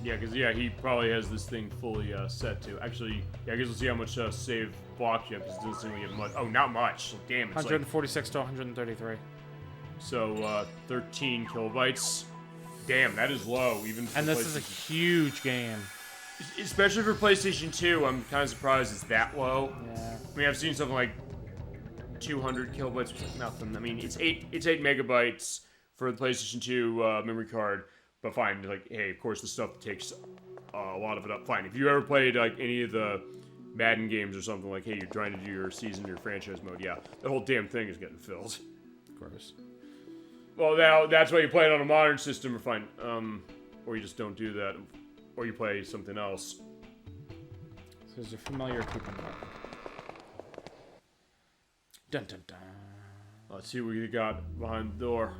Yeah, because he probably has this thing fully set to. Actually, yeah, I guess we'll see how much save block you have, because it doesn't seem like you have much. Oh, not much. Damn, it's 146 to 133. So 13 kilobytes. Damn, that is low, even for And this is a huge game. Especially for PlayStation 2, I'm kind of surprised it's that low. Yeah. I mean, I've seen something like 200 kilobytes, which is nothing. I mean, it's 8 megabytes for the PlayStation 2 memory card, but fine. Like, hey, of course, the stuff takes a lot of it up. Fine. If you ever played like any of the Madden games or something, like, hey, you're trying to do your season, your franchise mode, yeah, the whole damn thing is getting filled. Gross. Well, now that's why you play it on a modern system, or fine, or you just don't do that, or you play something else. So there's a familiar coupon card. Dun dun dun. Let's see what you got behind the door.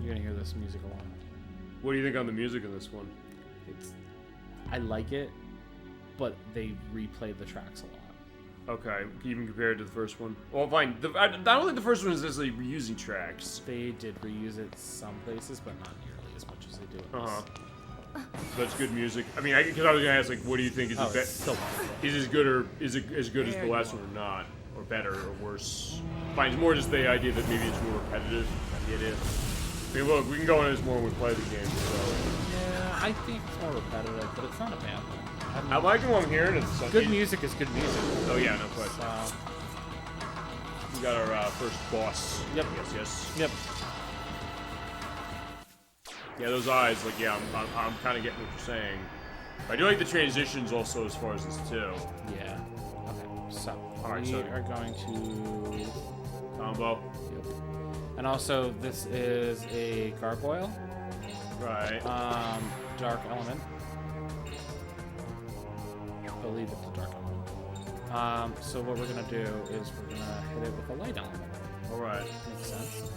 You're gonna hear this music a lot. What do you think on the music in this one? I like it, but they replay the tracks a lot. Okay, even compared to the first one. Well, fine. I don't think the first one is necessarily reusing tracks. They did reuse it some places, but not nearly as much as they do in Uh huh. this. That's good music. I mean, because I was gonna ask, like, what do you think is It's still wonderful. is as good or is it as good as the last one or not, or better or worse? Fine. It's more just the idea that maybe it's more repetitive. It is. I mean, look, we can go into this more when we play the game. So Yeah, I think it's more repetitive, but it's not a bad thing. I like it when I'm hearing it. Good music is good music. Oh yeah, no question. So, We got our first boss. Yep. Yes. yep. Yeah, those eyes, like, yeah, I'm kind of getting what you're saying. I do like the transitions also as far as this too. Yeah. Okay. So Alright, we so- are going to. Combo. Yep. And also, this is a gargoyle. Right. Dark element. I believe it's a dark element. So what we're gonna do is we're gonna hit it with a light element. Alright. Makes sense.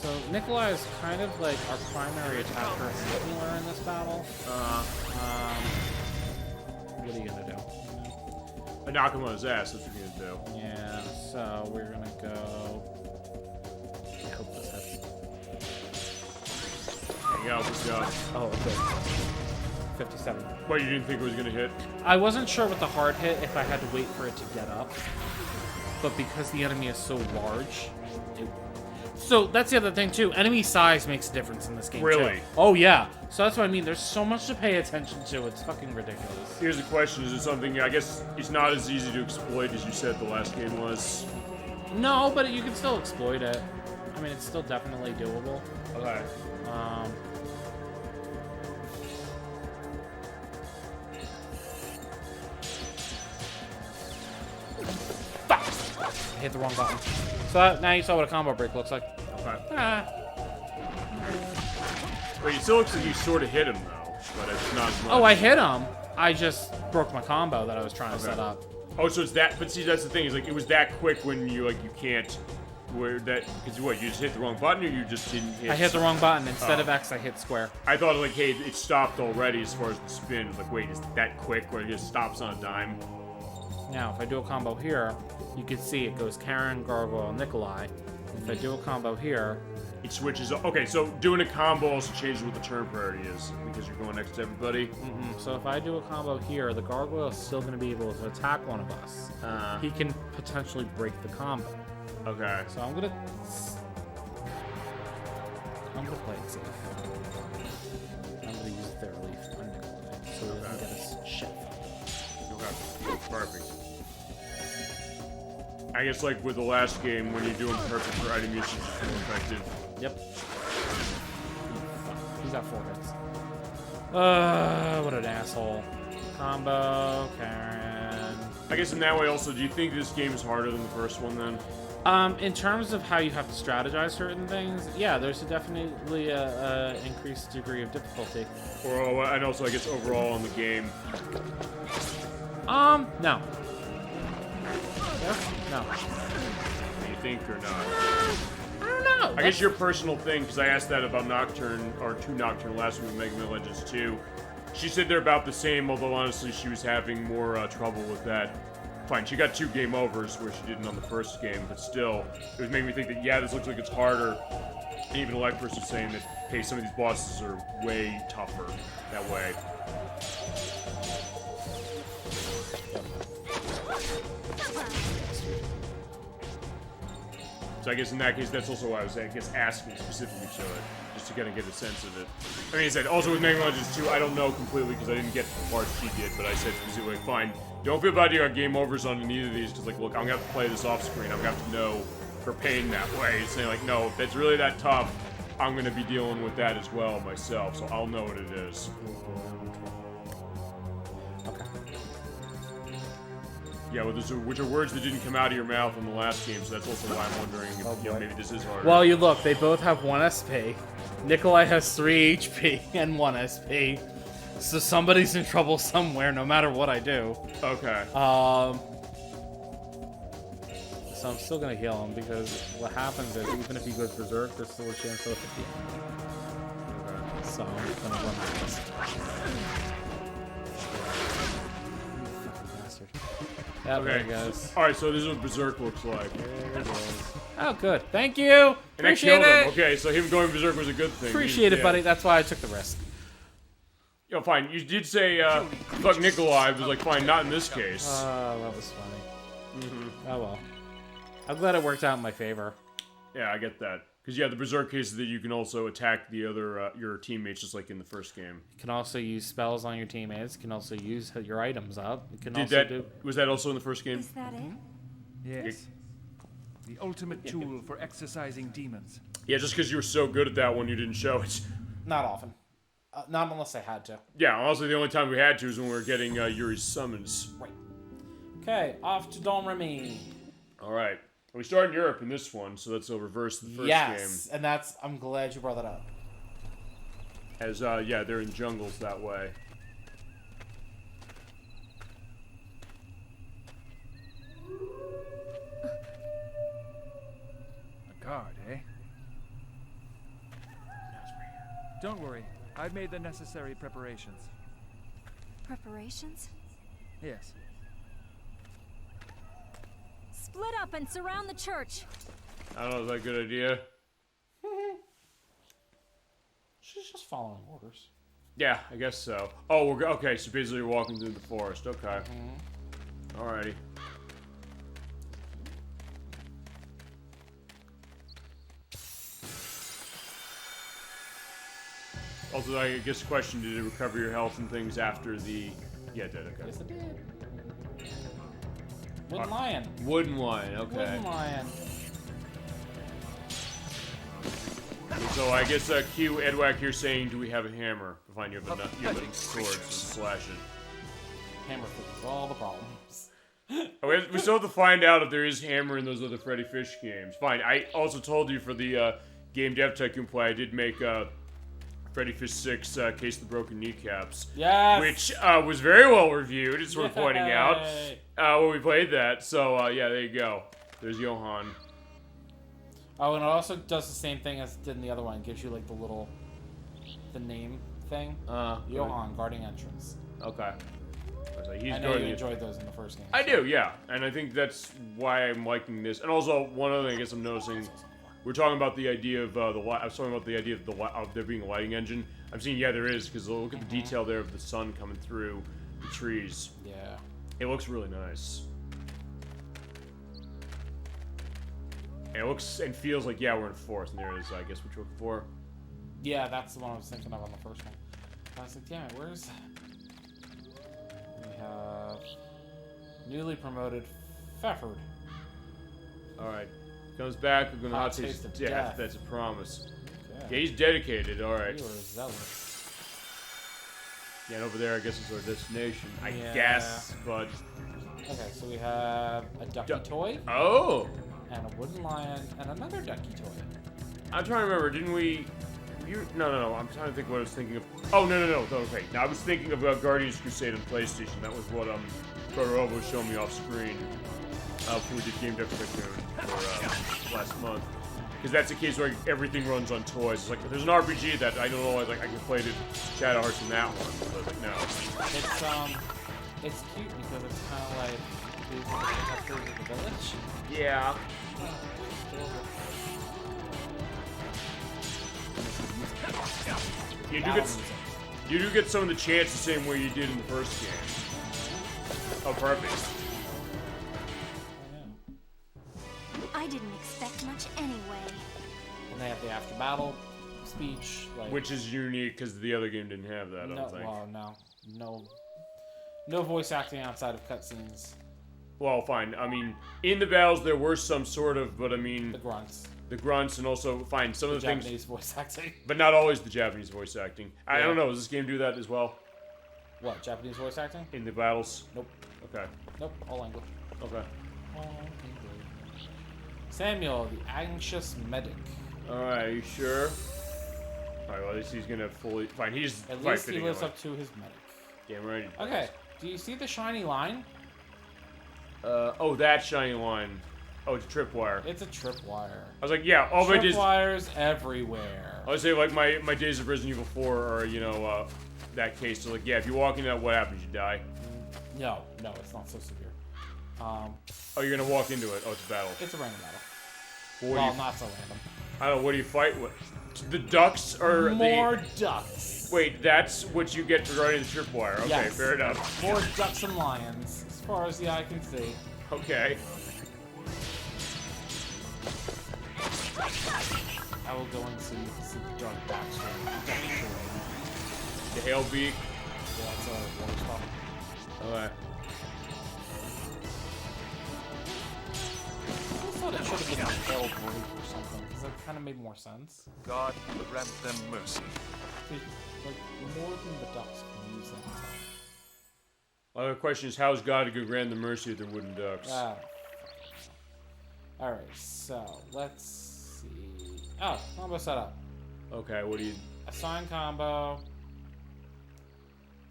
So Nikolai is kind of like our primary attacker and healer in this battle. What are you gonna do? I knock him on his ass, that's what you're gonna do. Yeah, so we're gonna go. I hope this hits. There you go, good job. Oh, okay. 57. What, you didn't think it was gonna hit? I wasn't sure with the hard hit if I had to wait for it to get up, but because the enemy is so large, so that's the other thing too. Enemy size makes a difference in this game. Really? Too. Oh yeah. So that's what I mean. There's so much to pay attention to. It's fucking ridiculous. Here's the question, is it something, I guess, it's not as easy to exploit as you said the last game was? No, but you can still exploit it. I mean, it's still definitely doable. Okay. hit the wrong button. So now you saw what a combo break looks like. Okay. Ah. Wait, it still looks like you sort of hit him though, but it's not as much. Oh, I hit him. I just broke my combo that I was trying to set up. Oh, so it's that. But see, that's the thing. Is like it was that quick when you you can't. Where that? Because what? You just hit the wrong button, or you just didn't hit? I hit the wrong button. Instead of X, I hit square. I thought like, hey, it stopped already as far as the spin. Like, wait, is it that quick where it just stops on a dime? Now, if I do a combo here, you can see it goes Karen, Gargoyle, Nikolai. If I do a combo here, It switches. Okay, so doing a combo also changes what the turn priority is because you're going next to everybody. so if I do a combo here, the Gargoyle is still going to be able to attack one of us. He can potentially break the combo. Okay. So I'm gonna play it safe. I'm gonna use their relief on Nikolai, so he doesn't get his shit. Okay. Perfect. I guess like with the last game, when you're doing perfect for item usage, it's more effective. Yep. He's got 4 hits. What an asshole. Combo, Karen. I guess in that way also, do you think this game is harder than the first one then? In terms of how you have to strategize certain things, yeah, there's definitely a increased degree of difficulty. Or, and also I guess overall in the game. No. No. Do you think or not? I don't know. I guess your personal thing, because I asked that about Nocturne, or 2 Nocturne last week with Mega Man Legends 2. She said they're about the same, although honestly she was having more trouble with that. Fine, she got 2 game overs where she didn't on the first game, but still, it was making me think that, yeah, this looks like it's harder. And even a life person saying that, hey, some of these bosses are way tougher that way. So I guess in that case, that's also why I was, asking specifically to it, just to kind of get a sense of it. I mean, I said, also with Mega Man Legends 2, I don't know completely because I didn't get the part she did, but I said specifically, fine, don't feel bad you got game overs on either of these, because, like, look, I'm going to have to play this off screen. I'm going to have to know her pain that way. It's saying, like, no, if it's really that tough, I'm going to be dealing with that as well myself, so I'll know what it is. Yeah, well, which are words that didn't come out of your mouth in the last game, so that's also why I'm wondering if maybe this is harder. Well, you look, they both have 1 SP. Nikolai has 3 HP and 1 SP. So somebody's in trouble somewhere, no matter what I do. Okay. So I'm still gonna heal him because what happens is even if he goes berserk, there's still a chance of 50. Okay. So I'm just gonna run this. Yeah, there it goes. Alright, so this is what Berserk looks like. There it is. Oh, good. Thank you! And I Appreciate killed him. it! Okay, so him going Berserk was a good thing. Appreciate it, buddy. That's why I took the risk. Yo, fine. You did say, fuck Nikolai. I was like, fine, not in this case. Oh, that was funny. Oh, well. I'm glad it worked out in my favor. Yeah, I get that. Because, yeah, the Berserk case is that you can also attack the other, your teammates just like in the first game. You can also use spells on your teammates. You can also use your items up. You can Was that also in the first game? Is that it? Yes. The ultimate tool for exorcising demons. Yeah, just because you were so good at that one, you didn't show it. Not often. Not unless I had to. Yeah, honestly, the only time we had to is when we were getting Yuri's summons. Right. Okay, off to Don Remy. Alright. We start in Europe in this one, so that's a reverse the first game. And that's... I'm glad you brought that up. As, yeah, they're in jungles that way. A guard, eh? Don't worry. I've made the necessary preparations. Preparations? Yes. Split up and surround the church. I don't know, is that a good idea? She's just following orders. Yeah, I guess so. Oh, okay, so basically you're walking through the forest. Okay. Alrighty. Also, I guess the question, did it recover your health and things after the... Yeah, it did, okay. Yes, it did. Wooden lion. Wooden lion, okay. Wooden lion. So I guess Q Edwack here saying, do we have a hammer? Fine, you have a sword, so slash it. Hammer fixes all the problems. We still have to find out if there is hammer in those other Freddy Fish games. Fine. I also told you for the game Dev Tycoon play, I did make Freddy Fish 6 Case of the Broken Kneecaps. Yes! Which was very well reviewed, it's worth pointing out, when we played that. So, yeah, there you go. There's Johan. Oh, and it also does the same thing as it did in the other one. It gives you, like, the name thing. Johan, guarding entrance. Okay. I know you enjoyed those in the first game. I do, yeah. And I think that's why I'm liking this. And also, one other thing I guess I'm noticing, we're talking about the idea of I was talking about the idea of there being a lighting engine. I'm seeing, yeah, there is, because look at the detail there of the sun coming through the trees. Yeah. It looks really nice. And it looks and feels like, yeah, we're in a forest, and there is, I guess, what you're looking for. Yeah, that's the one I was thinking of on the first one. I was like, damn it, where's... We have... Newly promoted Pfefford. Alright. Comes back, we're gonna Hot hot taste taste of of death. death. That's a promise. Okay. Yeah, he's dedicated, alright. You were zealous. Yeah, and over there, I guess, is our destination. I Yeah. guess, but... Okay, so we have a ducky toy, Oh! and a wooden lion, and another ducky toy. I'm trying to remember, didn't we... No. I'm trying to think what I was thinking of. Oh, no. Okay. Now, I was thinking of Guardians Crusade on PlayStation. That was what Totoro was showing me off screen before we did Game Dev Tycoon for last month. Because that's a case where everything runs on toys. It's like, there's an RPG that I don't know, like I can play the Shadow Hearts in that one. But like, no. It's cute because it's kind of like these are the protectors of the village. Yeah. You do get some of the chants the same way you did in the first game. Oh, perfect. I didn't expect much anyway. And they have the after battle speech, like, Which is unique because the other game didn't have that, I don't think. Well, no voice acting outside of cutscenes. Well, fine. I mean, in the battles there were some sort of, but I mean... The grunts, and also, fine, some of the things... Japanese voice acting. But not always the Japanese voice acting. I Yeah. don't know, does this game do that as well? What, Japanese voice acting? In the battles? Nope. Okay. Nope, all language. Okay. All English. Samuel, the anxious medic. Alright, you sure? Alright, well, at least he's gonna fully... Fine, he's... At least he lives up to his medic. Damn right. Okay, do you see the shiny line? Oh, that shiny line. Oh, it's a tripwire. It's a tripwire. I was like, yeah, all my days... Tripwires everywhere. I would say, like, my days of Resident Evil 4 are, you know, that case. So, like, yeah, if you walk into that, what happens? You die? No, it's not so severe. Oh, you're gonna walk into it. Oh, it's a battle. It's a random battle. Well, not so random. I don't know, what do you fight with? The ducks or More ducks. Wait, that's what you get for riding the tripwire. Okay, Yes. fair enough. More ducks and lions, as far as the eye can see. Okay. I will go and see the dark backstory. The Hailbeak. Yeah, that's a water spot. Okay. I thought it should have been a Kelp or something, because that kind of made more sense. God grant them mercy. Like, more than the ducks can use that time. Well, the question is, how's God to grant the mercy of the wooden ducks? Alright, so, let's see. Oh, combo setup. Okay, what do you... Assign combo.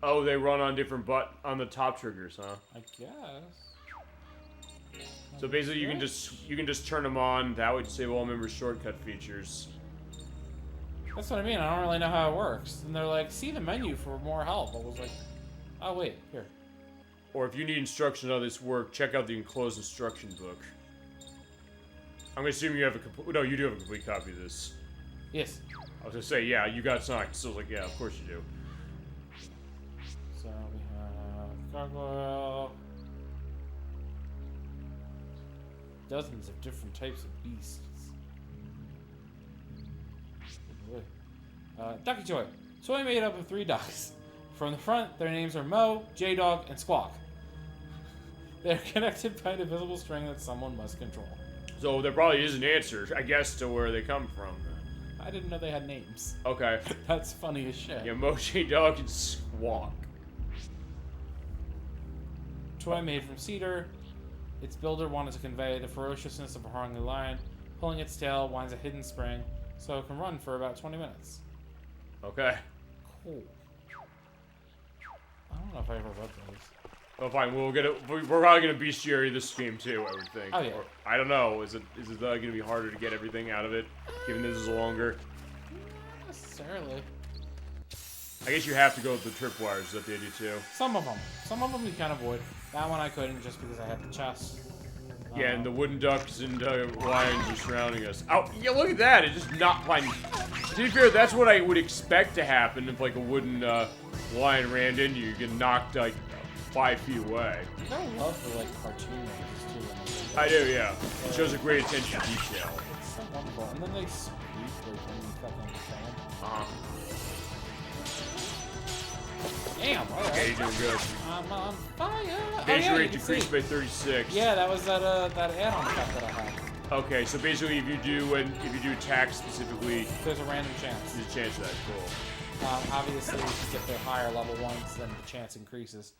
Oh, they run on different on the top triggers, huh? I guess. So basically, you can just turn them on. That would save all members shortcut features. That's what I mean. I don't really know how it works. And they're like, see the menu for more help. I was like, oh wait, here. Or if you need instruction on this work, check out the enclosed instruction book. I'm gonna assume you have a no, you do have a complete copy of this. Yes. I was gonna say, yeah, you got signed. So I was like, yeah, of course you do. So we have gargoyle. Dozens of different types of beasts. Ducky toy. Toy made up of 3 ducks. From the front, their names are Mo, J-Dog, and Squawk. They're connected by an invisible string that someone must control. So there probably is an answer, I guess, to where they come from. I didn't know they had names. Okay. That's funny as shit. Yeah, Mo, J-Dog, and Squawk. Toy made from cedar. Its builder wanted to convey the ferociousness of a hungry lion. Pulling its tail winds a hidden spring, so it can run for about 20 minutes. Okay. Cool. I don't know if I ever read those. Oh, fine. We're probably gonna bestiary this game too, I would think. Oh, yeah. Or, I don't know. Is it gonna be harder to get everything out of it, given this is longer? Not necessarily. I guess you have to go with the tripwires. Is that the idea too? Some of them. Some of them you can avoid. That one I couldn't just because I had the chest. Yeah, and the wooden ducks and lions are surrounding us. Oh, yeah, look at that. It's just not fine. To be fair, that's what I would expect to happen if, like, a wooden lion ran into you. You get knocked, like, 5 feet away. I got a love for, like, cartoon movies, too. I do, yeah. It shows a great attention to detail. It's so wonderful. And then they speak, like, when you fucking fan. Uh-huh. Damn, alright. Okay, you're doing good. I'm on fire. Base you rate can decreased see. by 36. Yeah, that was that add-on stuff that I had. Okay, so basically, if you do attack specifically, There's a random chance. there's a chance of that. Cool. Obviously, if you get the higher level ones, then the chance increases.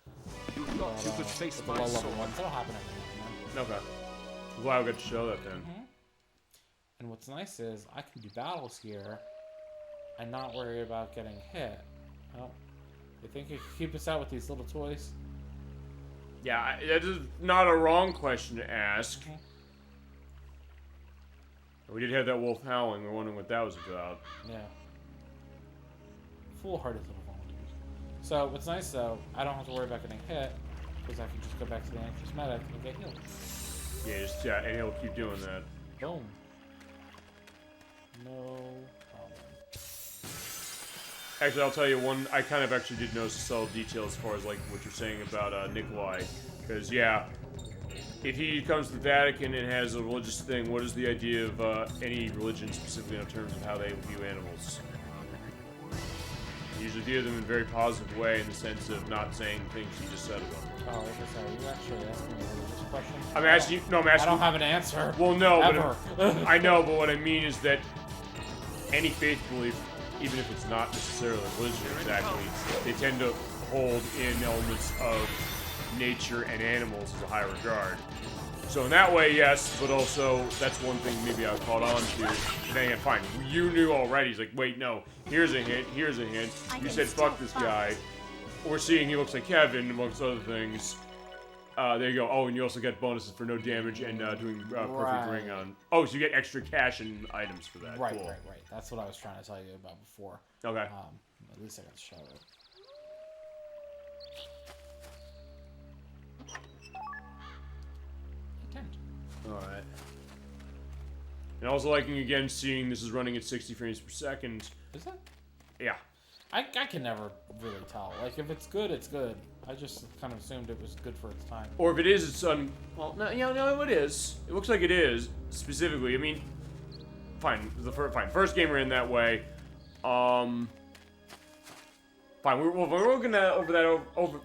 You thought you could face With the my low level sword. ones, that'll happen every now and then. Okay. I'm glad we got to show that then. And what's nice is I can do battles here and not worry about getting hit. Oh, you think you could keep us out with these little toys? Yeah, that is not a wrong question to ask. We did have that wolf howling. We're wondering what that was about. Yeah. Foolhardy little volunteers. So what's nice though, I don't have to worry about getting hit because I can just go back to the anxious medic and get healed. Yeah, and he'll keep doing that. Boom. No problem. Actually, I'll tell you one. I kind of actually did notice a subtle detail as far as like what you're saying about Nikolai, because yeah, if he comes to the Vatican and has a religious thing, what is the idea of any religion specifically in terms of how they view animals? They usually view them in a very positive way in the sense of not saying things you just said about them. Oh, like I said, you actually asking me a religious question? I'm asking you. No, I'm asking. I don't have an answer. Well, no, Ever. but I know, but what I mean is that any faith belief, even if it's not necessarily religion exactly, they tend to hold in elements of nature and animals as a high regard. So in that way, yes, but also that's one thing maybe I caught on to. Dang it, fine. You knew already. He's like, wait, no. Here's a hint. Here's a hint. You said fuck this guy. We're seeing he looks like Kevin, amongst other things. There you go. Oh, and you also get bonuses for no damage and doing perfect ring on. Oh, so you get extra cash and items for that. Right, cool. right. That's what I was trying to tell you about before. Okay. At least I got to show it. Alright. And also liking again seeing this is running at 60 frames per second. Is that? Yeah. I can never really tell. Like, if it's good, it's good. I just kind of assumed it was good for its time. Or if it is, it's well, no, no, it is. It looks like it is specifically. I mean, fine. Fine. First game we're in that way. Fine. We're looking at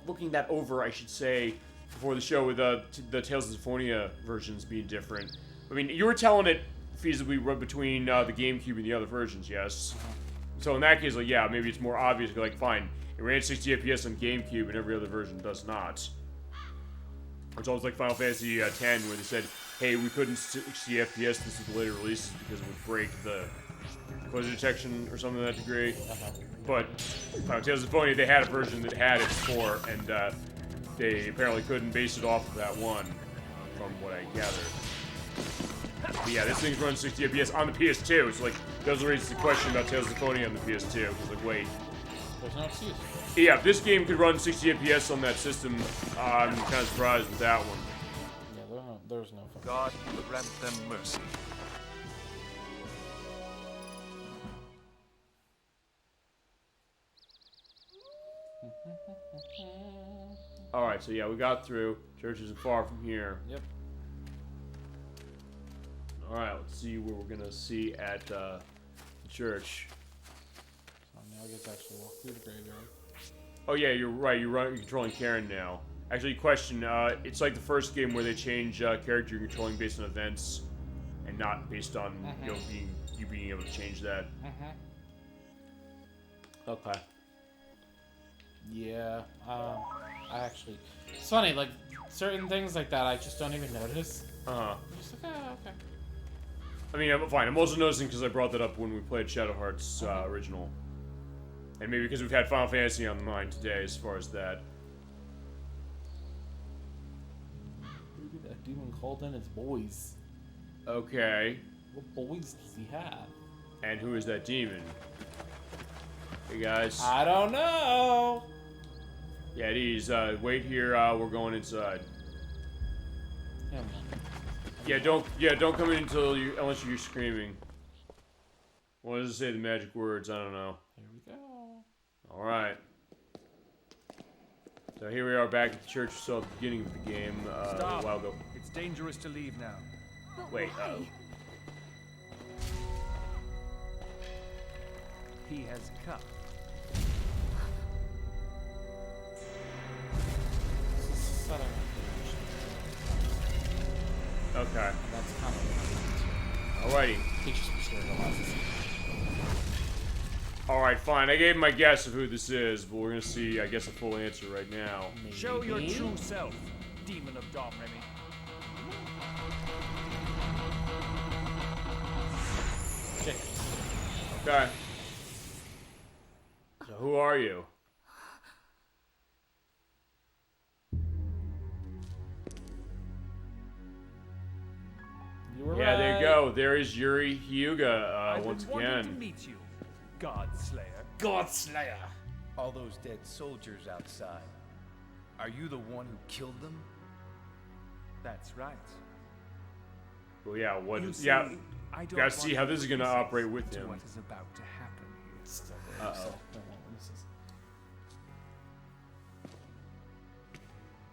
looking that over. I should say before the show with the Tales of Symphonia versions being different. I mean, you were telling it feasibly between the GameCube and the other versions, yes. So in that case, like, yeah, maybe it's more obvious. Like, fine, it ran 60 FPS on GameCube, and every other version does not. It's almost like Final Fantasy X, where they said, "Hey, we couldn't see FPS this with the later releases because it would break the collision detection or something to that degree." But Final Tales of Symphonia, they had a version that had it before, and they apparently couldn't base it off of that one, from what I gathered. But yeah, this thing's running 60 FPS on the PS2, so like, doesn't raise the question about Tales of Symphonia on the PS2. It's like, wait. There's no excuse. Yeah, if this game could run 60 FPS on that system, I'm kind of surprised with that one. Yeah, there's no fun. God grant them mercy. Alright, so yeah, we got through. Church isn't far from here. Yep. Alright, let's see what we're gonna see at the church. So now I get to actually walk through the graveyard. Oh yeah, you're right. You're controlling Karen now. Actually, question. It's like the first game where they change character you're controlling based on events, and not based on you being able to change that. Okay. Yeah. I actually... It's funny, like, certain things like that I just don't even notice. Uh-huh. I'm just like, oh, okay. I mean, I'm fine. I'm also noticing because I brought that up when we played Shadow Hearts original. And maybe because we've had Final Fantasy on the mind today as far as that. Maybe that demon called in his boys. Okay. What boys does he have? And who is that demon? Hey, guys. I don't know! Yeah, these, wait here, we're going inside. Yeah, don't come in unless you're screaming. What does it say, the magic words? I don't know. Here we go. Alright. So here we are back at the church we saw at the beginning of the game, a while ago. It's dangerous to leave now. But Wait, why? He has come. Setting up the Okay. That's kind of Alrighty. he just materializes. Alright, fine. I gave my guess of who this is, but we're gonna see, I guess, a full answer right now. Show your true self, demon of Domremy. Chicken. Okay. So who are you? You were Yeah, there you right. go. There is Yuri Hyuga I've once been wanting to again. meet you, God Slayer. God Slayer. All those dead soldiers outside. Are you the one who killed them? That's right. Well, yeah, what You is... see, Yeah, I don't gotta see want how this is gonna witnesses operate with to him. what is about to happen here. Still Uh-oh. so- no, this is-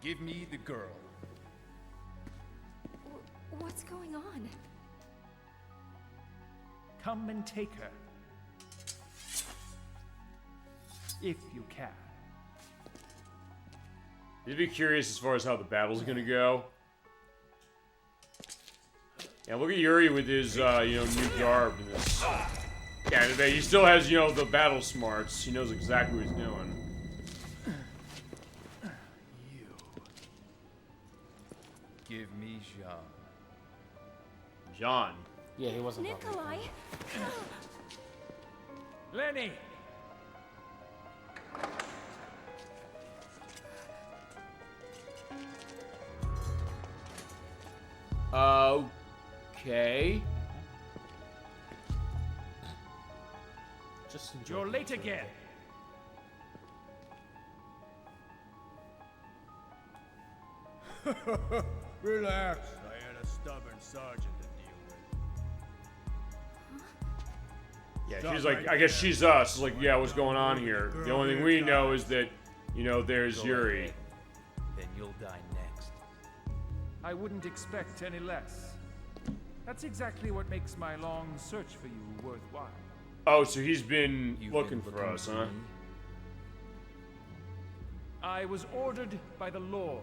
Give me the girl. What's going on? Come and take her. If you can. You'd be curious as far as how the battle's gonna go. Yeah, look at Yuri with his, new garb and this. Yeah, he still has, the battle smarts. He knows exactly what he's doing. You. Give me Jean. John. Yeah, he wasn't. Nikolai? Lenny! Okay. Just enjoy You're it. late again. Relax. I had a stubborn sergeant to deal with. Yeah, she's like, I guess she's us. It's like, yeah, what's going on here? The only thing we know is that, there's Go Yuri. ahead. Then you'll die next. I wouldn't expect any less. That's exactly what makes my long search for you worthwhile. Oh, so he's been You've looking been for us, huh? me? I was ordered by the Lord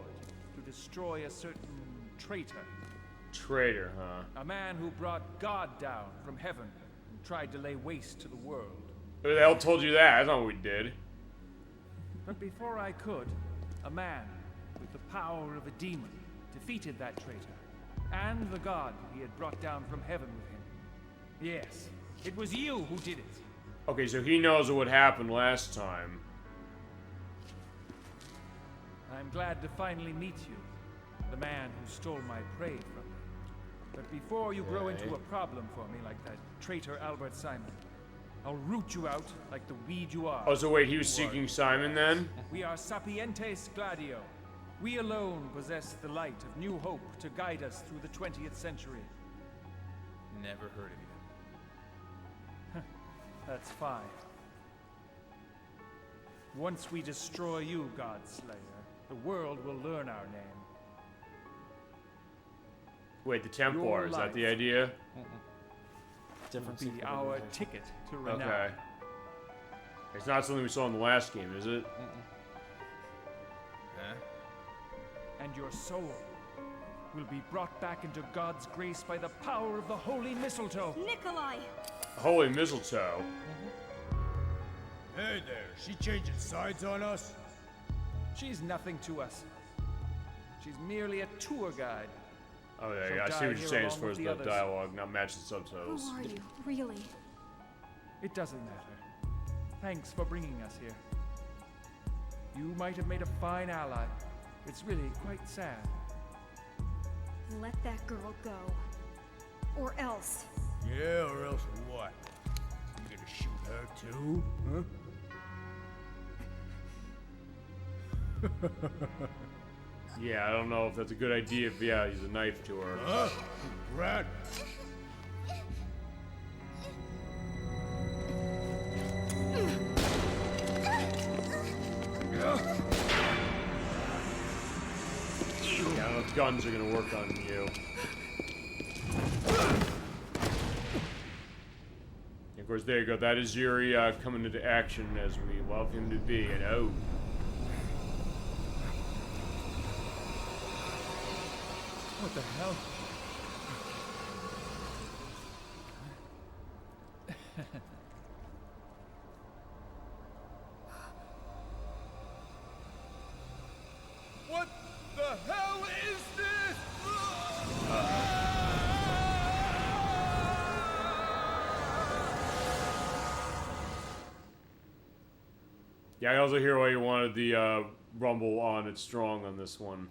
to destroy a certain traitor. Traitor, huh? A man who brought God down from heaven and tried to lay waste to the world. Who the hell told you that? That's not what we did. But before I could, a man with the power of a demon defeated that traitor and the God he had brought down from heaven with him. Yes, it was you who did it. Okay, so he knows what happened last time. I'm glad to finally meet you, the man who stole my prey from me. But before you grow into a problem for me like that traitor Albert Simon, I'll root you out like the weed you are. Oh, so wait, he was seeking Simon then? We are sapientes gladio. We alone possess the light of new hope to guide us through the 20th century. Never heard of you. That's fine. Once we destroy you, God Slayer, the world will learn our name. Wait, the Templar, Your is that life. the idea? Different Be our ticket to renown. Okay. It's not something we saw in the last game, is it? Huh? And your soul will be brought back into God's grace by the power of the holy mistletoe. Nikolai! Holy mistletoe. Hey there, she changing sides on us? She's nothing to us. She's merely a tour guide. Oh yeah, She'll yeah, I see die what you're here saying as along far with as the the others. dialogue, not matching Who subtitles. are you, really? It doesn't matter. Thanks for bringing us here. You might have made a fine ally. It's really quite sad. Let that girl go. Or else. Yeah, or else what? You gonna shoot her too? Huh? Yeah, I don't know if that's a good idea if, yeah, he's a knife to her. Huh? Brad? Yeah, I don't know if guns are gonna work on you. Of course, there you go. That is Yuri coming into action as we love him to be. And oh. What the hell? What the hell is this? Yeah, I also hear why you wanted the rumble on it strong on this one.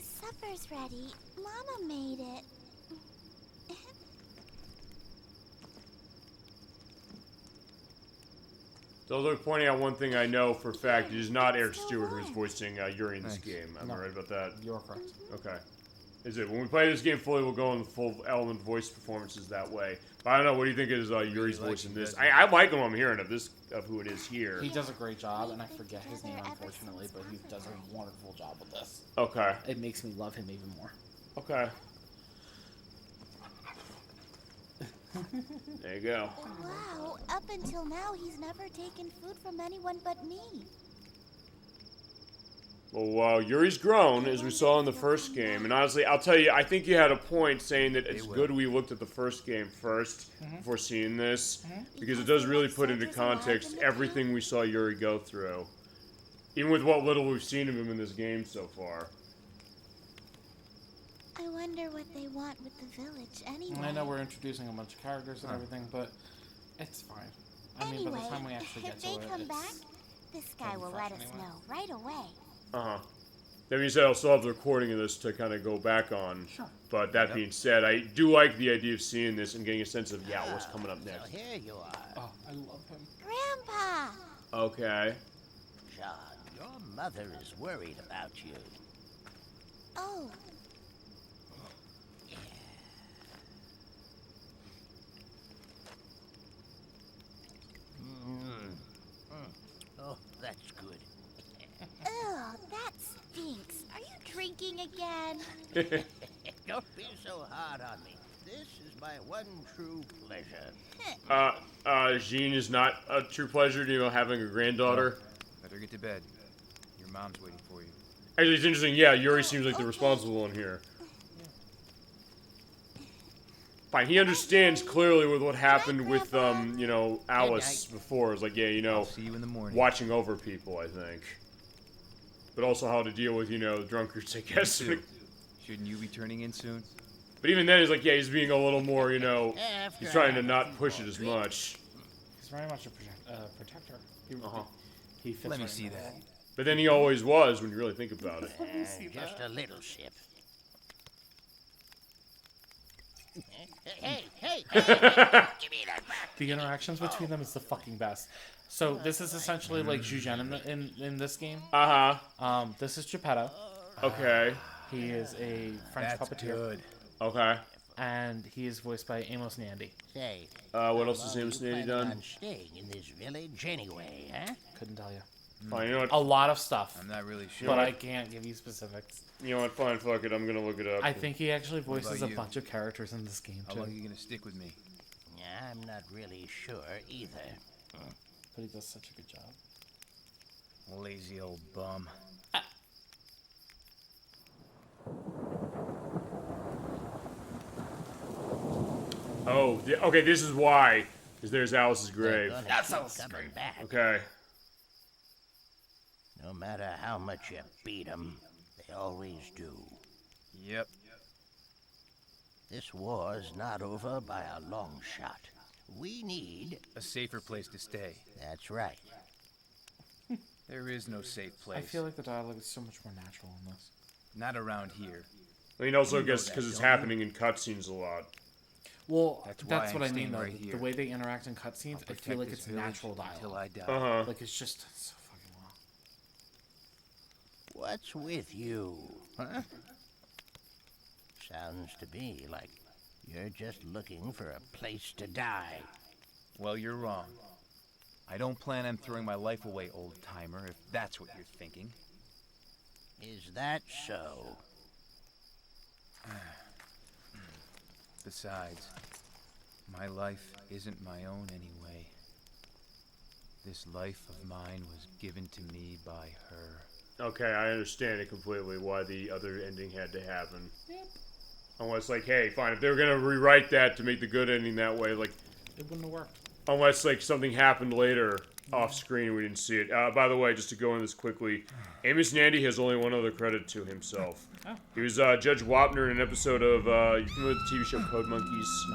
Supper's ready. Mama made it. So they're pointing out one thing I know for a fact. It is not Eric Stewart who's voicing Yuri in this game. Am I right about that? You're correct. Okay. Is it? When we play this game fully, we'll go on the full element voice performances that way. But I don't know. What do you think is Yuri's voice in this? I like him. I'm hearing of who it is here. He does a great job, and I forget his name, unfortunately, but he does a wonderful job with this. Okay. It makes me love him even more. Okay. There you go. Wow, up until now, he's never taken food from anyone but me. Well, Yuri's grown, as we saw in the first game, and honestly, I'll tell you, I think you had a point saying that it's good we looked at the first game first before seeing this, because it does really put into context everything we saw Yuri go through, even with what little we've seen of him in this game so far. I wonder what they want with the village anyway. And I know we're introducing a bunch of characters and everything, but it's fine. I mean, by the time we actually get if to they it, come back, this guy will let us know right away. That being said, I'll still have the recording of this to kind of go back on. Sure. But that being said, I do like the idea of seeing this and getting a sense of, what's coming up next. So here you are. Oh, I love him. Grandpa! Okay. John, your mother is worried about you. Oh. Oh, that's good. Ugh, that stinks. Are you drinking again? Don't be so hard on me. This is my one true pleasure. Jean is not a true pleasure to having a granddaughter. Better get to bed. Your mom's waiting for you. Actually, it's interesting. Yeah, Yuri seems like the responsible one here. Fine, he understands clearly with what happened with, Alice before. It's like, I'll see you in the morning. watching over people, I think. But also how to deal with, drunkards, I guess. Shouldn't you be turning in soon? But even then, he's like, he's being a little more, he's trying to not push it as much. He's very much a protector. He fits Let me right see in that. But then he always was, when you really think about it. Just a little sip. Hey, give me that back. The interactions between them is the fucking best. So this is essentially like Jujin in this game. This is Geppetto. Okay. He is a French puppeteer. Good. Okay. And he is voiced by Amos Nandy. Say, What else has Amos Nandy done? on staying in this village anyway, huh? Couldn't tell you. Fine, you know what? A lot of stuff. I'm not really sure. But I can't give you specifics. You know what? Fine, fuck it. I'm gonna look it up. I think he actually voices a you? bunch of characters in this game How too. long are you gonna stick with me? I'm not really sure either. But he does such a good job. Lazy old bum. Oh, okay, this is why. Because there's Alice's grave. That's Alice's grave. Back. Okay. No matter how much you beat them, they always do. Yep. This war's not over by a long shot. We need a safer place to stay. That's right. There is no safe place. I feel like the dialogue is so much more natural in this. Not around here. I mean, also, I guess because it's happening in cutscenes a lot. Well, that's what I mean, though. Right the way they interact in cutscenes, I feel like it's natural dialogue. Until I die. Like, it's just so fucking well. What's with you, huh? Sounds to me like you're just looking for a place to die. Well, you're wrong. I don't plan on throwing my life away, old-timer, if that's what you're thinking. Is that so? Besides, my life isn't my own anyway. This life of mine was given to me by her. Okay, I understand it completely why the other ending had to happen. Yep. Unless, like, hey, fine, if they were gonna rewrite that to make the good ending that way, like... It wouldn't have worked. Unless, like, something happened later off screen and we didn't see it. By the way, just to go in this quickly, Amos Nandy has only one other credit to himself. Oh. He was Judge Wapner in an episode of, you know the TV show Code Monkeys?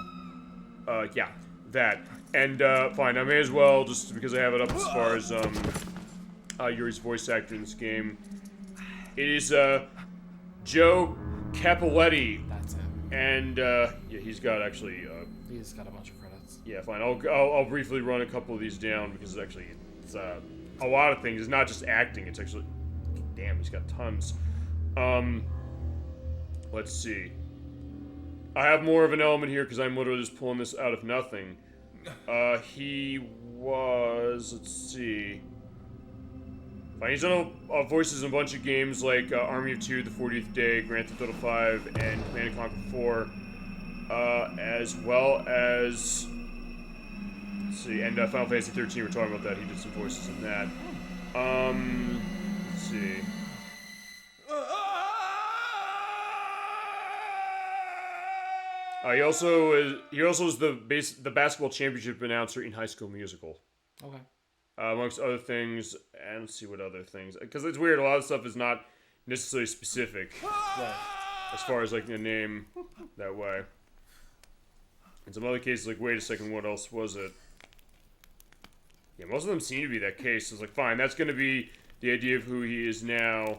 Yeah, that. And, fine, I may as well, just because I have it up as far as, Yuri's voice actor in this game. It is, Joe Capoletti. That's him. And, yeah, he's got actually, He's got a bunch of credits. Yeah, fine. I'll briefly run a couple of these down because actually it's a lot of things. It's not just acting. It's actually, damn, he's got tons. Let's see. I have more of an element here because I'm literally just pulling this out of nothing. He was, let's see. Fine, he's done voices in a bunch of games like Army of Two, The 40th Day, Grand Theft Auto 5, and Command & Conquer 4. As well as, let's see, and Final Fantasy 13, we're talking about that. He did some voices in that. Let's see. He also is the basketball championship announcer in High School Musical. Okay. Amongst other things, and let's see what other things, because it's weird. A lot of stuff is not necessarily specific, Right. as far as like the name that way. In some other cases, like, wait a second, what else was it? Yeah, most of them seem to be that case. It's like, fine, that's going to be the idea of who he is now.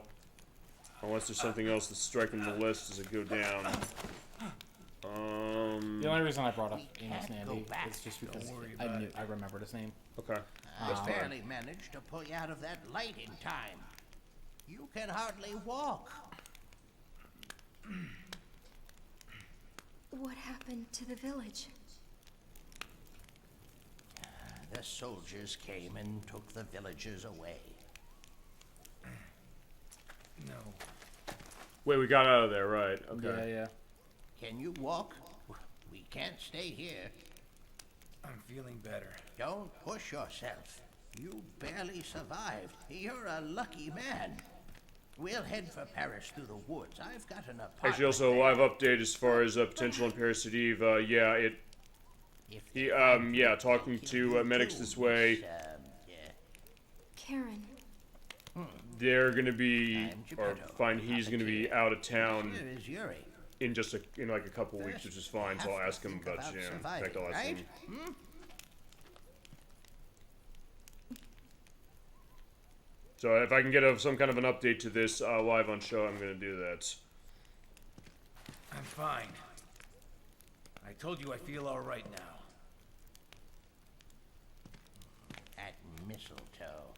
Unless there's something else that's striking the list as it go down. The only reason I brought up Amos Nandy is just because I remembered his name. Okay. I barely managed to pull you out of that light in time. You can hardly walk. What happened to the village? The soldiers came and took the villagers away. No. Wait, we got out of there, right? Okay. Yeah. Can you walk? We can't stay here. I'm feeling better. Don't push yourself. You barely survived. You're a lucky man. We'll head for Paris through the woods. I've got an apartment. Actually, also a live update as far as potential in Paris City. Yeah, talking to medics this way. Karen. They're gonna be, or fine, he's gonna be out of town Here is Yuri. in like a couple weeks, which is fine. So I'll ask him about you. In fact, I'll ask him. So if I can get some kind of an update to this live on show, I'm gonna do that. I'm fine. I told you I feel all right now. At mistletoe.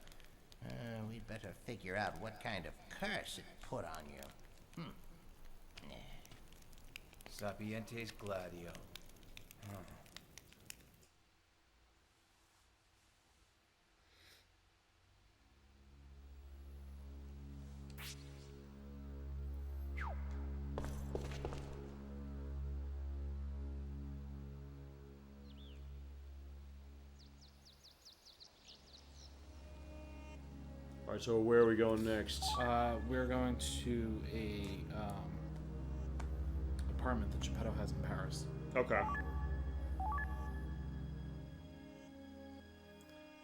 We'd better figure out what kind of curse it put on you. Sapientes Gladio. Alright, so where are we going next? We're going to a apartment that Geppetto has in Paris. Okay.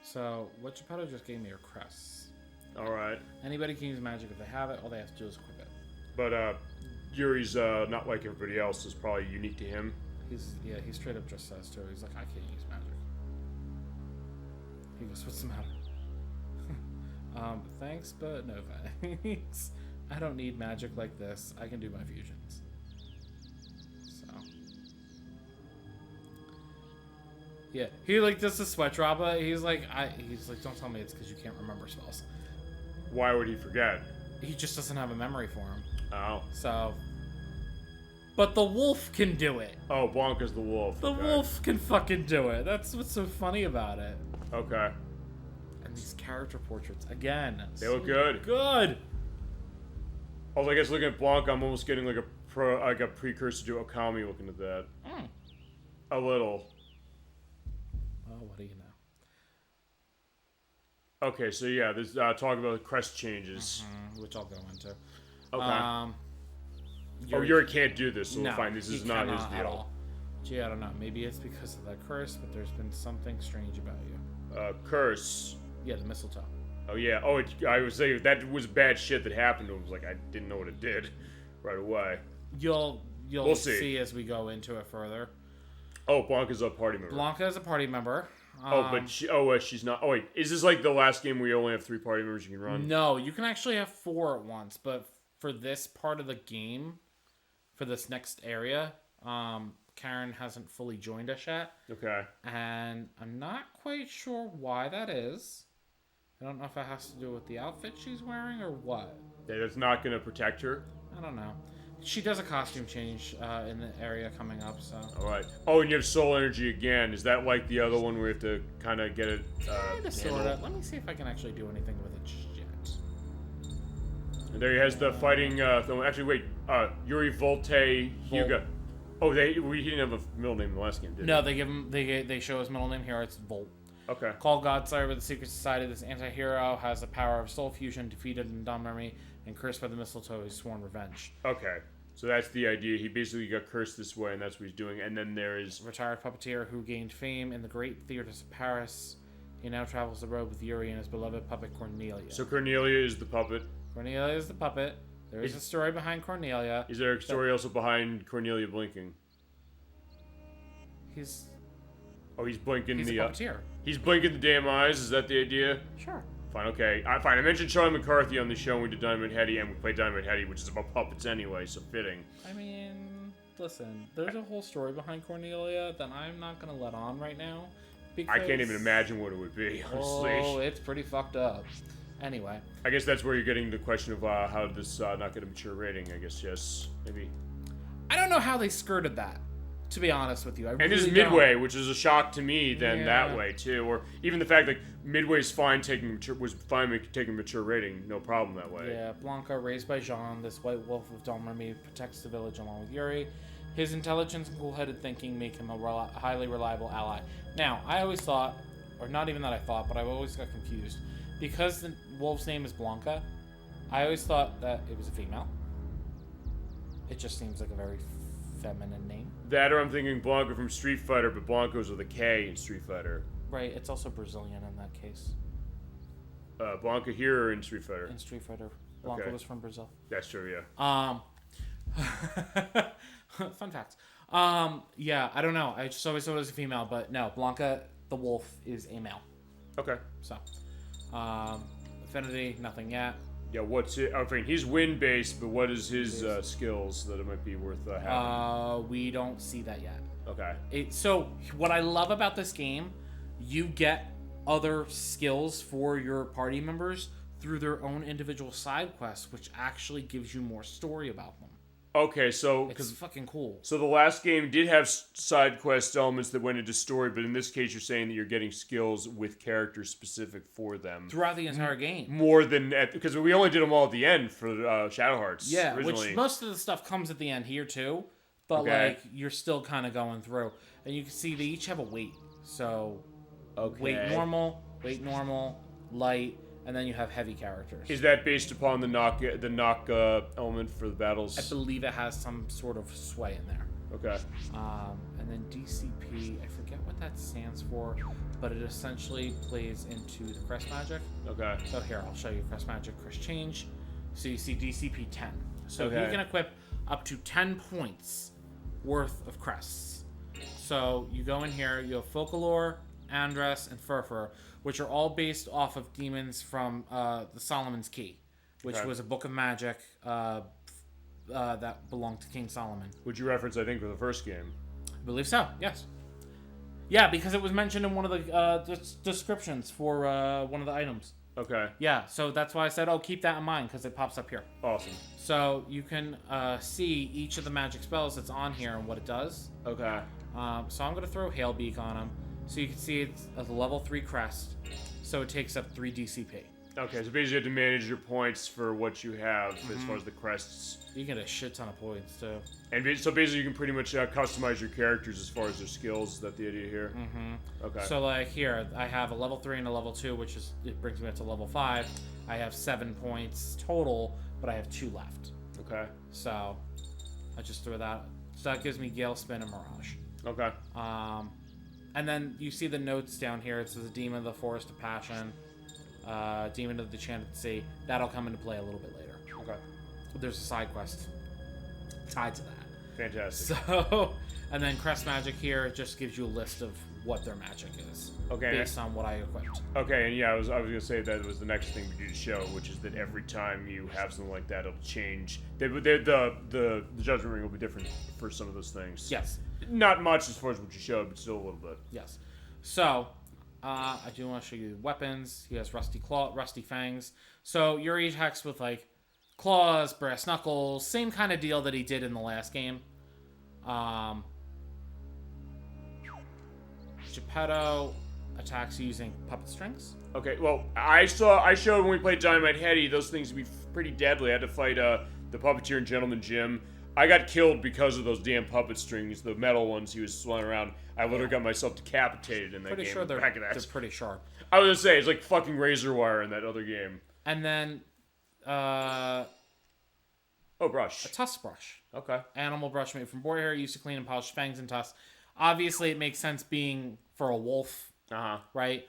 So, what Geppetto just gave me are crests. Alright. Anybody can use magic if they have it. All they have to do is equip it. But, Yuri's, not like everybody else. Is probably unique to him. He straight up just says to her, he's like, I can't use magic. He goes, what's the matter? Thanks, but no thanks. I don't need magic like this. I can do my fusions. So. Yeah, he like does the sweat drop, but he's like, don't tell me it's because you can't remember spells. Why would he forget? He just doesn't have a memory for him. Oh. So. But the wolf can do it. Oh, Blanca's the wolf. The wolf can fucking do it. That's what's so funny about it. Okay. And these character portraits, again. They look good. Good. Also, I guess looking at Blanca, I'm almost getting like a precursor to Okami looking at that. A little. Oh, what do you know? Okay, so yeah, there's talk about crest changes. Which I'll go into. Okay. Yuri can't do this, so we'll find this is not his deal. At all. Gee, I don't know. Maybe it's because of that curse, but there's been something strange about you. Curse? Yeah, the mistletoe. Oh, yeah. Oh, I was saying that was bad shit that happened. It was like, I didn't know what it did right away. You'll we'll see as we go into it further. Oh, Blanca's a party member. Blanca is a party member. But she's not. Oh, wait. Is this like the last game where you only have 3 party members you can run? No, you can actually have 4 at once, but for this part of the game, for this next area, Karen hasn't fully joined us yet. Okay. And I'm not quite sure why that is. I don't know if it has to do with the outfit she's wearing or what. That it's not going to protect her? I don't know. She does a costume change in the area coming up, so... Alright. Oh, and you have soul energy again. Is that like the other one where you have to kind of get it... Kinda, sorta. Let me see if I can actually do anything with it just yet. And there he has the fighting... Actually, wait. Yuri Volte Hyuga. Oh, he didn't have a middle name in the last game, did he? No, they give him... They show his middle name here. It's Volt. Okay. Called Godsire with the Secret Society, this anti-hero has the power of soul fusion, defeated in Domremy, and cursed by the mistletoe, he's sworn revenge. Okay. So that's the idea. He basically got cursed this way, and that's what he's doing. And then there is... Retired puppeteer who gained fame in the great theaters of Paris. He now travels the road with Yuri and his beloved puppet Cornelia. So Cornelia is the puppet. Cornelia is the puppet. There is a story behind Cornelia. Is there a story also behind Cornelia blinking? He's... Oh, he's blinking he's the... a puppeteer. He's blinking the damn eyes? Is that the idea? Sure. Fine, okay. Fine, I mentioned Charlie McCarthy on the show when we did Dynamite Heady, and we played Dynamite Heady, which is about puppets anyway, so fitting. I mean, listen, there's a whole story behind Cornelia that I'm not going to let on right now. Because... I can't even imagine what it would be, honestly. Oh, it's pretty fucked up. Anyway. I guess that's where you're getting the question of how this not get a mature rating, I guess, yes. Maybe. I don't know how they skirted that, to be honest with you. And this is Midway, which is a shock to me then that way, too. Or even the fact that Midway's fine was fine taking mature rating, no problem that way. Yeah, Blanca, raised by Jean, this white wolf of Domremy, protects the village along with Yuri. His intelligence and cool-headed thinking make him a highly reliable ally. Now, I always thought, or not even that I thought, but I always got confused. Because the wolf's name is Blanca, I always thought that it was a female. It just seems like a very feminine name. That or I'm thinking Blanca from Street Fighter, but Blanca's with a K in Street Fighter. Right, it's also Brazilian in that case. Blanca here or in Street Fighter? In Street Fighter. Blanca was from Brazil. That's true, yeah. Fun facts. Yeah, I don't know. I just always thought it was a female, but no, Blanca the wolf is a male. Okay. So, affinity, nothing yet. Yeah, what's it? I mean, he's wind-based, but what is his skills that it might be worth having? We don't see that yet. Okay. So, what I love about this game, you get other skills for your party members through their own individual side quests, which actually gives you more story about them. Okay, so... It's fucking cool. So the last game did have side quest elements that went into story, but in this case you're saying that you're getting skills with characters specific for them. Throughout the entire game. More than... Because we only did them all at the end for Shadow Hearts. Yeah, originally. which most of the stuff comes at the end here too, but like you're still kind of going through. And you can see they each have a weight. So weight normal, light, and then you have heavy characters. Is that based upon the knock element for the battles? I believe it has some sort of sway in there. Okay. And then DCP, I forget what that stands for, but it essentially plays into the crest magic. Okay. So here, I'll show you crest magic, crest change. So you see DCP 10. So Okay. you can equip up to 10 points worth of crests. So you go in here, you have Focalore, Andress, and Furfur, which are all based off of demons from the Solomon's Key, which was a book of magic that belonged to King Solomon. Which you referenced, I think, for the first game. I believe so, yes. Yeah, because it was mentioned in one of the descriptions for one of the items. Okay. Yeah, so that's why I said, oh, keep that in mind, because it pops up here. Awesome. So you can see each of the magic spells that's on here and what it does. Okay. So I'm going to throw Hailbeak on him. So you can see it's a level 3 crest, so it takes up 3 DCP. Okay, so basically you have to manage your points for what you have as far as the crests. You get a shit ton of points, too. And so basically you can pretty much customize your characters as far as their skills. Is that the idea here? Mm-hmm. Okay. So like here, I have a level 3 and a level 2, which is it brings me up to level 5. I have 7 points total, but I have 2 left. Okay. So I just threw that. So that gives me Gale Spin and Mirage. Okay. And then you see the notes down here. It says the Demon of the Forest of Passion, Demon of the Enchanted Sea. That'll come into play a little bit later. Okay. There's a side quest tied to that. Fantastic. So, and then Crest Magic here just gives you a list of what their magic is. Okay. Based on what I equipped. Okay, and yeah, I was gonna say that was the next thing we do to show, which is that every time you have something like that, it'll change. The Judgment Ring will be different for some of those things. Yes. Not much as far as what you showed, but still a little bit. Yes. So, I do want to show you weapons. He has Rusty Claw, Rusty Fangs. So Yuri attacks with like claws, brass knuckles, same kind of deal that he did in the last game. Geppetto attacks using puppet strings. Okay, well, I showed when we played Dynamite Heady, those things would be pretty deadly. I had to fight the puppeteer and Gentleman Jim. I got killed because of those damn puppet strings, the metal ones he was swinging around. I literally got myself decapitated in that Pretty game. sure they're That's pretty sharp. I was gonna say, it's like fucking razor wire in that other game. And then, brush. A tusk brush. Okay. Animal brush made from boar hair, used to clean and polish fangs and tusks. Obviously, it makes sense being for a wolf. Uh-huh. Right?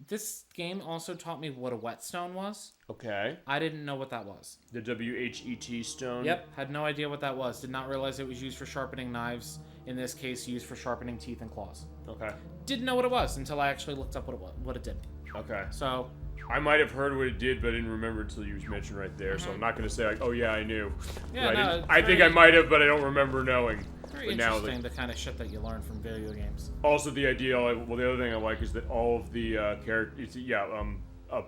This game also taught me what a whetstone was. Okay. I didn't know what that was. The WHET stone? Yep, had no idea what that was. Did not realize it was used for sharpening knives. In this case, used for sharpening teeth and claws. Okay. Didn't know what it was until I actually looked up what it did. Okay. So, I might have heard what it did, but I didn't remember until you was mentioned right there. So I'm not going to say, like, oh yeah, I knew. Yeah, I think I might have, but I don't remember knowing. Very interesting, the kind of shit that you learn from video games. Also, the idea, well, the other thing I like is that all of the characters,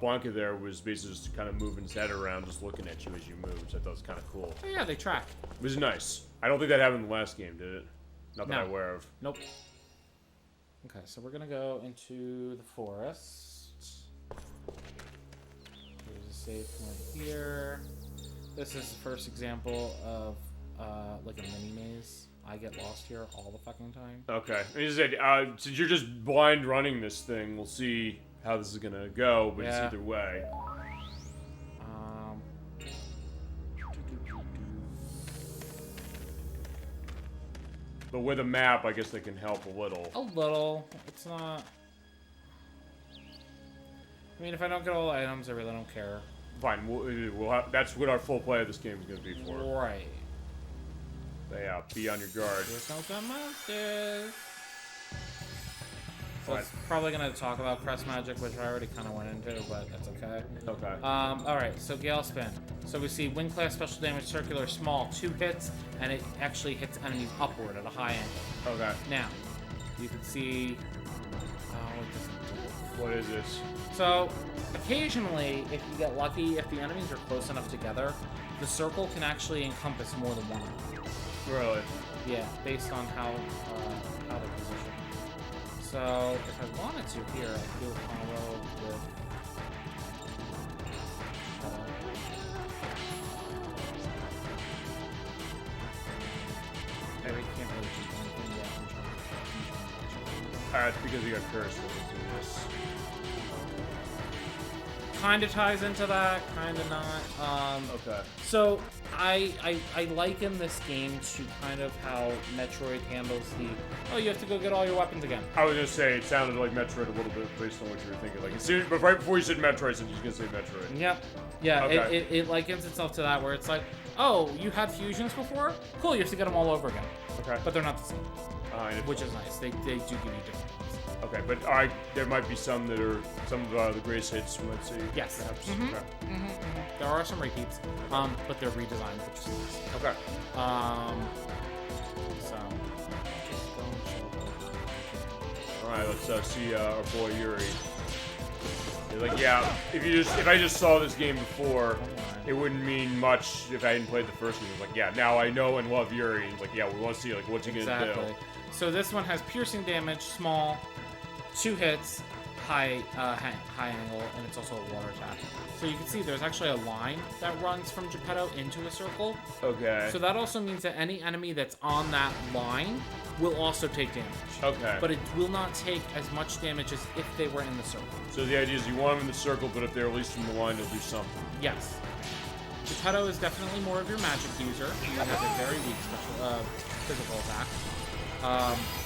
Blanca there was basically just kind of moving his head around, just looking at you as you moved, which I thought was kind of cool. Oh, yeah, they track. It was nice. I don't think that happened in the last game, did it? Not that I'm aware of. Nope. Okay, so we're gonna go into the forest. There's a save point here. This is the first example of like a mini maze. I get lost here all the fucking time. Okay. Since you're just blind running this thing, we'll see how this is gonna go, but it's either way. But with a map, I guess they can help a little. A little. It's not... I mean, if I don't get all the items, I really don't care. Fine. That's what our full play of this game is going to be for. Right. But yeah, be on your guard. Here comes the monsters. So it's probably going to talk about Crest Magic, which I already kind of went into, but that's okay. Okay. Alright, so Gale Spin. So we see Wind Class Special Damage Circular Small, 2 hits, and it actually hits enemies upward at a high angle. Okay. Now, you can see... what is this? So, occasionally, if you get lucky, if the enemies are close enough together, the circle can actually encompass more than one of them. Really? Yeah, based on how they're positioned. So, if I wanted to here, I could do a combo with... I can't really do anything yet in terms of... It's because you got cursed. Let's do this. kind of ties into that, kind of not. Okay. So I liken this game to kind of how Metroid handles the, oh, you have to go get all your weapons again. I was gonna say it sounded like Metroid a little bit based on what you were thinking. Like, as soon, but right before you said Metroid, so I'm just gonna say Metroid. Yep. Yeah. Okay. It likens itself to that, where it's like, oh, you had fusions before? Cool. You have to get them all over again. Okay. But they're not the same. Which is nice. They do give you different ones. Okay, but there might be some that are some of the greatest hits. Let's see. Yes. Perhaps. Mhm. Okay. There are some repeats, but they're redesigned, which is nice. Okay. So just go and show All right, let's see our boy Yuri. He's like, yeah, if I just saw this game before, it wouldn't mean much if I hadn't played the first one. He's like, yeah, now I know and love Yuri. He's like, yeah, we want to see like what's he gonna do. So this one has piercing damage, small, 2 hits, high angle, and it's also a water attack. So you can see there's actually a line that runs from Geppetto into a circle. Okay. So that also means that any enemy that's on that line will also take damage. Okay. But it will not take as much damage as if they were in the circle. So the idea is you want them in the circle, but if they're released from the line, they'll do something. Yes. Geppetto is definitely more of your magic user. He has a very weak special, physical attack.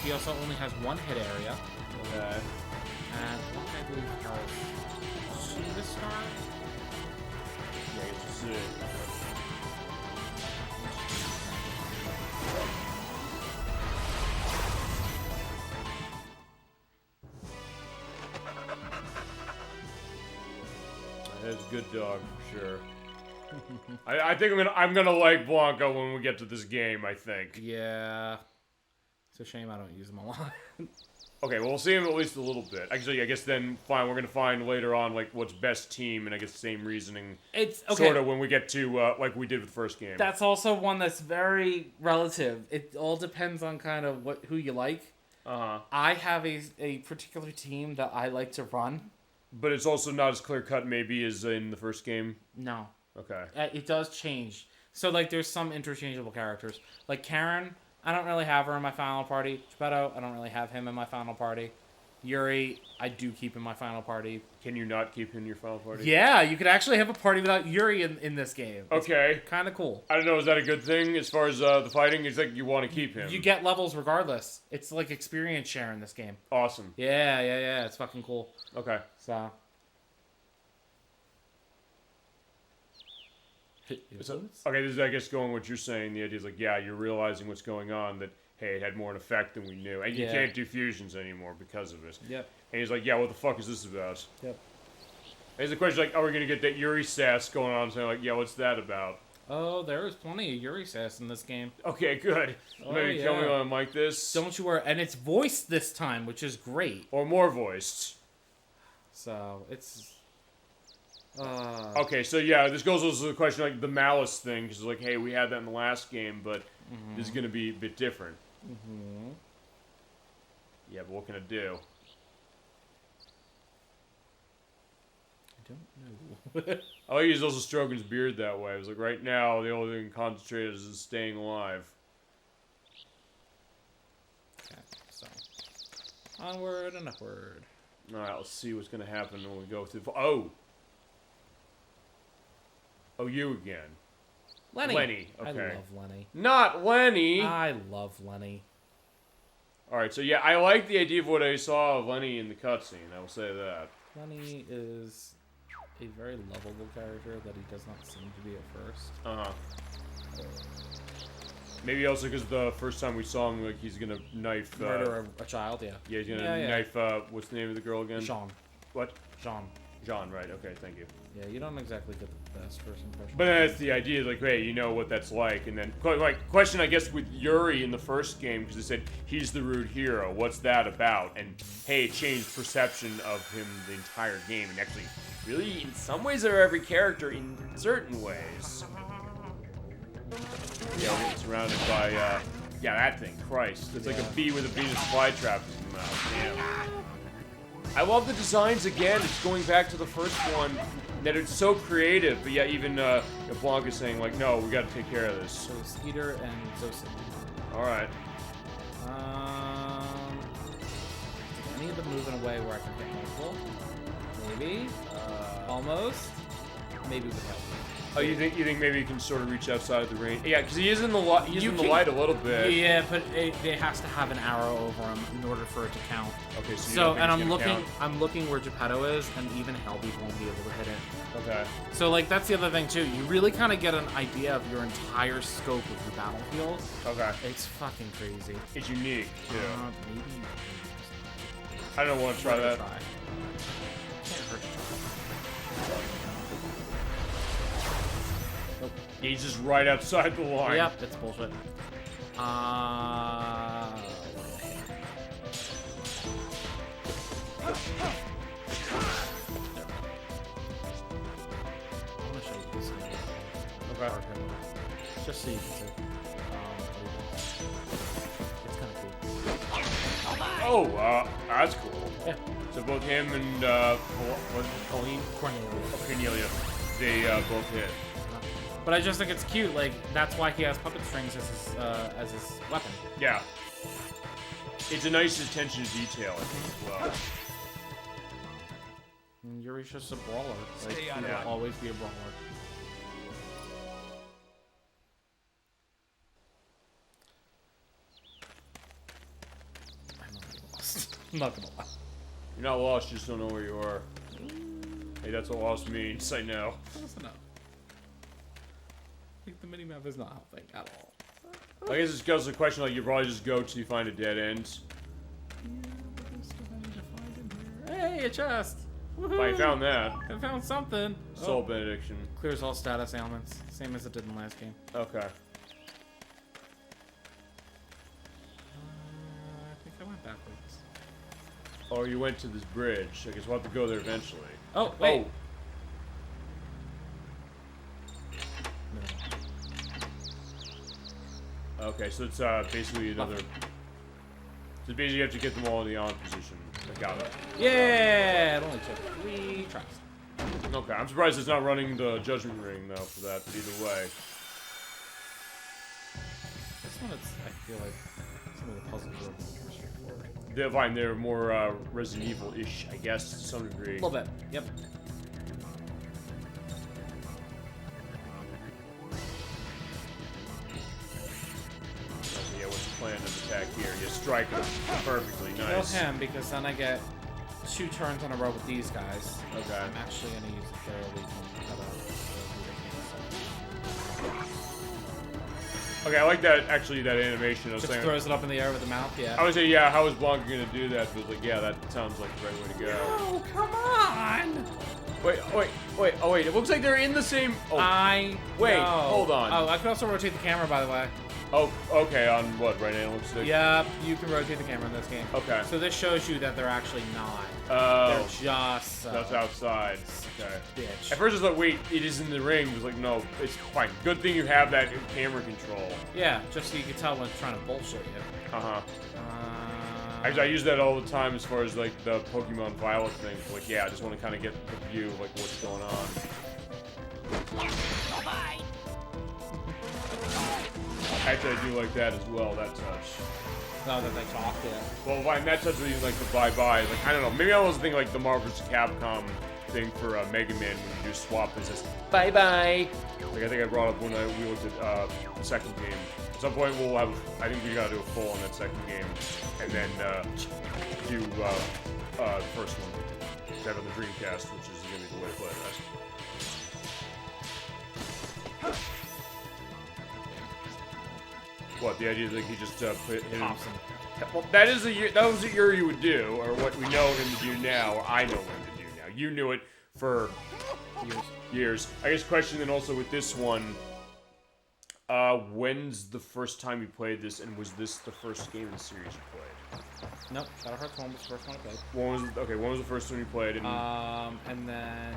He also only has 1 hit area. Okay. And I believe has 2 this star. Yeah, I guess we'll see. That's a good dog for sure. I think I'm gonna like Blanca when we get to this game. I think. Yeah. It's a shame I don't use him a lot. Okay, well, we'll see him at least a little bit. Actually, I guess then, fine, we're gonna find later on, like, what's best team, and I guess the same reasoning, It's okay. sort of, when we get to, like we did with the first game. That's also one that's very relative. It all depends on kind of who you like. Uh-huh. I have a particular team that I like to run. But it's also not as clear-cut, maybe, as in the first game? No. Okay. It does change. So, like, there's some interchangeable characters. Like, Karen, I don't really have her in my final party. Geppetto, I don't really have him in my final party. Yuri, I do keep in my final party. Can you not keep him in your final party? Yeah, you could actually have a party without Yuri in this game. Okay. Kind of cool. I don't know, is that a good thing as far as the fighting? It's like you want to keep him. You get levels regardless. It's like experience share in this game. Awesome. Yeah. It's fucking cool. Okay. So okay, this is, I guess, going what you're saying. The idea is like, yeah, you're realizing what's going on, that, hey, it had more an effect than we knew. And you can't do fusions anymore because of it. Yep. And he's like, yeah, what the fuck is this about? Yep. And there's a question like, are we going to get that Yuri sass going on? So like, yeah, what's that about? Oh, there is plenty of Yuri sass in this game. Okay, good. Maybe kill me when I'm like this. Don't you worry. And it's voiced this time, which is great. Or more voiced. So, it's... Okay, so yeah, this goes also to the question, like, the malice thing, because it's like, hey, we had that in the last game, but this is going to be a bit different. Mm-hmm. Yeah, but what can it do? I don't know. I like he's also stroking his beard that way. I was like, right now, the only thing concentrated is staying alive. Okay, so... onward and upward. Alright, let's see what's going to happen when we go through... Oh! Oh, you again. Lenny. Lenny, okay. I love Lenny. Not Lenny! I love Lenny. Alright, so yeah, I like the idea of what I saw of Lenny in the cutscene, I will say that. Lenny is a very lovable character that he does not seem to be at first. Uh-huh. Maybe also because the first time we saw him, like, he's gonna knife... murder a child, yeah. Yeah, he's gonna knife, what's the name of the girl again? Jean. What? Jean. Jean, right, okay, thank you. Yeah, you don't exactly get the best first impression. But that's the idea, like, hey, you know what that's like, and then, like, question, I guess, with Yuri in the first game, because it said, he's the rude hero, what's that about? And, hey, it changed perception of him the entire game, and actually, really, in some ways, they're every character in certain ways. Yeah, we're getting surrounded by, yeah, that thing, Christ. It's like a bee with a Venus flytrap in his mouth, damn. I love the designs again. It's going back to the first one, that it's so creative. But yeah, even Blanca's saying like, no, we got to take care of this. So Skeeter and Zosin. All right. Any of them moving away where I can get multiple? Maybe. Almost. Maybe with help. Oh, you think maybe you can sort of reach outside of the range? Yeah, because he is in the light. He's in the light a little bit. Yeah, but it has to have an arrow over him in order for it to count. Okay, so and I'm looking where Geppetto is, and even Hellbeat won't be able to hit it. Okay. So like that's the other thing too. You really kind of get an idea of your entire scope of your battlefield. Okay. It's fucking crazy. It's unique too. Maybe. I don't want to try that. Can't hurt to try. Nope. He's just right outside the line. Yep, it's bullshit. Okay. Just so you can see. It's kind of cool. Oh, that's cool. Yeah. So both him and Cornelia, they both hit. But I just think it's cute. Like that's why he has puppet strings as his weapon. Yeah. It's a nice attention to detail, I think, as well. And Yuri's just a brawler. Like, he will always be a brawler. I'm not lost. I'm not gonna lie. You're not lost, you just don't know where you are. Hey, that's what lost means, I know. Listen up. Like, the minimap is not helping at all. I guess it's goes to the question, like, you probably just go till you find a dead end. Hey, a chest! But I found that. I found something. Soul Benediction. Clears all status ailments. Same as it did in the last game. Okay. I think I went backwards. Oh, you went to this bridge. I guess we'll have to go there eventually. Oh, wait. Okay, so it's basically another... So basically you have to get them all in the on position. I got it. Yeah! It only took 3 tries. Okay, I'm surprised it's not running the Judgment Ring, though, for that, but either way. This one, I feel like some of the puzzles are a little more straightforward. They're fine, they're more Resident Evil-ish, I guess, to some degree. A little bit, yep. Yeah, what's the plan of attack here? You strike them perfectly, nice. Kill him, because then I get 2 turns in a row with these guys. Okay. I'm actually going to use the elite one. Okay, I like that, actually, that animation. I was Just saying, throws it up in the air with the mouth, yeah. I would say, yeah, how is Blanca going to do that? But like, yeah, that sounds like the right way to go. Oh, come on! Wait, it looks like they're in the same... Oh, wait, hold on. Oh, I could also rotate the camera, by the way. Oh, okay, on what, right analog stick? Yep, you can rotate the camera in this game. Okay. So this shows you that they're actually not. Oh. They're just... That's outside. Okay. Bitch. At first I was like, wait, it is in the ring. I was like, no, it's fine. Good thing you have that camera control. Yeah, just so you can tell when it's trying to bullshit you. Uh-huh. Actually, I use that all the time as far as, like, the Pokemon Violet thing. Like, yeah, I just want to kind of get the view of, like, what's going on. Bye. Actually, I do like that as well, that touch. No, that they talk, yeah. Well, fine, that touch was even, like, the bye-bye. Like, I don't know. Maybe I was thinking, like, the Marvel vs. Capcom thing for Mega Man when you do swap is just bye-bye. Like, I think I brought up when we looked at the second game. At some point, we'll have... I think we gotta do a full on that second game. And then do the first one. Have on the Dreamcast, which is gonna be the way to play that. What, the idea that he just hit him? Awesome. Well, that was what Yuri would do, or what we know him to do now, or I know him to do now. You knew it for years. I guess question then also with this one, when's the first time you played this, and was this the first game in the series you played? Nope, Shadow Hearts 1 was the first one I played. When was the first one you played? And then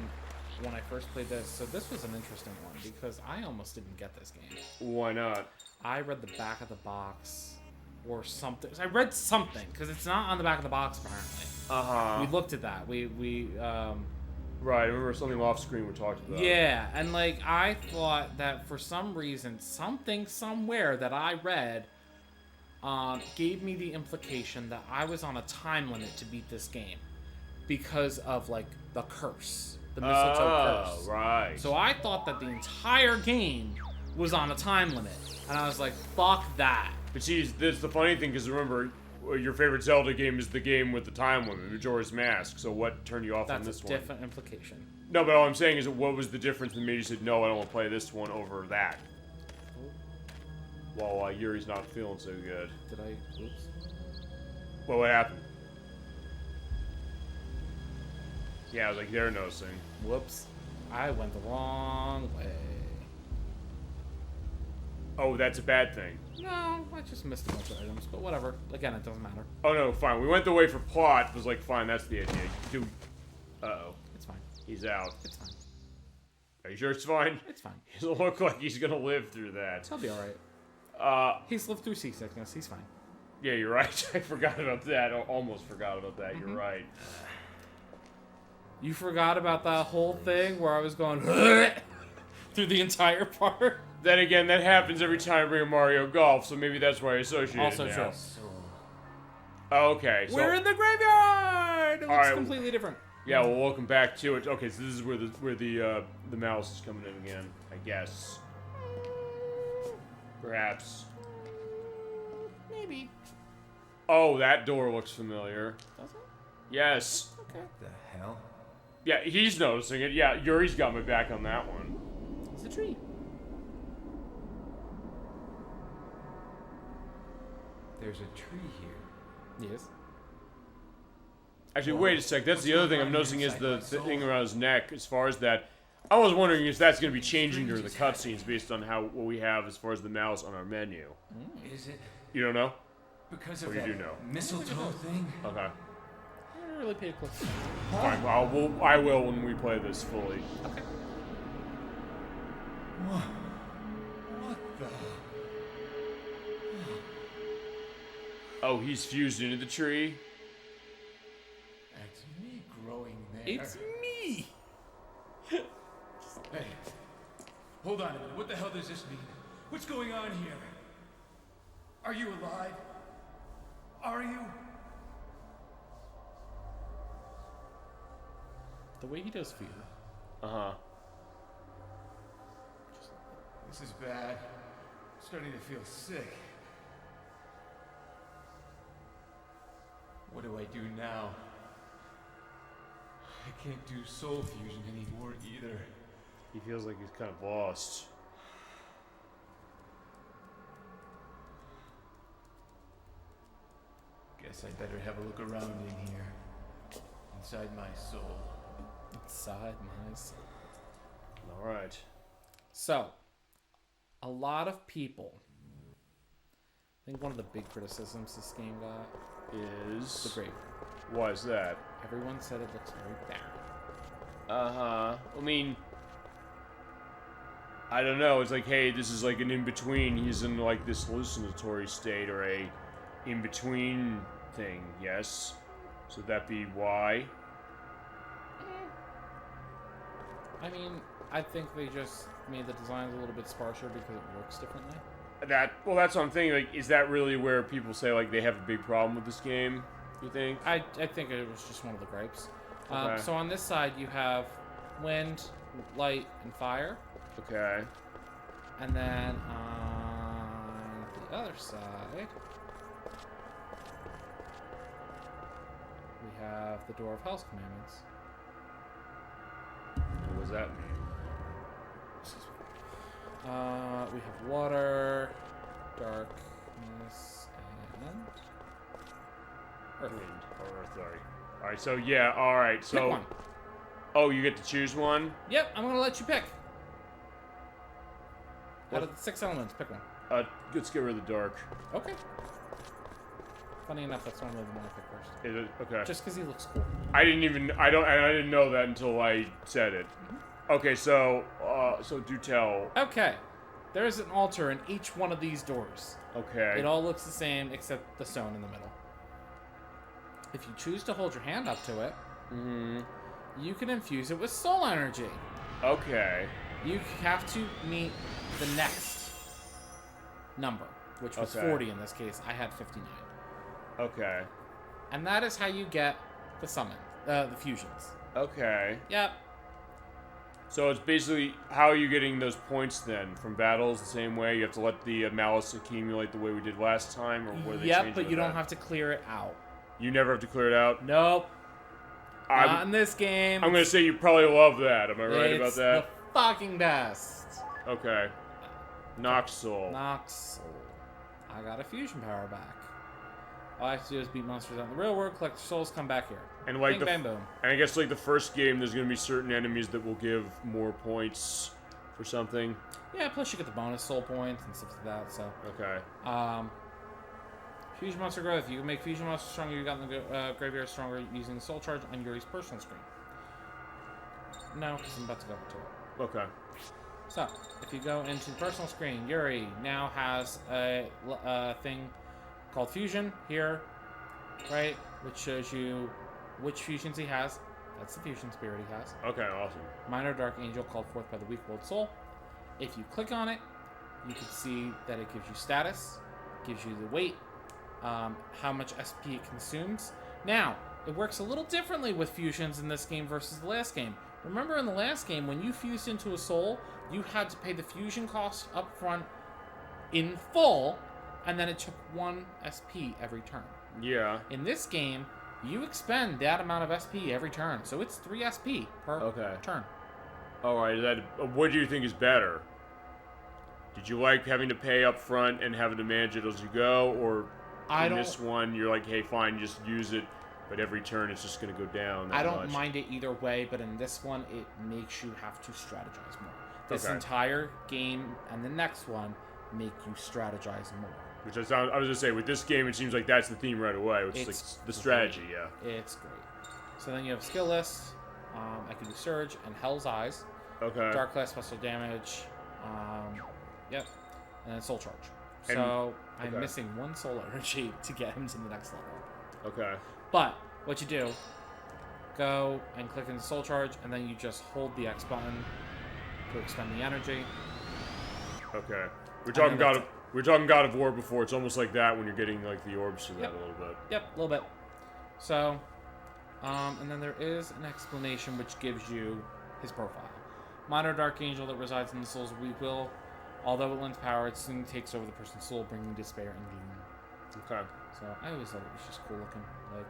when I first played this, so this was an interesting one, because I almost didn't get this game. Why not? I read the back of the box, or something. I read something, because it's not on the back of the box, apparently. Uh-huh. We looked at that. Right, I remember something off screen we talked about. Yeah, and, like, I thought that for some reason, something somewhere that I read gave me the implication that I was on a time limit to beat this game because of, like, the curse. The mistletoe curse. Right. So I thought that the entire game was on a time limit. And I was like, fuck that. But see, this the funny thing, because remember, your favorite Zelda game is the game with the time limit, Majora's Mask. So what turned you off on this That's a one? different implication. No, but all I'm saying is, what was the difference that made you said, no, I don't want to play this one over that? Well, Yuri's not feeling so good. Did I? Oops. Well, what happened? Yeah, I was like, they're noticing. Whoops. I went the wrong way. Oh, that's a bad thing. No, I just missed a bunch of items, but whatever. Again, it doesn't matter. Oh, no, fine. We went the way for plot. It was like, fine, that's the idea. Dude. Uh-oh. It's fine. He's out. It's fine. Are you sure it's fine? It's fine. He doesn't look like he's gonna live through that. He'll be alright. He's lived through seasickness. He's fine. Yeah, you're right. I forgot about that. I almost forgot about that. You're right. You forgot about that whole thing where I was going through the entire part? Then again, that happens every time I bring a Mario Golf, so maybe that's why I associate Also it true. now. Oh, okay. So, We're in the graveyard! It looks completely different. Yeah, well, welcome back to it. Okay, so this is where the mouse is coming in again, I guess. Perhaps. Maybe. Oh, that door looks familiar. Does it? Yes. Okay. The hell? Yeah, he's noticing it. Yeah, Yuri's got my back on that one. It's a tree. There's a tree here. Yes. Actually, wait a sec. That's the other thing I'm noticing is the thing around his neck. As far as that, I was wondering if that's going to be changing during the cutscenes based on what we have as far as the mouse on our menu. Is it You don't know? because Or of you that do know? mistletoe thing? Okay. I don't really pay close attention. Fine. Well, I will when we play this fully. Okay. What the? Oh, he's fused into the tree. That's me growing there. It's me! Hey, hold on a minute. What the hell does this mean? What's going on here? Are you alive? Are you? The way he does fear. Uh-huh. This is bad. I'm starting to feel sick. What do I do now? I can't do soul fusion anymore either. He feels like he's kind of lost. Guess I'd better have a look around in here. Inside my soul. Inside my soul. All right. So, a lot of people. I think one of the big criticisms this game got Is the grave. Why is that? Everyone said it looks very barren. Uh-huh. I mean, I don't know. It's like, hey, this is like an in-between. He's in like this hallucinatory state or a in-between thing, yes? So that be why? I mean, I think they just made the designs a little bit sparser because it works differently. Well, that's what I'm thinking. Like, is that really where people say like they have a big problem with this game? You think? I think it was just one of the gripes. Okay. So on this side you have wind, light, and fire. Okay. And then on the other side we have the Door of Hell's Commandments. What does that mean? We have water, darkness, and earth. Wind or earth, sorry. Alright, so yeah, alright, so... Pick one. Oh, you get to choose one? Yep, I'm gonna let you pick. Out of the 6 elements, pick one. Let's get rid of the dark. Okay. Funny enough, that's normally the one I pick first. Is it? Okay. Just because he looks cool. I didn't know that until I said it. Okay, so do tell. Okay. There is an altar in each one of these doors. Okay. It all looks the same except the stone in the middle. If you choose to hold your hand up to it, you can infuse it with soul energy. Okay. You have to meet the next number, which was 40 in this case. I had 59. Okay. And that is how you get the summon, the fusions. Okay. Yep. So it's basically, how are you getting those points then? From battles the same way? You have to let the malice accumulate the way we did last time? Or what do they change Yep, but with you don't that? have to clear it out. You never have to clear it out? Nope. Not in this game. I'm going to say you probably love that. Am I right about that? It's the fucking best. Okay. Noxel. Noxel. I got a fusion power back. All I have to do is beat monsters out in the real world, collect their souls, come back here. And like Bing, bang, boom. And I guess like the first game, there's going to be certain enemies that will give more points for something. Yeah, plus you get the bonus soul points and stuff like that, so. Okay. Fusion monster growth. You can make fusion monsters stronger. You got in the graveyard stronger using the soul charge on Yuri's personal screen. No, because I'm about to go to it. Okay. So, if you go into the personal screen, Yuri now has a thing called Fusion here, right? Which shows you which fusions he has. That's the fusion spirit he has. Okay, awesome. Minor Dark Angel called forth by the weak-willed soul. If you click on it, you can see that it gives you status, gives you the weight, how much SP it consumes. Now, it works a little differently with fusions in this game versus the last game. Remember in the last game, when you fused into a soul, you had to pay the fusion cost up front in full, and then it took 1 SP every turn. Yeah. In this game, you expend that amount of SP every turn, so it's 3 SP per turn. Alright, what do you think is better? Did you like having to pay up front and having to manage it as you go, or in this one, you're like, hey, fine, just use it, but every turn it's just going to go down I don't mind it either way, but in this one, it makes you have to strategize more. This entire game and the next one make you strategize more. Which I was going to say, with this game, it seems like that's the theme right away, which is like the strategy, yeah. It's great. So then you have skill list. I can do Surge and Hell's Eyes. Okay. Dark Class special damage. Yep. And then Soul Charge. So I'm missing 1 soul energy to get him to the next level. Okay. But what you do, go and click into Soul Charge, and then you just hold the X button to expend the energy. Okay. We're talking God of War before. It's almost like that when you're getting like the orbs to that a little bit. Yep, a little bit. So, and then there is an explanation which gives you his profile. Minor Dark Angel that resides in the soul's weak will. Although it lends power, it soon takes over the person's soul, bringing despair and gloom. Okay. So I always thought it was just cool looking. Like,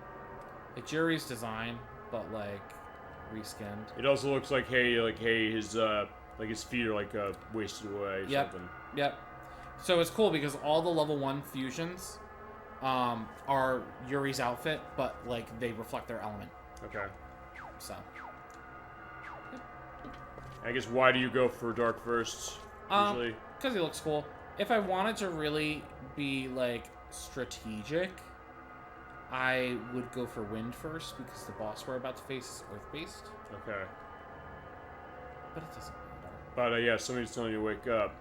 it's Yuri's design, but like reskinned. It also looks like his feet are like wasted away or something. Yep. So it's cool because all the level 1 fusions are Yuri's outfit, but like they reflect their element. Okay. So. I guess why do you go for Dark first usually? Because he looks cool. If I wanted to really be like strategic, I would go for Wind first because the boss we're about to face is Earth-based. Okay. But it doesn't matter. But yeah, somebody's telling you to wake up.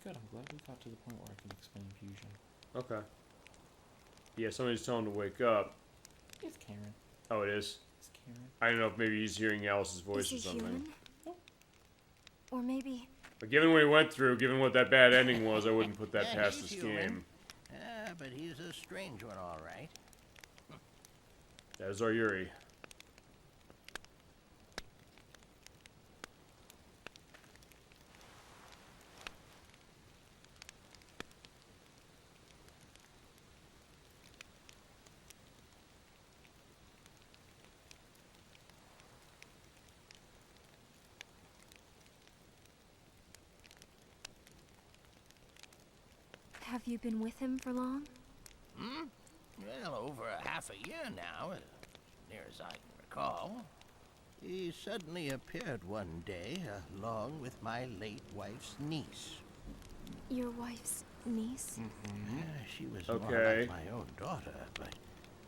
Good, I'm glad we got to the point where I can explain fusion. Okay. Yeah, somebody's telling him to wake up. It's Karen. Oh, it is? It's Karen. I don't know if maybe he's hearing Alice's voice or something. Human? Nope. Or maybe... But given what he went through, given what that bad ending was, I wouldn't put that past this human. game. But he's a strange one, all right. That is our Yuri. Have you been with him for long? Well, over half a year now, as near as I can recall. He suddenly appeared one day, along with my late wife's niece. Your wife's niece? She was more like my own daughter, but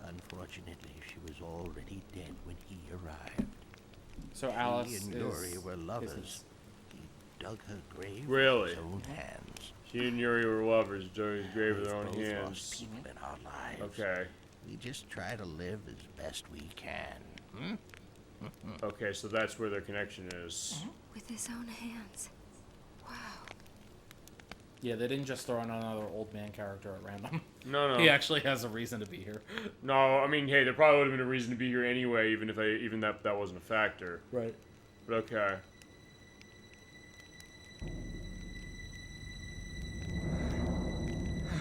unfortunately she was already dead when he arrived. So Alice He and Yuri were lovers. He dug her grave with his own hands. She and Yuri were lovers, dug his grave with their own hands. People in our lives. Okay. We just try to live as best we can. Okay, so that's where their connection is. With his own hands. Wow. Yeah, they didn't just throw in another old man character at random. No, no. He actually has a reason to be here. No, I mean, hey, there probably would have been a reason to be here anyway, even if that wasn't a factor. Right. But okay.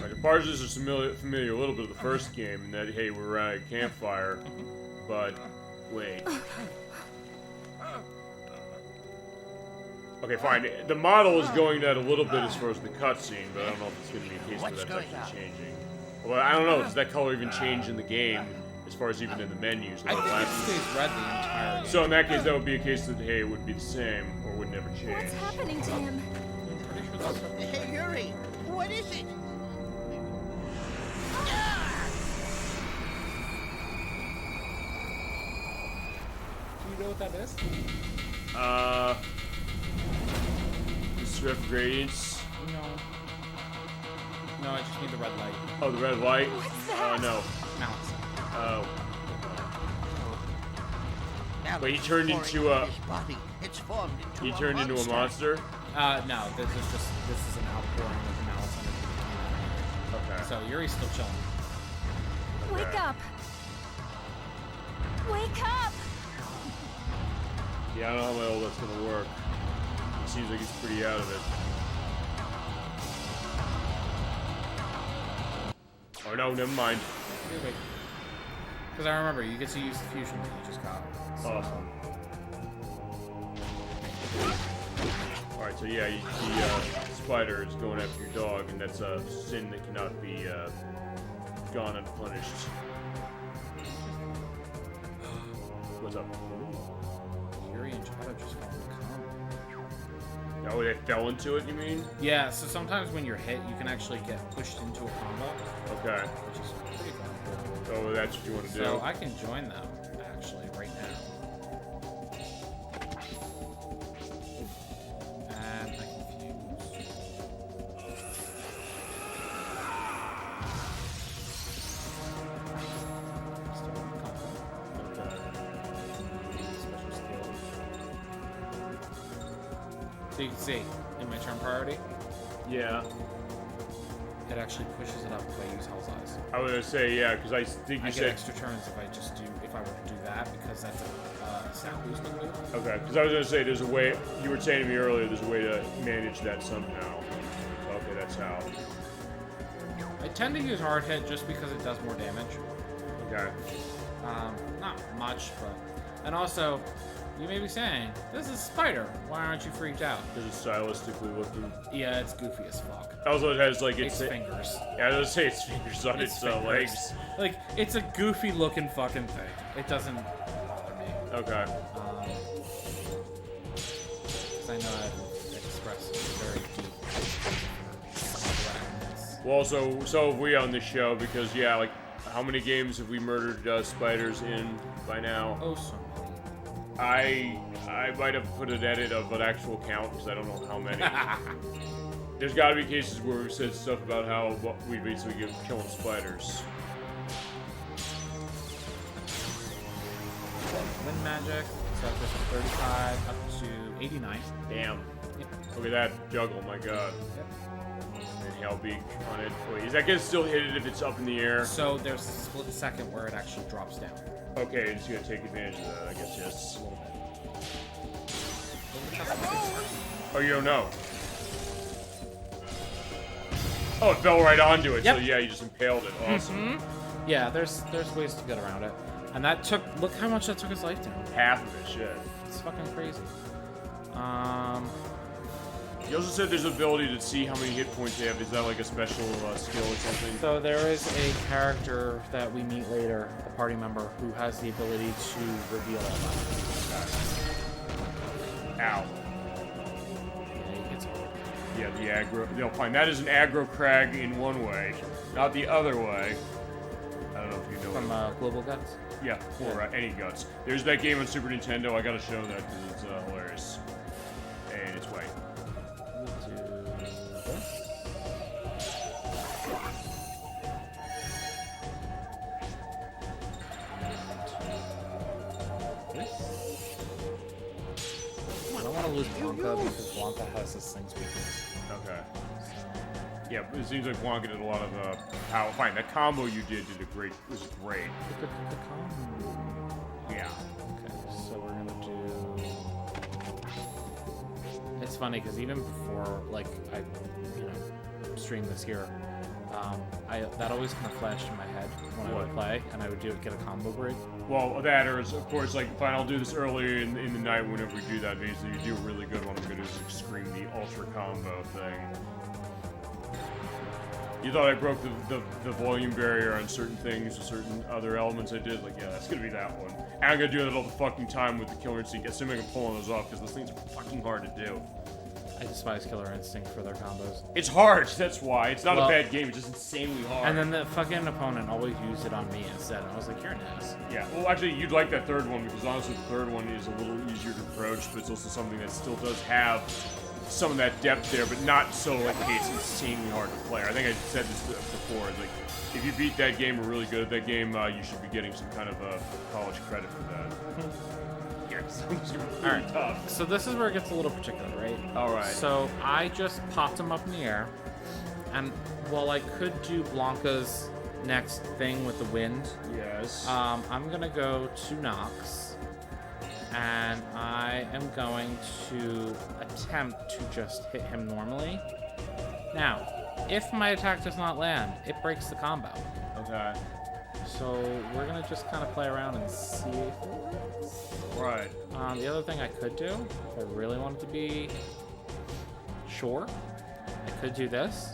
Like, the parts of this are familiar a little bit of the first game, in that, hey, we're around a campfire, but wait. Okay, fine. The model is going that a little bit as far as the cutscene, but I don't know if it's going to be a case where that's actually changing. Well, I don't know. Does that color even change in the game, as far as even in the menus? I think it stays red the entire game. So in that case, that would be a case that, hey, it would be the same, or would never change. What's happening to him? I'm pretty sure that's Hey, Yuri, what is it? Do you know what that is? Strip gradients. No. No, I just need the red light. Oh, the red light? What's that? No. Mounts. Oh. Now Wait, he it's turned pouring into a... his body. It's formed into He turned into a monster? No, this is an outpouring of the malice underneath. Okay. So Yuri's still chilling. Wake up! Wake up! Yeah, I don't know how well that's gonna work. It seems like he's pretty out of it. Oh no, never mind. Because I remember, you get to use the fusion that you just got. So. Awesome. Alright, so yeah, the spider is going after your dog, and that's a sin that cannot be gone unpunished. What's up? Yuri and Chada just got Oh, they fell into it, you mean? Yeah, so sometimes when you're hit, you can actually get pushed into a combo. Okay. Which is pretty fun. Oh, that's what you want to do. So I can join them, actually, right now. And I can fuse. Still in combo. Special skills. So you can see, in my turn priority, Yeah. it actually pushes it up if I use Hell's Eyes. I was gonna say, yeah, because I think I you get said... extra turns if I were to do that, because that's a stat boosting move. Okay, because I was gonna say there's a way, you were saying to me earlier, there's a way to manage that somehow. Okay, that's how. I tend to use hard hit just because it does more damage. Okay. Not much, but... And also, you may be saying, this is Spider, why aren't you freaked out? Because it's stylistically looking. Yeah, it's goofy as fuck. Also, it has, like, its fingers. Yeah, I was gonna say its fingers on its legs. Like, it's a goofy looking fucking thing. It doesn't bother me. Okay. 'Cause I know I've expressed very deep. Well, so have we on this show, because, yeah, like, how many games have we murdered spiders in by now? Oh, so many. I might have put an edit of an actual count, because I don't know how many. There's got to be cases where we've said stuff about how we basically get killing spiders. Wind magic, so this is 35 up to 89. Damn. Yep. Look at that juggle, my god. Yep. And Hellbeak on it. Wait, is that gonna still hit it if it's up in the air? So there's a split second where it actually drops down. Okay, it's gonna take advantage of that, I guess, yes. A little bit. Oh, you don't know? Oh, it fell right onto it, Yep. so yeah, you just impaled it. Awesome. Yeah, there's ways to get around it. And that took, look how much that took his life down. Half of it, shit. It's fucking crazy. You also said there's an ability to see how many hit points they have. Is that like a special skill or something? So there is a character that we meet later, a party member, who has the ability to reveal all that. Ow. Yeah, he gets hard. Yeah, the aggro. No, fine. That is an aggro crag in one way, not the other way. I don't know if you know. From Global Guts? Yeah, or any guts. There's that game on Super Nintendo. I gotta show that because it's hilarious. And it's white. I don't want to lose Blanca because Blanca has this thing's weakness. Okay. Yeah, but it seems like Blanca did a lot of power. Fine, that combo you did was great. The combo. Yeah. Okay, so we're gonna do. It's funny because even before, like, I, stream this here, that always kind of flashed in my head when I would play, and I would get a combo break. Well, that or is, of course, like, fine, I'll do this earlier in the night whenever we do that. Basically, you do a really good one. I'm gonna just scream the ultra combo thing. You thought I broke the volume barrier on certain things or certain other elements I did? Like, yeah, that's gonna be that one. And I'm gonna do that all the fucking time with the Killer Instinct, assuming I can pull those off, because those things are fucking hard to do. I despise Killer Instinct for their combos. It's hard, that's why. It's not a bad game, it's just insanely hard. And then the fucking opponent always used it on me instead, and I was like, you're an ass. Yeah, well, actually, you'd like that third one, because honestly, the third one is a little easier to approach, but it's also something that still does have some of that depth there, but not so, like, hey, it's insanely hard to play. I think I said this before, like, if you beat that game or really good at that game, you should be getting some kind of college credit for that. Yes. Alright, tough. So this is where it gets a little particular, right? Alright. So I just popped him up in the air, and while I could do Blanca's next thing with the wind, yes, I'm gonna go to Nox, and I am going to attempt to just hit him normally. Now, if my attack does not land, it breaks the combo. Okay. So we're gonna just kind of play around and see if it works. Right. The other thing I could do, if I really wanted to be sure, I could do this.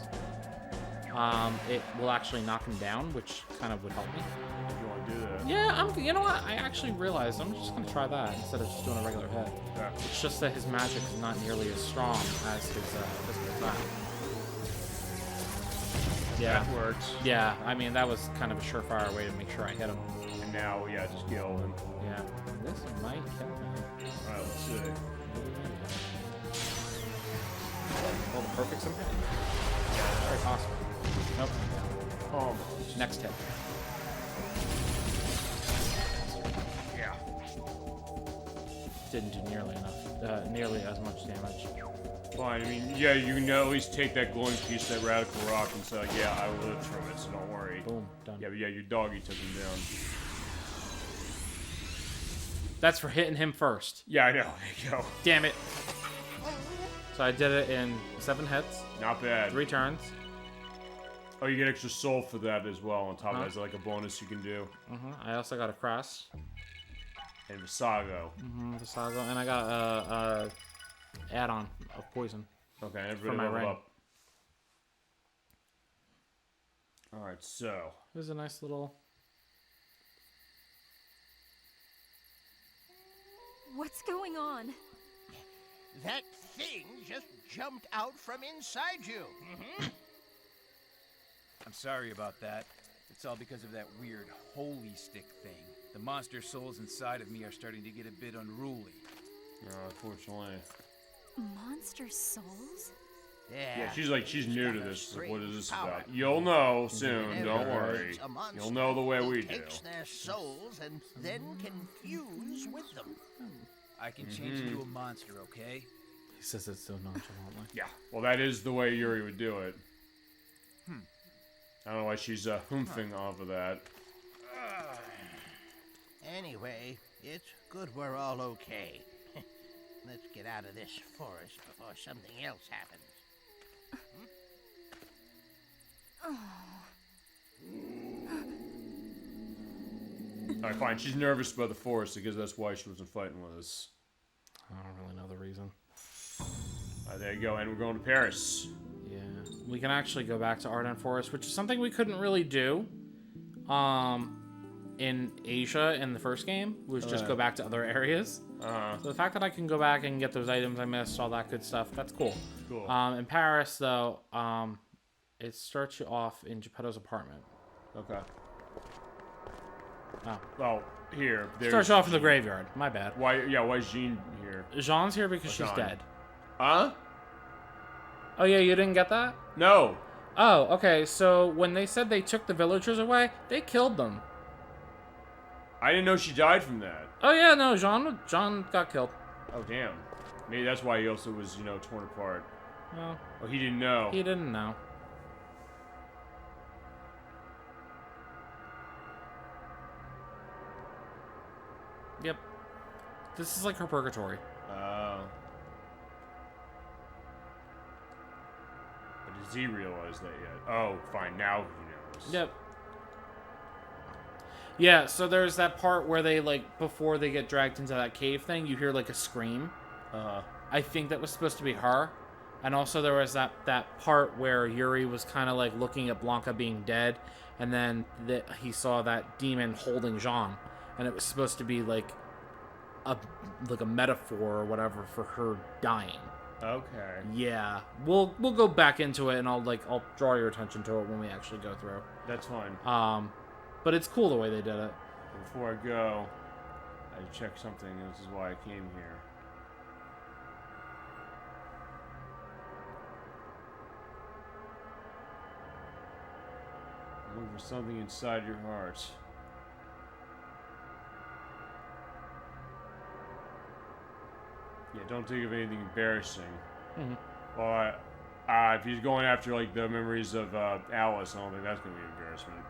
It will actually knock him down, which kind of would help me. If you want to do that. Yeah, you know what? I actually realized I'm just gonna try that instead of just doing a regular hit. Yeah. It's just that his magic is not nearly as strong as his physical attack. Yeah. That works. Yeah, I mean, that was kind of a surefire way to make sure I hit him. And now, yeah, just kill him. Yeah. This might kill him. Alright, let's see. Oh, the perfect somehow. Yeah, very possible. Nope. Oh. Next hit. Yeah. Didn't do nearly enough. Nearly as much damage. Fine, I mean, yeah, you can at least take that glowing piece, that radical rock, and say, yeah, I will live through it, so don't worry. Boom, done. Yeah, but yeah, your doggy took him down. That's for hitting him first. Yeah, I know. There you go. Damn it. So I did it in 7 hits. Not bad. 3 turns. Oh, you get extra soul for that as well on top of that. Is like a bonus you can do. I also got a cross. And Visago. Visago. And I got a add-on of poison. Okay, everybody leveled up. Alright, so. It was a nice little... What's going on? That thing just jumped out from inside you. I'm sorry about that. It's all because of that weird holy stick thing. The monster souls inside of me are starting to get a bit unruly. Unfortunately. Monster souls? Yeah, she's new to this. Like, what is this about? You'll know soon, don't worry. You'll know the way we do. Takes their souls and then can fuse with them. I can change into a monster, okay? He says it so nonchalantly. Yeah, well, that is the way Yuri would do it. I don't know why she's humphing off of that. Anyway, it's good we're all okay. Let's get out of this forest before something else happens. Alright, fine. She's nervous about the forest because that's why she wasn't fighting with us. I don't really know the reason. Alright, there you go. And we're going to Paris. Yeah. We can actually go back to Arden Forest, which is something we couldn't really do in Asia in the first game, was just go back to other areas. So the fact that I can go back and get those items I missed, all that good stuff, that's cool. Cool. In Paris, though, it starts you off in Geppetto's apartment. Okay. Oh. Well, here. Starts you off in the graveyard. My bad. Why? Yeah, why is Jean here? Jean's here because she's dead. Huh? Oh, yeah, you didn't get that? No. Oh, okay. So when they said they took the villagers away, they killed them. I didn't know she died from that. Oh, yeah, no, Jean got killed. Oh, damn. Maybe that's why he also was, torn apart. No. Oh, he didn't know. He didn't know. Yep. This is like her purgatory. But does he realize that yet? Oh, fine. Now he knows. Yep. Yeah, so there's that part where they, like, before they get dragged into that cave thing, you hear, like, a scream. I think that was supposed to be her. And also there was that part where Yuri was kind of, like, looking at Blanca being dead, and then he saw that demon holding Jean. And it was supposed to be, like a metaphor or whatever for her dying. Okay. Yeah. We'll go back into it, and I'll draw your attention to it when we actually go through. That's fine. But it's cool the way they did it. Before I go, I check something. This is why I came here. I'm looking for something inside your heart. Yeah, don't think of anything embarrassing. Mm-hmm. Well, if he's going after, like, the memories of Alice, I don't think that's going to be embarrassment.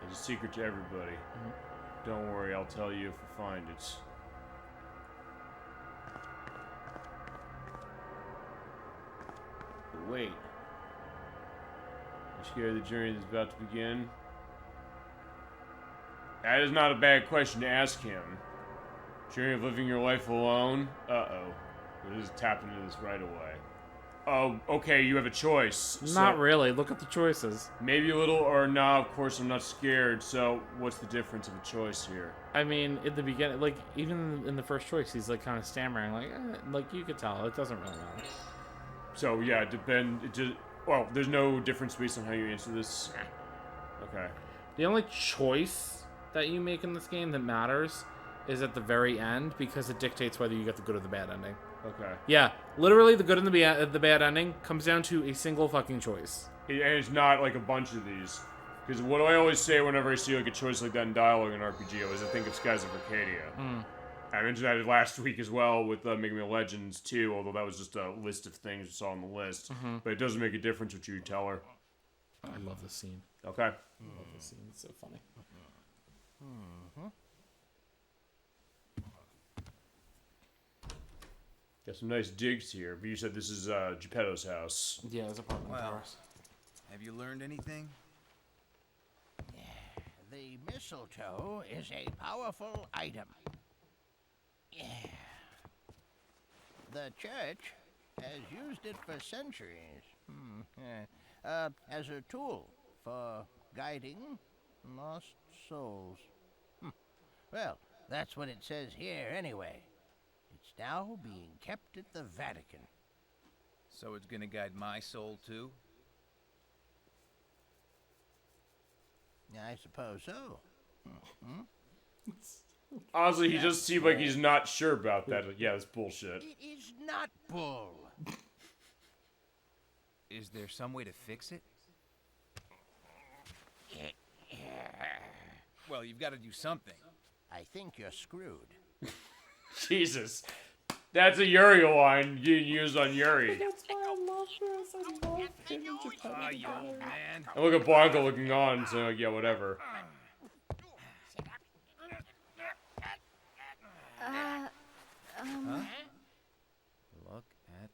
It's a secret to everybody. Mm-hmm. Don't worry, I'll tell you if I find it. But wait. You scared of the journey that's about to begin? That is not a bad question to ask him. Journey of living your life alone? Uh-oh. It is tapping into this right away. Oh, okay, you have a choice. Not really. Look at the choices. Maybe a little or nah, of course I'm not scared, so what's the difference of a choice here? I mean, in the beginning, like, even in the first choice, he's, like, kind of stammering, like you could tell. It doesn't really matter. So, yeah, well, there's no difference based on how you answer this? Okay. The only choice that you make in this game that matters is at the very end, because it dictates whether you get the good or the bad ending. Okay. Yeah, literally the good and the bad ending comes down to a single fucking choice. And it's not like a bunch of these. Because what I always say whenever I see like a choice like that in dialogue in RPG, I always think of Skies of Arcadia. I mentioned that last week as well with Mega Man Legends 2, although that was just a list of things you saw on the list. But it doesn't make a difference what you tell her. I love this scene. Okay. I love this scene. It's so funny. Got some nice digs here, but you said this is Geppetto's house. Yeah, it's apartment towers. Have you learned anything? The mistletoe is a powerful item. The church has used it for centuries as a tool for guiding lost souls. Well, that's what it says here anyway. It's now being kept at the Vatican. So it's gonna guide my soul too? I suppose so. Honestly, he just seemed like he's not sure about that. Yeah, that's bullshit. It is not bull. Is there some way to fix it? Well, you've got to do something. I think you're screwed. Jesus. That's a Yuri line you used on Yuri. That's why I love this. I love him. Oh, young man. And look at Blanca looking on, so like, yeah, whatever. Look at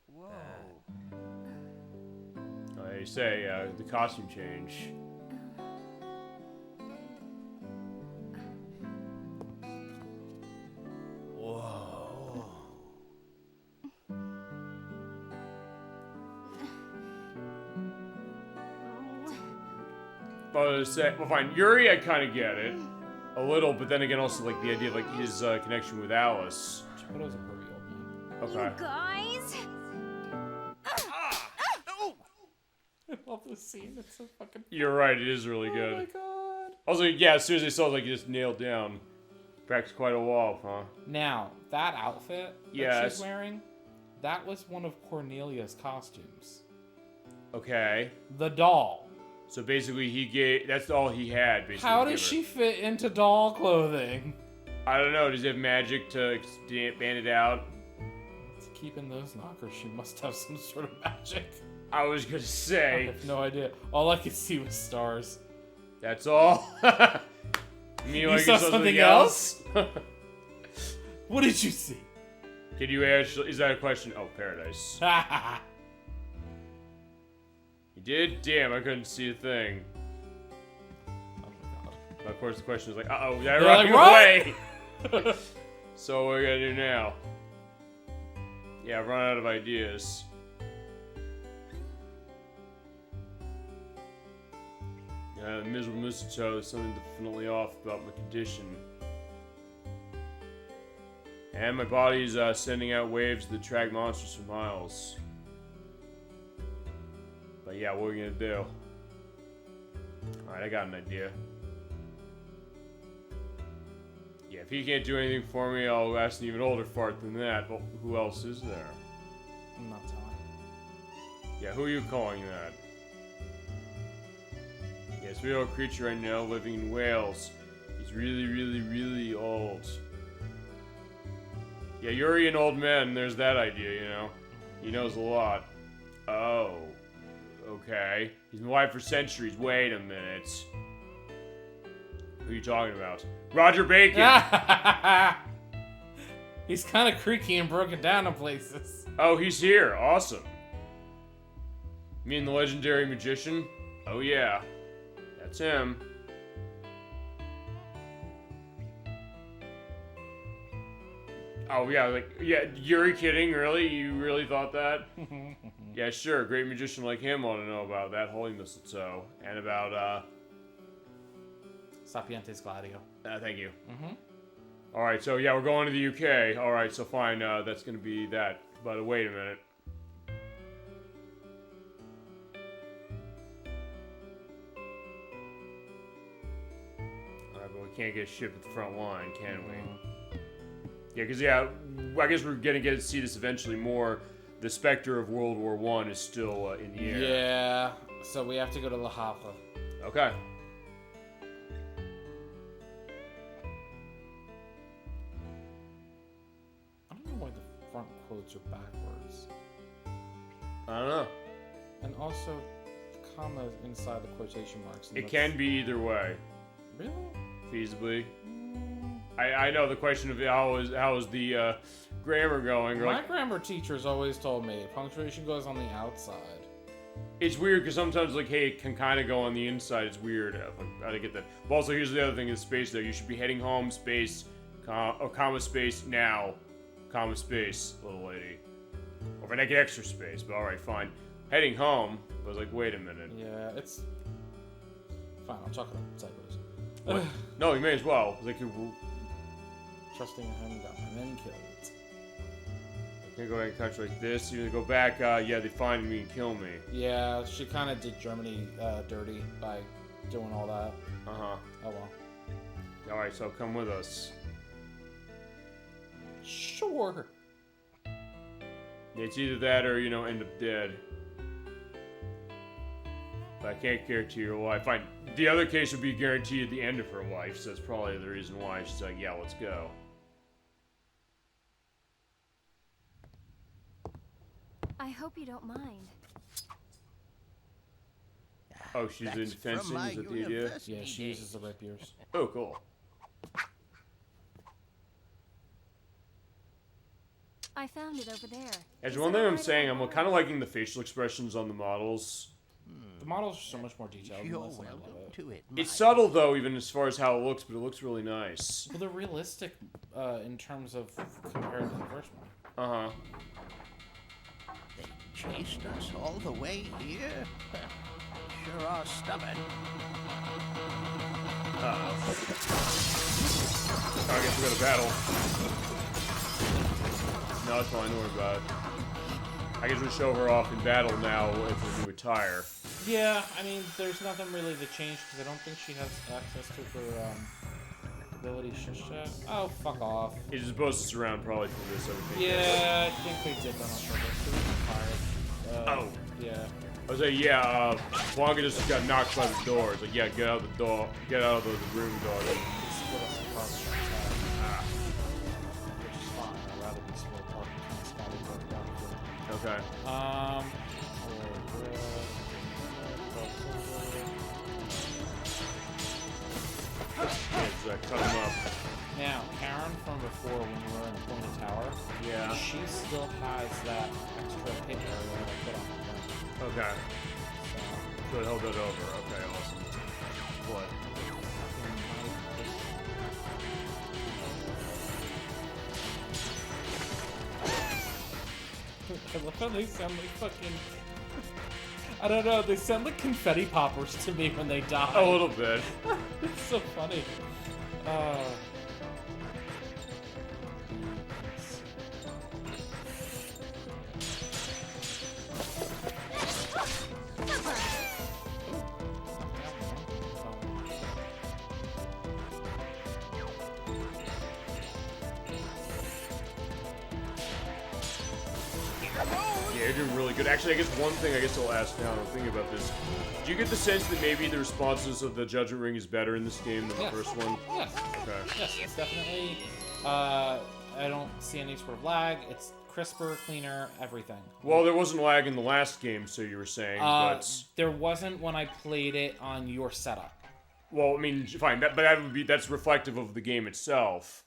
that. They say the costume change. Whoa. Well, fine. Yuri, I kind of get it. A little, but then again, also, like, the idea of, like, his connection with Alice. Geppetto's a pretty old man. Okay. You guys? I love this scene. It's so fucking... You're right, it is really good. Oh my god. Also, yeah, as soon as I saw it, like, you just nailed down. Brak's quite a wall, huh? Now, that outfit that Yes. she's wearing, that was one of Cornelia's costumes. Okay. The doll. So basically, that's all he had, basically. How to does give she fit into doll clothing? her. I don't know, does he have magic to expand it out? To keep in those knockers, she must have some sort of magic. I was gonna I say. have no idea. All I could see was stars. That's all. Me You saw something else? What did you see? Can you actually... Is that a question? Oh, paradise. You did? Damn, I couldn't see a thing. Oh my god. Of course, the question is like, uh-oh, they're You're running like, away! So what are we gonna do now? Yeah, I've run out of ideas. Yeah, the miserable mistletoe, there's something definitely off about my condition. And my body's sending out waves that track monsters for miles. But yeah, what are we gonna do? Alright, I got an idea. Yeah, if he can't do anything for me, I'll ask an even older fart than that. But who else is there? I'm not telling. Yeah, who are you calling that? Yes, we have a creature right now living in Wales. He's really, really, really old. Yeah, you're an old man, there's that idea, you know? He knows a lot. Oh. Okay. He's been alive for centuries. Wait a minute. Who are you talking about? Roger Bacon! He's kind of creaky and broken down in places. Oh, he's here. Awesome. You mean the legendary magician? Oh yeah. That's him. Oh yeah, like, yeah, you're kidding, really? You really thought that? Yeah, sure, a great magician like him ought to know about that holy mistletoe. And about, Sapientes Gladio. Thank you. Alright, so yeah, we're going to the UK. Alright, so fine, that's gonna be that. But wait a minute. Alright, but we can't get shipped at the front line, can we? Yeah, because, yeah, I guess we're gonna get to see this eventually more. The specter of World War I is still in the air. Yeah, so we have to go to Le Havre. Okay. I don't know why the front quotes are backwards. I don't know. And also, commas inside the quotation marks. It can be either way. Really? Feasibly. I know the question of how is the grammar going. My grammar teachers always told me punctuation goes on the outside. It's weird because sometimes, like, hey, it can kind of go on the inside. It's weird. I get that. But also, here's the other thing: is space. There, you should be heading home. Space, comma space now, comma space, little lady. Or if I get extra space, but all right, fine. Heading home. I was like, wait a minute. Yeah, it's fine. I'll talk about sideways. What? No, you may as well. Like, trusting in him, got my men killed. I can't go back in country like this. You're gonna go back, yeah, they find me and kill me. Yeah, she kind of did Germany dirty by doing all that. Uh-huh. Oh well. Alright, so come with us. Sure. It's either that or, you know, end up dead. But I can't guarantee your life. Fine. The other case would be guaranteed at the end of her life, so that's probably the reason why she's like, yeah, let's go. I hope you don't mind. Oh, she's in fencing? Is that the idea? Yeah, she uses the rapiers. Oh, cool. I found it over there. As one thing I'm saying, I'm kind of liking the facial expressions on the models. The models are so much more detailed. You're welcome to it. It's subtle, though, even as far as how it looks, but it looks really nice. Well, they're realistic in terms of compared to the first one. Uh-huh. They chased us all the way here? Sure are stubborn. Uh-oh. I guess we got a battle. No, that's fine. Don't worry about it. I guess we'll show her off in battle now with her new attire. Yeah, I mean, there's nothing really to change because I don't think she has access to her abilities just yet. Oh, fuck off. It's supposed to surround probably for this everything. Yeah, I think they did that on purpose. They were tired. Oh. Yeah. I was like, yeah, Wonka just got knocked by the door. It's like, yeah, get out of the door. Get out of the room, daughter. Split us apart outside. Which is fine. I'd rather be split apart than kind of Okay. Cut him up. Now, Karen from before when we were in the Pointed Tower, Yeah. she still has that extra hit area that I put on her thing. Okay. So it held that over. Okay, awesome. What? I love how they sound like fucking... I don't know, they sound like confetti poppers to me when they die. A little bit. It's so funny. Yeah, you're doing really good. Actually, I guess one thing I'll ask now, I'm thinking about this. Do you get the sense that maybe the responses of the Judgment Ring is better in this game than the first one? Yes. Okay. Yes, it's definitely... I don't see any sort of lag. It's crisper, cleaner, everything. Well, there wasn't lag in the last game, so you were saying, but... There wasn't when I played it on your setup. Well, I mean, fine, that's reflective of the game itself,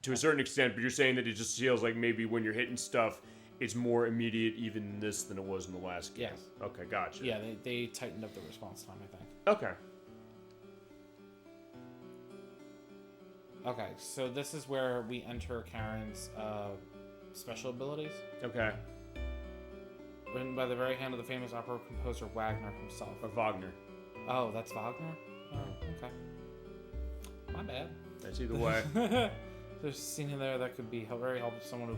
to a certain extent, but you're saying that it just feels like maybe when you're hitting stuff, it's more immediate even in this than it was in the last game. Yes. Okay, gotcha. Yeah, they tightened up the response time, I think. Okay. Okay, so this is where we enter Karen's special abilities. Okay. Written by the very hand of the famous opera composer Wagner himself. Or Wagner. Oh, that's Wagner? Oh, okay. My bad. That's either way. There's a scene in there that could be very helpful to someone who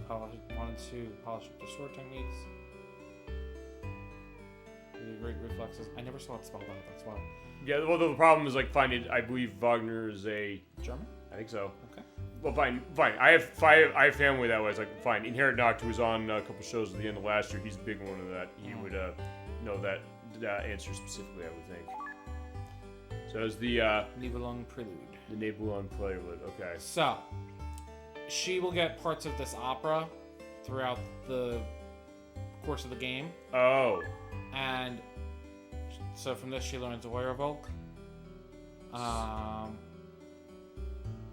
wanted to polish up their sword techniques. Really great reflexes. I never saw it spelled out, that's why. Yeah, well, the problem is, like, finding, I believe Wagner is a... German? I think so. Okay. Well, fine. I have family that way. It's like, fine. Inherent Doctor was on a couple shows at the end of last year. He's a big one of that. He would know that answer specifically, I would think. So it's the... Nibelung Prelude. The Nibelung Prelude, okay. So, she will get parts of this opera throughout the course of the game. Oh. And so from this she learns Weyervolk.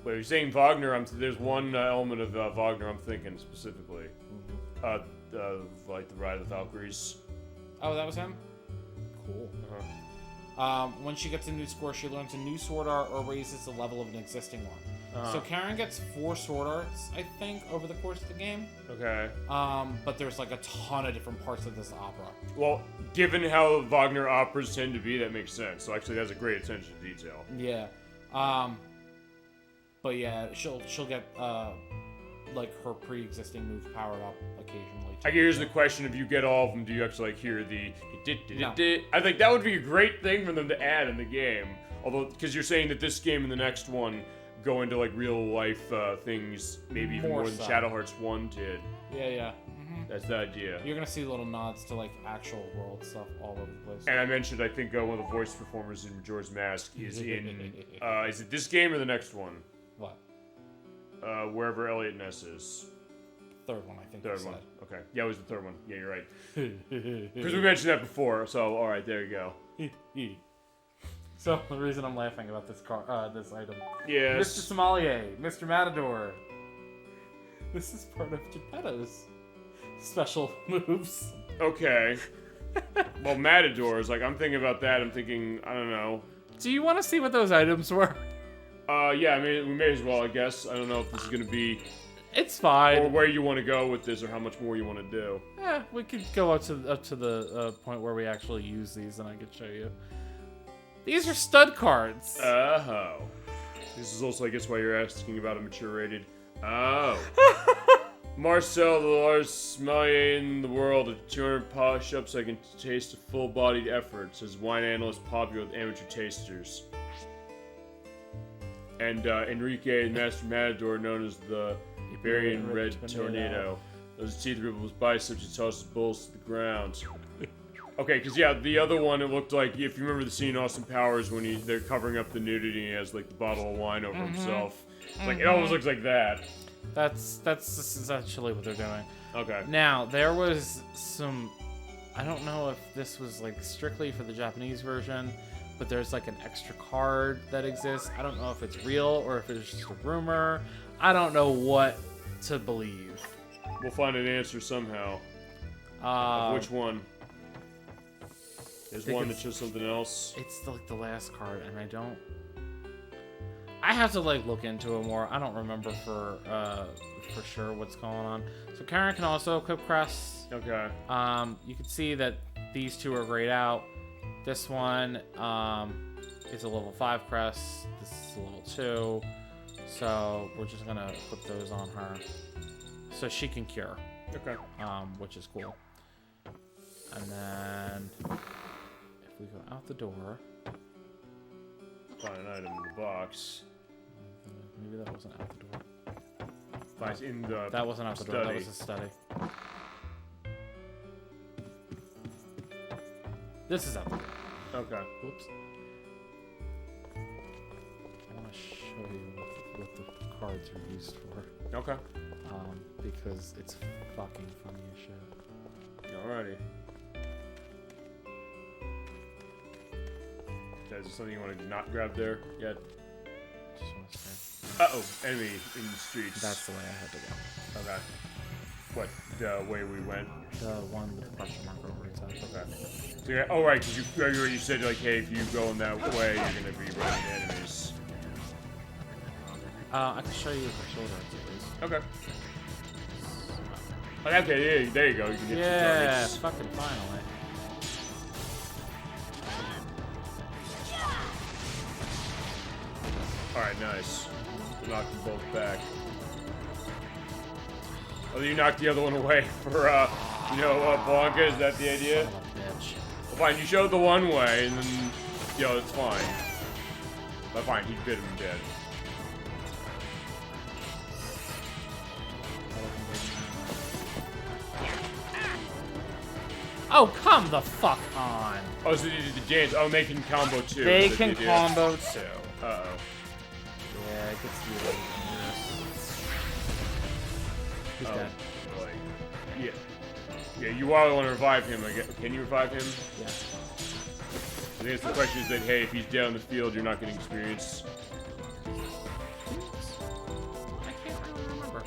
Wait, you're saying Wagner, there's one element of Wagner I'm thinking specifically. Like the Ride of the Valkyries. Oh, that was him? Cool. When she gets a new score, she learns a new sword art or raises the level of an existing one. So Karen gets 4 sword arts, I think, over the course of the game. Okay. But there's like a ton of different parts of this opera. Well, given how Wagner operas tend to be, that makes sense. So actually, that's a great attention to detail. Yeah. But yeah, she'll get like her pre-existing move powered up occasionally. I guess here's the question: if you get all of them, do you actually like hear the? No. I think that would be a great thing for them to add in the game. Although, because you're saying that this game and the next one go into like real life things, maybe even more than Shadow Hearts 1 did. Yeah. That's the idea. You're gonna see little nods to like actual world stuff all over the place. And I mentioned, I think one of the voice performers in Majora's Mask is in. Is it this game or the next one? What? Wherever Elliot Ness is. Third one, I think. Third one. Okay. Yeah, it was the third one. Yeah, you're right. Because we mentioned that before. So, all right, there you go. So the reason I'm laughing about this this item. Yes. Mr. Sommelier, Mr. Matador. This is part of Geppetto's special moves. Okay. Well, Matadors, like, I'm thinking about that. I'm thinking, I don't know. Do you want to see what those items were? Yeah, I mean, we may as well, I guess. I don't know if this is going to be... It's fine. Or where you want to go with this, or how much more you want to do. Yeah, we could go up to the point where we actually use these, and I could show you. These are stud cards. Oh. This is also, I guess, why you're asking about a mature rated. Oh. Marcel, the largest sommelier in the world, at 200 polish ups, I can taste a full-bodied effort, says wine analyst popular with amateur tasters. And Enrique, Master Matador, known as the Iberian Red Tornado. Those teeth ripple his biceps, he tosses bulls to the ground. Okay, because yeah, the other one, it looked like, if you remember the scene in Austin Powers when they're covering up the nudity and he has like the bottle of wine over himself. It's like, it almost looks like that. That's essentially what they're doing. Okay. Now, there was some... I don't know if this was like strictly for the Japanese version, but there's like an extra card that exists. I don't know if it's real or if it's just a rumor. I don't know what to believe. We'll find an answer somehow. Which one? There's one that shows something else. It's like the last card, and I have to like look into it more. I don't remember for sure what's going on. So Karen can also equip crests. Okay. You can see that these two are grayed out. This one is a level 5 crest. This is a level 2. So we're just gonna put those on her, so she can cure. Okay. Which is cool. And then if we go out the door, find an item in the box. Maybe that wasn't out the door. Find in the that wasn't out the door. That was a study. This is out the door. Okay. Oops. I want to show you what the cards are used for. Okay. Because it's fucking funny as shit. Alrighty. Is there something you want to not grab there yet? Just want to say. Uh-oh, enemy in the streets. That's the way I had to go. Okay. What, the way we went? The one with the question mark over its head. Okay. So yeah, oh right, because you said like, hey, if you go in that way, you're gonna be running into enemies. I can show you the shoulder activities. Okay. Okay, yeah, there you go. You can get two targets. Fucking finally. Alright, nice. Knock them both back. Oh, you knocked the other one away for, Blanca? Is that the idea? Son of a bitch. Well, fine, you showed the one way, and then, it's fine. But fine, he bit him dead. Oh, come the fuck on. Oh, so they did the dance. Oh, they can combo too. They can combo too. Uh-oh. Yeah, it gets you really dangerous. He's dead. Boy. Yeah. Yeah, you want to revive him, I guess. Can you revive him? Yeah. I guess the question is that, hey, if he's dead on the field, you're not getting experience. I can't really remember.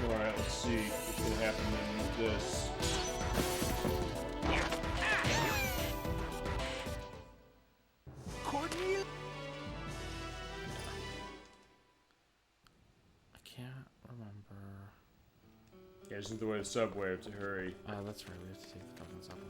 Alright, let's see what's gonna happen then with this. I can't remember. Yeah, this isn't the way the subway, I have to hurry. Oh, that's right, we have to take the fucking subway.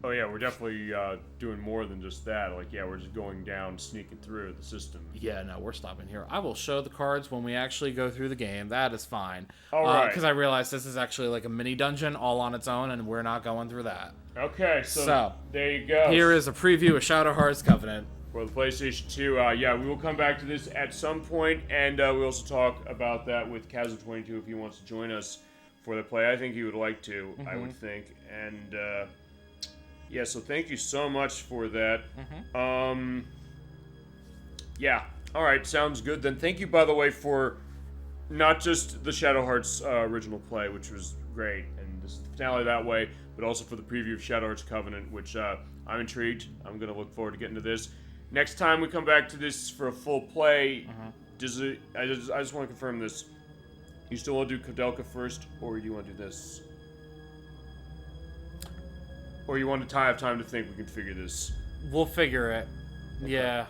Oh yeah, we're definitely doing more than just that. Like, yeah, we're just going down, sneaking through the system. Yeah, no, we're stopping here. I will show the cards when we actually go through the game. That is fine. All right. Because I realized this is actually like a mini dungeon all on its own, and we're not going through that. Okay, so there you go. Here is a preview of Shadow Hearts Covenant. For the PlayStation 2, yeah, we will come back to this at some point, and we also talk about that with Kazum22 if he wants to join us for the play. I think he would like to, I would think. And, yeah, so thank you so much for that. Yeah, alright, sounds good. Then thank you, by the way, for not just the Shadow Hearts original play, which was great, and this is the finale that way, but also for the preview of Shadow Hearts Covenant, which I'm intrigued. I'm going to look forward to getting to this. Next time we come back to this for a full play, I just want to confirm this. You still want to do Kodelka first, or do you want to do this? Or you want to have time to think we can figure this? We'll figure it. Okay.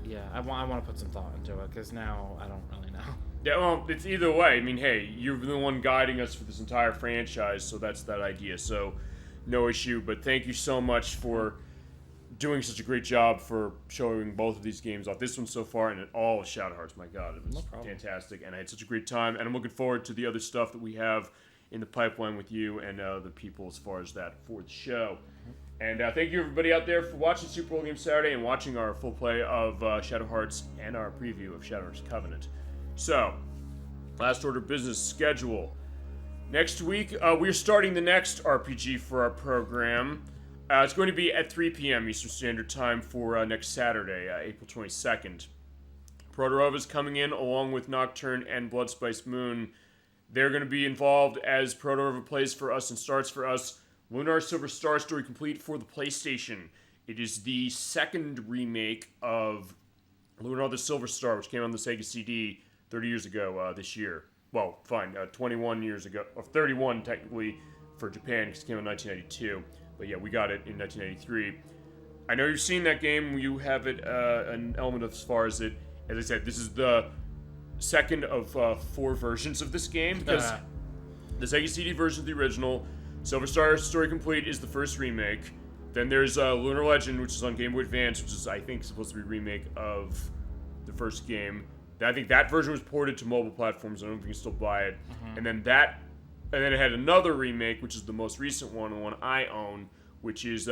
Yeah, I want to put some thought into it, because now I don't really know. Yeah, well, it's either way. I mean, hey, you're the one guiding us for this entire franchise, so that's that idea. So, no issue. But thank you so much for doing such a great job for showing both of these games off. This one so far, and all of Shadow Hearts. My God, it was fantastic, and I had such a great time. And I'm looking forward to the other stuff that we have in the pipeline with you and the people as far as that for the show. And thank you everybody out there for watching Super Bowl Game Saturday and watching our full play of Shadow Hearts and our preview of Shadow Hearts Covenant. So, last order of business schedule. Next week, we're starting the next RPG for our program. It's going to be at 3 p.m. Eastern Standard Time for next Saturday, April 22nd. Protorov is coming in along with Nocturne and Bloodspiced Moon. They're going to be involved as Protorov plays for us and starts for us Lunar Silver Star Story Complete for the PlayStation. It is the second remake of Lunar the Silver Star, which came on the Sega CD 30 years ago this year. Well, fine, 21 years ago, or 31 technically for Japan, because it came in 1992. But yeah, we got it in 1993. I know you've seen that game. You have it an element as far as it. As I said, this is the second of 4 versions of this game, because the Sega CD version of the original, Silver Star Story Complete, is the first remake. Then there's Lunar Legend, which is on Game Boy Advance, which is, I think, supposed to be a remake of the first game. I think that version was ported to mobile platforms. I don't know if you can still buy it. And then it had another remake, which is the most recent one, the one I own, which is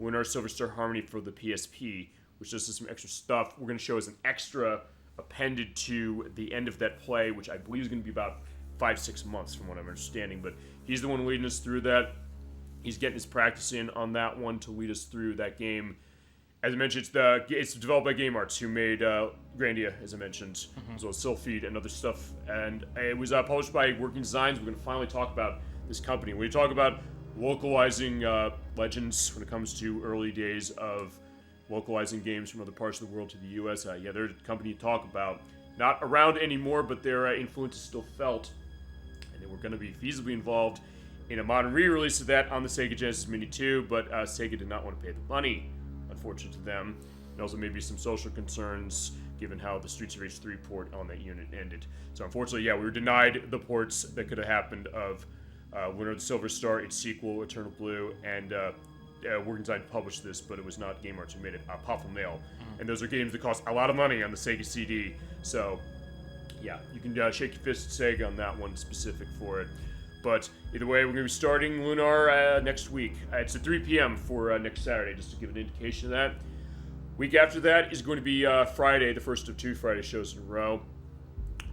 Lunar Silver Star Harmony for the PSP, which does some extra stuff. We're going to show as an extra appended to the end of that play, which I believe is going to be about 5-6 months from what I'm understanding. But he's the one leading us through that. He's getting his practice in on that one to lead us through that game. As I mentioned, it's developed by Game Arts, who made Grandia, as I mentioned, as well as Sylphid and other stuff. And it was published by Working Designs. We're going to finally talk about this company. We talk about localizing Legends when it comes to early days of localizing games from other parts of the world to the U.S. Yeah, they're a company to talk about. Not around anymore, but their influence is still felt. And they were going to be feasibly involved in a modern re-release of that on the Sega Genesis Mini 2, but Sega did not want to pay the money, unfortunate to them. And also maybe some social concerns, given how the Streets of Rage 3 port on that unit ended. So unfortunately, yeah, we were denied the ports that could have happened of Lunar the Silver Star, its sequel, Eternal Blue, and Working Design published this, but it was not Game Arts who made it, Powerful Mail. And those are games that cost a lot of money on the Sega CD. So, yeah, you can shake your fist at Sega on that one, specific for it. But either way, we're going to be starting Lunar next week. It's at 3 p.m. for next Saturday, just to give an indication of that. Week after that is going to be Friday, the first of 2 Friday shows in a row.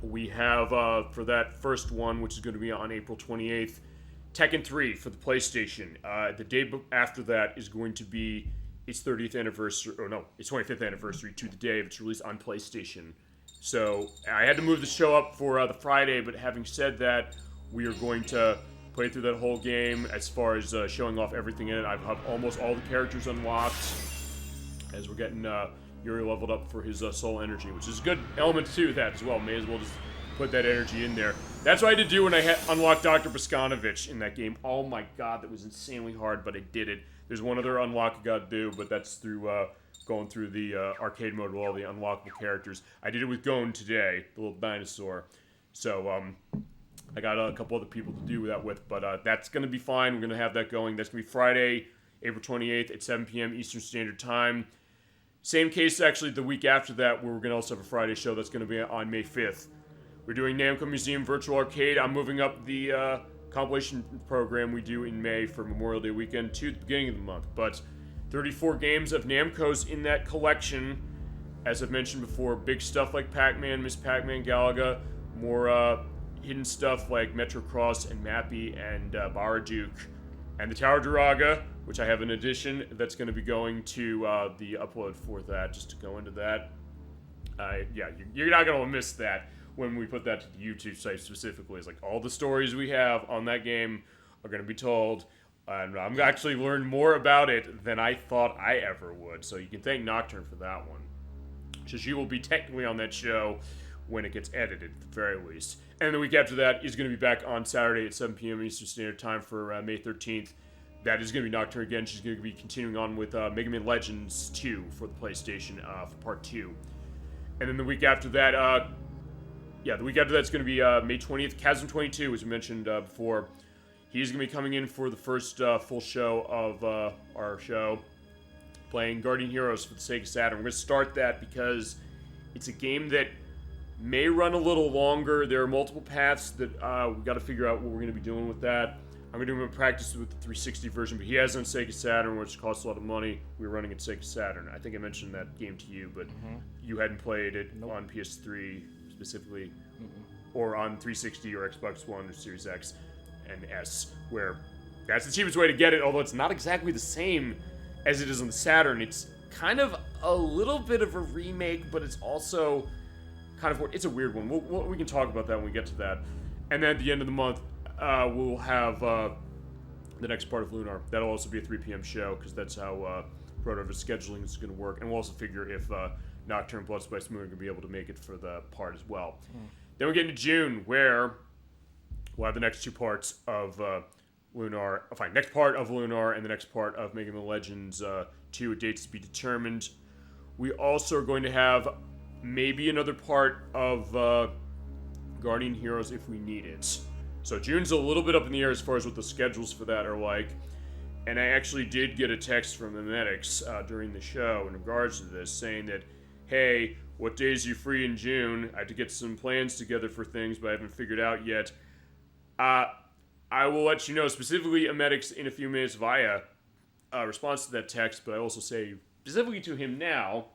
We have, for that first one, which is going to be on April 28th, Tekken 3 for the PlayStation. The day after that is going to be its 30th anniversary, or no, its 25th anniversary to the day of its release on PlayStation. So I had to move the show up for the Friday, but having said that, we are going to play through that whole game as far as showing off everything in it. I've almost all the characters unlocked as we're getting Yuri leveled up for his soul energy, which is a good element to that as well. May as well just put that energy in there. That's what I had to do when I unlocked Dr. Boskanovich in that game. Oh my god, that was insanely hard, but I did it. There's one other unlock I got to do, but that's through going through the arcade mode with all the unlockable characters. I did it with Gon today, the little dinosaur. So, I got a couple other people to do that with, but that's going to be fine. We're going to have that going. That's going to be Friday, April 28th at 7 p.m. Eastern Standard Time. Same case, actually, the week after that, where we're going to also have a Friday show that's going to be on May 5th. We're doing Namco Museum Virtual Arcade. I'm moving up the compilation program we do in May for Memorial Day weekend to the beginning of the month. But 34 games of Namco's in that collection. As I've mentioned before, big stuff like Pac-Man, Miss Pac-Man, Galaga, more hidden stuff like Metro Cross and Mappy and Baraduke, and the Tower Duraga, which I have an edition that's going to be going to the upload for that, just to go into that. Yeah, you're not going to miss that when we put that to the YouTube site specifically. It's like all the stories we have on that game are going to be told, and I'm actually learned more about it than I thought I ever would, so you can thank Nocturne for that one. So she will be technically on that show when it gets edited, at the very least. And the week after that is going to be back on Saturday at 7 p.m. Eastern Standard Time for May 13th. That is going to be Nocturne again. She's going to be continuing on with Mega Man Legends 2 for the PlayStation for Part 2. And then the week after that, the week after that's going to be May 20th. Chasm 22, as we mentioned before. He's going to be coming in for the first full show of our show, playing Guardian Heroes for the Sega Saturn. We're going to start that because it's a game that may run a little longer. There are multiple paths that we got to figure out what we're going to be doing with that. I'm going to do him in practice with the 360 version, but he has it on Sega Saturn, which costs a lot of money. We were running it Sega Saturn. I think I mentioned that game to you, but you hadn't played it on PS3 specifically, or on 360 or Xbox One or Series X and S, where That's the cheapest way to get it, although it's not exactly the same as it is on the Saturn. It's kind of a little bit of a remake, but it's also kind of... It's a weird one. We can talk about that when we get to that. And then at the end of the month, we'll have the next part of Lunar. That'll also be a 3 p.m. show, because that's how Protover's scheduling is going to work. And we'll also figure if Nocturne, Blood Spice Moon are going to be able to make it for the part as well. Then we get into June, where we'll have the next 2 parts of Lunar. Next part of Lunar and the next part of Mega Man Legends 2, dates to be determined. We also are going to have maybe another part of Guardian Heroes if we need it. So June's a little bit up in the air as far as what the schedules for that are like. And I actually did get a text from the medics during the show in regards to this, saying that, hey, what days are you free in June? I have to get some plans together for things, but I haven't figured out yet. I will let you know, specifically Emetics, in a few minutes via response to that text, but I also say specifically to him now.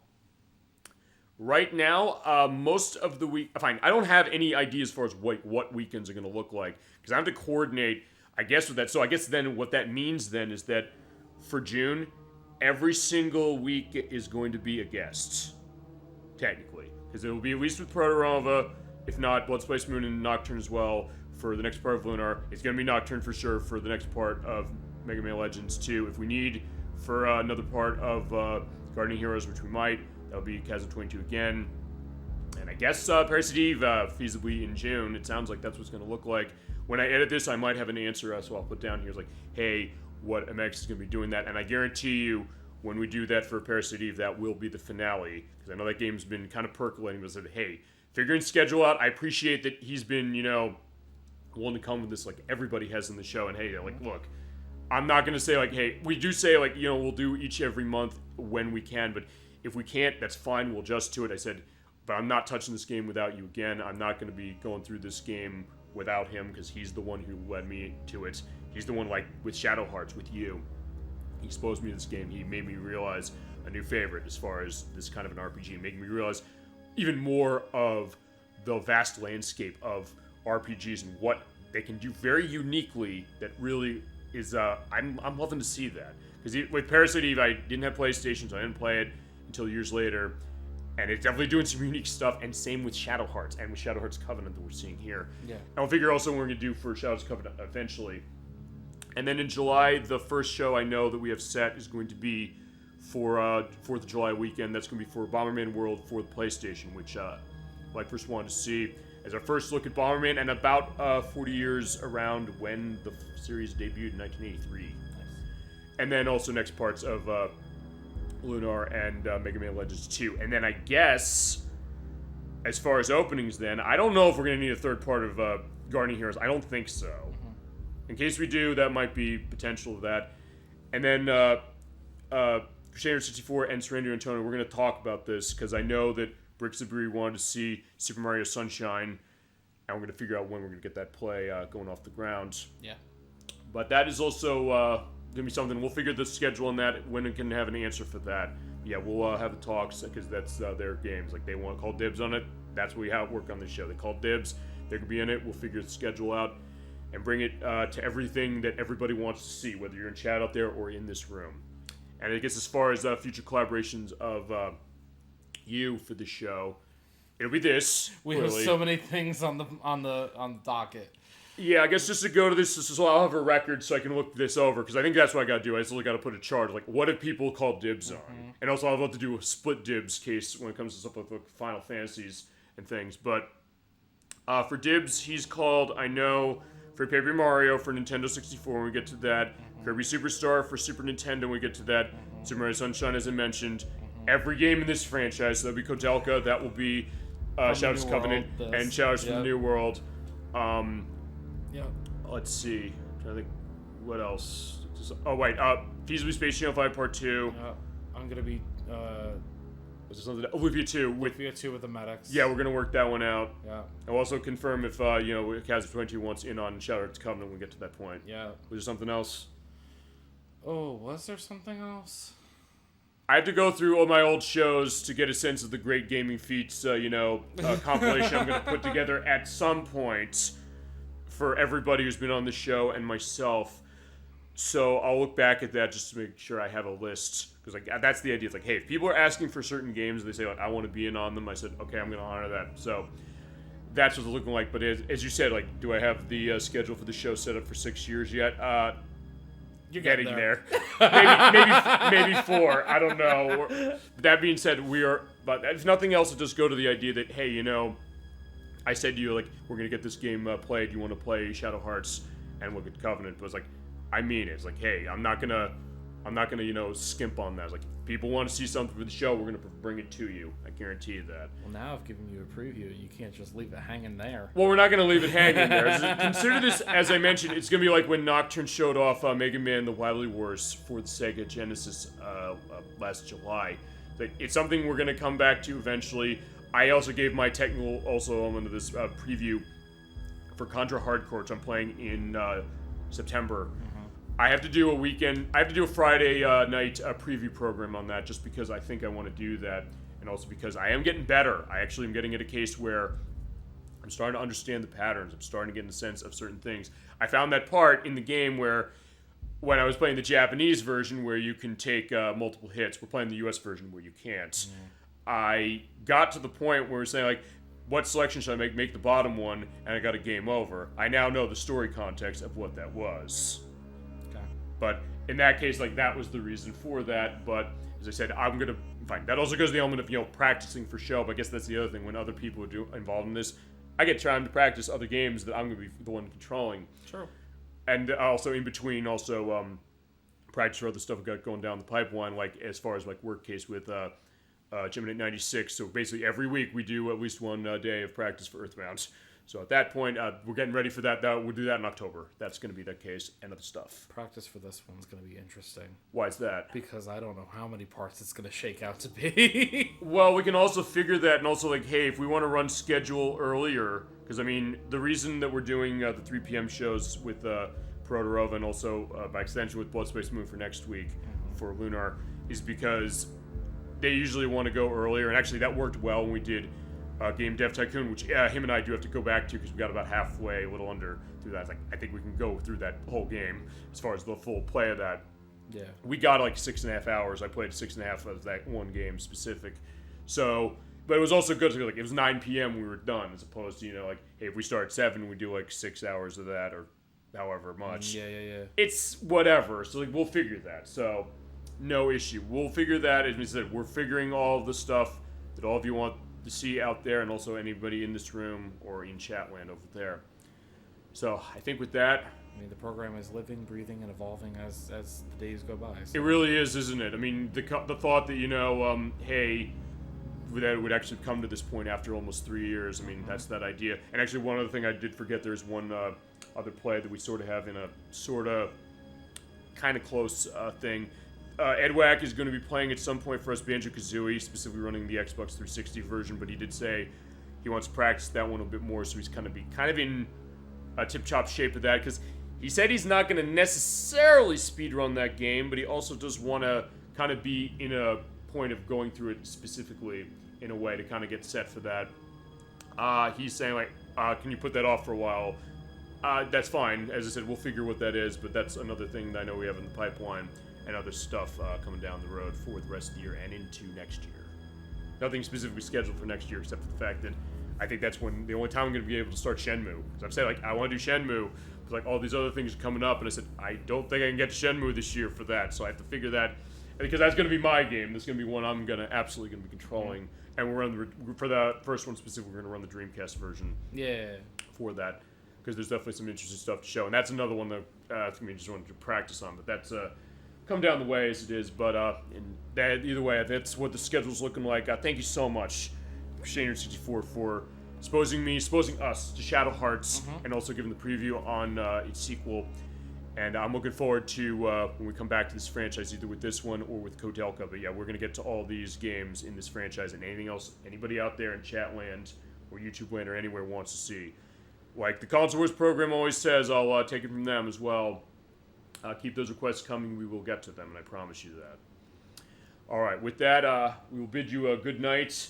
Right now, most of the week... Fine, I don't have any idea as far as what weekends are going to look like, because I have to coordinate, I guess, with that. So I guess then what that means then is that for June, every single week is going to be a guest, technically. Because it will be at least with Protorova, if not Blood Spice Moon and Nocturne as well, for the next part of Lunar. It's going to be Nocturne for sure for the next part of Mega Man Legends 2. If we need for another part of Guardian Heroes, which we might, that'll be Chasm 22 again. And I guess Parasite Eve, feasibly in June. It sounds like that's what's going to look like. When I edit this, I might have an answer, so I'll put down here, like, hey, what MX is going to be doing that. And I guarantee you, when we do that for Parasite Eve, that will be the finale. Because I know that game's been kind of percolating. But I said, hey, figuring schedule out. I appreciate that he's been, willing to come with this like everybody has in the show. And hey, like, look, I'm not going to say, like, hey, we do say, like, we'll do each every month when we can. But if we can't, that's fine. We'll adjust to it. I said, but I'm not touching this game without you again. I'm not going to be going through this game without him, because he's the one who led me to it. He's the one, like, with Shadow Hearts, with you. He exposed me to this game. He made me realize a new favorite as far as this kind of an RPG, making me realize even more of the vast landscape of RPGs and what they can do very uniquely that really is, I'm loving to see that. Because with Parasite Eve, I didn't have PlayStation, so I didn't play it until years later. And it's definitely doing some unique stuff, and same with Shadow Hearts, and with Shadow Hearts Covenant that we're seeing here. Yeah. And I'll figure also what we're going to do for Shadow Hearts Covenant eventually. And then in July, the first show I know that we have set is going to be for 4th of July weekend. That's going to be for Bomberman World for the PlayStation, which I first wanted to see as our first look at Bomberman, and about 40 years around when the series debuted in 1983. Nice. And then also next parts of Lunar and Mega Man Legends 2. And then I guess, as far as openings then, I don't know if we're going to need a third part of Guardian Heroes. I don't think so. In case we do, that might be potential of that. And then Crusader 64 and Surrender Antonio, we're going to talk about this, because I know that Brick Sabri wanted to see Super Mario Sunshine, and we're going to figure out when we're going to get that play going off the ground. Yeah. But that is also going to be something. We'll figure the schedule on that, when we can have an answer for that. Yeah, we'll have the talks, because that's their games. Like, they want to call dibs on it. That's what we have work on this show. They call dibs. They're going to be in it. We'll figure the schedule out and bring it to everything that everybody wants to see, whether you're in chat out there or in this room. And I guess as far as future collaborations of you for the show, it'll be this. We have so many things on the docket. Yeah, I guess just to go to this, so I'll have a record so I can look this over, because I think that's what I got to do. I still got to put a chart, like, what have people called dibs on? And also I'll have to do a split dibs case when it comes to stuff like Final Fantasies and things. But for dibs, he's called, I know, for Paper Mario for Nintendo 64 when we get to that. Kirby Superstar for Super Nintendo when we get to that. Super Mario Sunshine, as I mentioned. Every game in this franchise, so that'll be Kodelka, that will be Shadows Covenant, and Shadows from the New World. Let's see. I'm trying to think what else. Oh, wait. Feasibly Space Channel 5 Part 2. I'm going to be... Was there something? Olivia 2. Olivia 2 with the medics. Yeah, we're going to work that one out. Yeah. I'll also confirm if, Chasm 22 wants in on Shadows Covenant when we get to that point. Yeah. Was there something else? Oh, was there something else? I have to go through all my old shows to get a sense of the great gaming feats, compilation I'm going to put together at some point for everybody who's been on the show and myself. So I'll look back at that just to make sure I have a list, because like that's the idea. It's like, hey, if people are asking for certain games, they say like I want to be in on them. I said, okay, I'm going to honor that. So that's what it's looking like. But as you said, like, do I have the schedule for the show set up for 6 years yet? You're getting there. maybe 4. I don't know. That being said, but if nothing else, I'll just go to the idea that, hey, I said to you, like, we're going to get this game played. You want to play Shadow Hearts and look at Covenant. But it's like, I mean it. It's like, hey, I'm not gonna, skimp on that. It's like, if people want to see something for the show, we're gonna bring it to you. I guarantee you that. Well, now I've given you a preview. You can't just leave it hanging there. Well, we're not gonna leave it hanging there. Consider this, as I mentioned, it's gonna be like when Nocturne showed off Mega Man: The Wily Wars for the Sega Genesis last July. It's something we're gonna come back to eventually. I also gave my technical element of this preview for Contra Hardcore, which I'm playing in September. I have to do a Friday night preview program on that, just because I think I want to do that, and also because I am getting better. I actually am getting at a case where I'm starting to understand the patterns. I'm starting to get in the sense of certain things. I found that part in the game where, when I was playing the Japanese version, where you can take multiple hits. We're playing the US version where you can't. I got to the point where we're saying, like, what selection should I make the bottom one, and I got a game over. I now know the story context of what that was. But in that case, like, that was the reason for that. But as I said, I'm gonna fine. That also goes to the element of practicing for show. But I guess that's the other thing. When other people are involved in this, I get time to practice other games that I'm gonna be the one controlling. True. And also in between, practice for other stuff we got going down the pipeline. Like as far as like work case with Gemini 96. So basically every week we do at least one day of practice for Earthbound. So at that point, we're getting ready for that. We'll do that in October. That's going to be the case and other stuff. Practice for this one's going to be interesting. Why is that? Because I don't know how many parts it's going to shake out to be. Well, we can also figure that, and also like, hey, if we want to run schedule earlier, because I mean, the reason that we're doing the 3 p.m. shows with Protorova and also by extension with Blood Space Moon for next week for Lunar is because they usually want to go earlier, and actually that worked well when we did Game Dev Tycoon, which him and I do have to go back to because we got about halfway, a little under through that. It's like, I think we can go through that whole game as far as the full play of that. Yeah. We got like 6.5 hours. I played 6.5 of that one game specific. So, but it was also good to be like, it was 9 p.m. we were done, as opposed to, like, hey, if we start at 7, we do like 6 hours of that or however much. Yeah. It's whatever. So like, we'll figure that. So no issue. We'll figure that. As we said, we're figuring all of the stuff that all of you want to see out there, and also anybody in this room or in Chatland over there. So I think with that, I mean, the program is living, breathing, and evolving as the days go by. So. It really is, isn't it? I mean, the thought that hey, that it would actually come to this point after almost 3 years. I mean, that's that idea. And actually, one other thing I did forget. There's one other play that we sort of have in a sort of kind of close thing. Edwack is going to be playing at some point for us Banjo-Kazooie, specifically running the Xbox 360 version, but he did say he wants to practice that one a bit more, so he's kind of in a tip-top shape of that, because he said he's not going to necessarily speedrun that game, but he also does want to kind of be in a point of going through it specifically in a way to kind of get set for that. He's saying, like, can you put that off for a while? That's fine. As I said, we'll figure what that is, but that's another thing that I know we have in the pipeline. And other stuff coming down the road for the rest of the year and into next year. Nothing specifically scheduled for next year, except for the fact that I think that's when the only time I'm going to be able to start Shenmue. Because I've said, like, I want to do Shenmue, but like all these other things are coming up, and I said I don't think I can get to Shenmue this year for that. So I have to figure that, because that's going to be my game. That's going to be one I'm absolutely going to be controlling. And we're for the first one specifically, we're going to run the Dreamcast version. Yeah. For that, because there's definitely some interesting stuff to show, and that's another one that I just wanted to practice on. But that's come down the way as it is, but either way, that's what the schedule's looking like. Thank you so much, Shaner64, for exposing us to Shadow Hearts, and also giving the preview on its sequel. And I'm looking forward to when we come back to this franchise, either with this one or with Kodelka. But yeah, we're going to get to all these games in this franchise and anything else anybody out there in Chatland or YouTube land or anywhere wants to see. Like the Console Wars program always says, I'll take it from them as well. Keep those requests coming. We will get to them, and I promise you that. All right, with that, we will bid you a good night,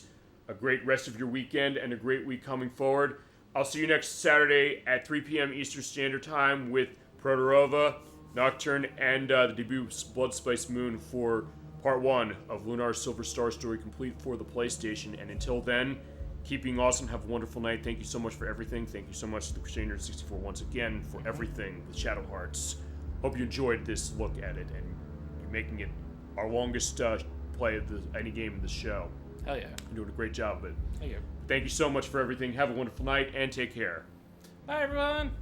a great rest of your weekend, and a great week coming forward. I'll see you next Saturday at 3 p.m. Eastern Standard Time with Protorova Nocturne, and the debut Blood Spice Moon for Part 1 of Lunar's Silver Star story complete for the PlayStation. And until then, keep being awesome. Have a wonderful night. Thank you so much for everything. Thank you so much to the Crusader 64 once again for everything with Shadow Hearts. Hope you enjoyed this look at it and making it our longest play of any game in the show. Hell yeah. You're doing a great job of it. Thank you. Thank you so much for everything. Have a wonderful night and take care. Bye, everyone.